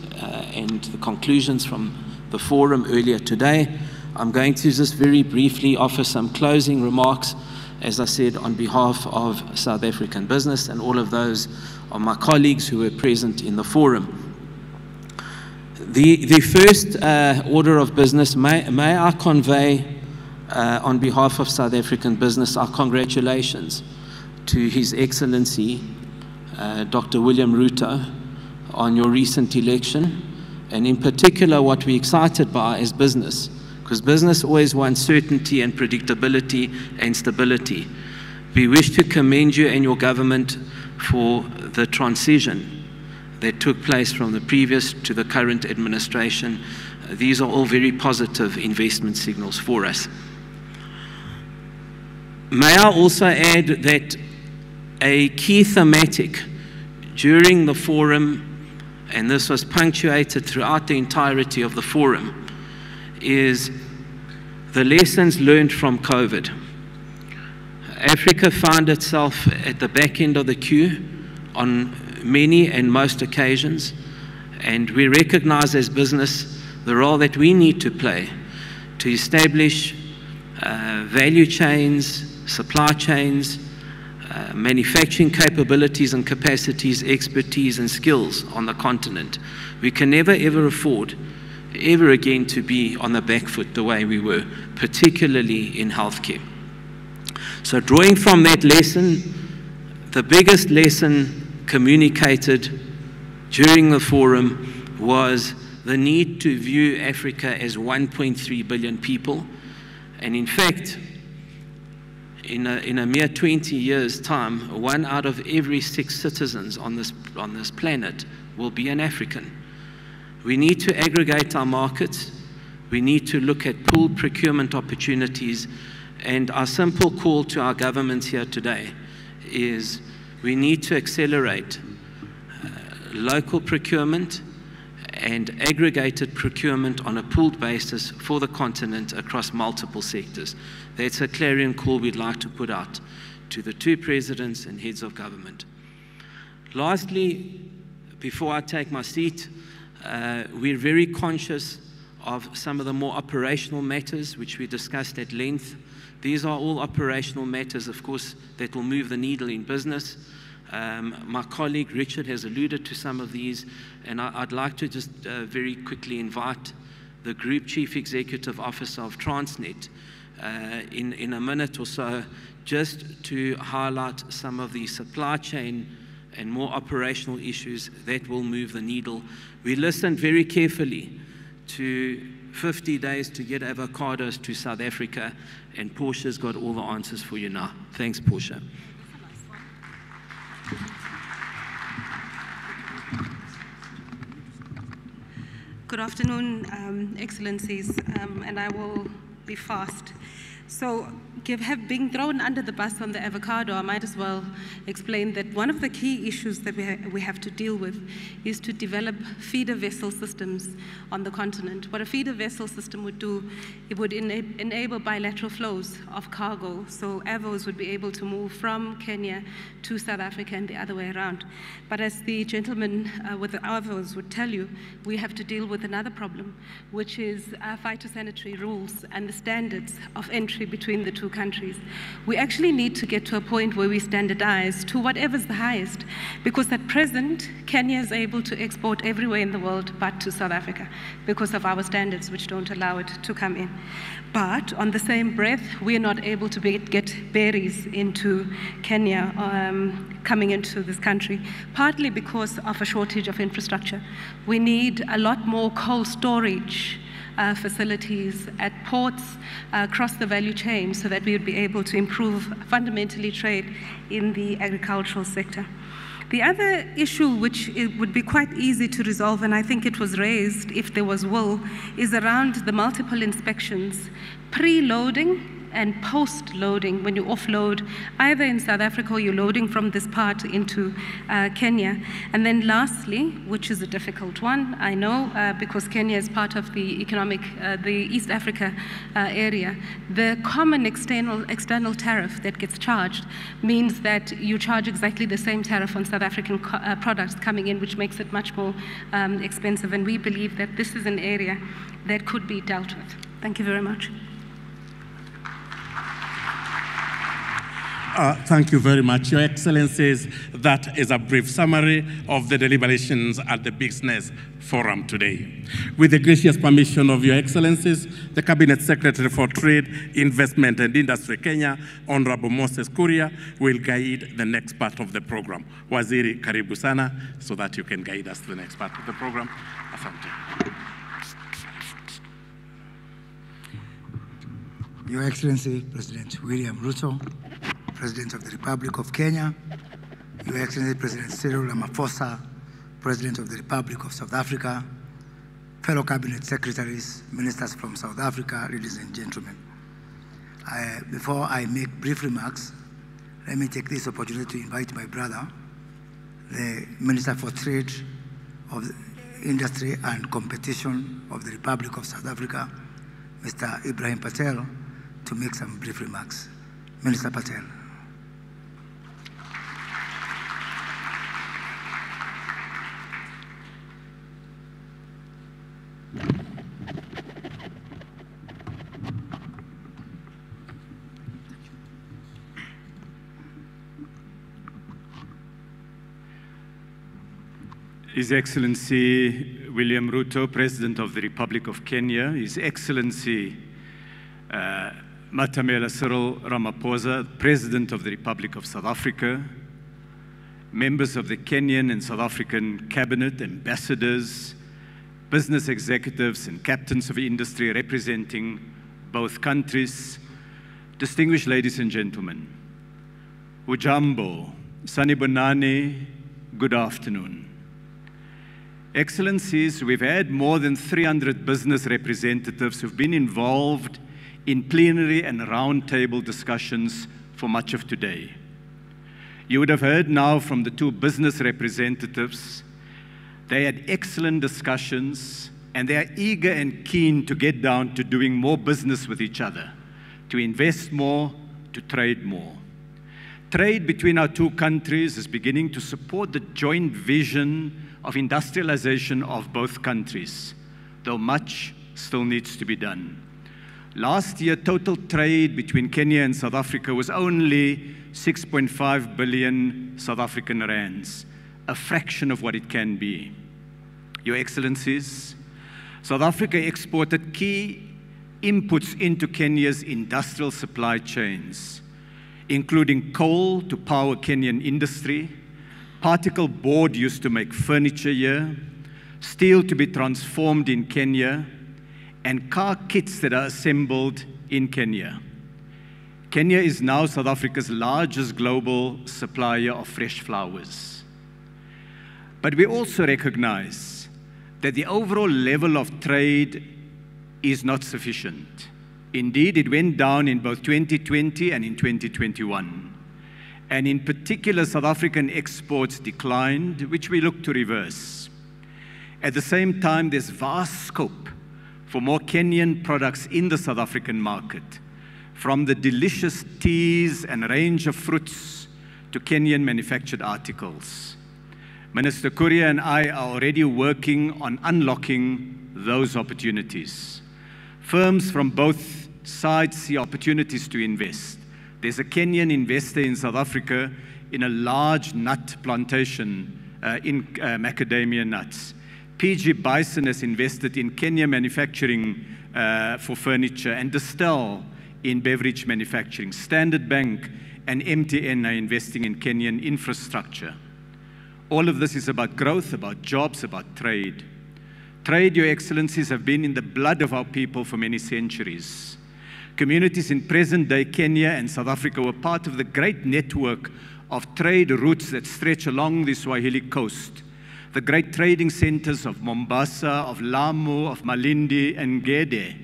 and the conclusions from the forum earlier today. I'm going to just very briefly offer some closing remarks, as I said, on behalf of South African business and all of those of my colleagues who were present in the forum. The first order of business, may I convey on behalf of South African business our congratulations to His Excellency Dr. William Ruto on your recent election, and in particular what we're excited by is business, because business always wants certainty and predictability and stability. We wish to commend you and your government for the transition that took place from the previous to the current administration. These are all very positive investment signals for us. May I also add that a key thematic during the forum and this was punctuated throughout the entirety of the forum, is the lessons learned from COVID. Africa found itself at the back end of the queue on many and most occasions, and we recognize as business the role that we need to play to establish value chains, supply chains, manufacturing capabilities and capacities, expertise and skills on the continent. We can never ever afford ever again to be on the back foot the way we were, particularly in healthcare. So drawing from that lesson, the biggest lesson communicated during the forum was the need to view Africa as 1.3 billion people. And in fact, in a mere 20 years' time, 1 out of every 6 citizens on this planet will be an African. We need to aggregate our markets. We need to look at pooled procurement opportunities. And our simple call to our governments here today is we need to accelerate local procurement and aggregated procurement on a pooled basis for the continent across multiple sectors. That's a clarion call we'd like to put out to the 2 presidents and heads of government. Lastly, before I take my seat, we're very conscious of some of the more operational matters which we discussed at length. These are all operational matters, of course, that will move the needle in business. My colleague Richard has alluded to some of these, and I'd like to just very quickly invite the Group Chief Executive Officer of Transnet in a minute or so, just to highlight some of the supply chain and more operational issues that will move the needle. We listened very carefully to 50 days to get avocados to South Africa, and Portia's got all the answers for you now. Thanks, Portia. Good afternoon, Excellencies, and I will be fast. So, being thrown under the bus on the avocado, I might as well explain that one of the key issues that we have to deal with is to develop feeder vessel systems on the continent. What a feeder vessel system would do, it would enable bilateral flows of cargo, so avos would be able to move from Kenya to South Africa and the other way around. But as the gentleman with the avos would tell you, we have to deal with another problem, which is phytosanitary rules and the standards of entry between the 2 countries. We actually need to get to a point where we standardize to whatever's the highest, because at present, Kenya is able to export everywhere in the world but to South Africa because of our standards, which don't allow it to come in. But on the same breath, we're not able to get berries into Kenya coming into this country, partly because of a shortage of infrastructure. We need a lot more cold storage facilities at ports across the value chain so that we would be able to improve fundamentally trade in the agricultural sector. The other issue, which it would be quite easy to resolve, and I think it was raised if there was will, is around the multiple inspections, pre-loading and post-loading, when you offload either in South Africa or you're loading from this part into Kenya. And then lastly, which is a difficult one, I know, because Kenya is part of the the East Africa area, the common external tariff that gets charged means that you charge exactly the same tariff on South African products coming in, which makes it much more expensive. And we believe that this is an area that could be dealt with. Thank you very much. Thank you very much, Your Excellencies. That is a brief summary of the deliberations at the Business Forum today. With the gracious permission of Your Excellencies, the Cabinet Secretary for Trade, Investment and Industry Kenya, Honorable Moses Kuria, will guide the next part of the program. Waziri, karibu sana, so that you can guide us to the next part of the program. Asante. Your Excellency, President William Ruto, President of the Republic of Kenya, Your Excellency President Cyril Ramaphosa, President of the Republic of South Africa, fellow Cabinet Secretaries, Ministers from South Africa, ladies and gentlemen. Before I make brief remarks, let me take this opportunity to invite my brother, the Minister for Trade of Industry and Competition of the Republic of South Africa, Mr. Ibrahim Patel, to make some brief remarks. Minister Patel. His Excellency William Ruto, President of the Republic of Kenya, His Excellency Matamela Cyril Ramaphosa, President of the Republic of South Africa, members of the Kenyan and South African Cabinet, ambassadors, business executives and captains of industry representing both countries, distinguished ladies and gentlemen, Ujambo, Sanibonani, good afternoon. Excellencies, we've had more than 300 business representatives who've been involved in plenary and roundtable discussions for much of today. You would have heard now from the two business representatives. They had excellent discussions, and they are eager and keen to get down to doing more business with each other, to invest more, to trade more. Trade between our two countries is beginning to support the joint vision of industrialization of both countries, though much still needs to be done. Last year, total trade between Kenya and South Africa was only 6.5 billion South African rands, a fraction of what it can be. Your Excellencies, South Africa exported key inputs into Kenya's industrial supply chains, including coal to power Kenyan industry, particle board used to make furniture here, steel to be transformed in Kenya, and car kits that are assembled in Kenya. Kenya is now South Africa's largest global supplier of fresh flowers. But we also recognize that the overall level of trade is not sufficient. Indeed, it went down in both 2020 and in 2021. And in particular, South African exports declined, which we look to reverse. At the same time, there's vast scope for more Kenyan products in the South African market, from the delicious teas and range of fruits to Kenyan manufactured articles. Minister Kuria and I are already working on unlocking those opportunities. Firms from both sides see opportunities to invest. There's a Kenyan investor in South Africa in a large nut plantation in macadamia nuts. PG Bison has invested in Kenya manufacturing for furniture, and Distell in beverage manufacturing. Standard Bank and MTN are investing in Kenyan infrastructure. All of this is about growth, about jobs, about trade. Trade, Your Excellencies, have been in the blood of our people for many centuries. Communities in present-day Kenya and South Africa were part of the great network of trade routes that stretch along the Swahili coast. The great trading centers of Mombasa, of Lamu, of Malindi, and Gede.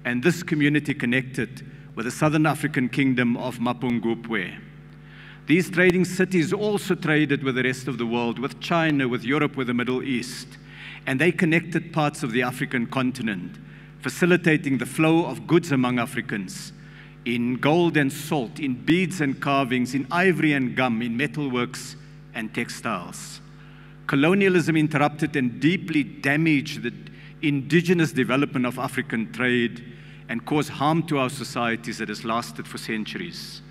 And this community connected with the Southern African kingdom of Mapungubwe. These trading cities also traded with the rest of the world, with China, with Europe, with the Middle East. And they connected parts of the African continent, facilitating the flow of goods among Africans in gold and salt, in beads and carvings, in ivory and gum, in metalworks and textiles. Colonialism interrupted and deeply damaged the indigenous development of African trade and caused harm to our societies that has lasted for centuries.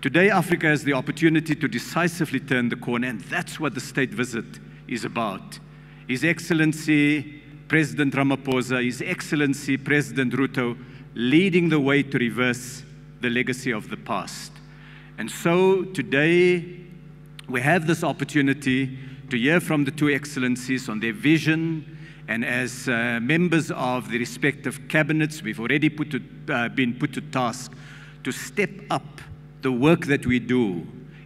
Today, Africa has the opportunity to decisively turn the corner, and that's what the state visit is about. His Excellency President Ramaphosa, His Excellency President Ruto, leading the way to reverse the legacy of the past. And so today, we have this opportunity to hear from the two Excellencies on their vision, and as members of the respective cabinets, we've already been put to task to step up the work that we do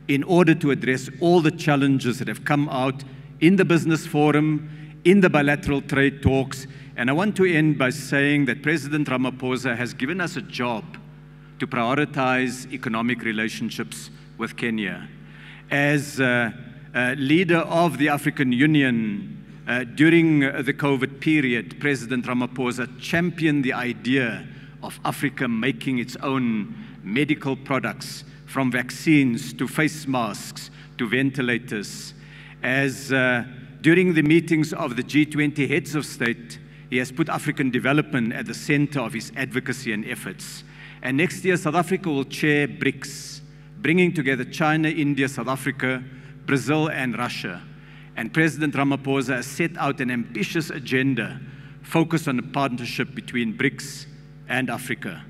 in order to address all the challenges that have come out in the business forum, in the bilateral trade talks. And I want to end by saying that President Ramaphosa has given us a job to prioritize economic relationships with Kenya. As leader of the African Union, During the COVID period, President Ramaphosa championed the idea of Africa making its own medical products, from vaccines to face masks to ventilators. As during the meetings of the G20 heads of state, he has put African development at the center of his advocacy and efforts. And next year, South Africa will chair BRICS, bringing together China, India, South Africa, Brazil, and Russia. And President Ramaphosa has set out an ambitious agenda focused on a partnership between BRICS and Africa.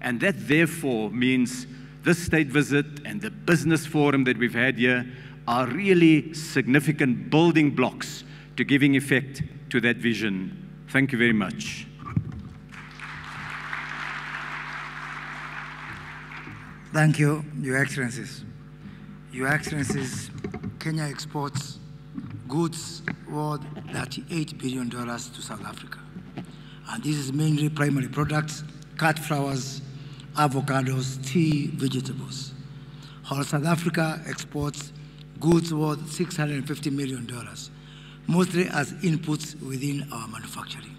And that therefore means this state visit and the business forum that we've had here are really significant building blocks to giving effect to that vision. Thank you very much. Thank you, Your Excellencies. Your Excellencies, Kenya exports goods worth $38 billion to South Africa. And this is mainly primary products, cut flowers, avocados, tea, vegetables. While South Africa exports goods worth $650 million, mostly as inputs within our manufacturing.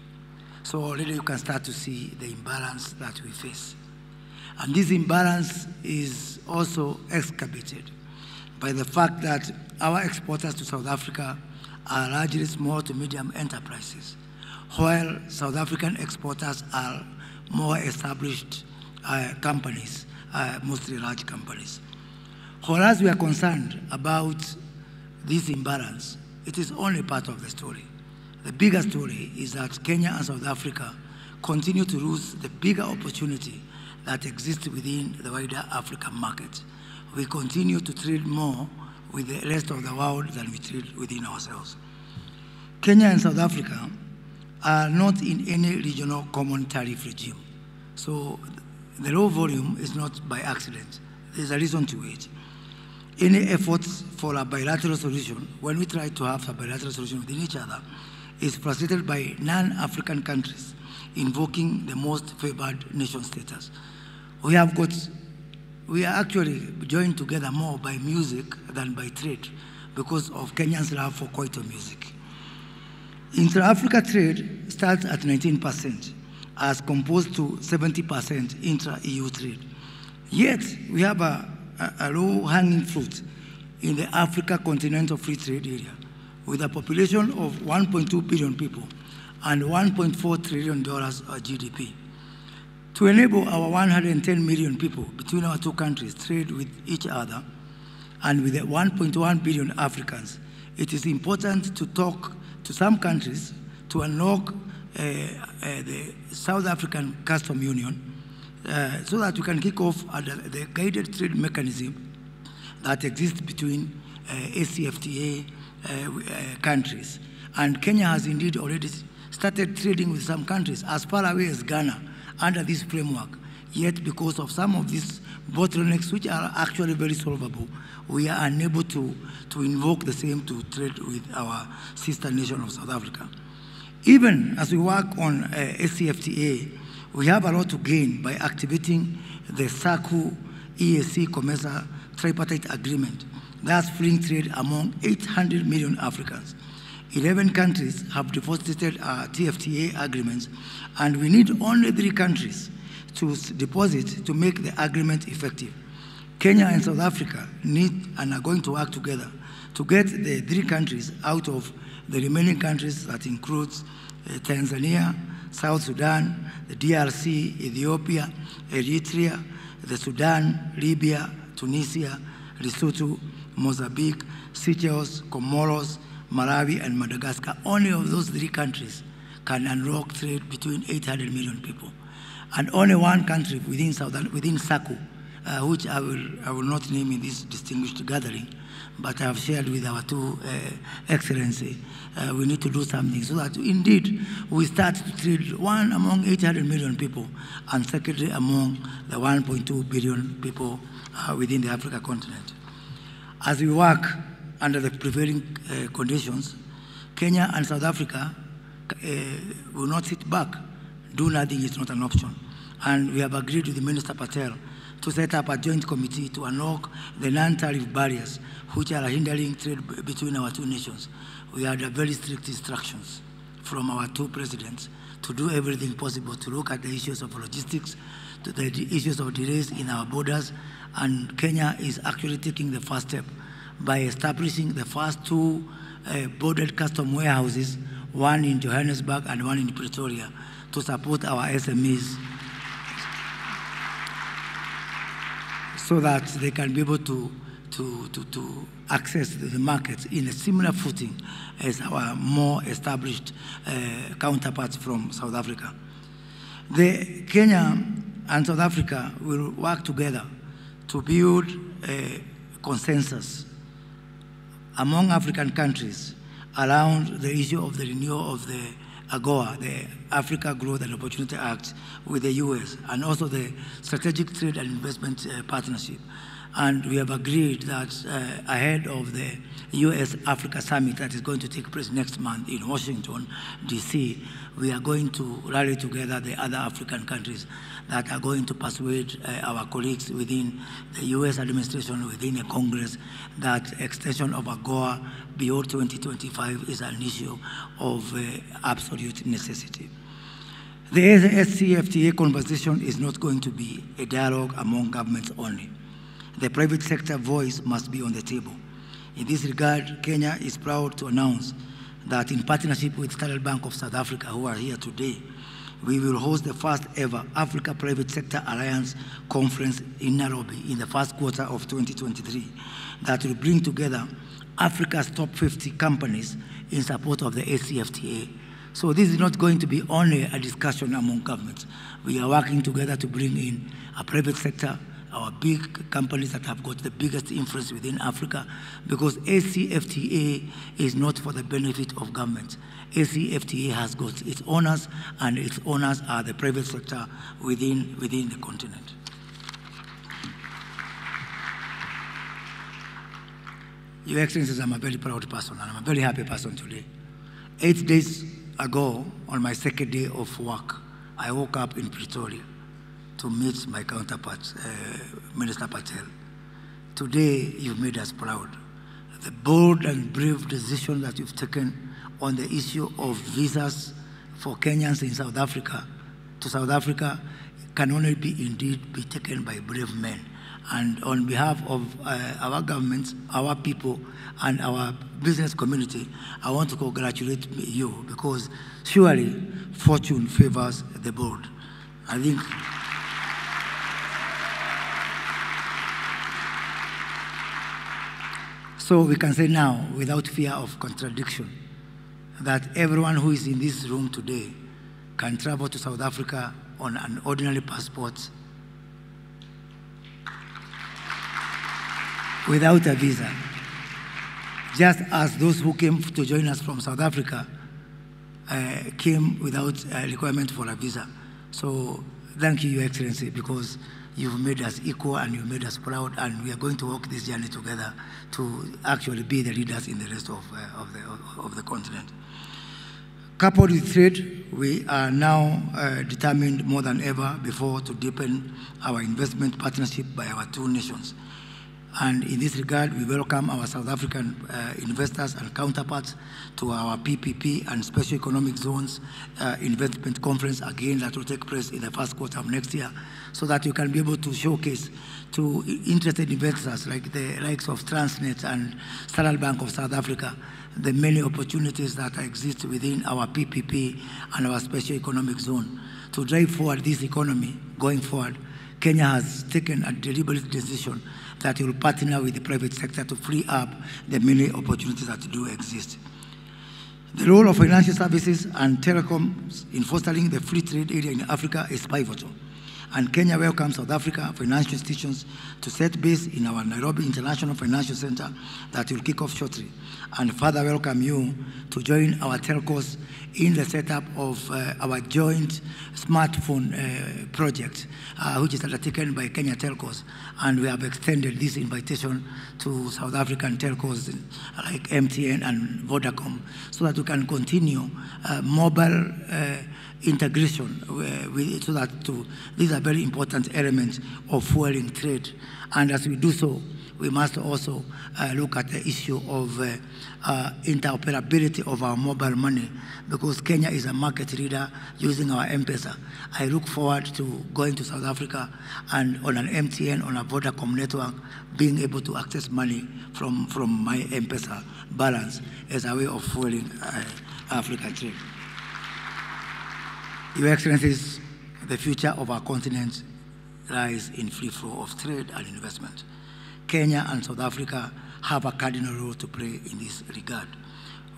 So already you can start to see the imbalance that we face. And this imbalance is also exacerbated by the fact that our exporters to South Africa are largely small to medium enterprises, while South African exporters are more established companies, mostly large companies. Whereas we are concerned about this imbalance, it is only part of the story. The bigger story is that Kenya and South Africa continue to lose the bigger opportunity that exists within the wider African market. We continue to trade more with the rest of the world than we trade within ourselves. Kenya and South Africa are not in any regional common tariff regime. So the low volume is not by accident. There's a reason to it. Any efforts for a bilateral solution, when we try to have a bilateral solution within each other, is facilitated by non-African countries invoking the most favored nation status. We are actually joined together more by music than by trade because of Kenya's love for Kwaito music. Intra-Africa trade starts at 19% as composed to 70% intra-EU trade. Yet, we have a low-hanging fruit in the Africa Continental Free Trade Area with a population of 1.2 billion people and $1.4 trillion GDP. To enable our 110 million people between our two countries trade with each other and with the 1.1 billion Africans, it is important to talk to some countries to unlock the South African Custom Union so that we can kick off the guided trade mechanism that exists between ACFTA countries. And Kenya has indeed already started trading with some countries as far away as Ghana under this framework. Yet because of some of these bottlenecks, which are actually very solvable, we are unable to invoke the same to trade with our sister nation of South Africa. Even as we work on ACFTA, we have a lot to gain by activating the SACU EAC COMESA tripartite agreement, thus freeing trade among 800 million Africans. 11 countries have deposited TFTA agreements, and we need only 3 countries to deposit to make the agreement effective. Kenya and South Africa need and are going to work together to get the 3 countries out of the remaining countries that includes Tanzania, South Sudan, the DRC, Ethiopia, Eritrea, the Sudan, Libya, Tunisia, Lesotho, Mozambique, Seychelles, Comoros, Malawi, and Madagascar. Only of those 3 countries can unlock trade between 800 million people. And only one country within SACU, which I will not name in this distinguished gathering, but I have shared with our 2 excellencies, we need to do something so that indeed we start to trade one among 800 million people and secondly among the 1.2 billion people within the Africa continent. As we work under the prevailing conditions, Kenya and South Africa will not sit back. Do nothing is not an option. And we have agreed with the Minister Patel to set up a joint committee to unlock the non-tariff barriers which are hindering trade between our two nations. We had very strict instructions from our two presidents to do everything possible to look at the issues of logistics, to the issues of delays in our borders, and Kenya is actually taking the first step by establishing the first two bordered custom warehouses, one in Johannesburg and one in Pretoria, to support our SMEs so that they can be able to access the markets in a similar footing as our more established counterparts from South Africa. Kenya and South Africa will work together to build a consensus among African countries around the issue of the renewal of the AGOA, the Africa Growth and Opportunity Act, with the US, and also the Strategic Trade and Investment Partnership. And we have agreed that ahead of the US-Africa Summit that is going to take place next month in Washington, D.C., we are going to rally together the other African countries that are going to persuade our colleagues within the US administration, within the Congress, that extension of AGOA beyond 2025 is an issue of absolute necessity. The SCFTA conversation is not going to be a dialogue among governments only. The private sector voice must be on the table. In this regard, Kenya is proud to announce that in partnership with Standard Bank of South Africa, who are here today, we will host the first ever Africa Private Sector Alliance Conference in Nairobi in the first quarter of 2023 that will bring together Africa's top 50 companies in support of the SCFTA. So this is not going to be only a discussion among governments. We are working together to bring in a private sector, our big companies that have got the biggest influence within Africa, because SCFTA is not for the benefit of government. SCFTA has got its owners, and its owners are the private sector within the continent. Your Excellencies, I'm a very proud person, and I'm a very happy person today. 8 days ago, on my second day of work, I woke up in Pretoria to meet my counterpart, Minister Patel. Today, you've made us proud. The bold and brave decision that you've taken on the issue of visas for Kenyans in South Africa to South Africa can only be taken by brave men. And on behalf of our governments, our people, and our business community, I want to congratulate you, because surely fortune favors the bold. I think so we can say now, without fear of contradiction, that everyone who is in this room today can travel to South Africa on an ordinary passport without a visa, just as those who came to join us from South Africa came without a requirement for a visa. So thank you, Your Excellency, because you've made us equal and you've made us proud, and we are going to walk this journey together to actually be the leaders in the rest of the continent. Coupled with trade, we are now determined more than ever before to deepen our investment partnership by our two nations. And in this regard, we welcome our South African investors and counterparts to our PPP and Special Economic Zones investment conference, again, that will take place in the first quarter of next year, so that you can be able to showcase to interested investors like the likes of Transnet and Standard Bank of South Africa the many opportunities that exist within our PPP and our Special Economic Zone. To drive forward this economy going forward, Kenya has taken a deliberate decision that it will partner with the private sector to free up the many opportunities that do exist. The role of financial services and telecoms in fostering the free trade area in Africa is pivotal. And Kenya welcomes South Africa financial institutions to set base in our Nairobi International Financial Center that will kick off shortly, and further welcome you to join our telcos in the setup of our joint smartphone project, which is undertaken by Kenya Telcos. And we have extended this invitation to South African telcos like MTN and Vodacom, so that we can continue mobile integration so that these are very important element of fueling trade. And as we do so, we must also look at the issue of interoperability of our mobile money, because Kenya is a market leader using our M-Pesa. I look forward to going to South Africa and on an MTN, on a Vodacom network, being able to access money from my M-Pesa balance as a way of fueling African trade. Your Excellencies, the future of our continent lies in free flow of trade and investment. Kenya and South Africa have a cardinal role to play in this regard.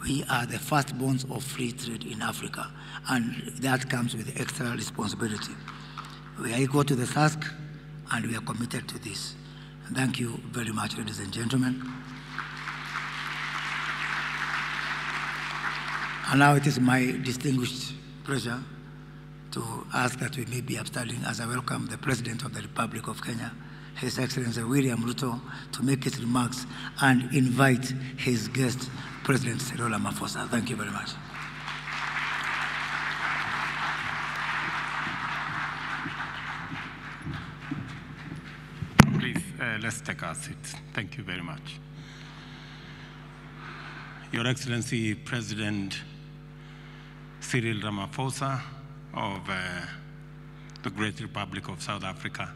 We are the firstborns of free trade in Africa, and that comes with extra responsibility. We are equal to the task, and we are committed to this. Thank you very much, ladies and gentlemen. And now it is my distinguished pleasure to ask that we may be upstanding as I welcome the President of the Republic of Kenya, His Excellency William Ruto, to make his remarks and invite his guest, President Cyril Ramaphosa. Thank you very much. Please, let's take our seats. Thank you very much. Your Excellency, President Cyril Ramaphosa of the Great Republic of South Africa,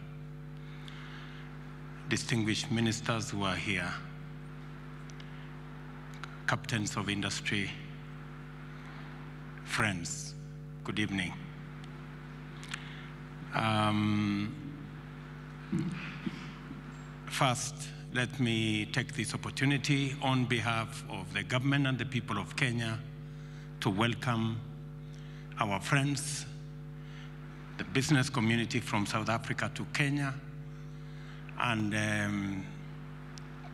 distinguished ministers who are here, captains of industry, friends, good evening. First, let me take this opportunity on behalf of the government and the people of Kenya to welcome our friends, the business community from South Africa to Kenya, and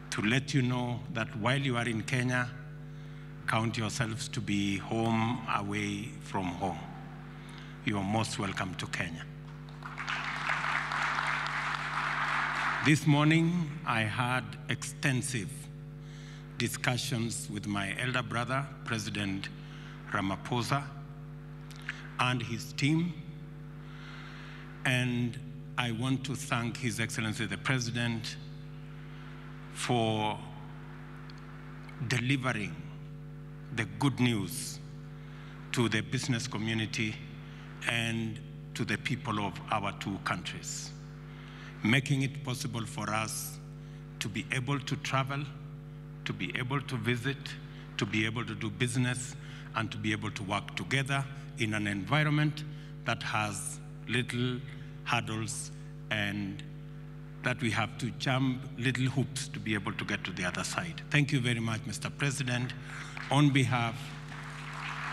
to let you know that while you are in Kenya, count yourselves to be home away from home. You are most welcome to Kenya. This morning, I had extensive discussions with my elder brother, President Ramaphosa, and his team, and I want to thank His Excellency the President for delivering the good news to the business community and to the people of our two countries, making it possible for us to be able to travel, to be able to visit, to be able to do business, and to be able to work together in an environment that has little hurdles and that we have to jump little hoops to be able to get to the other side. Thank you very much, Mr. President. On behalf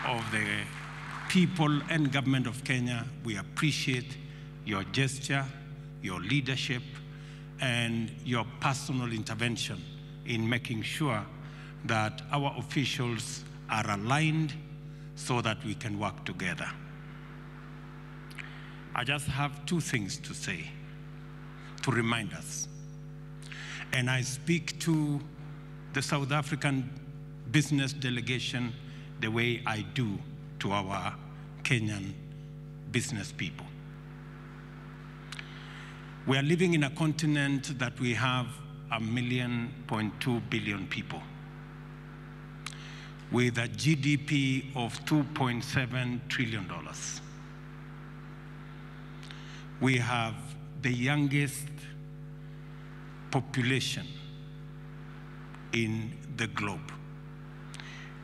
of the people and government of Kenya, we appreciate your gesture, your leadership, and your personal intervention in making sure that our officials are aligned so that we can work together. I just have two things to say to remind us. And I speak to the South African business delegation the way I do to our Kenyan business people. We are living in a continent that we have 1.2 billion people, with a GDP of $2.7 trillion. We have the youngest population in the globe.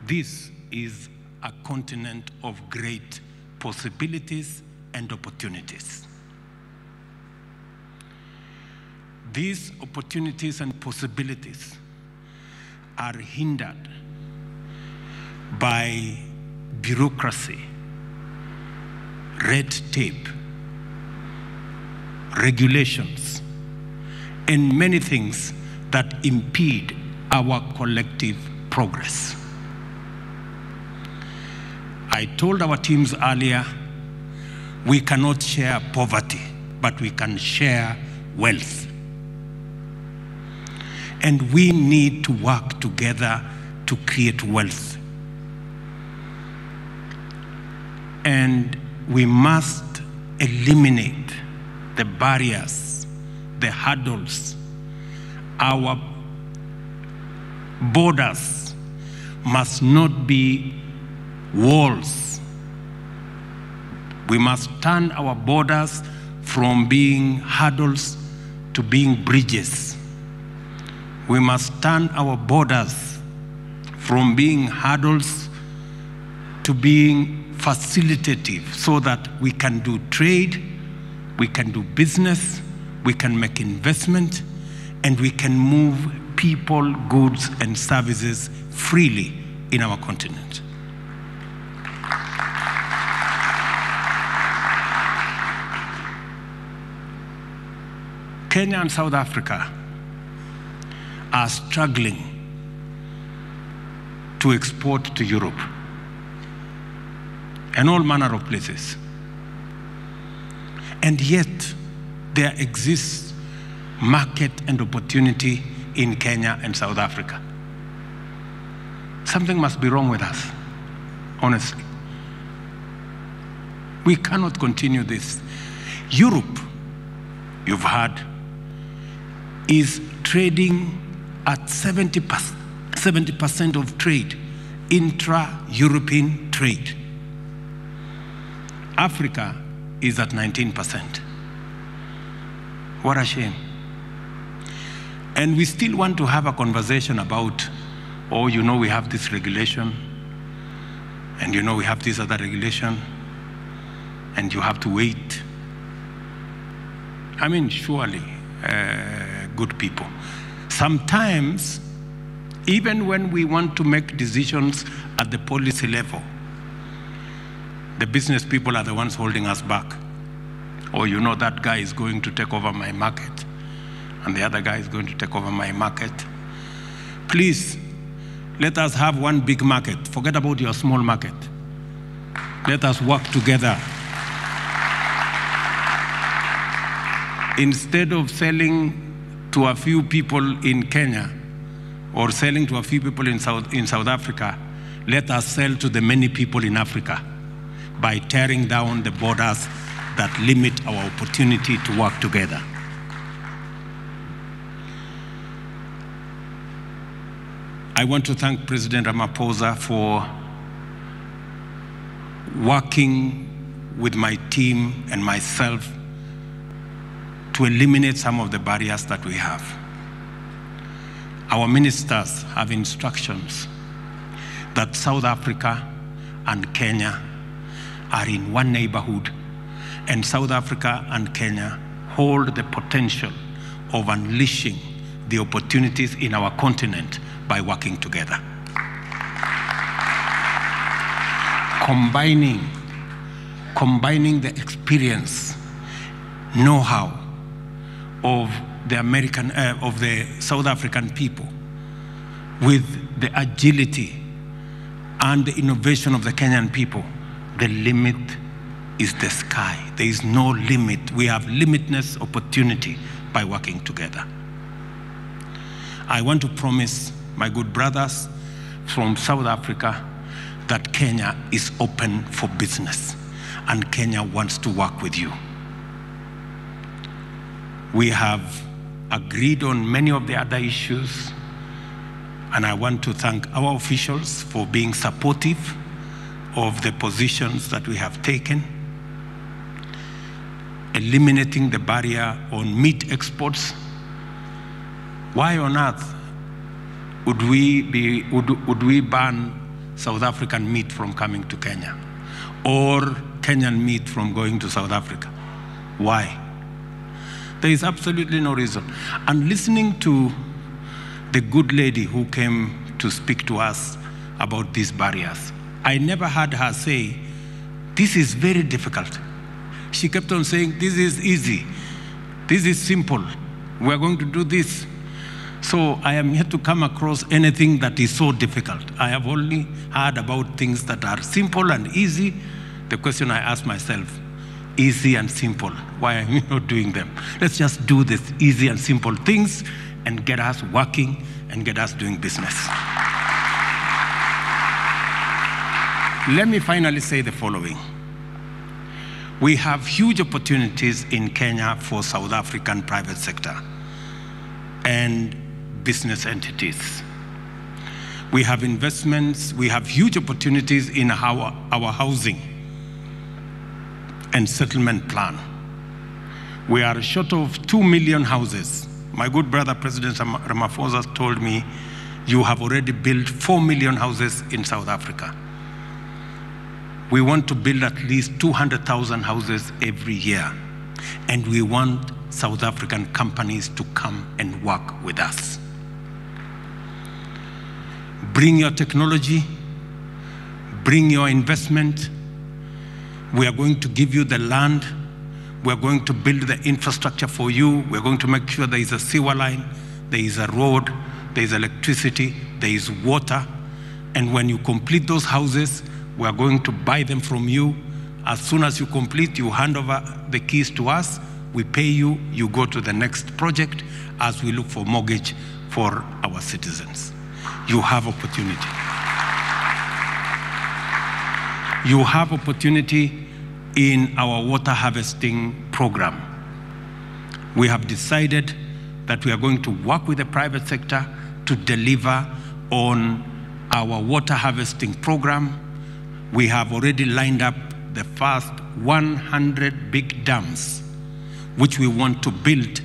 This is a continent of great possibilities and opportunities. These opportunities and possibilities are hindered by bureaucracy, red tape, regulations, and many things that impede our collective progress. I told our teams earlier, we cannot share poverty, but we can share wealth. And we need to work together to create wealth. And we must eliminate the barriers, the hurdles. Our borders must not be walls. We must turn our borders from being hurdles to being bridges. We must turn our borders from being hurdles to being facilitative so that we can do trade, we can do business, we can make investment, and we can move people, goods, and services freely in our continent. Kenya and South Africa are struggling to export to Europe and all manner of places. And yet, there exists market and opportunity in Kenya and South Africa. Something must be wrong with us, honestly. We cannot continue this. Europe, you've heard, is trading at 70% of trade, intra-European trade. Africa is at 19%. What a shame. And we still want to have a conversation about, oh, you know, we have this regulation, and you know, we have this other regulation, and you have to wait. I mean, surely, good people. Sometimes, even when we want to make decisions at the policy level, the business people are the ones holding us back. Or, you know, that guy is going to take over my market, and the other guy is going to take over my market. Please, let us have one big market. Forget about your small market. Let us work together. Instead of selling to a few people in Kenya or selling to a few people in South Africa, let us sell to the many people in Africa by tearing down the borders that limit our opportunity to work together. I want to thank President Ramaphosa for working with my team and myself to eliminate some of the barriers that we have. Our ministers have instructions that South Africa and Kenya are in one neighborhood, and South Africa and Kenya hold the potential of unleashing the opportunities in our continent by working together. Combining the experience, know-how of the South African people with the agility and the innovation of the Kenyan people, the limit is the sky. There is no limit. We have limitless opportunity by working together. I want to promise my good brothers from South Africa that Kenya is open for business and Kenya wants to work with you. We have agreed on many of the other issues, and I want to thank our officials for being supportive of the positions that we have taken. Eliminating the barrier on meat exports. Why on earth would we ban South African meat from coming to Kenya or Kenyan meat from going to South Africa? Why? There is absolutely no reason. And listening to the good lady who came to speak to us about these barriers, I never heard her say, this is very difficult. She kept on saying, this is easy. This is simple. We're going to do this. So I am here to come across anything that is so difficult. I have only heard about things that are simple and easy. The question I ask myself, easy and simple, why are we not doing them? Let's just do this easy and simple things and get us working and get us doing business. Let me finally say the following. We have huge opportunities in Kenya for South African private sector and business entities. We have investments, we have huge opportunities in our housing and settlement plan. We are short of 2 million houses. My good brother, President Ramaphosa, told me, you have already built 4 million houses in South Africa. We want to build at least 200,000 houses every year. And we want South African companies to come and work with us. Bring your technology, bring your investment. We are going to give you the land. We are going to build the infrastructure for you. We are going to make sure there is a sewer line, there is a road, there is electricity, there is water. And when you complete those houses, we are going to buy them from you. As soon as you complete, you hand over the keys to us. We pay you, you go to the next project as we look for mortgage for our citizens. You have opportunity. You have opportunity in our water harvesting program. We have decided that we are going to work with the private sector to deliver on our water harvesting program. We have already lined up the first 100 big dams, which we want to build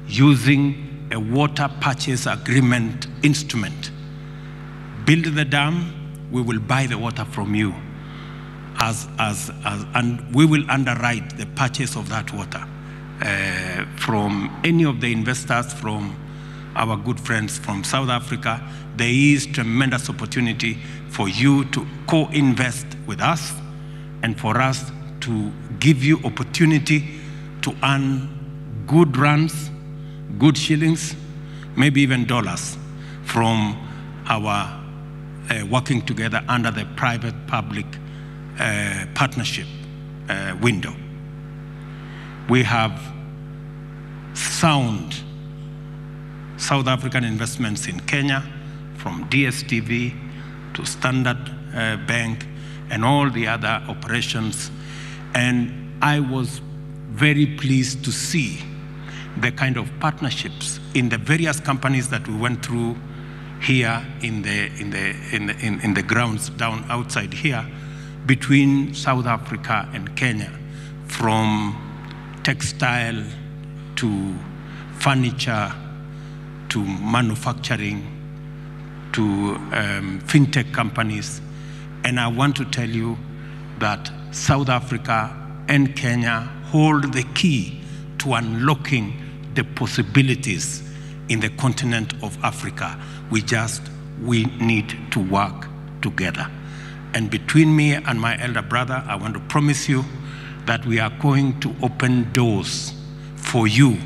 using a water purchase agreement instrument. Build the dam, we will buy the water from you, and we will underwrite the purchase of that water from any of the investors, from our good friends from South Africa. There is tremendous opportunity for you to co-invest with us and for us to give you opportunity to earn good runs, good shillings, maybe even dollars from our working together under the private-public partnership window. We have sound South African investments in Kenya, from DSTV to Standard Bank and all the other operations. And I was very pleased to see the kind of partnerships in the various companies that we went through here in the grounds down outside here between South Africa and Kenya, from textile to furniture to manufacturing to fintech companies. And I want to tell you that South Africa and Kenya hold the key to unlocking the possibilities in the continent of Africa. We need to work together. And between me and my elder brother, I want to promise you that we are going to open doors for you,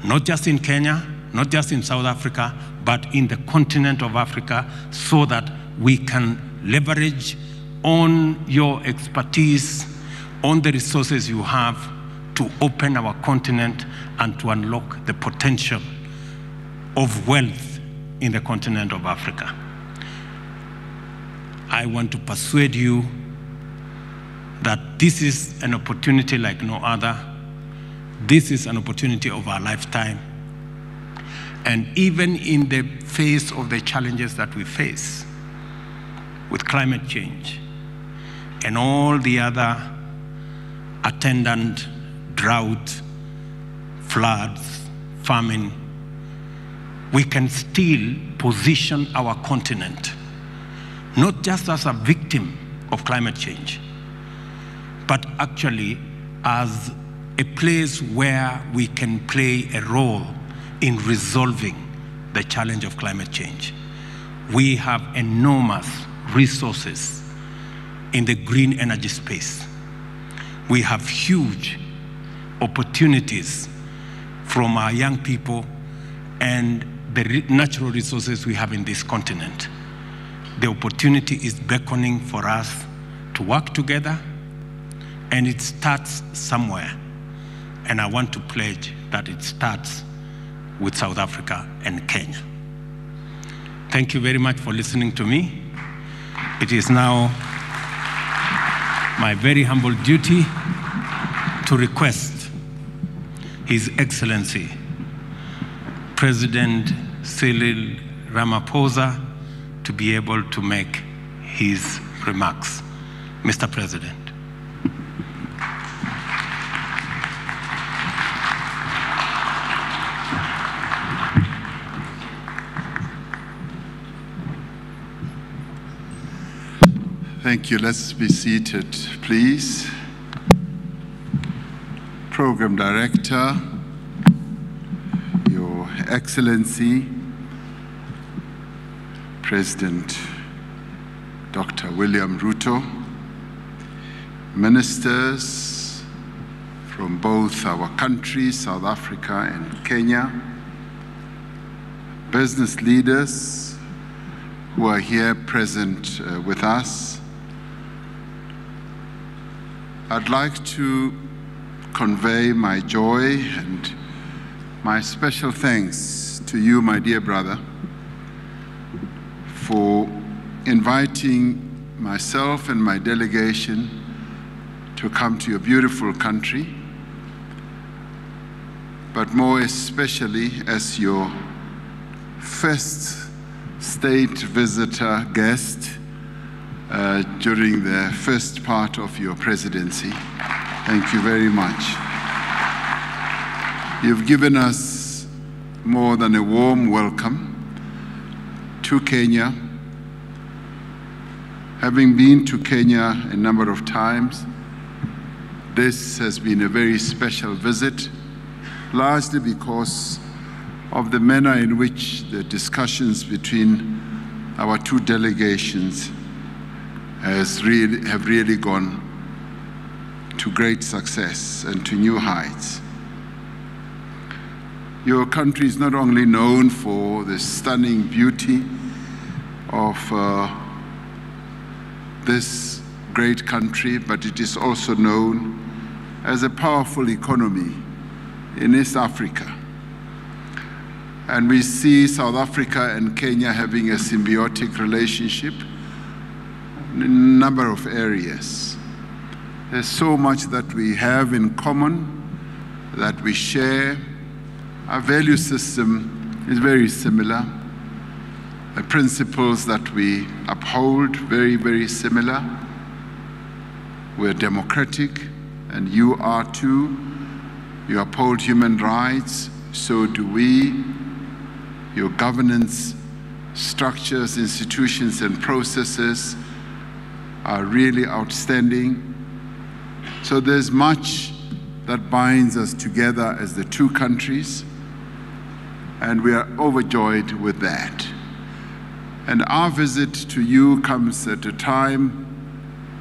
not just in Kenya, not just in South Africa, but in the continent of Africa, so that we can leverage on your expertise, on the resources you have to open our continent and to unlock the potential of wealth in the continent of Africa. I want to persuade you that this is an opportunity like no other. This is an opportunity of our lifetime. And even in the face of the challenges that we face with climate change and all the other attendant drought, floods, famine, we can still position our continent not just as a victim of climate change, but actually as a place where we can play a role in resolving the challenge of climate change. We have enormous resources in the green energy space. We have huge opportunities from our young people and the natural resources we have in this continent. The opportunity is beckoning for us to work together, and it starts somewhere. And I want to pledge that it starts with South Africa and Kenya. Thank you very much for listening to me. It is now my very humble duty to request His Excellency President Cyril Ramaphosa to be able to make his remarks. Mr. President. Thank you. Let's be seated, please. Program Director, Your Excellency, President Dr. William Ruto, ministers from both our countries, South Africa and Kenya, business leaders who are here present with us. I'd like to convey my joy and my special thanks to you, my dear brother, for inviting myself and my delegation to come to your beautiful country, but more especially as your first state visitor guest during the first part of your presidency. Thank you very much. You've given us more than a warm welcome to Kenya. Having been to Kenya a number of times, this has been a very special visit, largely because of the manner in which the discussions between our two delegations have really gone to great success and to new heights. Your country is not only known for the stunning beauty of this great country, but it is also known as a powerful economy in East Africa. And we see South Africa and Kenya having a symbiotic relationship in a number of areas. There's so much that we have in common, that we share. Our value system is very similar. The principles that we uphold, very, very similar. We're democratic, and you are too. You uphold human rights, so do we. Your governance structures, institutions, and processes are really outstanding. So there's much that binds us together as the two countries, and we are overjoyed with that. And our visit to you comes at a time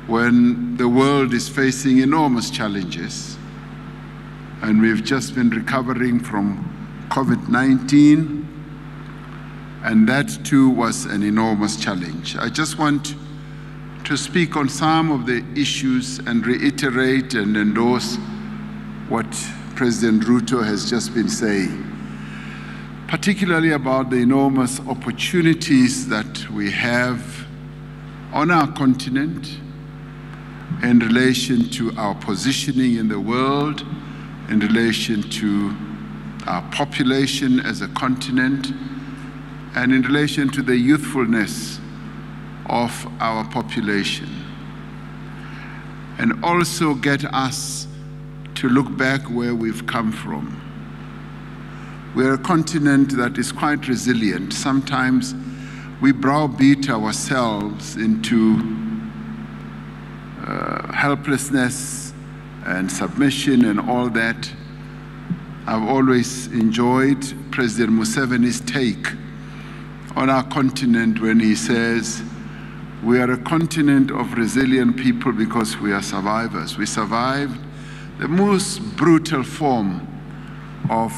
when the world is facing enormous challenges, and we've just been recovering from COVID-19, and that too was an enormous challenge. I just want to speak on some of the issues and reiterate and endorse what President Ruto has just been saying, particularly about the enormous opportunities that we have on our continent in relation to our positioning in the world, in relation to our population as a continent, and in relation to the youthfulness of our population. And also get us to look back where we've come from. We're a continent that is quite resilient. Sometimes we browbeat ourselves into helplessness and submission and all that. I've always enjoyed President Museveni's take on our continent when he says, we are a continent of resilient people because we are survivors. We survived the most brutal form of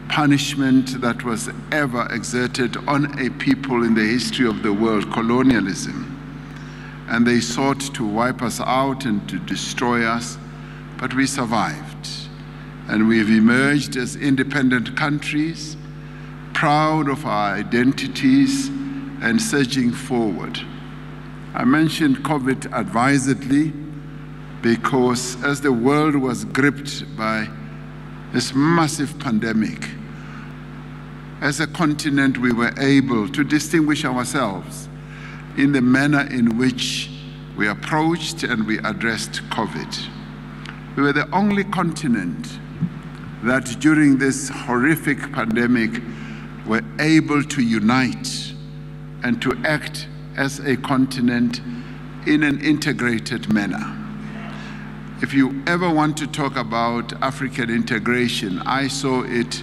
punishment that was ever exerted on a people in the history of the world, colonialism. And they sought to wipe us out and to destroy us, but we survived. And we've emerged as independent countries, proud of our identities and surging forward. I mentioned COVID advisedly because as the world was gripped by this massive pandemic, as a continent we were able to distinguish ourselves in the manner in which we approached and we addressed COVID. We were the only continent that during this horrific pandemic were able to unite and to act as a continent in an integrated manner. If you ever want to talk about African integration, I saw it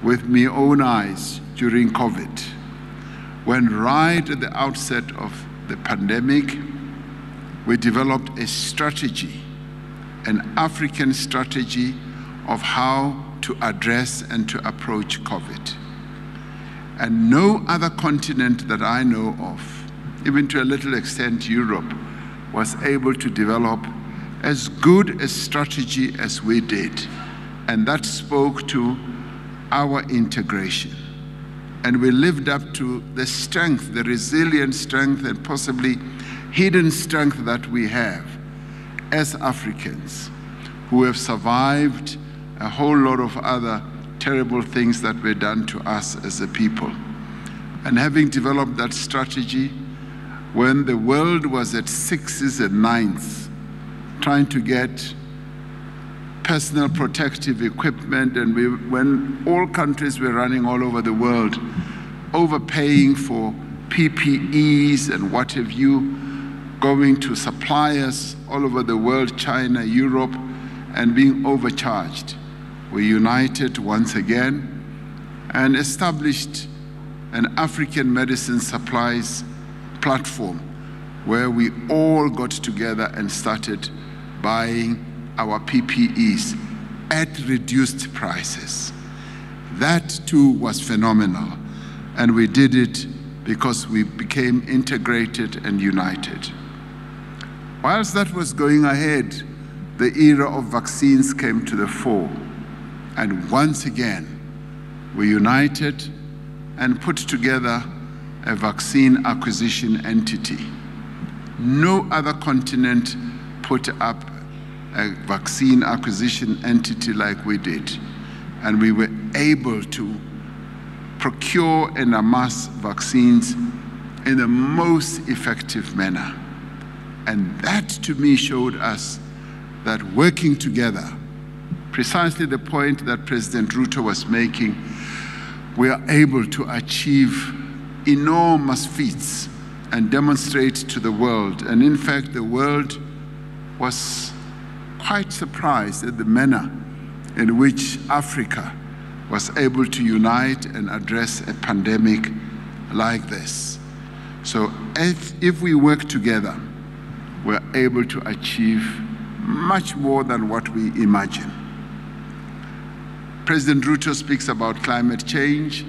with my own eyes during COVID, when right at the outset of the pandemic, we developed a strategy, an African strategy of how to address and to approach COVID. And no other continent that I know of, even to a little extent Europe, was able to develop as good a strategy as we did. And that spoke to our integration. And we lived up to the strength, the resilient strength, and possibly hidden strength that we have as Africans who have survived a whole lot of other terrible things that were done to us as a people. And having developed that strategy, when the world was at sixes and nines, trying to get personal protective equipment, and when all countries were running all over the world, overpaying for PPEs and what have you, going to suppliers all over the world, China, Europe, and being overcharged. We united once again and established an African medicine supplies platform where we all got together and started buying our PPEs at reduced prices. That too was phenomenal, and we did it because we became integrated and united. Whilst that was going ahead, the era of vaccines came to the fore. And once again, we united and put together a vaccine acquisition entity. No other continent put up a vaccine acquisition entity like we did. And we were able to procure and amass vaccines in the most effective manner. And that to me showed us that working together, precisely the point that President Ruto was making, we are able to achieve enormous feats and demonstrate to the world. And in fact, the world was quite surprised at the manner in which Africa was able to unite and address a pandemic like this. So if we work together, we're able to achieve much more than what we imagine. President Ruto speaks about climate change,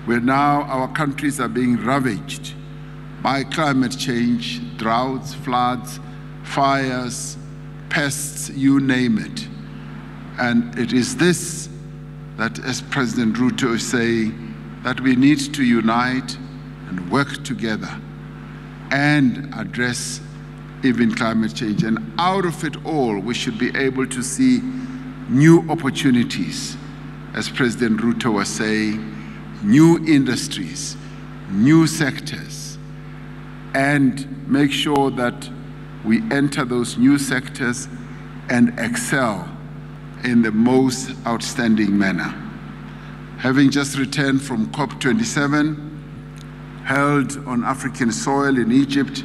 where now our countries are being ravaged by climate change, droughts, floods, fires, pests, you name it. And it is this that, as President Ruto is saying, that we need to unite and work together and address even climate change. And out of it all, we should be able to see new opportunities, as President Ruto was saying, new industries, new sectors, and make sure that we enter those new sectors and excel in the most outstanding manner. Having just returned from COP27, held on African soil in Egypt,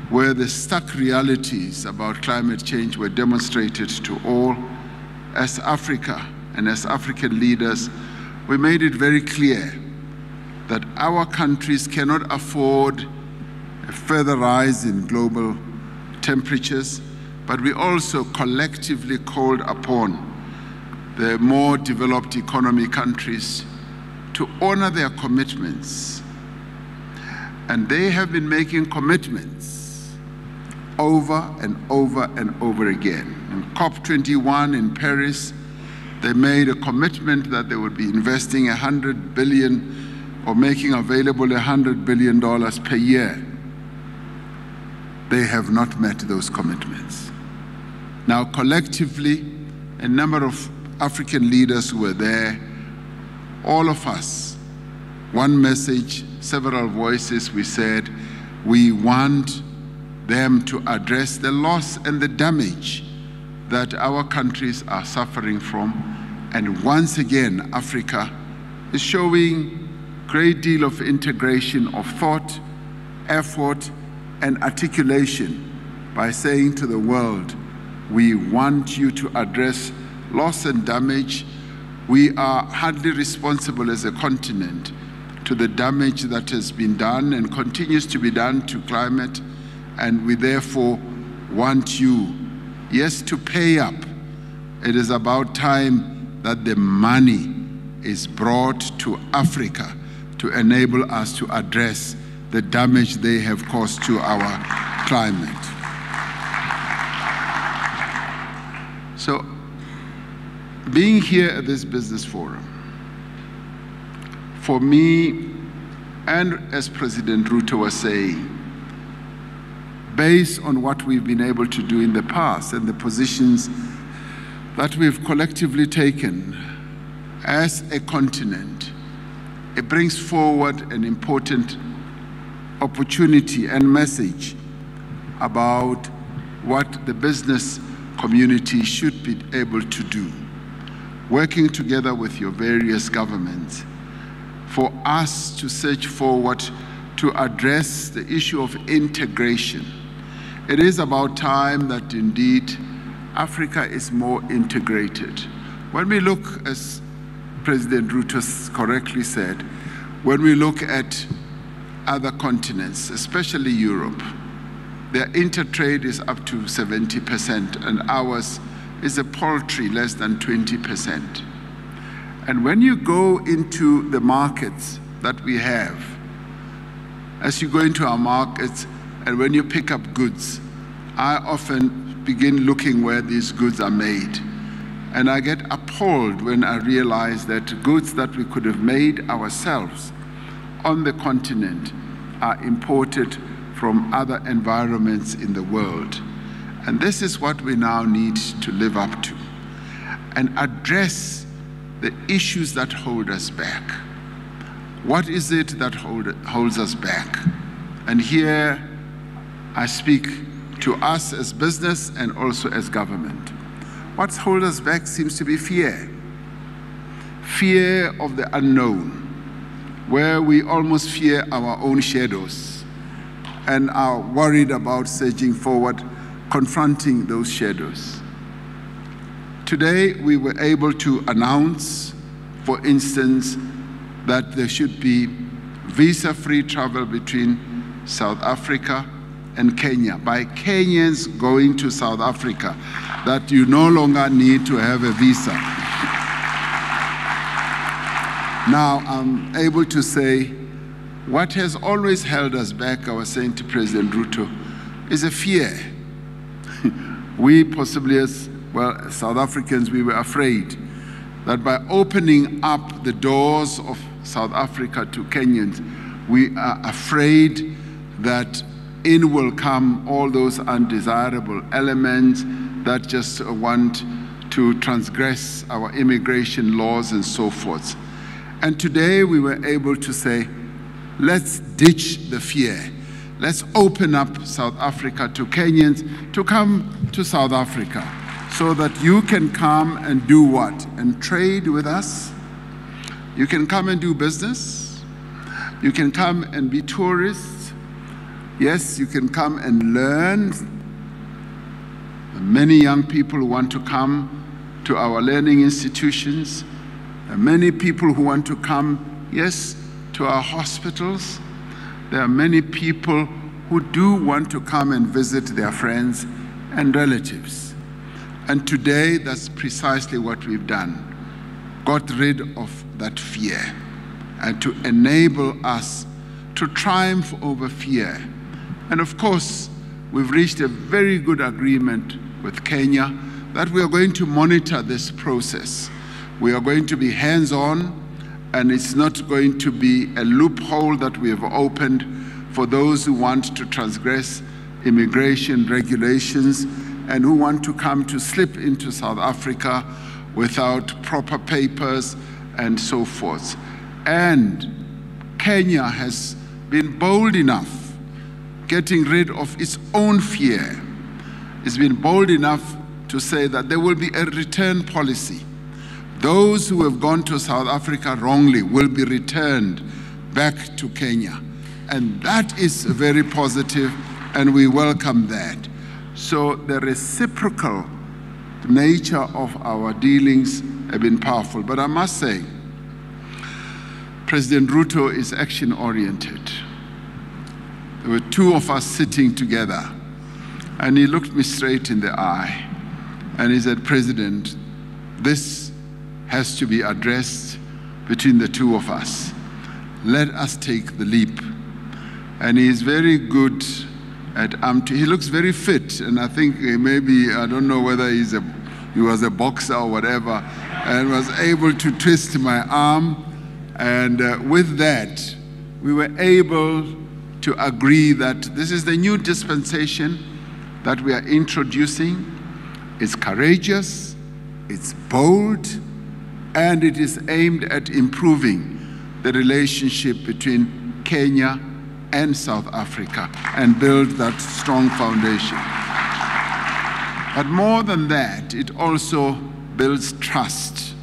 where the stark realities about climate change were demonstrated to all, as Africa and as African leaders, we made it very clear that our countries cannot afford a further rise in global temperatures, but we also collectively called upon the more developed economy countries to honor their commitments. And they have been making commitments over and over and over again. In COP21 in Paris, they made a commitment that they would be investing $100 billion or making available $100 billion per year they have not met those commitments. Now, collectively, a number of African leaders who were there, all of us, one message, several voices, we said, we want them to address the loss and the damage that our countries are suffering from. And once again, Africa is showing a great deal of integration of thought, effort, and articulation by saying to the world, we want you to address loss and damage. We are hardly responsible as a continent to the damage that has been done and continues to be done to climate, and we therefore want you, yes, to pay up. It is about time that the money is brought to Africa to enable us to address the damage they have caused to our climate. So, being here at this business forum, for me, and as President Ruto was saying, based on what we've been able to do in the past and the positions that we've collectively taken as a continent, it brings forward an important opportunity and message about what the business community should be able to do, working together with your various governments for us to search forward to address the issue of integration. It is about time that indeed Africa is more integrated. When we look, as President Ruto correctly said, when we look at other continents, especially Europe, their intertrade is up to 70%, and ours is a paltry less than 20%. And when you go into the markets that we have, as you go into our markets and when you pick up goods, I often begin looking where these goods are made. And I get appalled when I realize that goods that we could have made ourselves on the continent are imported from other environments in the world. And this is what we now need to live up to and address the issues that hold us back. What is it that holds us back? And here I speak to us as business and also as government. What's holding us back seems to be fear. Fear of the unknown, where we almost fear our own shadows and are worried about surging forward, confronting those shadows. Today, we were able to announce, for instance, that there should be visa-free travel between South Africa and Kenya, by Kenyans going to South Africa, that you no longer need to have a visa. Now, I'm able to say, what has always held us back, I was saying to President Ruto, is a fear. We possibly, as well, South Africans, we were afraid that by opening up the doors of South Africa to Kenyans, we are afraid that in will come all those undesirable elements that just want to transgress our immigration laws and so forth. And today we were able to say, let's ditch the fear. Let's open up South Africa to Kenyans to come to South Africa so that you can come and do what? And trade with us. You can come and do business. You can come and be tourists. Yes, you can come and learn. Many young people want to come to our learning institutions. Many people who want to come, yes, to our hospitals. There are many people who do want to come and visit their friends and relatives. And today, that's precisely what we've done. Got rid of that fear and to enable us to triumph over fear. And of course, we've reached a very good agreement with Kenya that we are going to monitor this process. We are going to be hands-on, and it's not going to be a loophole that we have opened for those who want to transgress immigration regulations and who want to come to slip into South Africa without proper papers and so forth. And Kenya has been bold enough, getting rid of its own fear. It's been bold enough to say that there will be a return policy. Those who have gone to South Africa wrongly will be returned back to Kenya. And that is very positive, and we welcome that. So the reciprocal nature of our dealings have been powerful. But I must say, President Ruto is action-oriented. There were two of us sitting together, and he looked me straight in the eye, and he said, President, this has to be addressed between the two of us. Let us take the leap. And he is very good at he looks very fit, and I think maybe, I don't know whether he was a boxer or whatever, and was able to twist my arm. And with that, we were able to agree that this is the new dispensation that we are introducing. It's courageous, it's bold, and it is aimed at improving the relationship between Kenya and South Africa and build that strong foundation. But more than that, it also builds trust,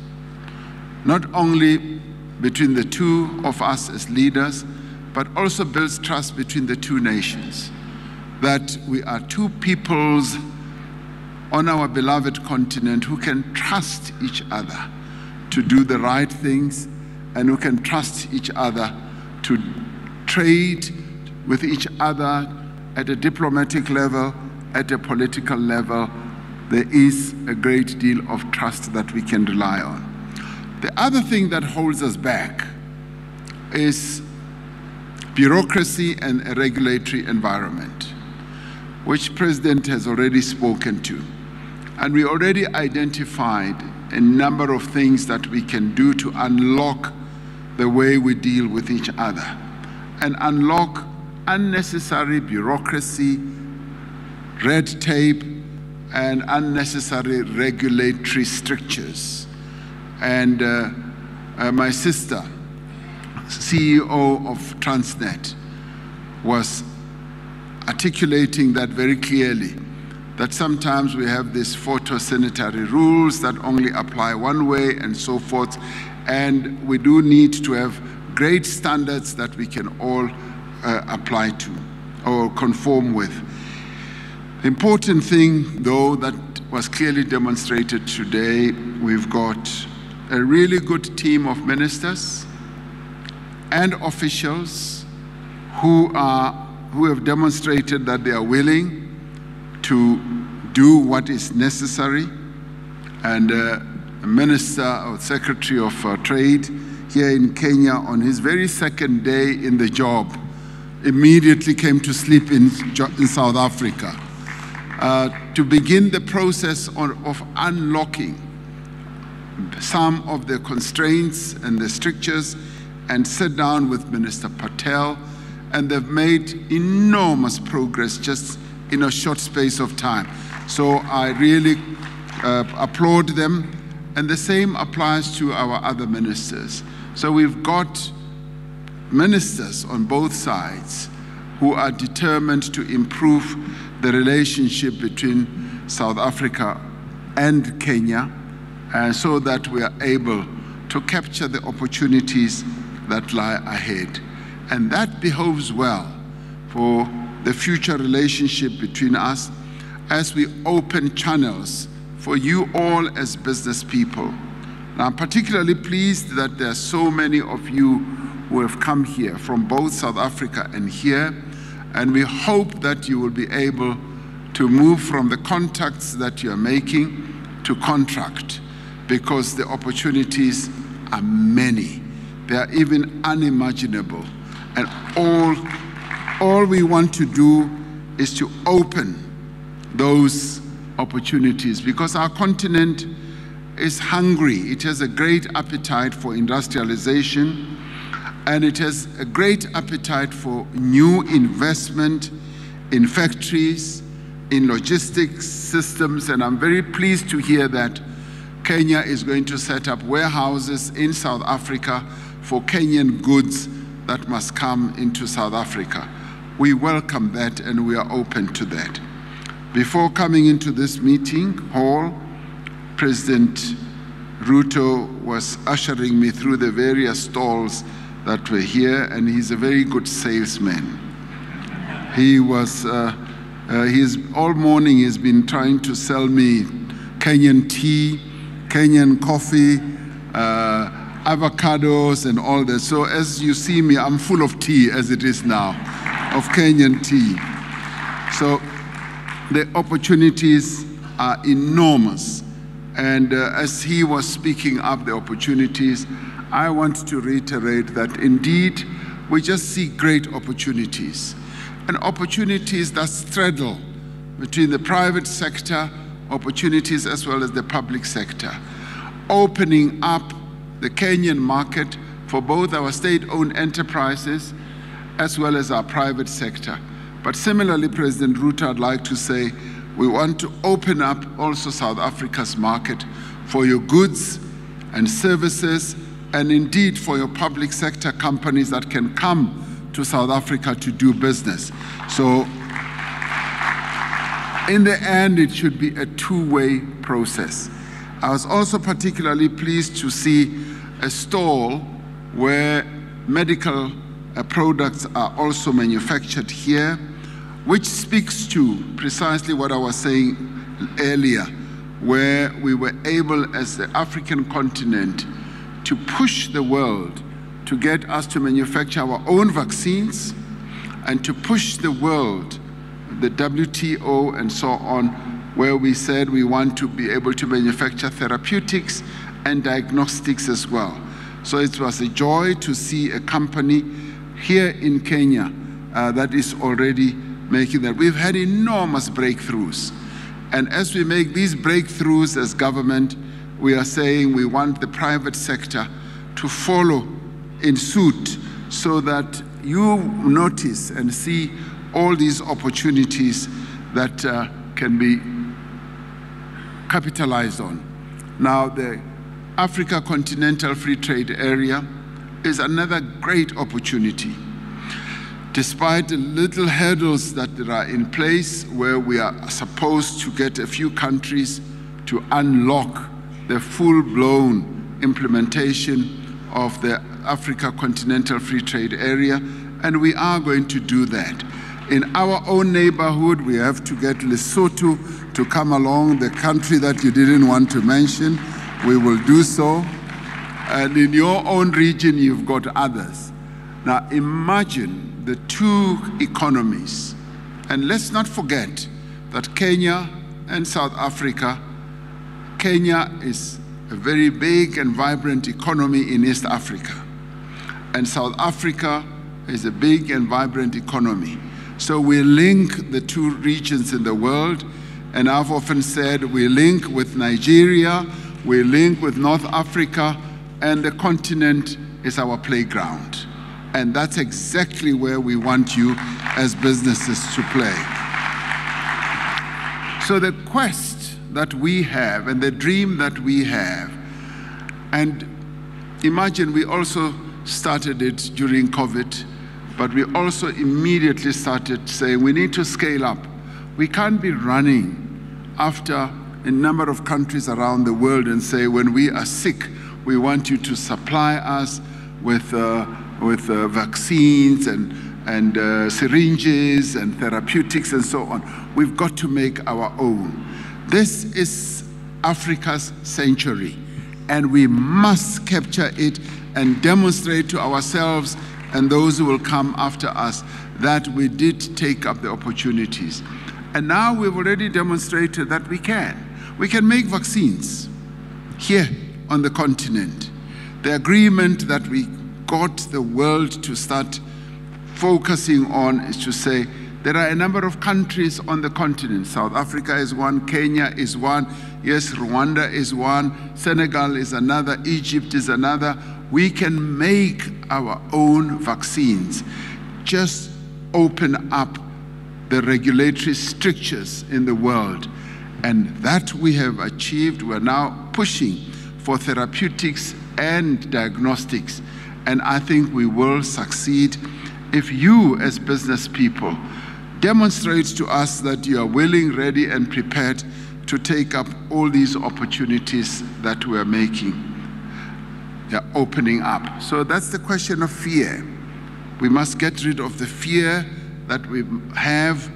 not only between the two of us as leaders, but also builds trust between the two nations, that we are two peoples on our beloved continent who can trust each other to do the right things, and who can trust each other to trade with each other at a diplomatic level, at a political level. There is a great deal of trust that we can rely on. The other thing that holds us back is bureaucracy and a regulatory environment, which President has already spoken to. And we already identified a number of things that we can do to unlock the way we deal with each other and unlock unnecessary bureaucracy, red tape, and unnecessary regulatory strictures. And my sister, CEO of Transnet, was articulating that very clearly, that sometimes we have these phytosanitary rules that only apply one way and so forth, and we do need to have great standards that we can all apply to or conform with. The important thing, though, that was clearly demonstrated today, we've got a really good team of ministers and officials who have demonstrated that they are willing to do what is necessary. And Minister or Secretary of Trade here in Kenya, on his very second day in the job, immediately came to sleep in South Africa to begin the process of unlocking some of the constraints and the strictures, and sit down with Minister Patel, and they've made enormous progress just in a short space of time. So I really applaud them, and the same applies to our other ministers. So we've got ministers on both sides who are determined to improve the relationship between South Africa and Kenya, so that we are able to capture the opportunities that lie ahead. And that behoves well for the future relationship between us as we open channels for you all as business people. Now, I'm particularly pleased that there are so many of you who have come here from both South Africa and here, and we hope that you will be able to move from the contacts that you're making to contract, because the opportunities are many. They are even unimaginable. And all we want to do is to open those opportunities, because our continent is hungry. It has a great appetite for industrialization, and it has a great appetite for new investment in factories, in logistics systems, and I'm very pleased to hear that Kenya is going to set up warehouses in South Africa for Kenyan goods that must come into South Africa. We welcome that and we are open to that. Before coming into this meeting hall, President Ruto was ushering me through the various stalls that were here, and he's a very good salesman. He was, all morning he's been trying to sell me Kenyan tea, Kenyan coffee, avocados and all that. So as you see me, I'm full of tea as it is now, of Kenyan tea. So the opportunities are enormous. And as he was speaking up the opportunities, I want to reiterate that indeed we just see great opportunities, and opportunities that straddle between the private sector, opportunities as well as the public sector, opening up the Kenyan market for both our state-owned enterprises as well as our private sector. But similarly, President Ruto, I'd like to say, we want to open up also South Africa's market for your goods and services, and indeed for your public sector companies that can come to South Africa to do business. So in the end, it should be a two-way process. I was also particularly pleased to see a stall where medical products are also manufactured here, which speaks to precisely what I was saying earlier, where we were able as the African continent to push the world to get us to manufacture our own vaccines and to push the world, the WTO and so on, where we said we want to be able to manufacture therapeutics and diagnostics as well. So it was a joy to see a company here in Kenya that is already making that. We've had enormous breakthroughs. And as we make these breakthroughs as government, we are saying we want the private sector to follow in suit so that you notice and see all these opportunities that can be capitalized on. Now, the Africa Continental Free Trade Area is another great opportunity. Despite the little hurdles that are in place where we are supposed to get a few countries to unlock the full-blown implementation of the Africa Continental Free Trade Area, and we are going to do that. In our own neighborhood, we have to get Lesotho to come along, the country that you didn't want to mention. We will do so. And in your own region, you've got others. Now imagine the two economies. And let's not forget that Kenya and South Africa, Kenya is a very big and vibrant economy in East Africa. And South Africa is a big and vibrant economy. So we link the two regions in the world. And I've often said we link with Nigeria, we link with North Africa, and the continent is our playground. And that's exactly where we want you as businesses to play. So the quest that we have and the dream that we have, and imagine we also started it during COVID, but we also immediately started saying we need to scale up. We can't be running after a number of countries around the world and say when we are sick, we want you to supply us with vaccines and syringes and therapeutics and so on. We've got to make our own. This is Africa's century, and we must capture it and demonstrate to ourselves and those who will come after us that we did take up the opportunities. And now we've already demonstrated that we can. We can make vaccines here on the continent. The agreement that we got the world to start focusing on is to say there are a number of countries on the continent. South Africa is one, Kenya is one, yes, Rwanda is one, Senegal is another, Egypt is another. We can make our own vaccines. Just open up the regulatory strictures in the world. And that we have achieved. We're now pushing for therapeutics and diagnostics. And I think we will succeed if you, as business people, demonstrate to us that you are willing, ready, and prepared to take up all these opportunities that we are making, opening up. So that's the question of fear. We must get rid of the fear that we have,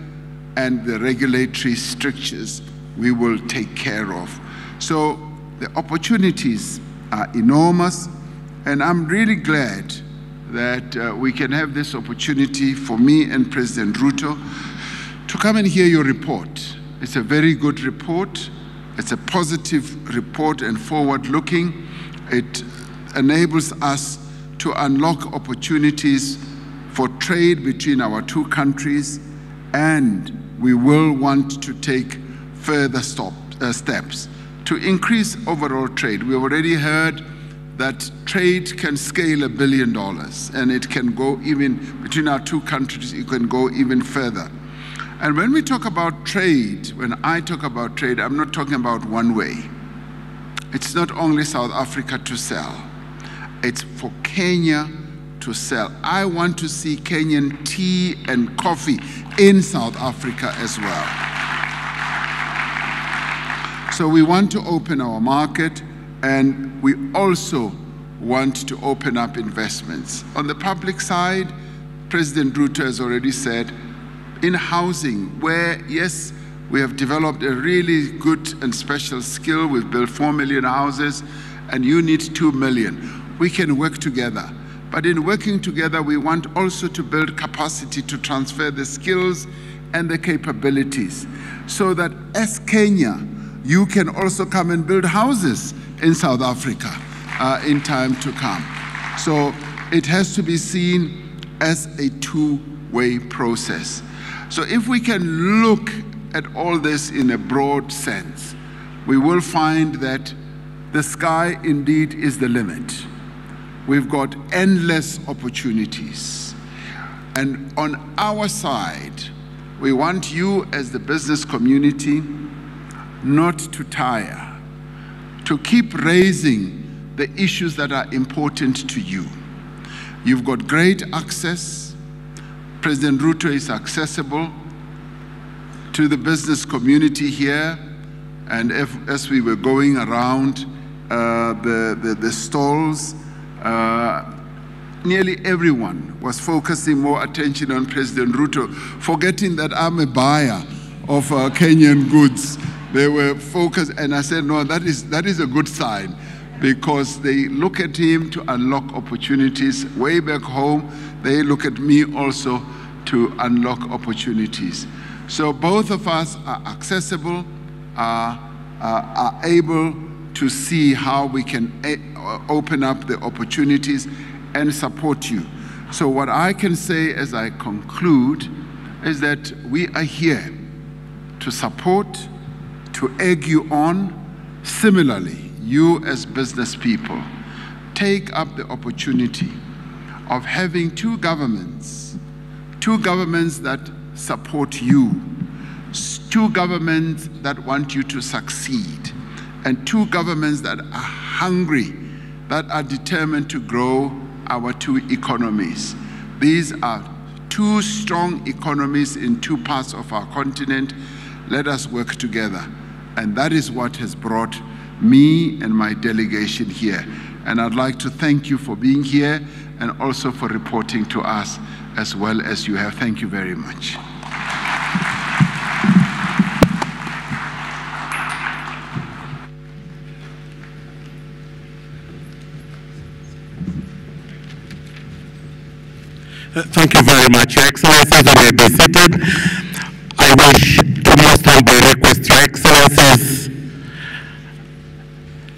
and the regulatory strictures we will take care of. So the opportunities are enormous, and I'm really glad that we can have this opportunity for me and President Ruto to come and hear your report. It's a very good report. It's a positive report and forward-looking. It enables us to unlock opportunities for trade between our two countries, and we will want to take further steps to increase overall trade. We already heard that trade can scale $1 billion, and it can go even, between our two countries, it can go even further. And when we talk about trade, when I talk about trade, I'm not talking about one way. It's not only South Africa to sell, it's for Kenya to sell. I want to see Kenyan tea and coffee in South Africa as well. So we want to open our market, and we also want to open up investments. On the public side, President Ruto has already said, in housing, where, yes, we have developed a really good and special skill. We've built 4 million houses, and you need 2 million. We can work together. But in working together, we want also to build capacity to transfer the skills and the capabilities, so that as Kenya, you can also come and build houses in South Africa in time to come. So it has to be seen as a two-way process. So if we can look at all this in a broad sense, we will find that the sky indeed is the limit. We've got endless opportunities. And on our side, we want you as the business community not to tire, to keep raising the issues that are important to you. You've got great access. President Ruto is accessible to the business community here. And as we were going around the stalls, nearly everyone was focusing more attention on President Ruto, forgetting that I'm a buyer of Kenyan goods. They were focused, and I said, no, that is a good sign, because they look at him to unlock opportunities. Way back home, they look at me also to unlock opportunities. So both of us are accessible, are able to see how we can open up the opportunities and support you. So what I can say as I conclude is that we are here to support, to egg you on. Similarly, you as business people, take up the opportunity of having two governments that support you, two governments that want you to succeed, and two governments that are hungry, that are determined to grow our two economies. These are two strong economies in two parts of our continent. Let us work together. And that is what has brought me and my delegation here. And I'd like to thank you for being here and also for reporting to us as well as you have. Thank you very much. Thank you very much, Your Excellencies. You may be seated. I wish to most humbly request Your Excellencies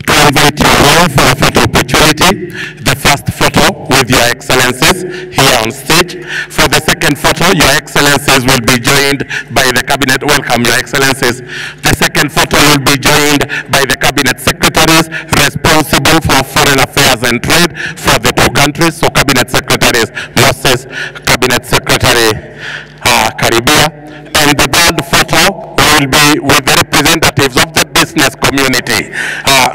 to invite you all for a photo opportunity. The first photo with Your Excellencies here on stage. For the second photo, Your Excellencies will be joined by the Cabinet. Welcome, Your Excellencies. The second photo will be joined by the Cabinet Secretaries responsible for foreign affairs and trade for the two countries. So Cabinet Secretaries, Moses, Cabinet Secretary Karibia. And the third photo will be with the representatives of the business community,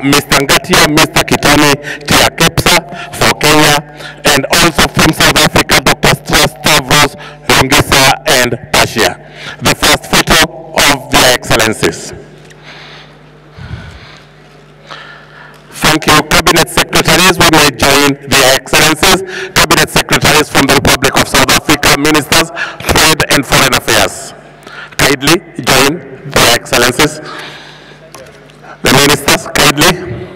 Mr. Ngatia, Mr. Kitani Tiakepsa for Kenya, and also from South Africa, Dr. Stavros Rungisa and Pasha. The first photo of their excellencies. Thank you. Cabinet secretaries, we may join their excellencies. Cabinet secretaries from the Republic of South Africa, ministers, trade and foreign affairs. Kindly join their excellencies. The ministers, kindly.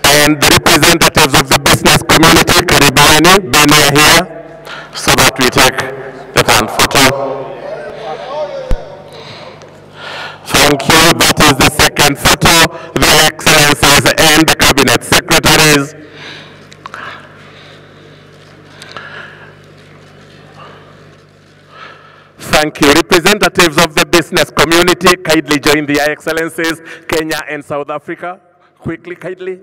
And the representatives of the business community, Caribbean, be near here so that we take the third photo. Thank you. That is the second photo. The excellencies and the cabinet secretaries. Thank you. Representatives of the business community, kindly join the excellencies, Kenya and South Africa. Quickly, kindly.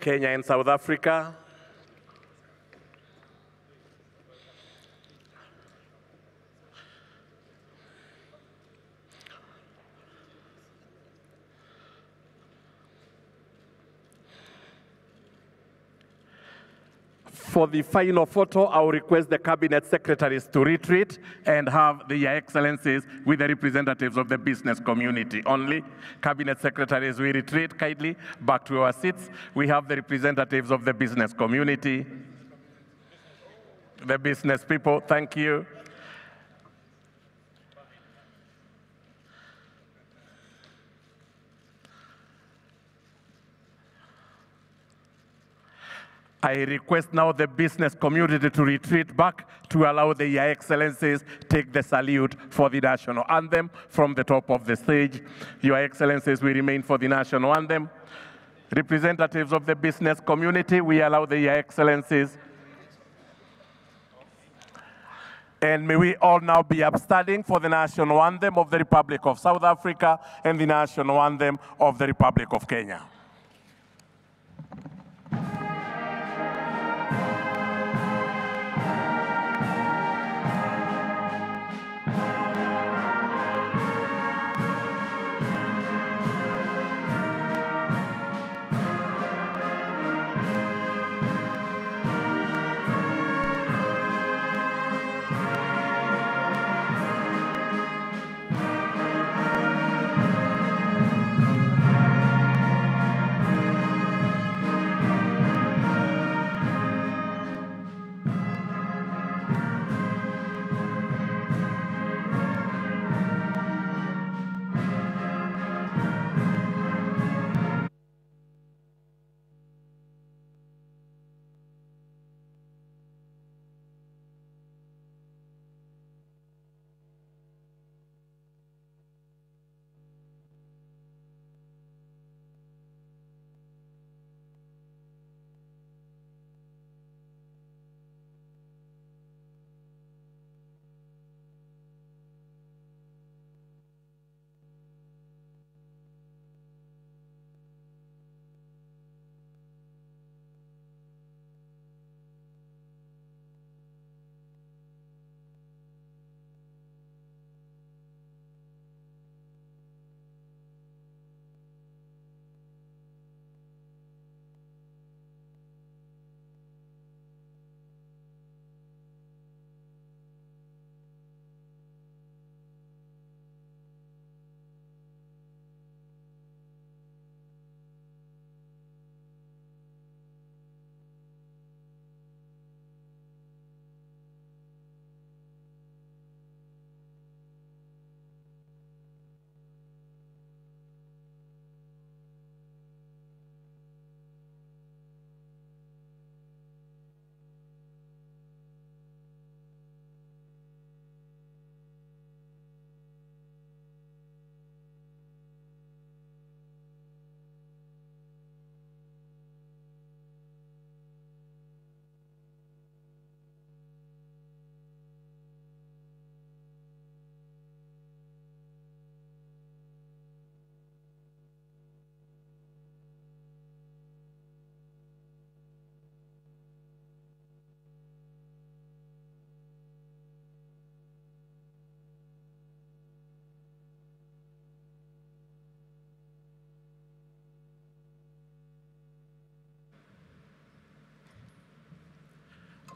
Kenya and South Africa. For the final photo, I will request the cabinet secretaries to retreat and have the excellencies with the representatives of the business community only. Cabinet secretaries, we retreat kindly back to our seats. We have the representatives of the business community. The business people, thank you. I request now the business community to retreat back to allow the Your Excellencies take the salute for the national anthem from the top of the stage. Your Excellencies, we remain for the national anthem. Representatives of the business community, we allow the Your Excellencies. And may we all now be upstanding for the national anthem of the Republic of South Africa and the national anthem of the Republic of Kenya.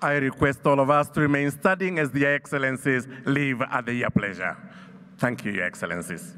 I request all of us to remain standing as the Excellencies leave at their pleasure. Thank you, Your Excellencies.